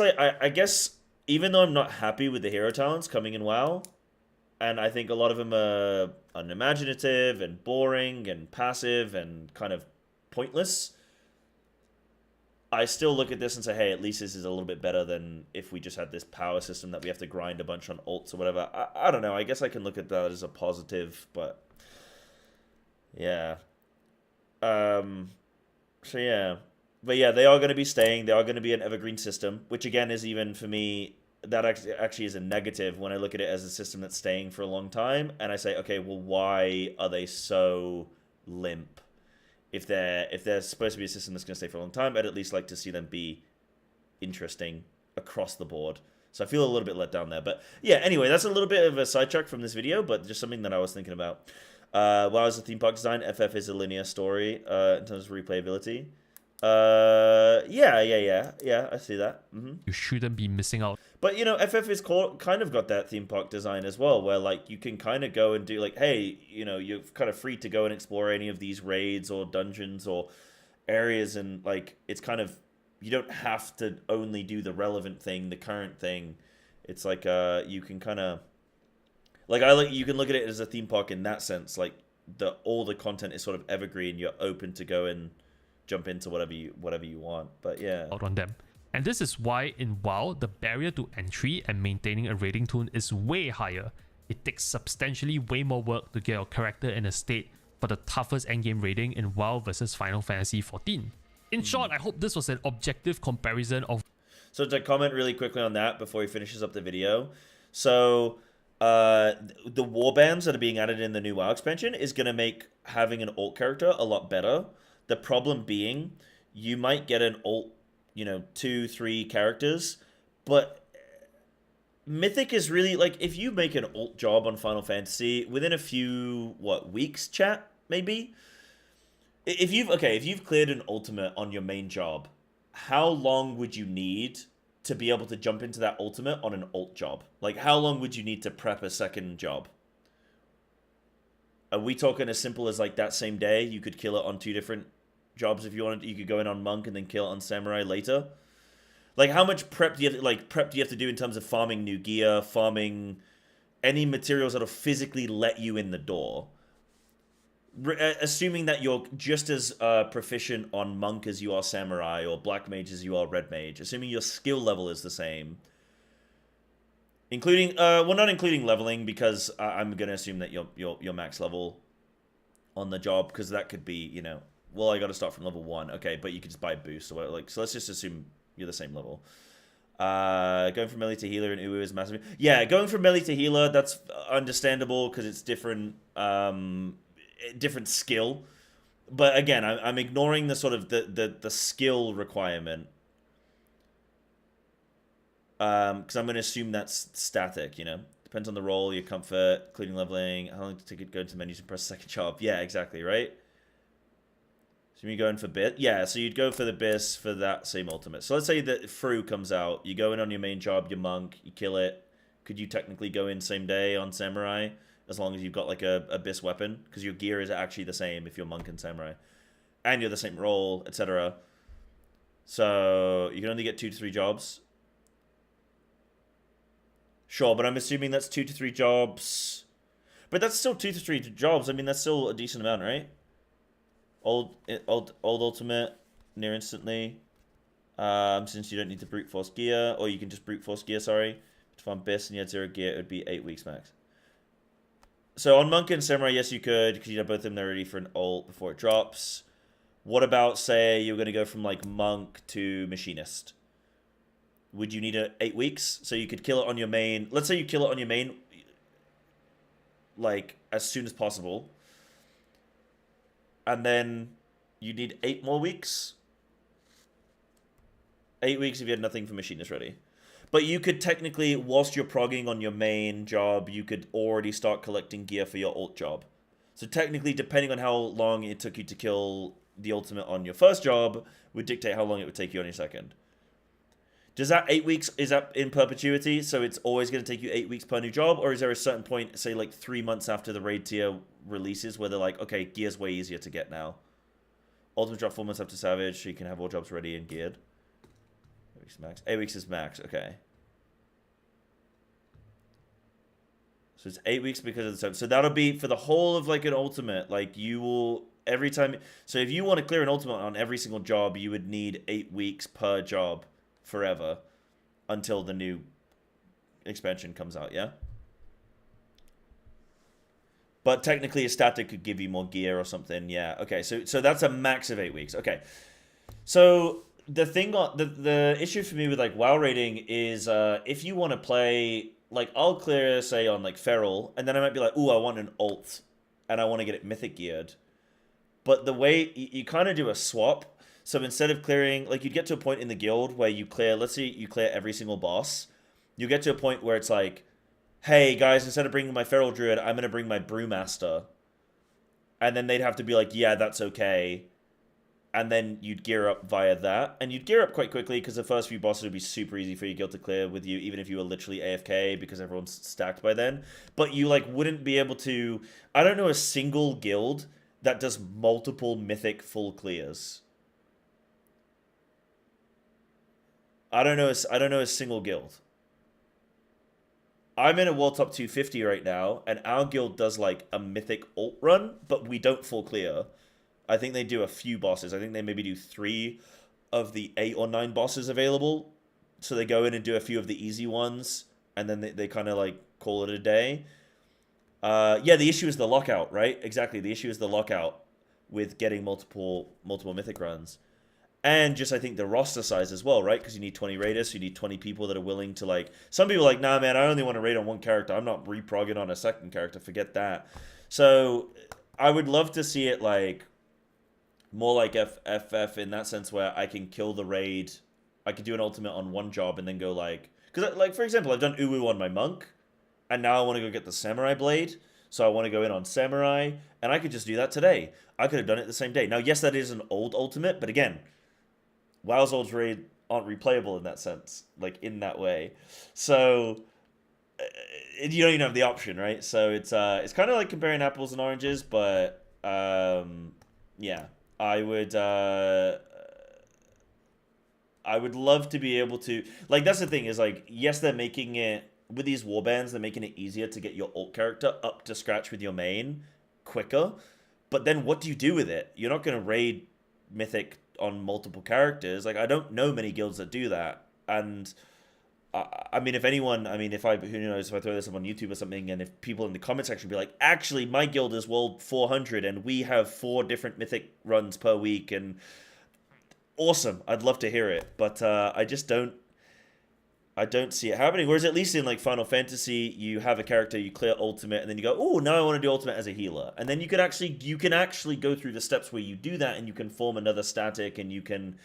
even though I'm not happy with the hero talents coming in WoW, and I think a lot of them are unimaginative and boring and passive and kind of pointless, I still look at this and say, hey, at least this is a little bit better than if we just had this power system that we have to grind a bunch on ults or whatever. I don't know. I guess I can look at that as a positive, but yeah. So yeah. But yeah, they are going to be staying. They are going to be an evergreen system, which again is even for me, that actually is a negative when I look at it as a system that's staying for a long time. And I say, okay, well, why are they so limp? If they're supposed to be a system that's going to stay for a long time, I'd at least like to see them be interesting across the board. So I feel a little bit let down there. But yeah, anyway, that's a little bit of a sidetrack from this video, but just something that I was thinking about. WoW is a theme park design. FF is a linear story in terms of replayability. Yeah, I see that. You shouldn't be missing out. But, you know, FF is kind of got that theme park design as well, where, like, you can kind of go and do, like, hey, you know, you're kind of free to go and explore any of these raids or dungeons or areas, and, like, it's kind of, you don't have to only do the relevant thing, the current thing. It's like, you can kind of, like, you can look at it as a theme park in that sense, like, all the content is sort of evergreen, you're open to go and jump into whatever you want. But yeah, out on them. And this is why in WoW, the barrier to entry and maintaining a raiding tune is way higher. It takes substantially way more work to get your character in a state for the toughest endgame raiding in WoW versus Final Fantasy XIV. In short, I hope this was an objective comparison of... So to comment really quickly on that before he finishes up the video. So the warbands that are being added in the new WoW expansion is going to make having an alt character a lot better. The problem being, you might get an alt, you know, 2-3 characters, but Mythic is really, like, if you make an alt job on Final Fantasy, within a few, weeks, chat, maybe? If you've cleared an ultimate on your main job, how long would you need to be able to jump into that ultimate on an alt job? Like, how long would you need to prep a second job? Are we talking as simple as like that same day you could kill it on 2 different jobs if you wanted? You could go in on monk and then kill it on samurai later. Like, how much prep do you have to do in terms of farming new gear, farming any materials that'll physically let you in the door? Assuming that you're just as proficient on monk as you are samurai, or black mage as you are red mage, assuming your skill level is the same, including well, not including leveling, because I'm gonna assume that you're max level on the job, because that could be, you know, well, I got to start from level 1, okay, but you can just buy a boost or whatever. Like, so let's just assume you're the same level. Going from melee to healer in Uwu is massive. Yeah, going from melee to healer, that's understandable because it's different. Different skill, but again, I'm ignoring the sort of the skill requirement, because I'm going to assume that's static. You know, depends on the role, your comfort, including leveling, how long does it go into menus and press second job. Yeah, exactly, right. So you're going for bit, yeah. So you'd go for the bis for that same ultimate. So let's say that Fru comes out, you go in on your main job, your monk, you kill it. Could you technically go in same day on samurai? As long as you've got like a Abyss weapon, because your gear is actually the same if you're monk and samurai, and you're the same role, etc. So you can only get 2 to 3 jobs. Sure, but I'm assuming that's 2 to 3 jobs. But that's still 2 to 3 jobs. I mean, that's still a decent amount, right? Old ultimate near instantly. Since you don't need to brute force gear, or you can just brute force gear. Sorry, to farm Abyss and you had 0 gear, it would be 8 weeks max. So on Monk and Samurai, yes, you could, because you have both of them there ready for an ult before it drops. What about, say, you're going to go from, like, Monk to Machinist? Would you need 8 weeks? So you could kill it on your main. Let's say you kill it on your main, like, as soon as possible. And then you need 8 more weeks? 8 weeks if you had nothing for Machinist ready. But you could technically, whilst you're progging on your main job, you could already start collecting gear for your ult job. So technically, depending on how long it took you to kill the ultimate on your first job, would dictate how long it would take you on your second. Does that 8 weeks, is that in perpetuity? So it's always going to take you 8 weeks per new job? Or is there a certain point, say like 3 months after the raid tier releases, where they're like, okay, gear's way easier to get now. Ultimate drop 4 months after Savage, so you can have all jobs ready and geared. 8 weeks max. 8 weeks is max, okay. So it's 8 weeks because of the time. So that'll be for the whole of like an ultimate. Like you will, every time. So if you want to clear an ultimate on every single job, you would need 8 weeks per job forever until the new expansion comes out, yeah? But technically a static could give you more gear or something, yeah. Okay, so that's a max of 8 weeks. Okay. So the thing, the issue for me with like WoW rating is if you want to play, like I'll clear say on like Feral, and then I might be like, ooh, I want an ult, and I want to get it mythic geared. But the way you kind of do a swap, so instead of clearing, like you'd get to a point in the guild where you clear, let's say you clear every single boss, you get to a point where it's like, hey guys, instead of bringing my Feral Druid, I'm gonna bring my Brewmaster, and then they'd have to be like, yeah, that's okay. And then you'd gear up via that. And you'd gear up quite quickly because the first few bosses would be super easy for your guild to clear with you, even if you were literally AFK because everyone's stacked by then. But you like wouldn't be able to... I don't know a single guild that does multiple mythic full clears. I don't know a single guild. I'm in a World Top 250 right now, and our guild does like a mythic ult run, but we don't full clear. I think they do a few bosses. I think they maybe do 3 of the 8 or 9 bosses available. So they go in and do a few of the easy ones, and then they kind of like call it a day. Yeah, the issue is the lockout, right? Exactly, the issue is the lockout with getting multiple mythic runs. And just, I think, the roster size as well, right? Because you need 20 raiders, so you need 20 people that are willing to, like... Some people are like, nah, man, I only want to raid on one character. I'm not reprogging on a second character. Forget that. So, I would love to see it, like... More like FF in that sense where I can kill the raid. I could do an ultimate on one job and then go like... Because, like, for example, I've done Uwu on my monk. And now I want to go get the samurai blade. So I want to go in on samurai. And I could just do that today. I could have done it the same day. Now, yes, that is an old ultimate. But again, WoW's old raid aren't replayable in that sense, like in that way. So you don't even have the option, right? So it's kind of like comparing apples and oranges, but yeah, I would love to be able to, like, that's the thing is, like, yes, they're making it with these warbands, they're making it easier to get your alt character up to scratch with your main quicker, but then what do you do with it? You're not going to raid Mythic on multiple characters. Like, I don't know many guilds that do that, and I mean, if anyone, I mean, who knows, if I throw this up on YouTube or something, and if people in the comment section be like, actually, my guild is world 400, and we have 4 different Mythic runs per week, and awesome, I'd love to hear it, but I don't see it happening. Whereas at least in like Final Fantasy, you have a character, you clear ultimate, and then you go, oh, now I want to do ultimate as a healer, and then you can actually go through the steps where you do that, and you can form another static, and you can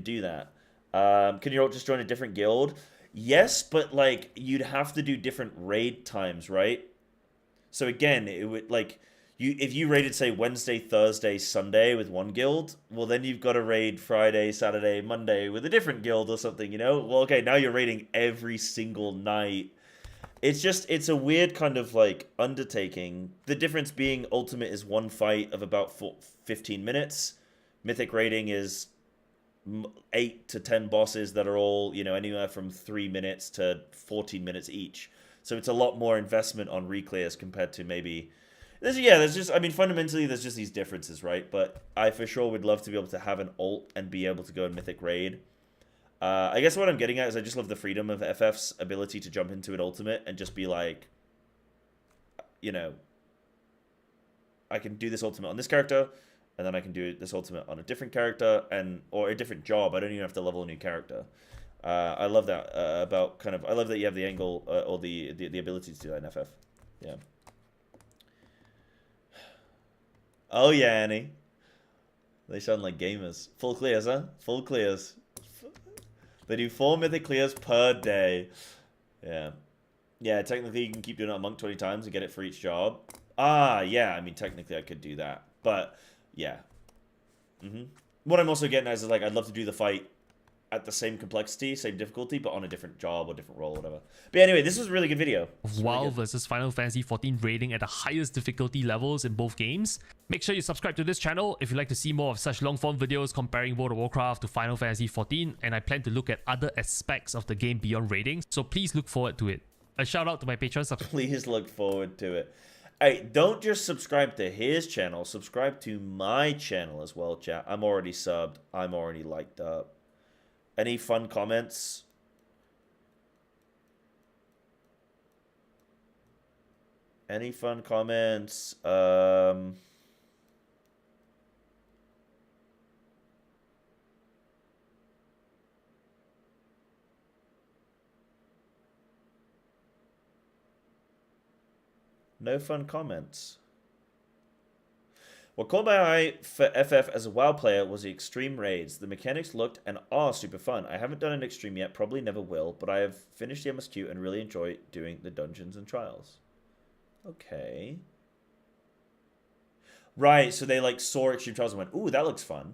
do that. Can you just join a different guild? Yes, but like you'd have to do different raid times, right? So again, it would like if you raided say Wednesday, Thursday, Sunday with one guild, well then you've got to raid Friday, Saturday, Monday with a different guild or something, you know? Well, okay, now you're raiding every single night. It's a weird kind of like undertaking. The difference being ultimate is one fight of about 15 minutes. Mythic raiding is 8 to 10 bosses that are all, you know, anywhere from 3 minutes to 14 minutes each. So it's a lot more investment on reclears compared to maybe there's just, I mean, fundamentally there's just these differences, right? But I for sure would love to be able to have an ult and be able to go in Mythic raid. I guess what I'm getting at is I just love the freedom of FF's ability to jump into an ultimate and just be like, you know, I can do this ultimate on this character, and then I can do this ultimate on a different character, or a different job. I don't even have to level a new character. I love that I love that you have the angle or the ability to do that in FF. Yeah. Oh yeah, Annie. They sound like gamers. Full clears, huh? Full clears. They do 4 mythic clears per day. Yeah. Yeah, technically you can keep doing it on Monk 20 times and get it for each job. Ah, yeah, I mean, technically I could do that. But, yeah. What I'm also getting at is, like, I'd love to do the fight at the same complexity, same difficulty, but on a different job or different role or whatever. But anyway, this was a really good video. WoW versus Final Fantasy XIV raiding at the highest difficulty levels in both games. Make sure you subscribe to this channel if you'd like to see more of such long-form videos comparing World of Warcraft to Final Fantasy XIV, and I plan to look at other aspects of the game beyond raiding, so please look forward to it. A shout out to my Patreon subscribers. Please look forward to it. Hey, don't just subscribe to his channel, subscribe to my channel as well, chat. I'm already subbed, I'm already liked up. Any fun comments? Any fun comments? No fun comments. What caught my eye for FF as a WoW player was the extreme raids. The mechanics looked and are super fun. I haven't done an extreme yet, probably never will, but I have finished the MSQ and really enjoy doing the dungeons and trials. Okay. Right, so they like saw extreme trials and went, ooh, that looks fun.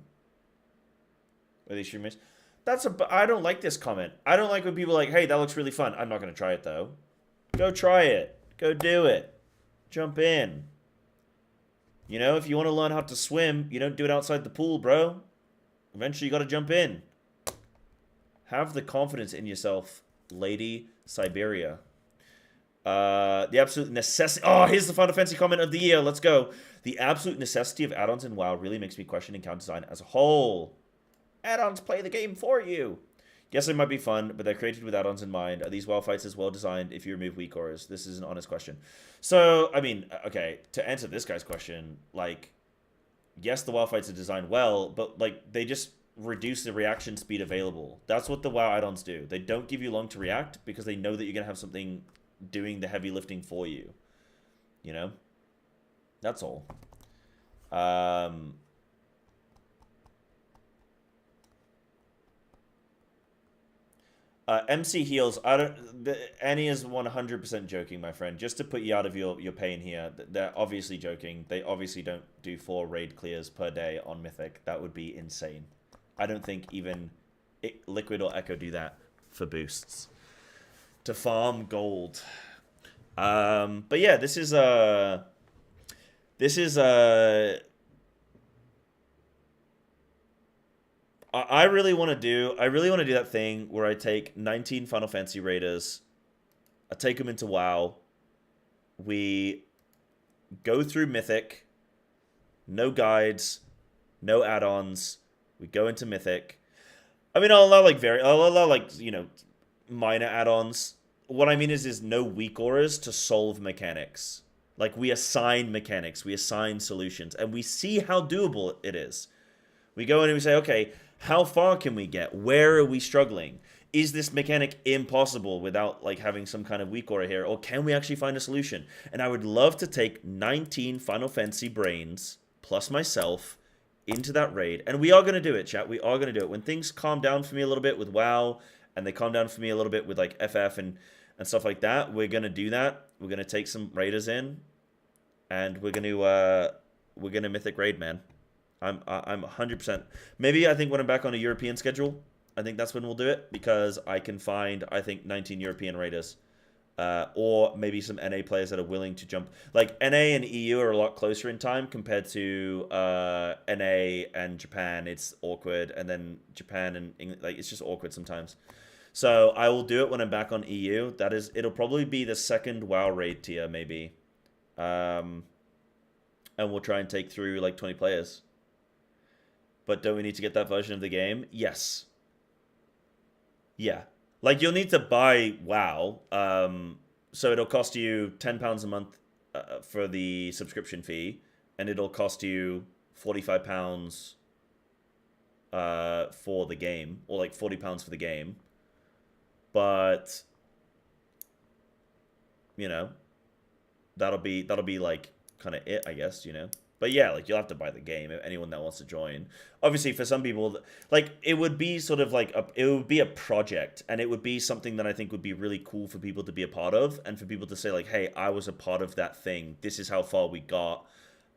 Are they extreme raids? I don't like this comment. I don't like when people are like, hey, that looks really fun. I'm not going to try it though. Go try it. Go do it. Jump in. You know, if you want to learn how to swim, you don't do it outside the pool, bro. Eventually, you got to jump in. Have the confidence in yourself, Lady Siberia. The absolute necessity... Oh, here's the Final Fantasy comment of the year. Let's go. The absolute necessity of add-ons in WoW really makes me question encounter design as a whole. Add-ons play the game for you. Yes, they might be fun, but they're created with add-ons in mind. Are these WoW fights as well designed if you remove weak auras? This is an honest question. So, I mean, okay, to answer this guy's question, like, yes, the WoW fights are designed well, but, like, they just reduce the reaction speed available. That's what the WoW add-ons do. They don't give you long to react because they know that you're going to have something doing the heavy lifting for you. You know? That's all. MC Heals, Annie is 100% joking, my friend. Just to put you out of your pain here, they're obviously joking. They obviously don't do 4 raid clears per day on Mythic. That would be insane. I don't think even Liquid or Echo do that for boosts to farm gold. But yeah, this is I really want to do that thing where I take 19 Final Fantasy raiders, I take them into WoW, we go through Mythic, no guides, no add-ons, we go into Mythic. I mean, I'll allow like you know, minor add-ons. What I mean is no weak auras to solve mechanics. Like, we assign mechanics, we assign solutions, and we see how doable it is. We go in and we say, okay, how far can we get? Where are we struggling? Is this mechanic impossible without like having some kind of weak aura here? Or can we actually find a solution? And I would love to take 19 Final Fantasy brains, plus myself, into that raid. And we are going to do it, chat. We are going to do it. When things calm down for me a little bit with WoW, and they calm down for me a little bit with like FF and stuff like that, we're going to do that. We're going to take some raiders in. And we're going to Mythic raid, man. I'm 100%. Maybe I think when I'm back on a European schedule, I think that's when we'll do it, because I can find, I think, 19 European raiders. Or maybe some NA players that are willing to jump. Like, NA and EU are a lot closer in time compared to NA and Japan. It's awkward. And then Japan and England, like, it's just awkward sometimes. So I will do it when I'm back on EU. That is, it'll probably be the second WoW raid tier, maybe. And we'll try and take through like 20 players. But don't we need to get that version of the game? Yes. Yeah. Like, you'll need to buy WoW. So it'll cost you £10 a month for the subscription fee. And it'll cost you £45 for the game. Or like £40 for the game. But, you know, that'll be like kind of it, I guess, you know. But yeah, like, you'll have to buy the game, anyone that wants to join. Obviously, for some people, like, it would be sort of like it would be a project, and it would be something that I think would be really cool for people to be a part of, and for people to say like, hey, I was a part of that thing. This is how far we got.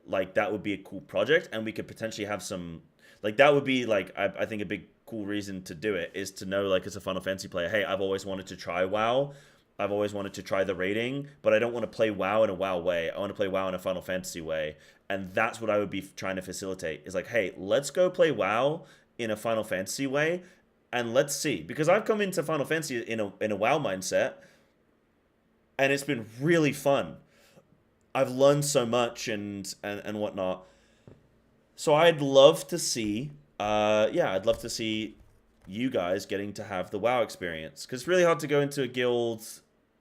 Like, that would be a cool project, and we could potentially have some, like, that would be like, I think a big cool reason to do it is to know, like, as a Final Fantasy player, hey, I've always wanted to try WoW. I've always wanted to try the raiding, but I don't want to play WoW in a WoW way. I want to play WoW in a Final Fantasy way. And that's what I would be trying to facilitate. Is like, hey, let's go play WoW in a Final Fantasy way, and let's see. Because I've come into Final Fantasy in a WoW mindset, and it's been really fun. I've learned so much and whatnot. So I'd love to see, I'd love to see you guys getting to have the WoW experience. Because it's really hard to go into a guild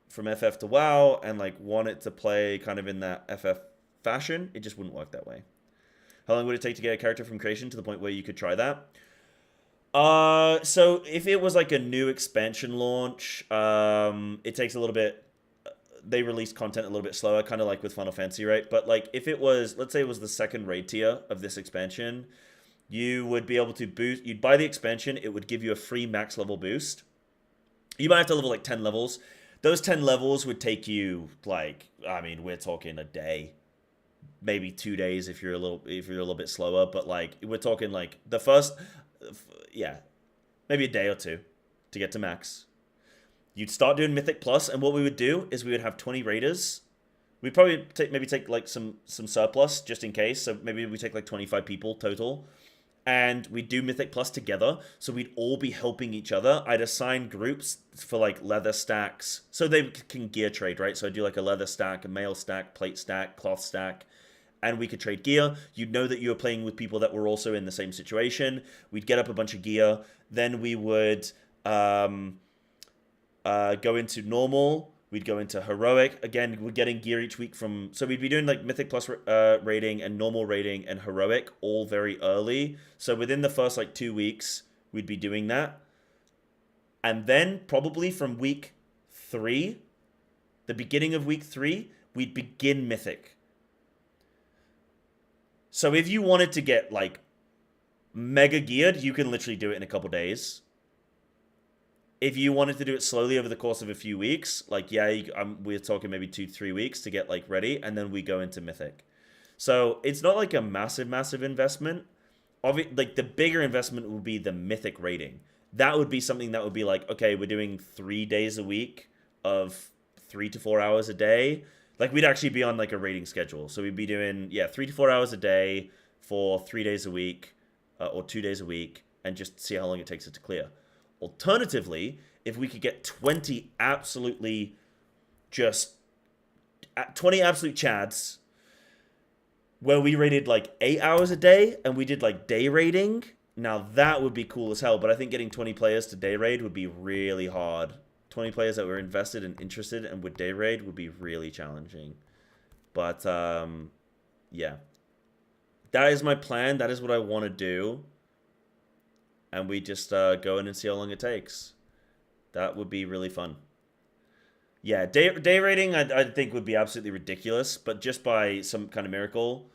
from FF to WoW and like want it to play kind of in that FF fashion. It just wouldn't work that way. How long would it take to get a character from creation to the point where you could try that? So if it was like a new expansion launch, it takes a little bit. They release content a little bit slower, kind of like with Final Fantasy, right? But like if it was, let's say it was the second raid tier of this expansion, you would be able to boost. You'd buy the expansion. It would give you a free max level boost. You might have to level like 10 levels. Those 10 levels would take you like, I mean, we're talking a day, maybe 2 days if you're a little bit slower. But like we're talking like the first, maybe a day or two to get to max. You'd start doing Mythic Plus, and what we would do is we would have 20 raiders. We'd probably take like some surplus just in case. So maybe we take like 25 people total. And we'd do Mythic Plus together, so we'd all be helping each other. I'd assign groups for like leather stacks, so they can gear trade, right? So I'd do like a leather stack, a mail stack, plate stack, cloth stack, and we could trade gear. You'd know that you were playing with people that were also in the same situation. We'd get up a bunch of gear. Then we would go into normal. We'd go into heroic. Again, we're getting gear each week from... So we'd be doing like Mythic Plus rating and normal rating and heroic all very early. So within the first like 2 weeks, we'd be doing that. And then probably from week 3, the beginning of week 3, we'd begin Mythic. So if you wanted to get like mega geared, you can literally do it in a couple days. If you wanted to do it slowly over the course of a few weeks, like, we're talking maybe 2-3 weeks to get, like, ready, and then we go into Mythic. So, it's not, like, a massive investment. Like, the bigger investment would be the Mythic rating. that would be something that would be like, okay, we're doing 3 days a week of 3 to 4 hours a day. Like, we'd actually be on like a rating schedule. So we'd be doing, 3 to 4 hours a day for 3 days a week, or 2 days a week, and just see how long it takes it to clear. Alternatively, if we could get 20 absolute chads where we rated like 8 hours a day and we did like day raiding, now that would be cool as hell. But I think getting 20 players to day raid would be really hard. 20 players that were invested and interested and would day raid would be really challenging. But yeah, that is my plan. That is what I want to do. And we just go in and see how long it takes. That would be really fun. Yeah, day rating I think would be absolutely ridiculous, but just by some kind of miracle.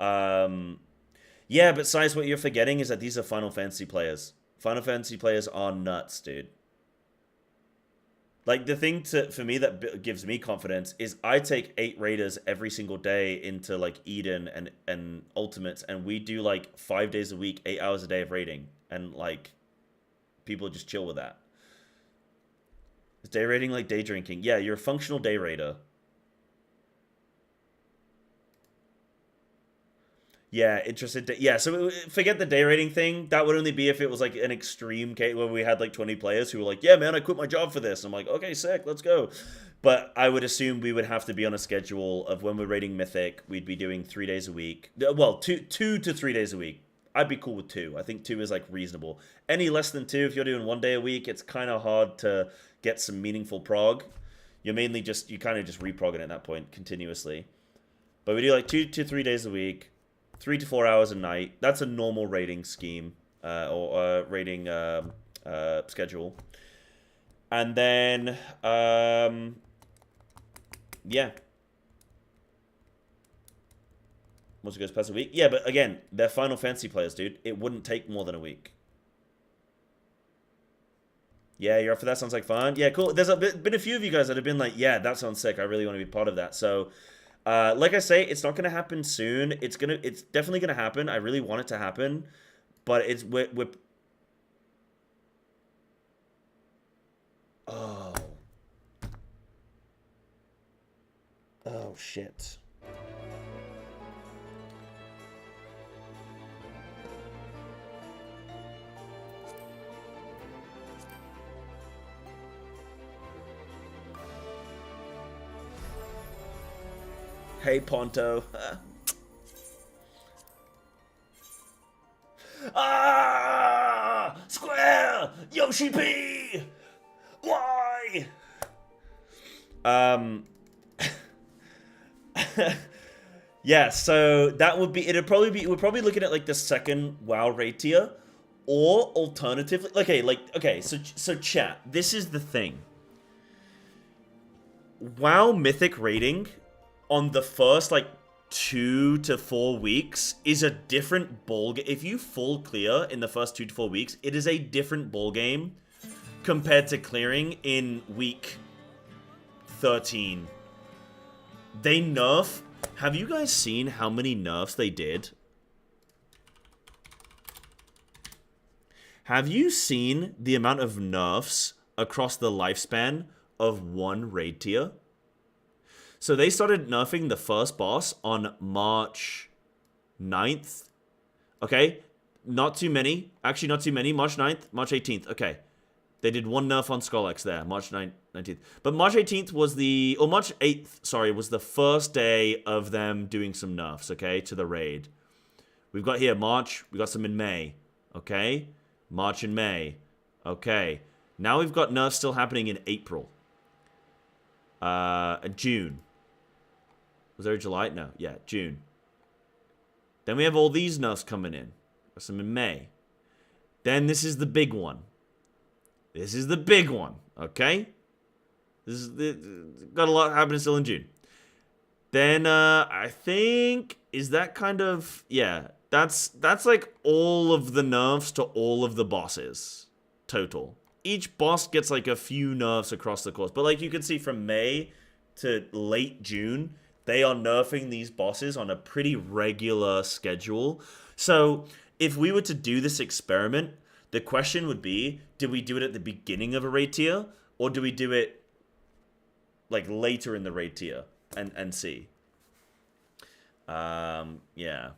Yeah, but Size, what you're forgetting is that these are Final Fantasy players. Final Fantasy players are nuts, dude. Like, the thing for me that gives me confidence is I take 8 raiders every single day into, like, Eden and Ultimates, and we do, like, 5 days a week, 8 hours a day of raiding. And, like, people just chill with that. Is day raiding like day drinking? Yeah, you're a functional day raider. Yeah, interested. Yeah, so forget the day rating thing. That would only be if it was like an extreme case where we had like 20 players who were like, yeah, man, I quit my job for this. I'm like, okay, sick, let's go. But I would assume we would have to be on a schedule of when we're raiding Mythic, we'd be doing 3 days a week. Well, 2 to 3 days a week. I'd be cool with 2. I think 2 is like reasonable. Any less than 2, if you're doing 1 day a week, it's kind of hard to get some meaningful prog. You're mainly just, you kind of just reprogging at that point continuously. But we do like 2 to 3 days a week. 3 to 4 hours a night. That's a normal rating scheme or rating schedule. And then, yeah. Once it goes past a week. Yeah, but again, they're Final Fantasy players, dude. It wouldn't take more than a week. Yeah, you're up for that? Sounds like fun. Yeah, cool. There's been a few of you guys that have been like, yeah, that sounds sick. I really want to be part of that. So, like I say, it's not going to happen soon. It's definitely going to happen. I really want it to happen. But we're Oh. Oh, shit. Hey, Ponto. Square! Yoshi P! Why? Yeah, so that would be, we're probably looking at like the second WoW raid tier, or alternatively, okay, so chat, this is the thing. WoW Mythic raiding on the first, like, 2 to 4 weeks is a different ballgame. If you full clear in the first 2 to 4 weeks, it is a different ballgame compared to clearing in week 13. They nerf. Have you guys seen how many nerfs they did? Have you seen the amount of nerfs across the lifespan of one raid tier? So they started nerfing the first boss on March 9th. Okay, not too many. Actually, not too many. March 9th, March 18th. Okay, they did one nerf on Skullx there, March 19th. But March 18th was March 8th, sorry, was the first day of them doing some nerfs, okay, to the raid. We've got here March, we got some in May, okay? March and May, okay. Now we've got nerfs still happening in April. June. Was there a July? No. Yeah, June. Then we have all these nerfs coming in. Got some in May. Then this is the big one. This is the big one. Okay? Got a lot happening still in June. Then, I think, is that kind of, yeah, that's like all of the nerfs to all of the bosses. Total. Each boss gets like a few nerfs across the course. But like you can see from May to late June, they are nerfing these bosses on a pretty regular schedule. So if we were to do this experiment, The question would be, do we do it at the beginning of a raid tier, or do we do it like later in the raid tier and see? Yeah.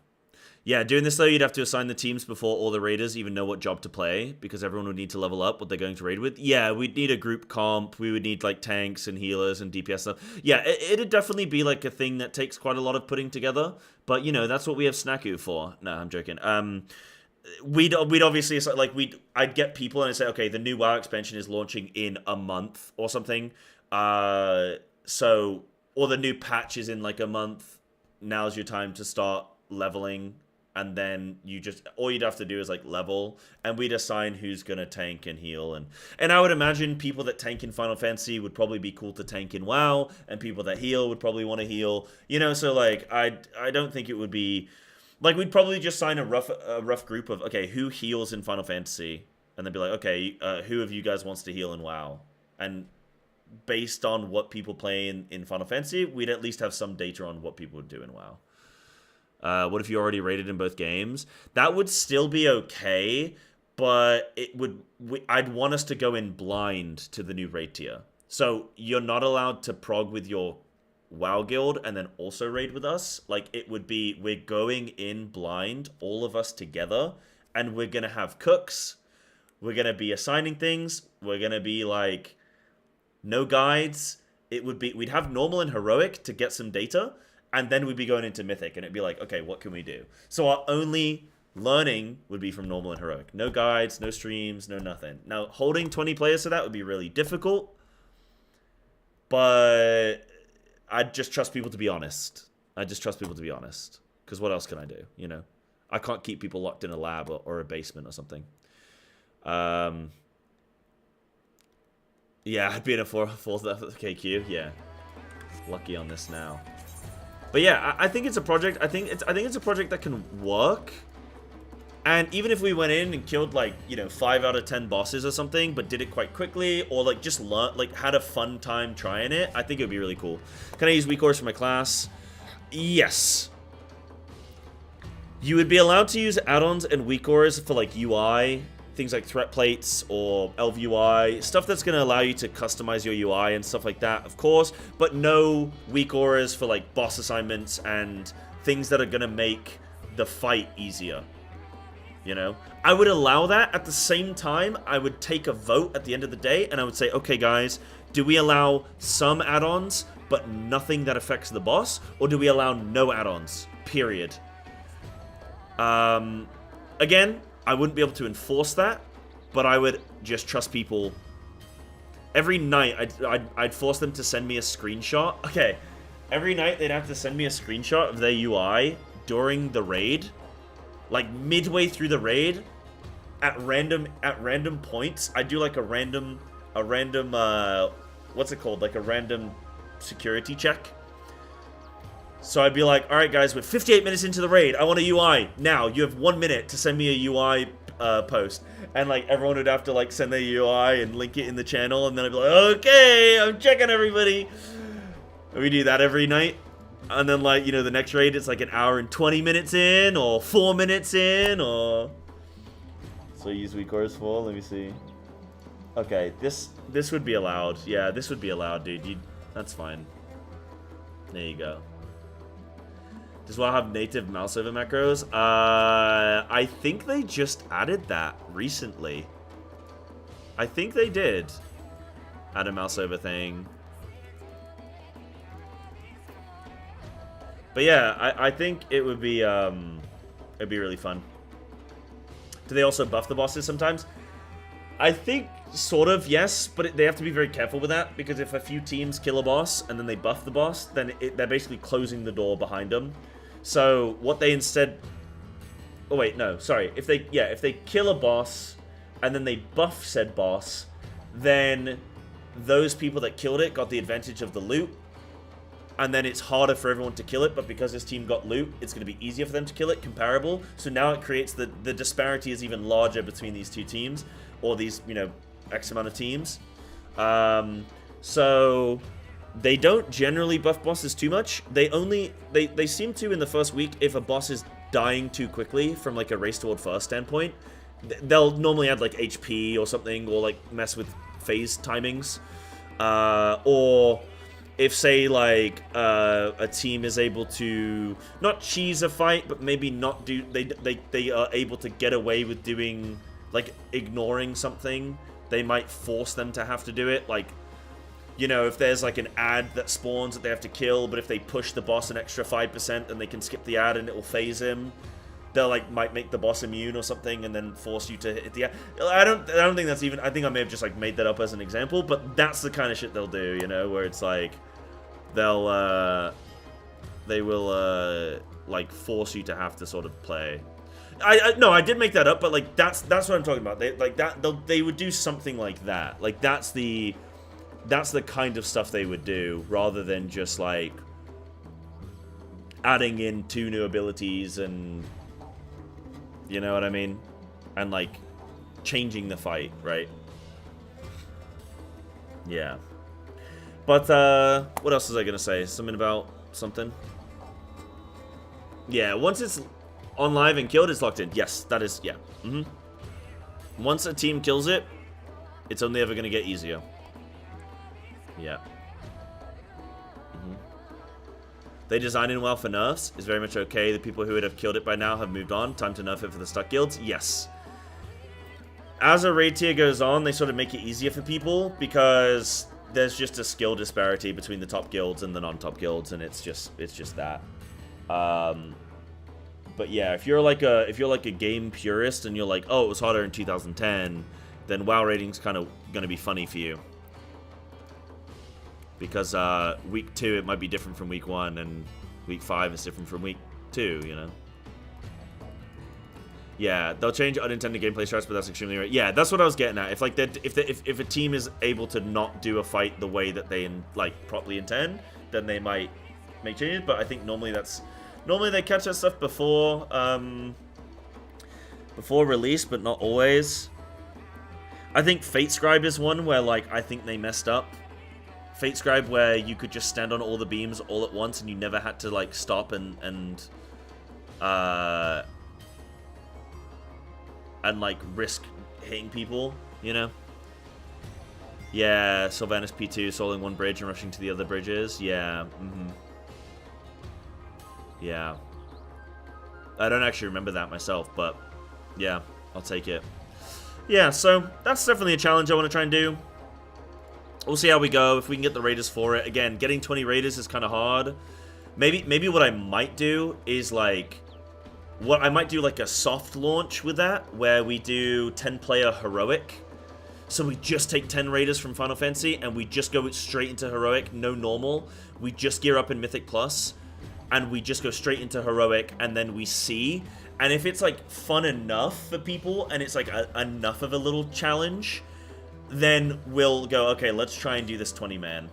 Yeah, doing this though, you'd have to assign the teams before all the raiders even know what job to play, because everyone would need to level up what they're going to raid with. Yeah, we'd need a group comp. We would need like tanks and healers and DPS stuff. Yeah, it'd definitely be like a thing that takes quite a lot of putting together. But you know, that's what we have Snaku for. No, I'm joking. We'd obviously like I'd get people and I'd say, okay, the new WoW expansion is launching in a month or something. So or the new patch is in like a month. Now's your time to start leveling. And then you just, all you'd have to do is like level, and we'd assign who's gonna tank and heal, and I would imagine people that tank in Final Fantasy would probably be cool to tank in WoW, and people that heal would probably want to heal, you know. So like I don't think it would be like, we'd probably just sign a rough group of, okay, who heals in Final Fantasy, and then be like, okay, who of you guys wants to heal in WoW, and based on what people play in Final Fantasy, we'd at least have some data on what people would do in WoW. What if you already rated in both games? That would still be okay, but it would. I'd want us to go in blind to the new raid tier. So you're not allowed to prog with your WoW guild and then also raid with us. Like, it would be, we're going in blind, all of us together, and we're gonna have cooks. We're gonna be assigning things. We're gonna be like, no guides. It would be, we'd have normal and heroic to get some data. And then we'd be going into Mythic, and it'd be like, okay, what can we do? So our only learning would be from normal and heroic. No guides, no streams, no nothing. Now, holding 20 players to that would be really difficult, but I'd just trust people to be honest. Because what else can I do, you know? I can't keep people locked in a lab or a basement or something. Yeah, I'd be in a fourth KQ, yeah. Lucky on this now. But yeah, I think it's a project. I think it's a project that can work. And even if we went in and killed like, you know, 5 out of 10 bosses or something, but did it quite quickly, or like just had a fun time trying it, I think it would be really cool. Can I use weak ores for my class? Yes. You would be allowed to use add-ons and weak ores for like UI, things like threat plates or Elv UI, stuff that's going to allow you to customize your UI and stuff like that, of course, but no weak auras for like boss assignments and things that are going to make the fight easier, you know? I would allow that. At the same time, I would take a vote at the end of the day, and I would say, okay guys, do we allow some add-ons but nothing that affects the boss, or do we allow no add-ons, period? Again, I wouldn't be able to enforce that, but I would just trust people. Every night, I'd force them to send me a screenshot. Okay, every night they'd have to send me a screenshot of their UI during the raid, like midway through the raid, at random points. I do like a random, what's it called? Like a random security check. So I'd be like, all right, guys, we're 58 minutes into the raid. I want a UI now. You have 1 minute to send me a UI post. And like everyone would have to like send their UI and link it in the channel. And then I'd be like, okay, I'm checking everybody. And we do that every night. And then like, you know, the next raid, it's like an hour and 20 minutes in, or 4 minutes in, or... So use weak ores for, let me see. Okay, this would be allowed. Yeah, this would be allowed, dude. That's fine. There you go. Does WoW have native mouse over macros? I think they just added that recently. I think they did add a mouse over thing. But yeah, I think it would be it'd be really fun. Do they also buff the bosses sometimes? I think sort of, yes, but they have to be very careful with that, because if a few teams kill a boss and then they buff the boss, then they're basically closing the door behind them. So what they instead... Oh wait, no, sorry. If they kill a boss and then they buff said boss, then those people that killed it got the advantage of the loot, and then it's harder for everyone to kill it, but because this team got loot, it's going to be easier for them to kill it, comparable. So now it creates the disparity is even larger between these two teams, or these, you know, X amount of teams. So they don't generally buff bosses too much. They seem to in the first week if a boss is dying too quickly from like a race toward first standpoint, they'll normally add like HP or something, or like mess with phase timings, or if say like a team is able to not cheese a fight, but maybe not do they are able to get away with doing like ignoring something, they might force them to have to do it. Like, you know, if there's like an ad that spawns that they have to kill, but if they push the boss an extra 5%, then they can skip the ad and it will phase him. They'll like might make the boss immune or something, and then force you to hit the ad. I don't think that's even. I think I may have just like made that up as an example, but that's the kind of shit they'll do. You know, where it's like they will like force you to have to sort of play. No, I did make that up, but like that's what I'm talking about. They like that they would do something like that. Like that's the kind of stuff they would do, rather than just like adding in 2 new abilities and, you know what I mean, and like changing the fight, right? Yeah. But what else was I gonna say? Something about something? Yeah, once it's on live and killed, it's locked in. Yes, that is, yeah. Once a team kills it, it's only ever gonna get easier. Yeah. They designed it well for nerfs. Is very much okay. The people who would have killed it by now have moved on. Time to nerf it for the stuck guilds. Yes. As a raid tier goes on, they sort of make it easier for people, because there's just a skill disparity between the top guilds and the non-top guilds, and it's just that. But yeah, if you're like a game purist and you're like, oh, it was harder in 2010, then WoW rating's kind of gonna be funny for you. Because week 2 it might be different from week 1, and week 5 is different from week 2, you know? Yeah, they'll change unintended gameplay strats, but that's extremely rare. Yeah, that's what I was getting at. If like if a team is able to not do a fight the way that they like properly intend, then they might make changes. But I think normally they catch that stuff before release, but not always. I think FateScribe is one where like I think they messed up. FateScribe, where you could just stand on all the beams all at once and you never had to like stop and like risk hitting people, you know? Yeah, Sylvanas P2 soloing one bridge and rushing to the other bridges. Yeah, yeah. I don't actually remember that myself, but yeah, I'll take it. Yeah, so that's definitely a challenge I want to try and do. We'll see how we go, if we can get the raiders for it. Again, getting 20 raiders is kind of hard. Maybe what I might do is like... I might do like a soft launch with that, where we do 10-player heroic. So we just take 10 raiders from Final Fantasy, and we just go straight into heroic, no normal. We just gear up in Mythic Plus, and we just go straight into heroic, and then we see. And if it's like fun enough for people, and it's like enough of a little challenge, then we'll go, okay, let's try and do this 20-man.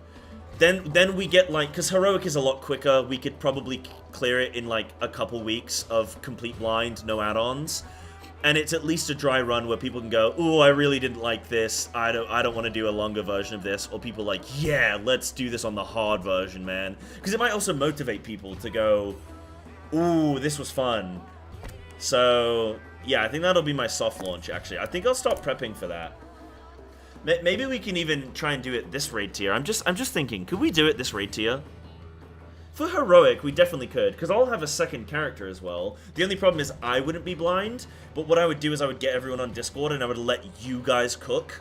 Then we get like, because heroic is a lot quicker, we could probably clear it in like a couple weeks of complete blind, no add-ons. And it's at least a dry run where people can go, ooh, I really didn't like this, I don't want to do a longer version of this. Or people like, yeah, let's do this on the hard version, man. Because it might also motivate people to go, ooh, this was fun. So, yeah, I think that'll be my soft launch, actually. I think I'll start prepping for that. Maybe we can even try and do it this raid tier. I'm just thinking, could we do it this raid tier? For heroic, we definitely could, because I'll have a second character as well. The only problem is I wouldn't be blind, but what I would do is I would get everyone on Discord and I would let you guys cook.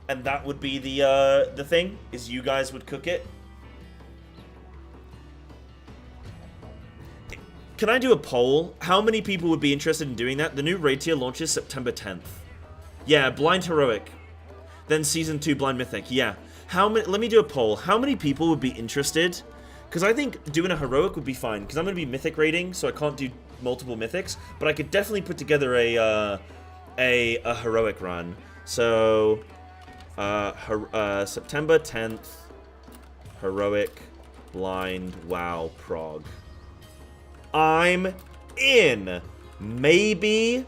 And that would be the thing, is you guys would cook it. Can I do a poll? How many people would be interested in doing that? The new raid tier launches September 10th. Yeah, blind heroic. Then Season 2 Blind Mythic, yeah. Let me do a poll. How many people would be interested? Because I think doing a heroic would be fine, because I'm going to be Mythic raiding, so I can't do multiple Mythics, but I could definitely put together a heroic run. So, September 10th, heroic, blind, WoW, prog. I'm in. Maybe.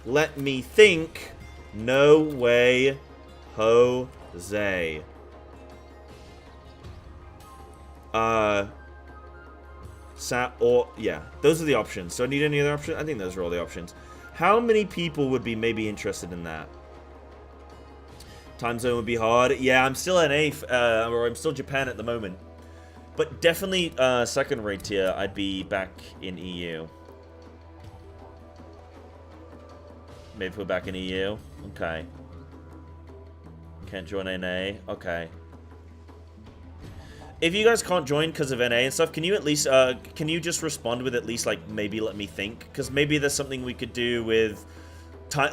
Let me think. No way. Jose. Yeah, those are the options. So I need any other options? I think those are all the options. How many people would be maybe interested in that? Time zone would be hard. Yeah, I'm still NA, or I'm still Japan at the moment. But definitely second rate tier, I'd be back in EU. Maybe we're back in EU. Okay. Can't join NA. Okay. If you guys can't join because of NA and stuff, can you at least, can you just respond with at least, like, maybe let me think? Because maybe there's something we could do with,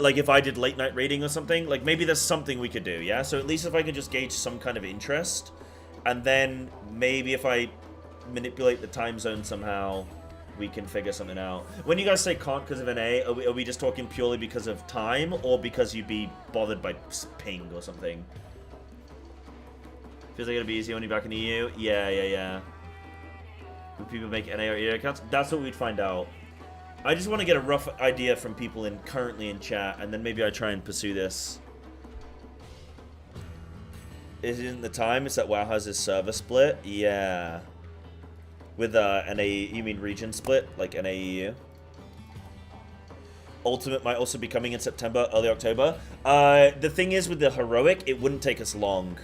like, if I did late night raiding or something, like, maybe there's something we could do, yeah? So at least if I can just gauge some kind of interest, and then maybe if I manipulate the time zone somehow, we can figure something out. When you guys say can't because of NA, are we just talking purely because of time, or because you'd be bothered by ping or something? Feels like it'll be easy when you're back in the EU. Yeah. Would people make NA or EU accounts? That's what we'd find out. I just want to get a rough idea from people currently in chat, and then maybe I try and pursue this. Isn't the time? It's that WoW has his server split? Yeah. With NA, you mean region split? Like NA EU? Ultimate might also be coming in September, early October. The thing is, with the Heroic, it wouldn't take us long.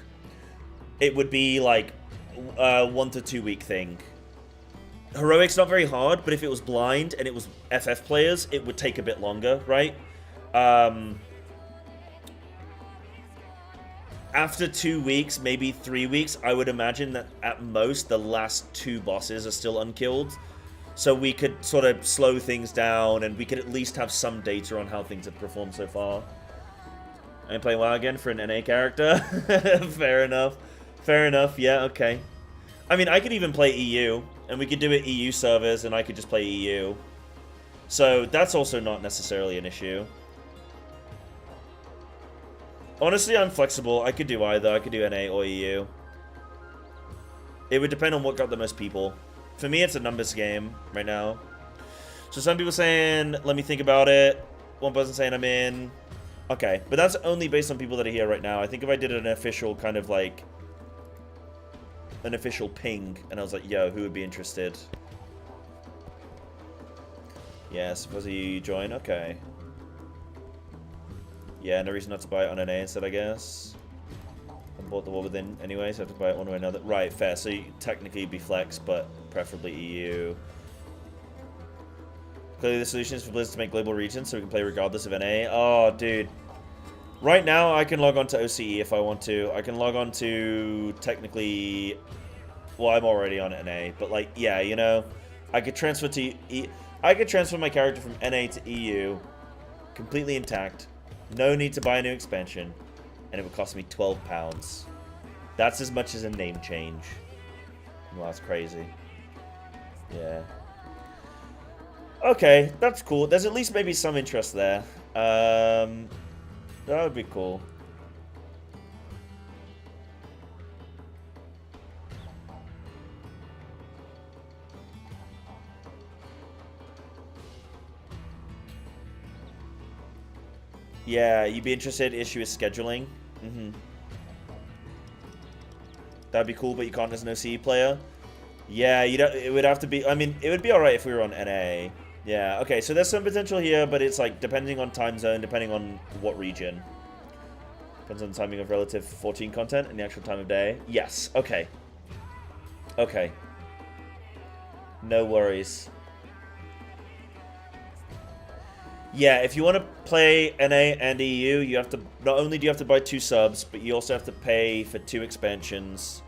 It would be like a 1 to 2 week thing. Heroic's not very hard, but if it was blind and it was FF players, it would take a bit longer, right? After 2 weeks, maybe 3 weeks, I would imagine that at most the last 2 bosses are still unkilled. So we could sort of slow things down, and we could at least have some data on how things have performed so far. I'm playing WoW again for an NA character. Fair enough. Fair enough, yeah, okay. I mean, I could even play EU, and we could do it EU servers, and I could just play EU. So that's also not necessarily an issue. Honestly, I'm flexible. I could do either. I could do NA or EU. It would depend on what got the most people. For me, it's a numbers game right now. So some people saying, let me think about it. One person saying I'm in. Okay, but that's only based on people that are here right now. I think if I did an official kind of like... an official ping, and I was like, yo, who would be interested? Yeah, suppose you join? Okay. Yeah, no reason not to buy it on NA instead, I guess. I bought the war within anyway, so I have to buy it one way or another. Right, fair. So you technically be flex, but preferably EU. Clearly the solution is for Blizzard to make global regions so we can play regardless of NA. Oh, dude. Right now, I can log on to OCE if I want to. I can log on to, technically... Well, I'm already on NA, but, like, yeah, you know... I could transfer to... I could transfer my character from NA to EU completely intact. No need to buy a new expansion. And it would cost me £12. That's as much as a name change. Well, that's crazy. Yeah. Okay, that's cool. There's at least maybe some interest there. That would be cool. Yeah, you'd be interested. Issue is scheduling. That'd be cool, but you can't as an OCE player. Yeah, it would have to be... I mean, it would be alright if we were on NA. Yeah, okay, so there's some potential here, but it's like depending on time zone, depending on what region. Depends on the timing of relative 14 content and the actual time of day. Yes, okay. Okay. No worries. Yeah, if you want to play NA and EU, you have to... Not only do you have to buy 2 subs, but you also have to pay for 2 expansions.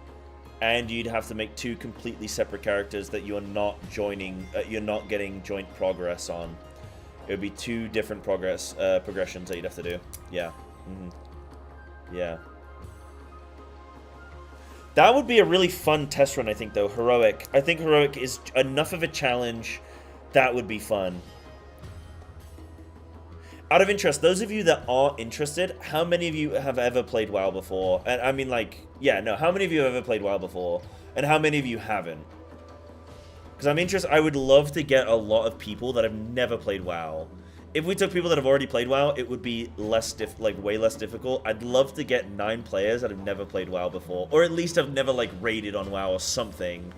And you'd have to make 2 completely separate characters that you're not joining... you're not getting joint progress on. It would be 2 different progressions that you'd have to do. Yeah. Yeah. That would be a really fun test run, I think, though. Heroic. I think Heroic is enough of a challenge that would be fun. Out of interest, those of you that are interested, how many of you have ever played WoW before? And I mean, like, yeah, no, how many of you have ever played WoW before? And how many of you haven't? Because I'm interested, I would love to get a lot of people that have never played WoW. If we took people that have already played WoW, it would be way less difficult. I'd love to get 9 players that have never played WoW before. Or at least have never, like, raided on WoW or something.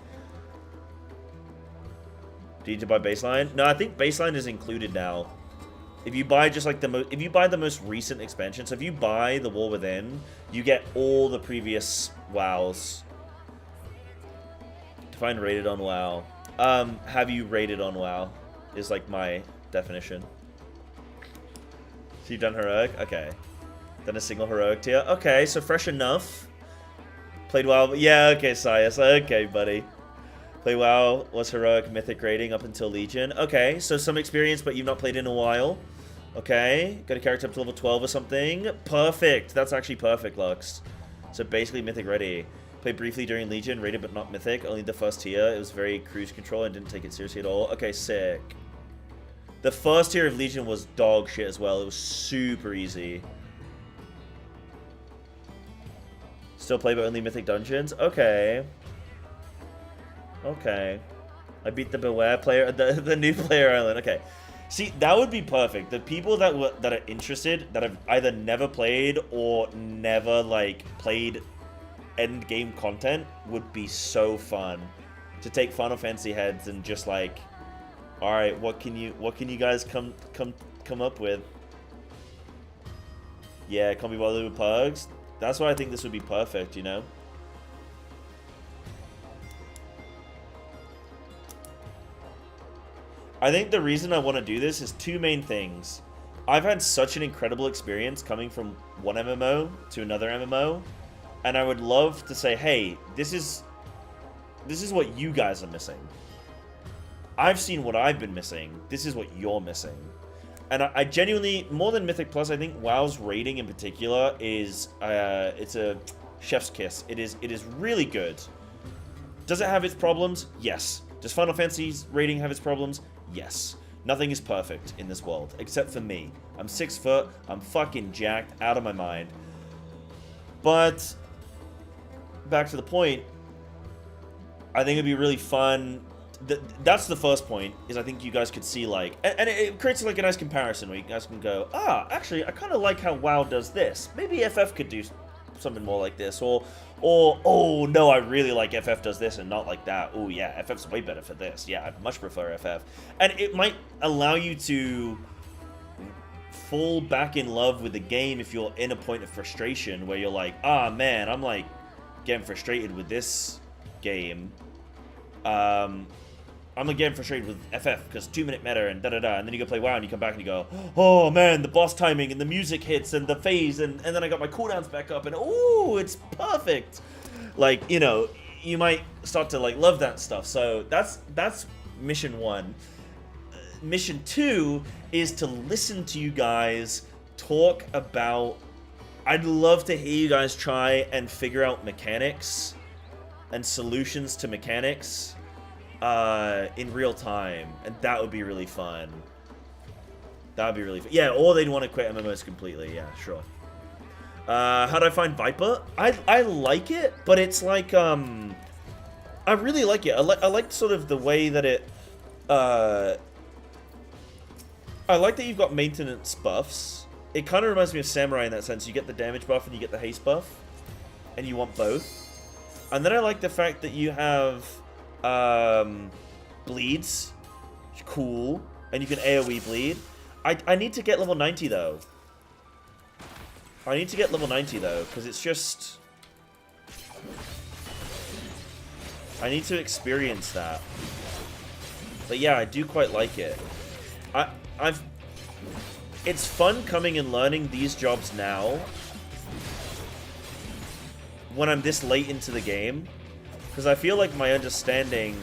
Do you need to buy baseline? No, I think baseline is included now. If you buy just like if you buy the most recent expansion, so if you buy the War Within, you get all the previous WoWs. Define rated on WoW. Have you rated on WoW? Is like my definition. So you've done heroic? Okay. Done a single heroic tier? Okay, so fresh enough. Played WoW. Yeah, okay, Sias. Okay, buddy. Play WoW was heroic mythic rating up until Legion. Okay, so some experience, but you've not played in a while. Okay, got a character up to level 12 or something. Perfect. That's actually perfect, Lux. So basically mythic ready. Played briefly during Legion, rated but not mythic. Only the first tier. It was very cruise control and didn't take it seriously at all. Okay, sick. The first tier of Legion was dog shit as well. It was super easy. Still play but only mythic dungeons? Okay. Okay. I beat the Beware player, the new player island. Okay. See, that would be perfect. The people that are interested, that have either never played or never like played end game content, would be so fun to take Final Fantasy heads and just like, all right, what can you guys come up with? Yeah, can't be bothered with pugs. That's why I think this would be perfect, you know. I think the reason I want to do this is two main things. I've had such an incredible experience coming from one MMO to another MMO, and I would love to say, hey, this is what you guys are missing. I've seen what I've been missing. This is what you're missing. And I genuinely, more than Mythic Plus, I think WoW's rating in particular is, it's a chef's kiss. It is really good. Does it have its problems? Yes. Does Final Fantasy's rating have its problems? Yes. Nothing is perfect in this world, except for me. I'm 6 foot, I'm fucking jacked, out of my mind. But, back to the point, I think it'd be really fun. That's the first point, is I think you guys could see, like, and it creates like a nice comparison where you guys can go, actually, I kind of like how WoW does this. Maybe FF could do something more like this, or oh no, I really like FF does this and not like that. Oh yeah, FF's way better for this. Yeah, I much prefer FF. And it might allow you to fall back in love with the game if you're in a point of frustration where you're like, man, I'm like getting frustrated with this game. I'm getting frustrated with FF because 2-minute meta and da-da-da, and then you go play WoW and you come back and you go, oh man, the boss timing and the music hits and the phase, and then I got my cooldowns back up and oh, it's perfect. Like, you know, you might start to like love that stuff. So that's mission 1. Mission 2 is to listen to you guys talk about, I'd love to hear you guys try and figure out mechanics and solutions to mechanics in real time, and that would be really fun. That would be really fun. Yeah, or they'd want to quit MMOs completely. Yeah, sure. How do I find Viper? I like it, but it's like I really like it. I like sort of the way that it I like that you've got maintenance buffs. It kind of reminds me of Samurai in that sense. You get the damage buff and you get the haste buff, and you want both. And then I like the fact that you have bleeds, cool, and you can AoE bleed. I need to get level 90 though. Because it's just, I need to experience that. But yeah, I do quite like it. It's fun coming and learning these jobs now when I'm this late into the game, because I feel like my understanding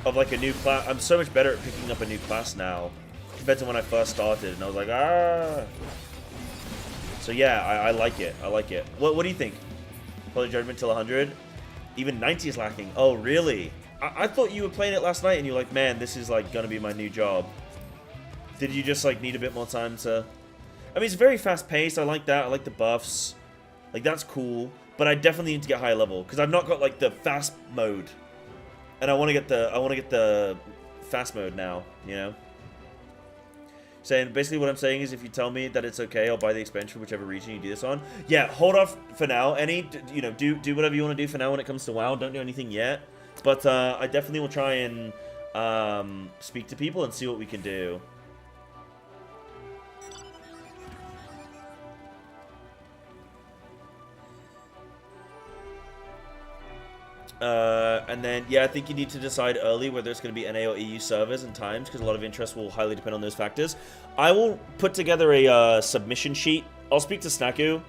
of like a new class, I'm so much better at picking up a new class now compared to when I first started, and I was like, So yeah, I like it. What do you think? Holy Judgment till 100? Even 90 is lacking. Oh, really? I thought you were playing it last night and you're like, man, this is like gonna be my new job. Did you just like need a bit more time to... I mean, it's very fast paced. I like that. I like the buffs. Like, that's cool. But I definitely need to get higher level because I've not got like the fast mode. And I want to get the fast mode now, you know? Saying, basically what I'm saying is if you tell me that it's okay, I'll buy the expansion for whichever region you do this on. Yeah, hold off for now. You know, do whatever you want to do for now when it comes to WoW. Don't do anything yet. But I definitely will try and speak to people and see what we can do. And then, yeah, I think you need to decide early whether it's going to be NA or EU servers and times, because a lot of interest will highly depend on those factors. I will put together a submission sheet. I'll speak to Snaku,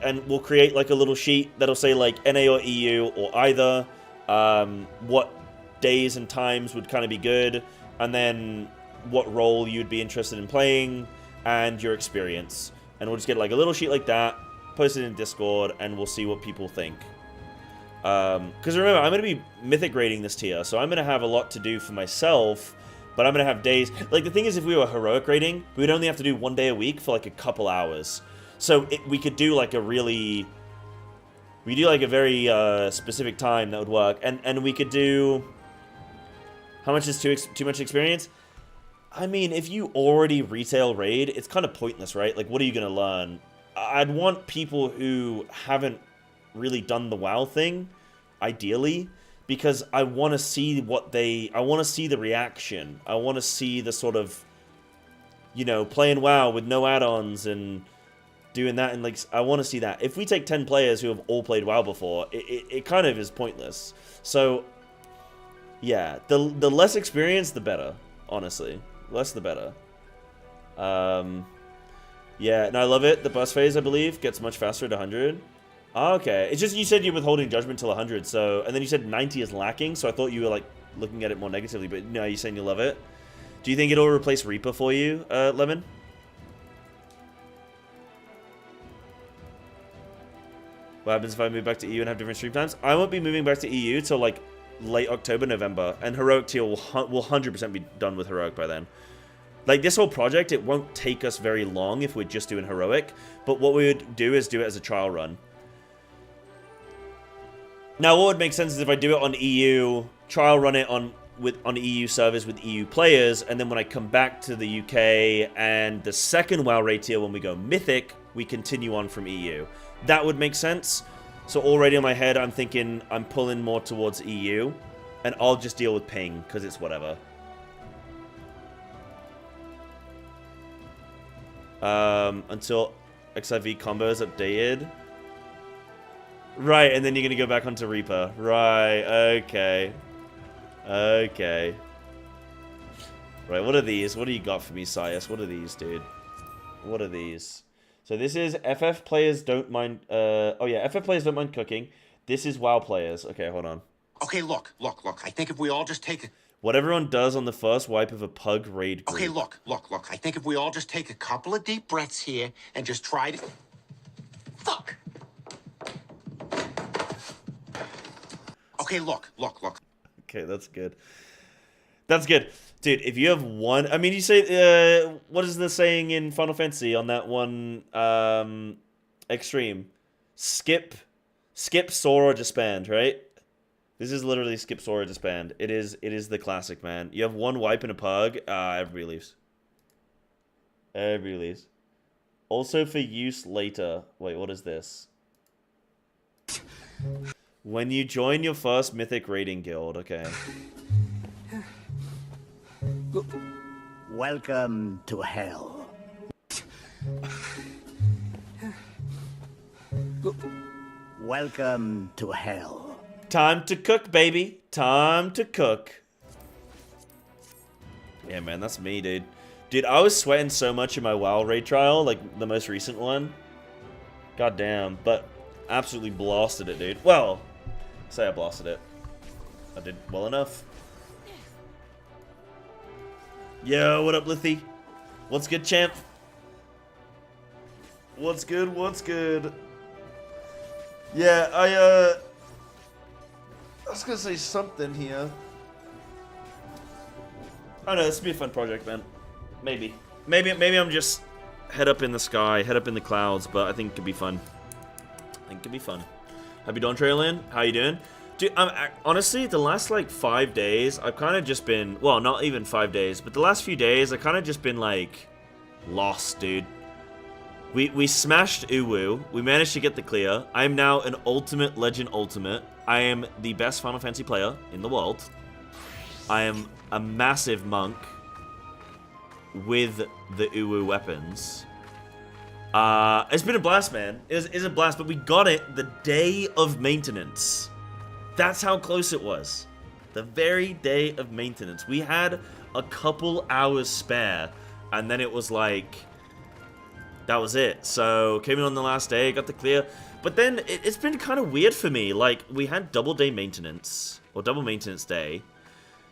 and we'll create like a little sheet that'll say like NA or EU or either, what days and times would kind of be good, and then what role you'd be interested in playing, and your experience. And we'll just get like a little sheet like that, post it in Discord, and we'll see what people think. Because remember, I'm going to be mythic rating this tier, so I'm going to have a lot to do for myself, but I'm going to have days... Like, the thing is, if we were heroic rating, we would only have to do 1 day a week for, like, a couple hours. So we could do, like, a really... We do, like, a very specific time that would work. And we could do... How much is too much experience? I mean, if you already retail raid, it's kind of pointless, right? Like, what are you going to learn? I'd want people who haven't really done the WoW thing, ideally, because I want to see what I want to see the reaction. I want to see the sort of, you know, playing WoW with no add-ons and doing that, and like, I want to see that. If we take 10 players who have all played WoW before, it kind of is pointless. So, yeah, the less experience, the better, honestly. Less the better. Yeah, and I love it. The bus phase, I believe, gets much faster at 100. Oh, okay. It's just you said you're withholding judgment till 100, so... And then you said 90 is lacking, so I thought you were, like, looking at it more negatively, but no, you're saying you love it. Do you think it'll replace Reaper for you, Lemon? What happens if I move back to EU and have different stream times? I won't be moving back to EU till, like, late October, November, and Heroic tier will 100% be done with Heroic by then. Like, this whole project, it won't take us very long if we're just doing Heroic, but what we would do is do it as a trial run. Now, what would make sense is if I do it on EU, trial run it on EU servers with EU players, and then when I come back to the UK and the second WoW raid tier, when we go Mythic, we continue on from EU. That would make sense. So already in my head, I'm thinking I'm pulling more towards EU, and I'll just deal with ping, because it's whatever. Until XIV combo is updated. Right, and then you're gonna go back onto Reaper. Right, okay. Okay. Right, what are these? What do you got for me, Sias? What are these, dude? What are these? So this is FF players don't mind... oh yeah, FF players don't mind cooking. This is WoW players. Okay, hold on. Okay, look. I think if we all just take a... What everyone does on the first wipe of a pug raid group. Okay, look. I think if we all just take a couple of deep breaths here and just try to... Fuck! Okay, look. Okay, that's good. That's good. Dude, if you have one... I mean, you say... what is the saying in Final Fantasy on that one extreme? Skip, soar, or disband, right? This is literally skip, soar, or disband. It is the classic, man. You have one wipe and a pug. Everybody leaves. Everybody leaves. Also for use later. Wait, what is this? When you join your first mythic raiding guild, okay. Welcome to hell. Welcome to hell. Time to cook, baby. Time to cook. Yeah, man, that's me, dude. Dude, I was sweating so much in my WoW raid trial, like the most recent one. God damn, but absolutely blasted it, dude. Well, say I blasted it. I did well enough. Yo, what up, Lithy? What's good, champ? What's good? What's good? Yeah, I was gonna say something here. I don't know, this would be a fun project, man. Maybe I'm just head up in the sky, head up in the clouds, but I think it could be fun. Happy Dawn Trail in? How you doing? Dude, honestly, the last, like, 5 days, I've kind of just been... Well, not even 5 days, but the last few days, I've kind of just been, like, lost, dude. We smashed Uwu. We managed to get the clear. I am now an Ultimate Legend Ultimate. I am the best Final Fantasy player in the world. I am a massive monk with the Uwu weapons. It's been a blast, man. It's a blast, but we got it the day of maintenance. That's how close it was. The very day of maintenance. We had a couple hours spare, and then it was like, that was it. So, came in on the last day, got the clear. But then, it's been kind of weird for me. Like, we had double day maintenance, or double maintenance day.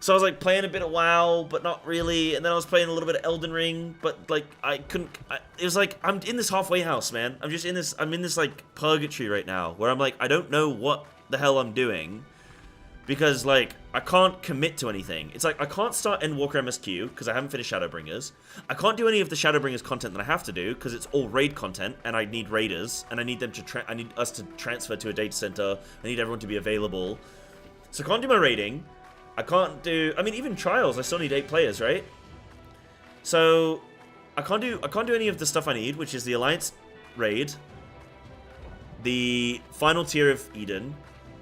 So I was like playing a bit of WoW, but not really. And then I was playing a little bit of Elden Ring, but like I couldn't. It was like I'm in this halfway house, man. I'm in this like purgatory right now, where I'm like I don't know what the hell I'm doing, because like I can't commit to anything. It's like I can't start Endwalker MSQ because I haven't finished Shadowbringers. I can't do any of the Shadowbringers content that I have to do because it's all raid content, and I need raiders, and I need them to. I need us to transfer to a data center. I need everyone to be available. So I can't do my raiding. I can't do, I mean, even trials, I still need 8 players, right? So, I can't do any of the stuff I need, which is the Alliance raid, the final tier of Eden,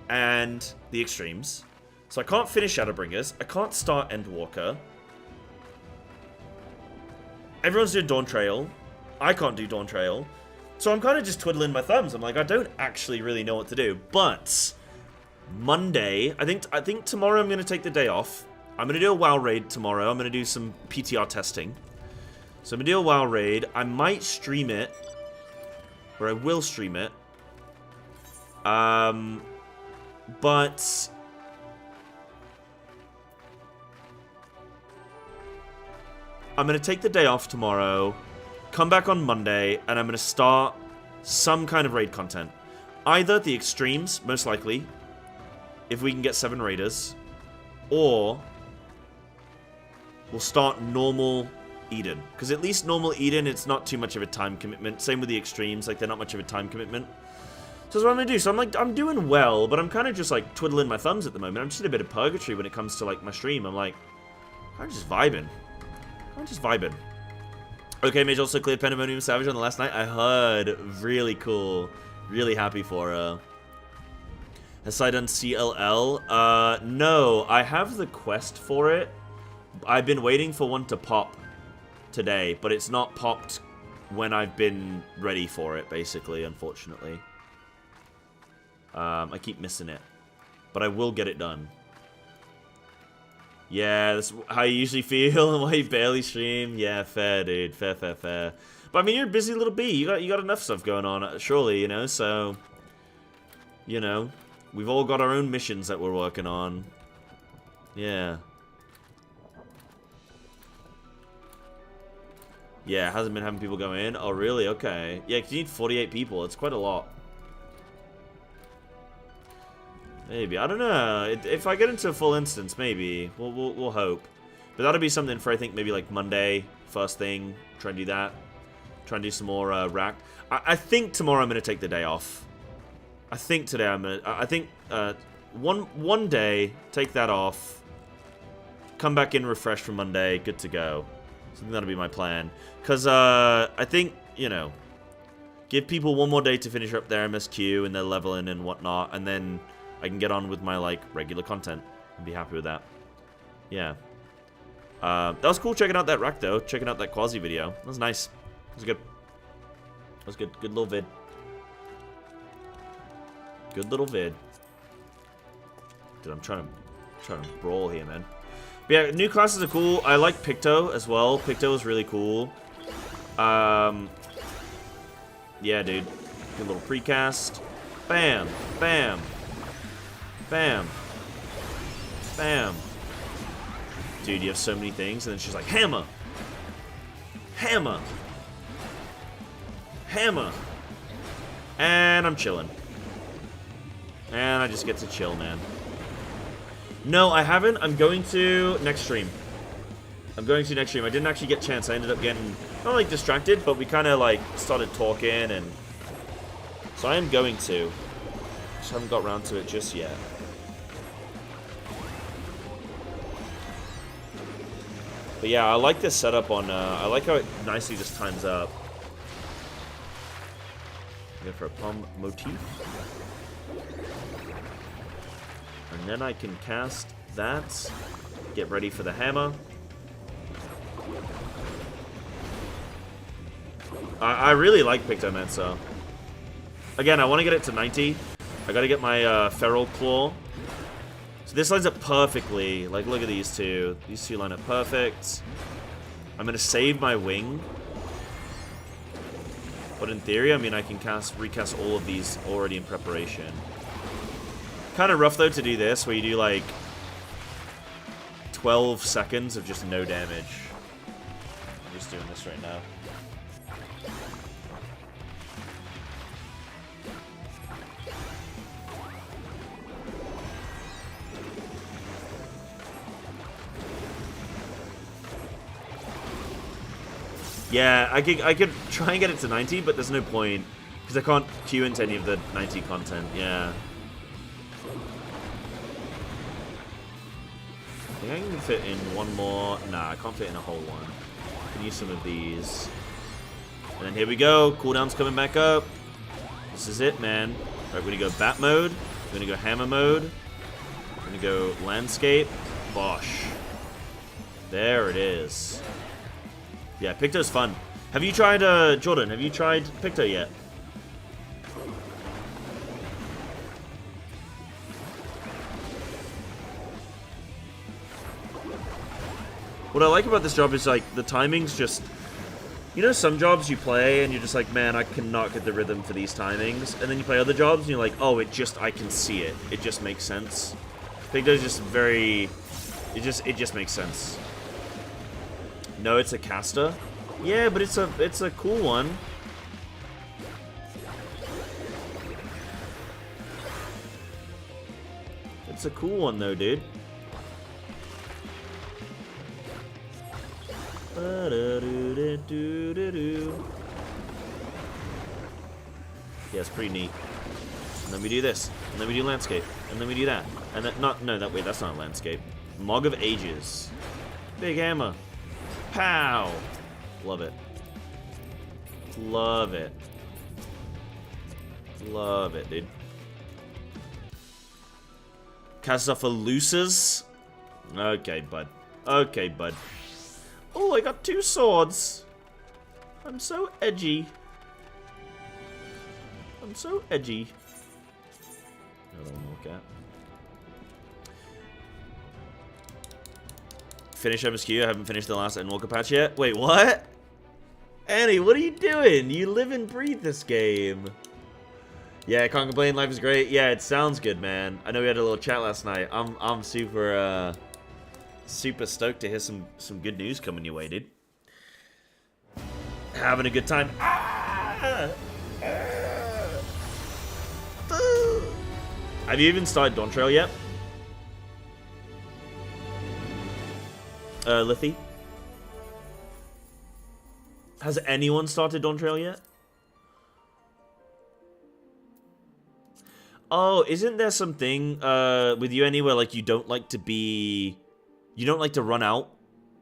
and the Extremes. So I can't finish Shadowbringers, I can't start Endwalker. Everyone's doing Dawn Trail, I can't do Dawn Trail. So I'm kind of just twiddling my thumbs, I'm like, I don't actually really know what to do, but Monday, I think tomorrow I'm going to take the day off. I'm going to do a WoW raid tomorrow. I'm going to do some PTR testing. So I'm going to do a WoW raid. I might stream it. Or I will stream it. But I'm going to take the day off tomorrow, come back on Monday, and I'm going to start some kind of raid content. Either the Extremes, most likely, if we can get 7 raiders, or we'll start normal Eden. Because at least normal Eden, it's not too much of a time commitment. Same with the Extremes, like they're not much of a time commitment. So that's what I'm going to do. So I'm doing well, but I'm kind of just like twiddling my thumbs at the moment. I'm just in a bit of purgatory when it comes to like my stream. I'm like, I'm just vibing. Okay, Mage also cleared Pandemonium Savage on the last night. I heard. Really cool. Really happy for her. Has I done CLL? No, I have the quest for it. I've been waiting for one to pop today, but it's not popped when I've been ready for it, basically, unfortunately. I keep missing it. But I will get it done. Yeah, that's how you usually feel and why you barely stream. Yeah, fair, dude. Fair. But I mean, you're a busy little bee. You got enough stuff going on, surely, you know, so... You know... We've all got our own missions that we're working on. Yeah. Yeah, hasn't been having people go in. Oh, really? Okay. Yeah, because you need 48 people. It's quite a lot. Maybe. I don't know. If I get into a full instance, maybe. We'll hope. But that'll be something for, I think, maybe like Monday. First thing. Try and do that. Try and do some more rack. I think tomorrow I'm going to take the day off. I think today I'm gonna. I think one day, take that off. Come back in refreshed for Monday, good to go. So I think that'll be my plan. Cause I think, you know, give people one more day to finish up their MSQ and their leveling and whatnot, and then I can get on with my like regular content and be happy with that. Yeah. That was cool checking out that rack though. Checking out that Quasi video. That was nice. It was good. That was good. Good little vid. Good little vid. Dude, I'm trying to brawl here, man. But yeah, new classes are cool. I like Picto as well. Picto is really cool. Yeah, dude. Good little precast. Bam, bam, bam, bam. Dude, you have so many things, and then she's like, hammer, hammer, hammer, and I'm chilling. And I just get to chill, man. No, I haven't. I'm going to next stream. I didn't actually get a chance. I ended up getting, not like distracted, but we kind of like started talking, and so I am going to. Just haven't got around to it just yet. But yeah, I like this setup on, I like how it nicely just times up. Go for a palm motif. And then I can cast that Get ready for the hammer. I really like Pictomancer. Again, I want to get it to 90. I gotta get my Feral Claw. So this lines up perfectly. Like, look at these two. These two line up perfect. I'm gonna save my wing. But in theory, I mean, I can recast all of these already in preparation. Kind of rough, though, to do this, where you do, like, 12 seconds of just no damage. I'm just doing this right now. Yeah, I could try and get it to 90, but there's no point. Because I can't queue into any of the 90 content, yeah. I think I can fit in one more. Nah, I can't fit in a whole one. I can use some of these. And then here we go. Cooldown's coming back up. This is it, man. Alright, we're gonna go bat mode. We're gonna go hammer mode. We're gonna go landscape. Bosh. There it is. Yeah, Picto's fun. Have you tried, Jordan, have you tried Picto yet? What I like about this job is, like, the timing's just... You know, some jobs you play and you're just like, man, I cannot get the rhythm for these timings. And then you play other jobs and you're like, oh, I can see it. It just makes sense. Picto's just very... It just makes sense. No, it's a caster. Yeah, but it's a cool one. It's a cool one though, dude. Yeah, it's pretty neat. And then we do this, and then we do landscape, and then we do that, and then wait, that's not a landscape. Mog of Ages, big hammer. Pow! Love it. Love it. Love it, dude. Cast off for looses. Okay, bud. Okay, bud. Oh, I got 2 swords. I'm so edgy. I'm so edgy. Another one more cat. Finish MSQ. I haven't finished the last Endwalker patch yet. Wait, what? Annie, what are you doing? You live and breathe this game. Yeah, I can't complain. Life is great. Yeah, it sounds good, man. I know we had a little chat last night. I'm super super stoked to hear some good news coming your way, dude. Having a good time. Have you even started Dawn Trail yet? Lithy? Has anyone started Dawn Trail yet? Oh, isn't there something with you anywhere like you don't like to run out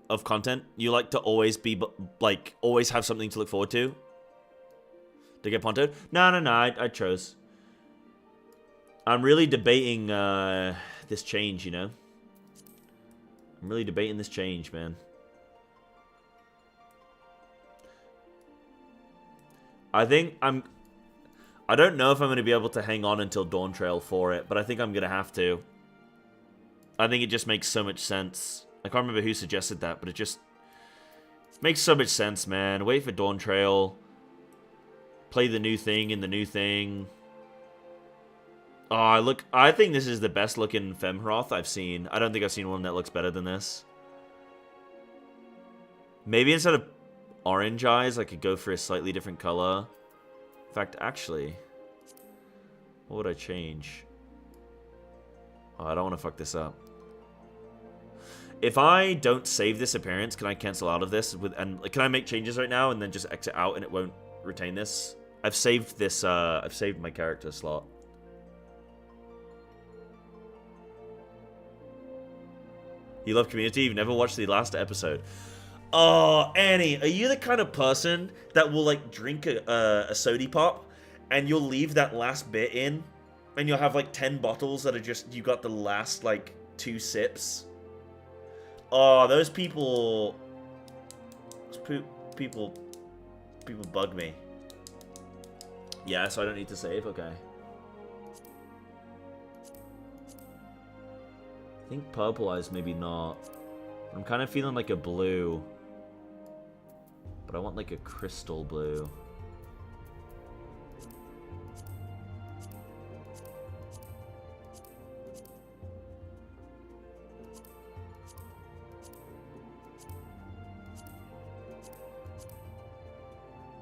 of content? You like to always be like always have something to look forward to get pontoed? No, I chose. I'm really debating this change, you know. I'm really debating this change, man. I don't know if I'm going to be able to hang on until Dawn Trail for it, but I think I'm going to have to. I think it just makes so much sense. I can't remember who suggested that, but it just makes so much sense, man. Wait for Dawn Trail. Play the new thing in the new thing. Oh, look, I think this is the best looking Femhroth I've seen. I don't think I've seen one that looks better than this. Maybe instead of orange eyes, I could go for a slightly different color. In fact, actually, what would I change? Oh, I don't want to fuck this up. If I don't save this appearance, can I cancel out of this? And can I make changes right now and then just exit out and it won't retain this? I've saved this, I've saved my character slot. You love Community? You've never watched the last episode. Oh, Annie, are you the kind of person that will, like, drink a sody pop and you'll leave that last bit in and you'll have, like, 10 bottles that are just, you got the last, like, 2 sips? Oh, those people... People bug me. Yeah, so I don't need to save? Okay. I think purple eyes maybe not. I'm kind of feeling like a blue. But I want like a crystal blue.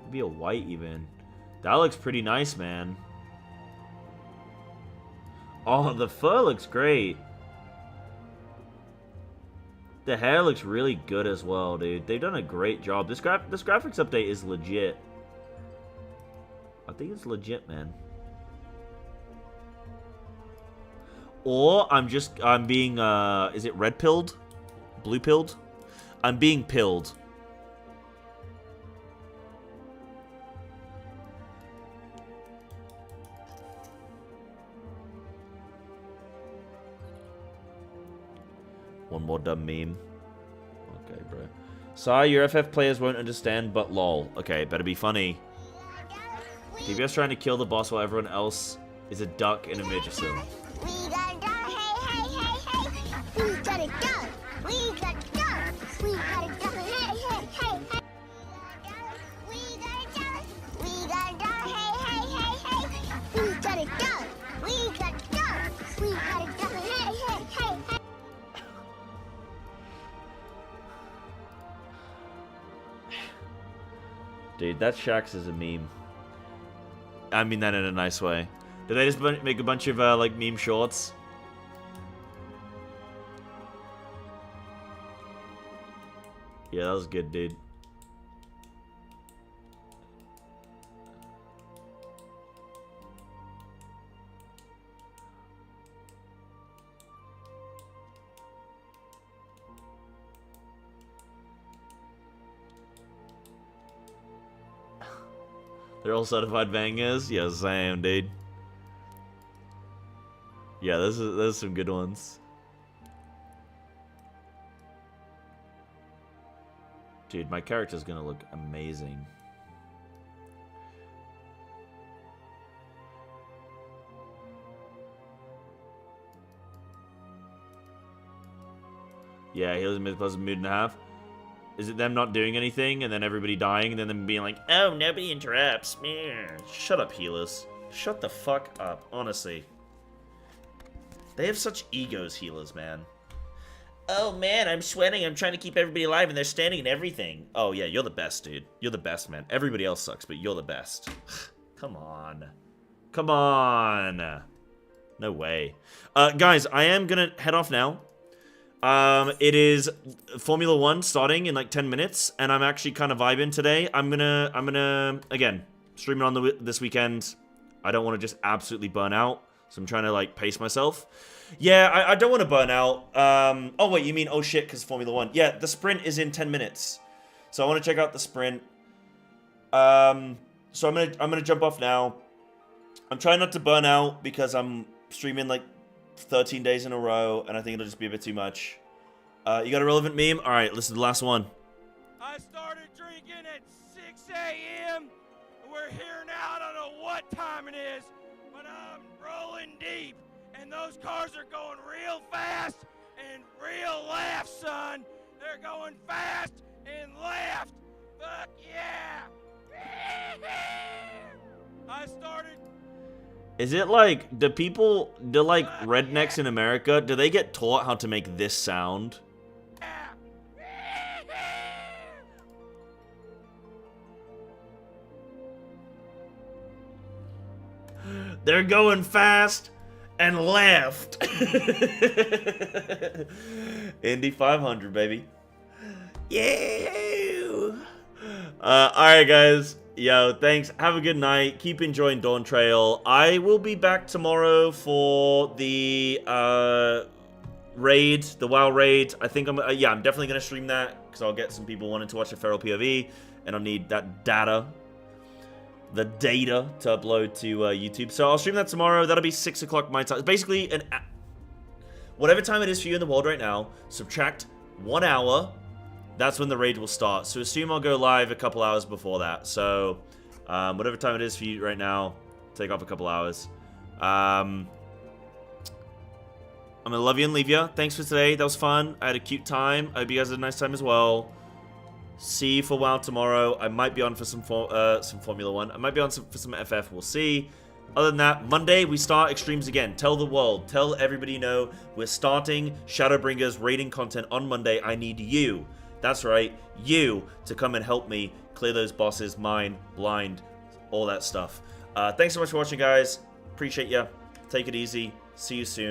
Maybe a white even. That looks pretty nice, man. Oh, the fur looks great. The hair looks really good as well, dude. They've done a great job. This graphics update is legit. I think it's legit, man. Or I'm being, is it red pilled? Blue pilled? I'm being pilled. One more dumb meme. Okay, bro. Sorry, your FF players won't understand, but lol. Okay, better be funny. TBS trying to kill the boss while everyone else is a duck and a magician. Dude, that Shax is a meme. I mean that in a nice way. Did they just make a bunch of, like, meme shorts? Yeah, that was good, dude. They're all certified bangers? Yeah, same, dude. Yeah, those some good ones. Dude, my character's gonna look amazing. Yeah, heals mid plus a mood and a half. Is it them not doing anything and then everybody dying and then them being like, oh, nobody interrupts? Shut up, healers. Shut the fuck up, honestly. They have such egos, healers, man. Oh, man, I'm sweating. I'm trying to keep everybody alive and they're standing and everything. Oh, yeah, you're the best, dude. You're the best, man. Everybody else sucks, but you're the best. Come on. Come on. No way. Guys, I am gonna head off now. It is Formula 1 starting in like 10 minutes, and I'm actually kind of vibing today. I'm gonna again stream it on this weekend. I don't want to just absolutely burn out, so I'm trying to like pace myself. Yeah, I don't want to burn out. Oh wait, you mean oh shit, because Formula 1? Yeah, the sprint is in 10 minutes, so I want to check out the sprint. So I'm gonna jump off now. I'm trying not to burn out because I'm streaming like 13 days in a row, and I think it'll just be a bit too much. You got a relevant meme? Alright, this is the last one. I started drinking at 6 a.m. We're here now. I don't know what time it is, but I'm rolling deep. And those cars are going real fast and real left, son. They're going fast and left. Fuck yeah. I started... Is it like, do like rednecks in America, do they get taught how to make this sound? They're going fast and left. Indy 500, baby. Yeah. Alright, guys. Yo, thanks. Have a good night. Keep enjoying Dawn Trail. I will be back tomorrow for the raid, the WoW raid. I think I'm definitely gonna stream that because I'll get some people wanting to watch the Feral POV, and I'll need that data, the data to upload to YouTube. So I'll stream that tomorrow. That'll be 6 o'clock my time. It's basically whatever time it is for you in the world right now. Subtract 1 hour, that's when the raid will start. So assume I'll go live a couple hours before that. So whatever time it is for you right now, take off a couple hours. I'm gonna love you and leave you. Thanks for today. That was fun. I had a cute time. I hope you guys had a nice time as well. See you for WoW tomorrow. I might be on for some Formula 1. I might be on for some FF. We'll see. Other than that, Monday we start Extremes again. Tell the world. Tell everybody you know. We're starting Shadowbringers raiding content on Monday. I need you. That's right. You to come and help me clear those bosses. Mine, blind, all that stuff. Thanks so much for watching, guys. Appreciate ya. Take it easy. See you soon.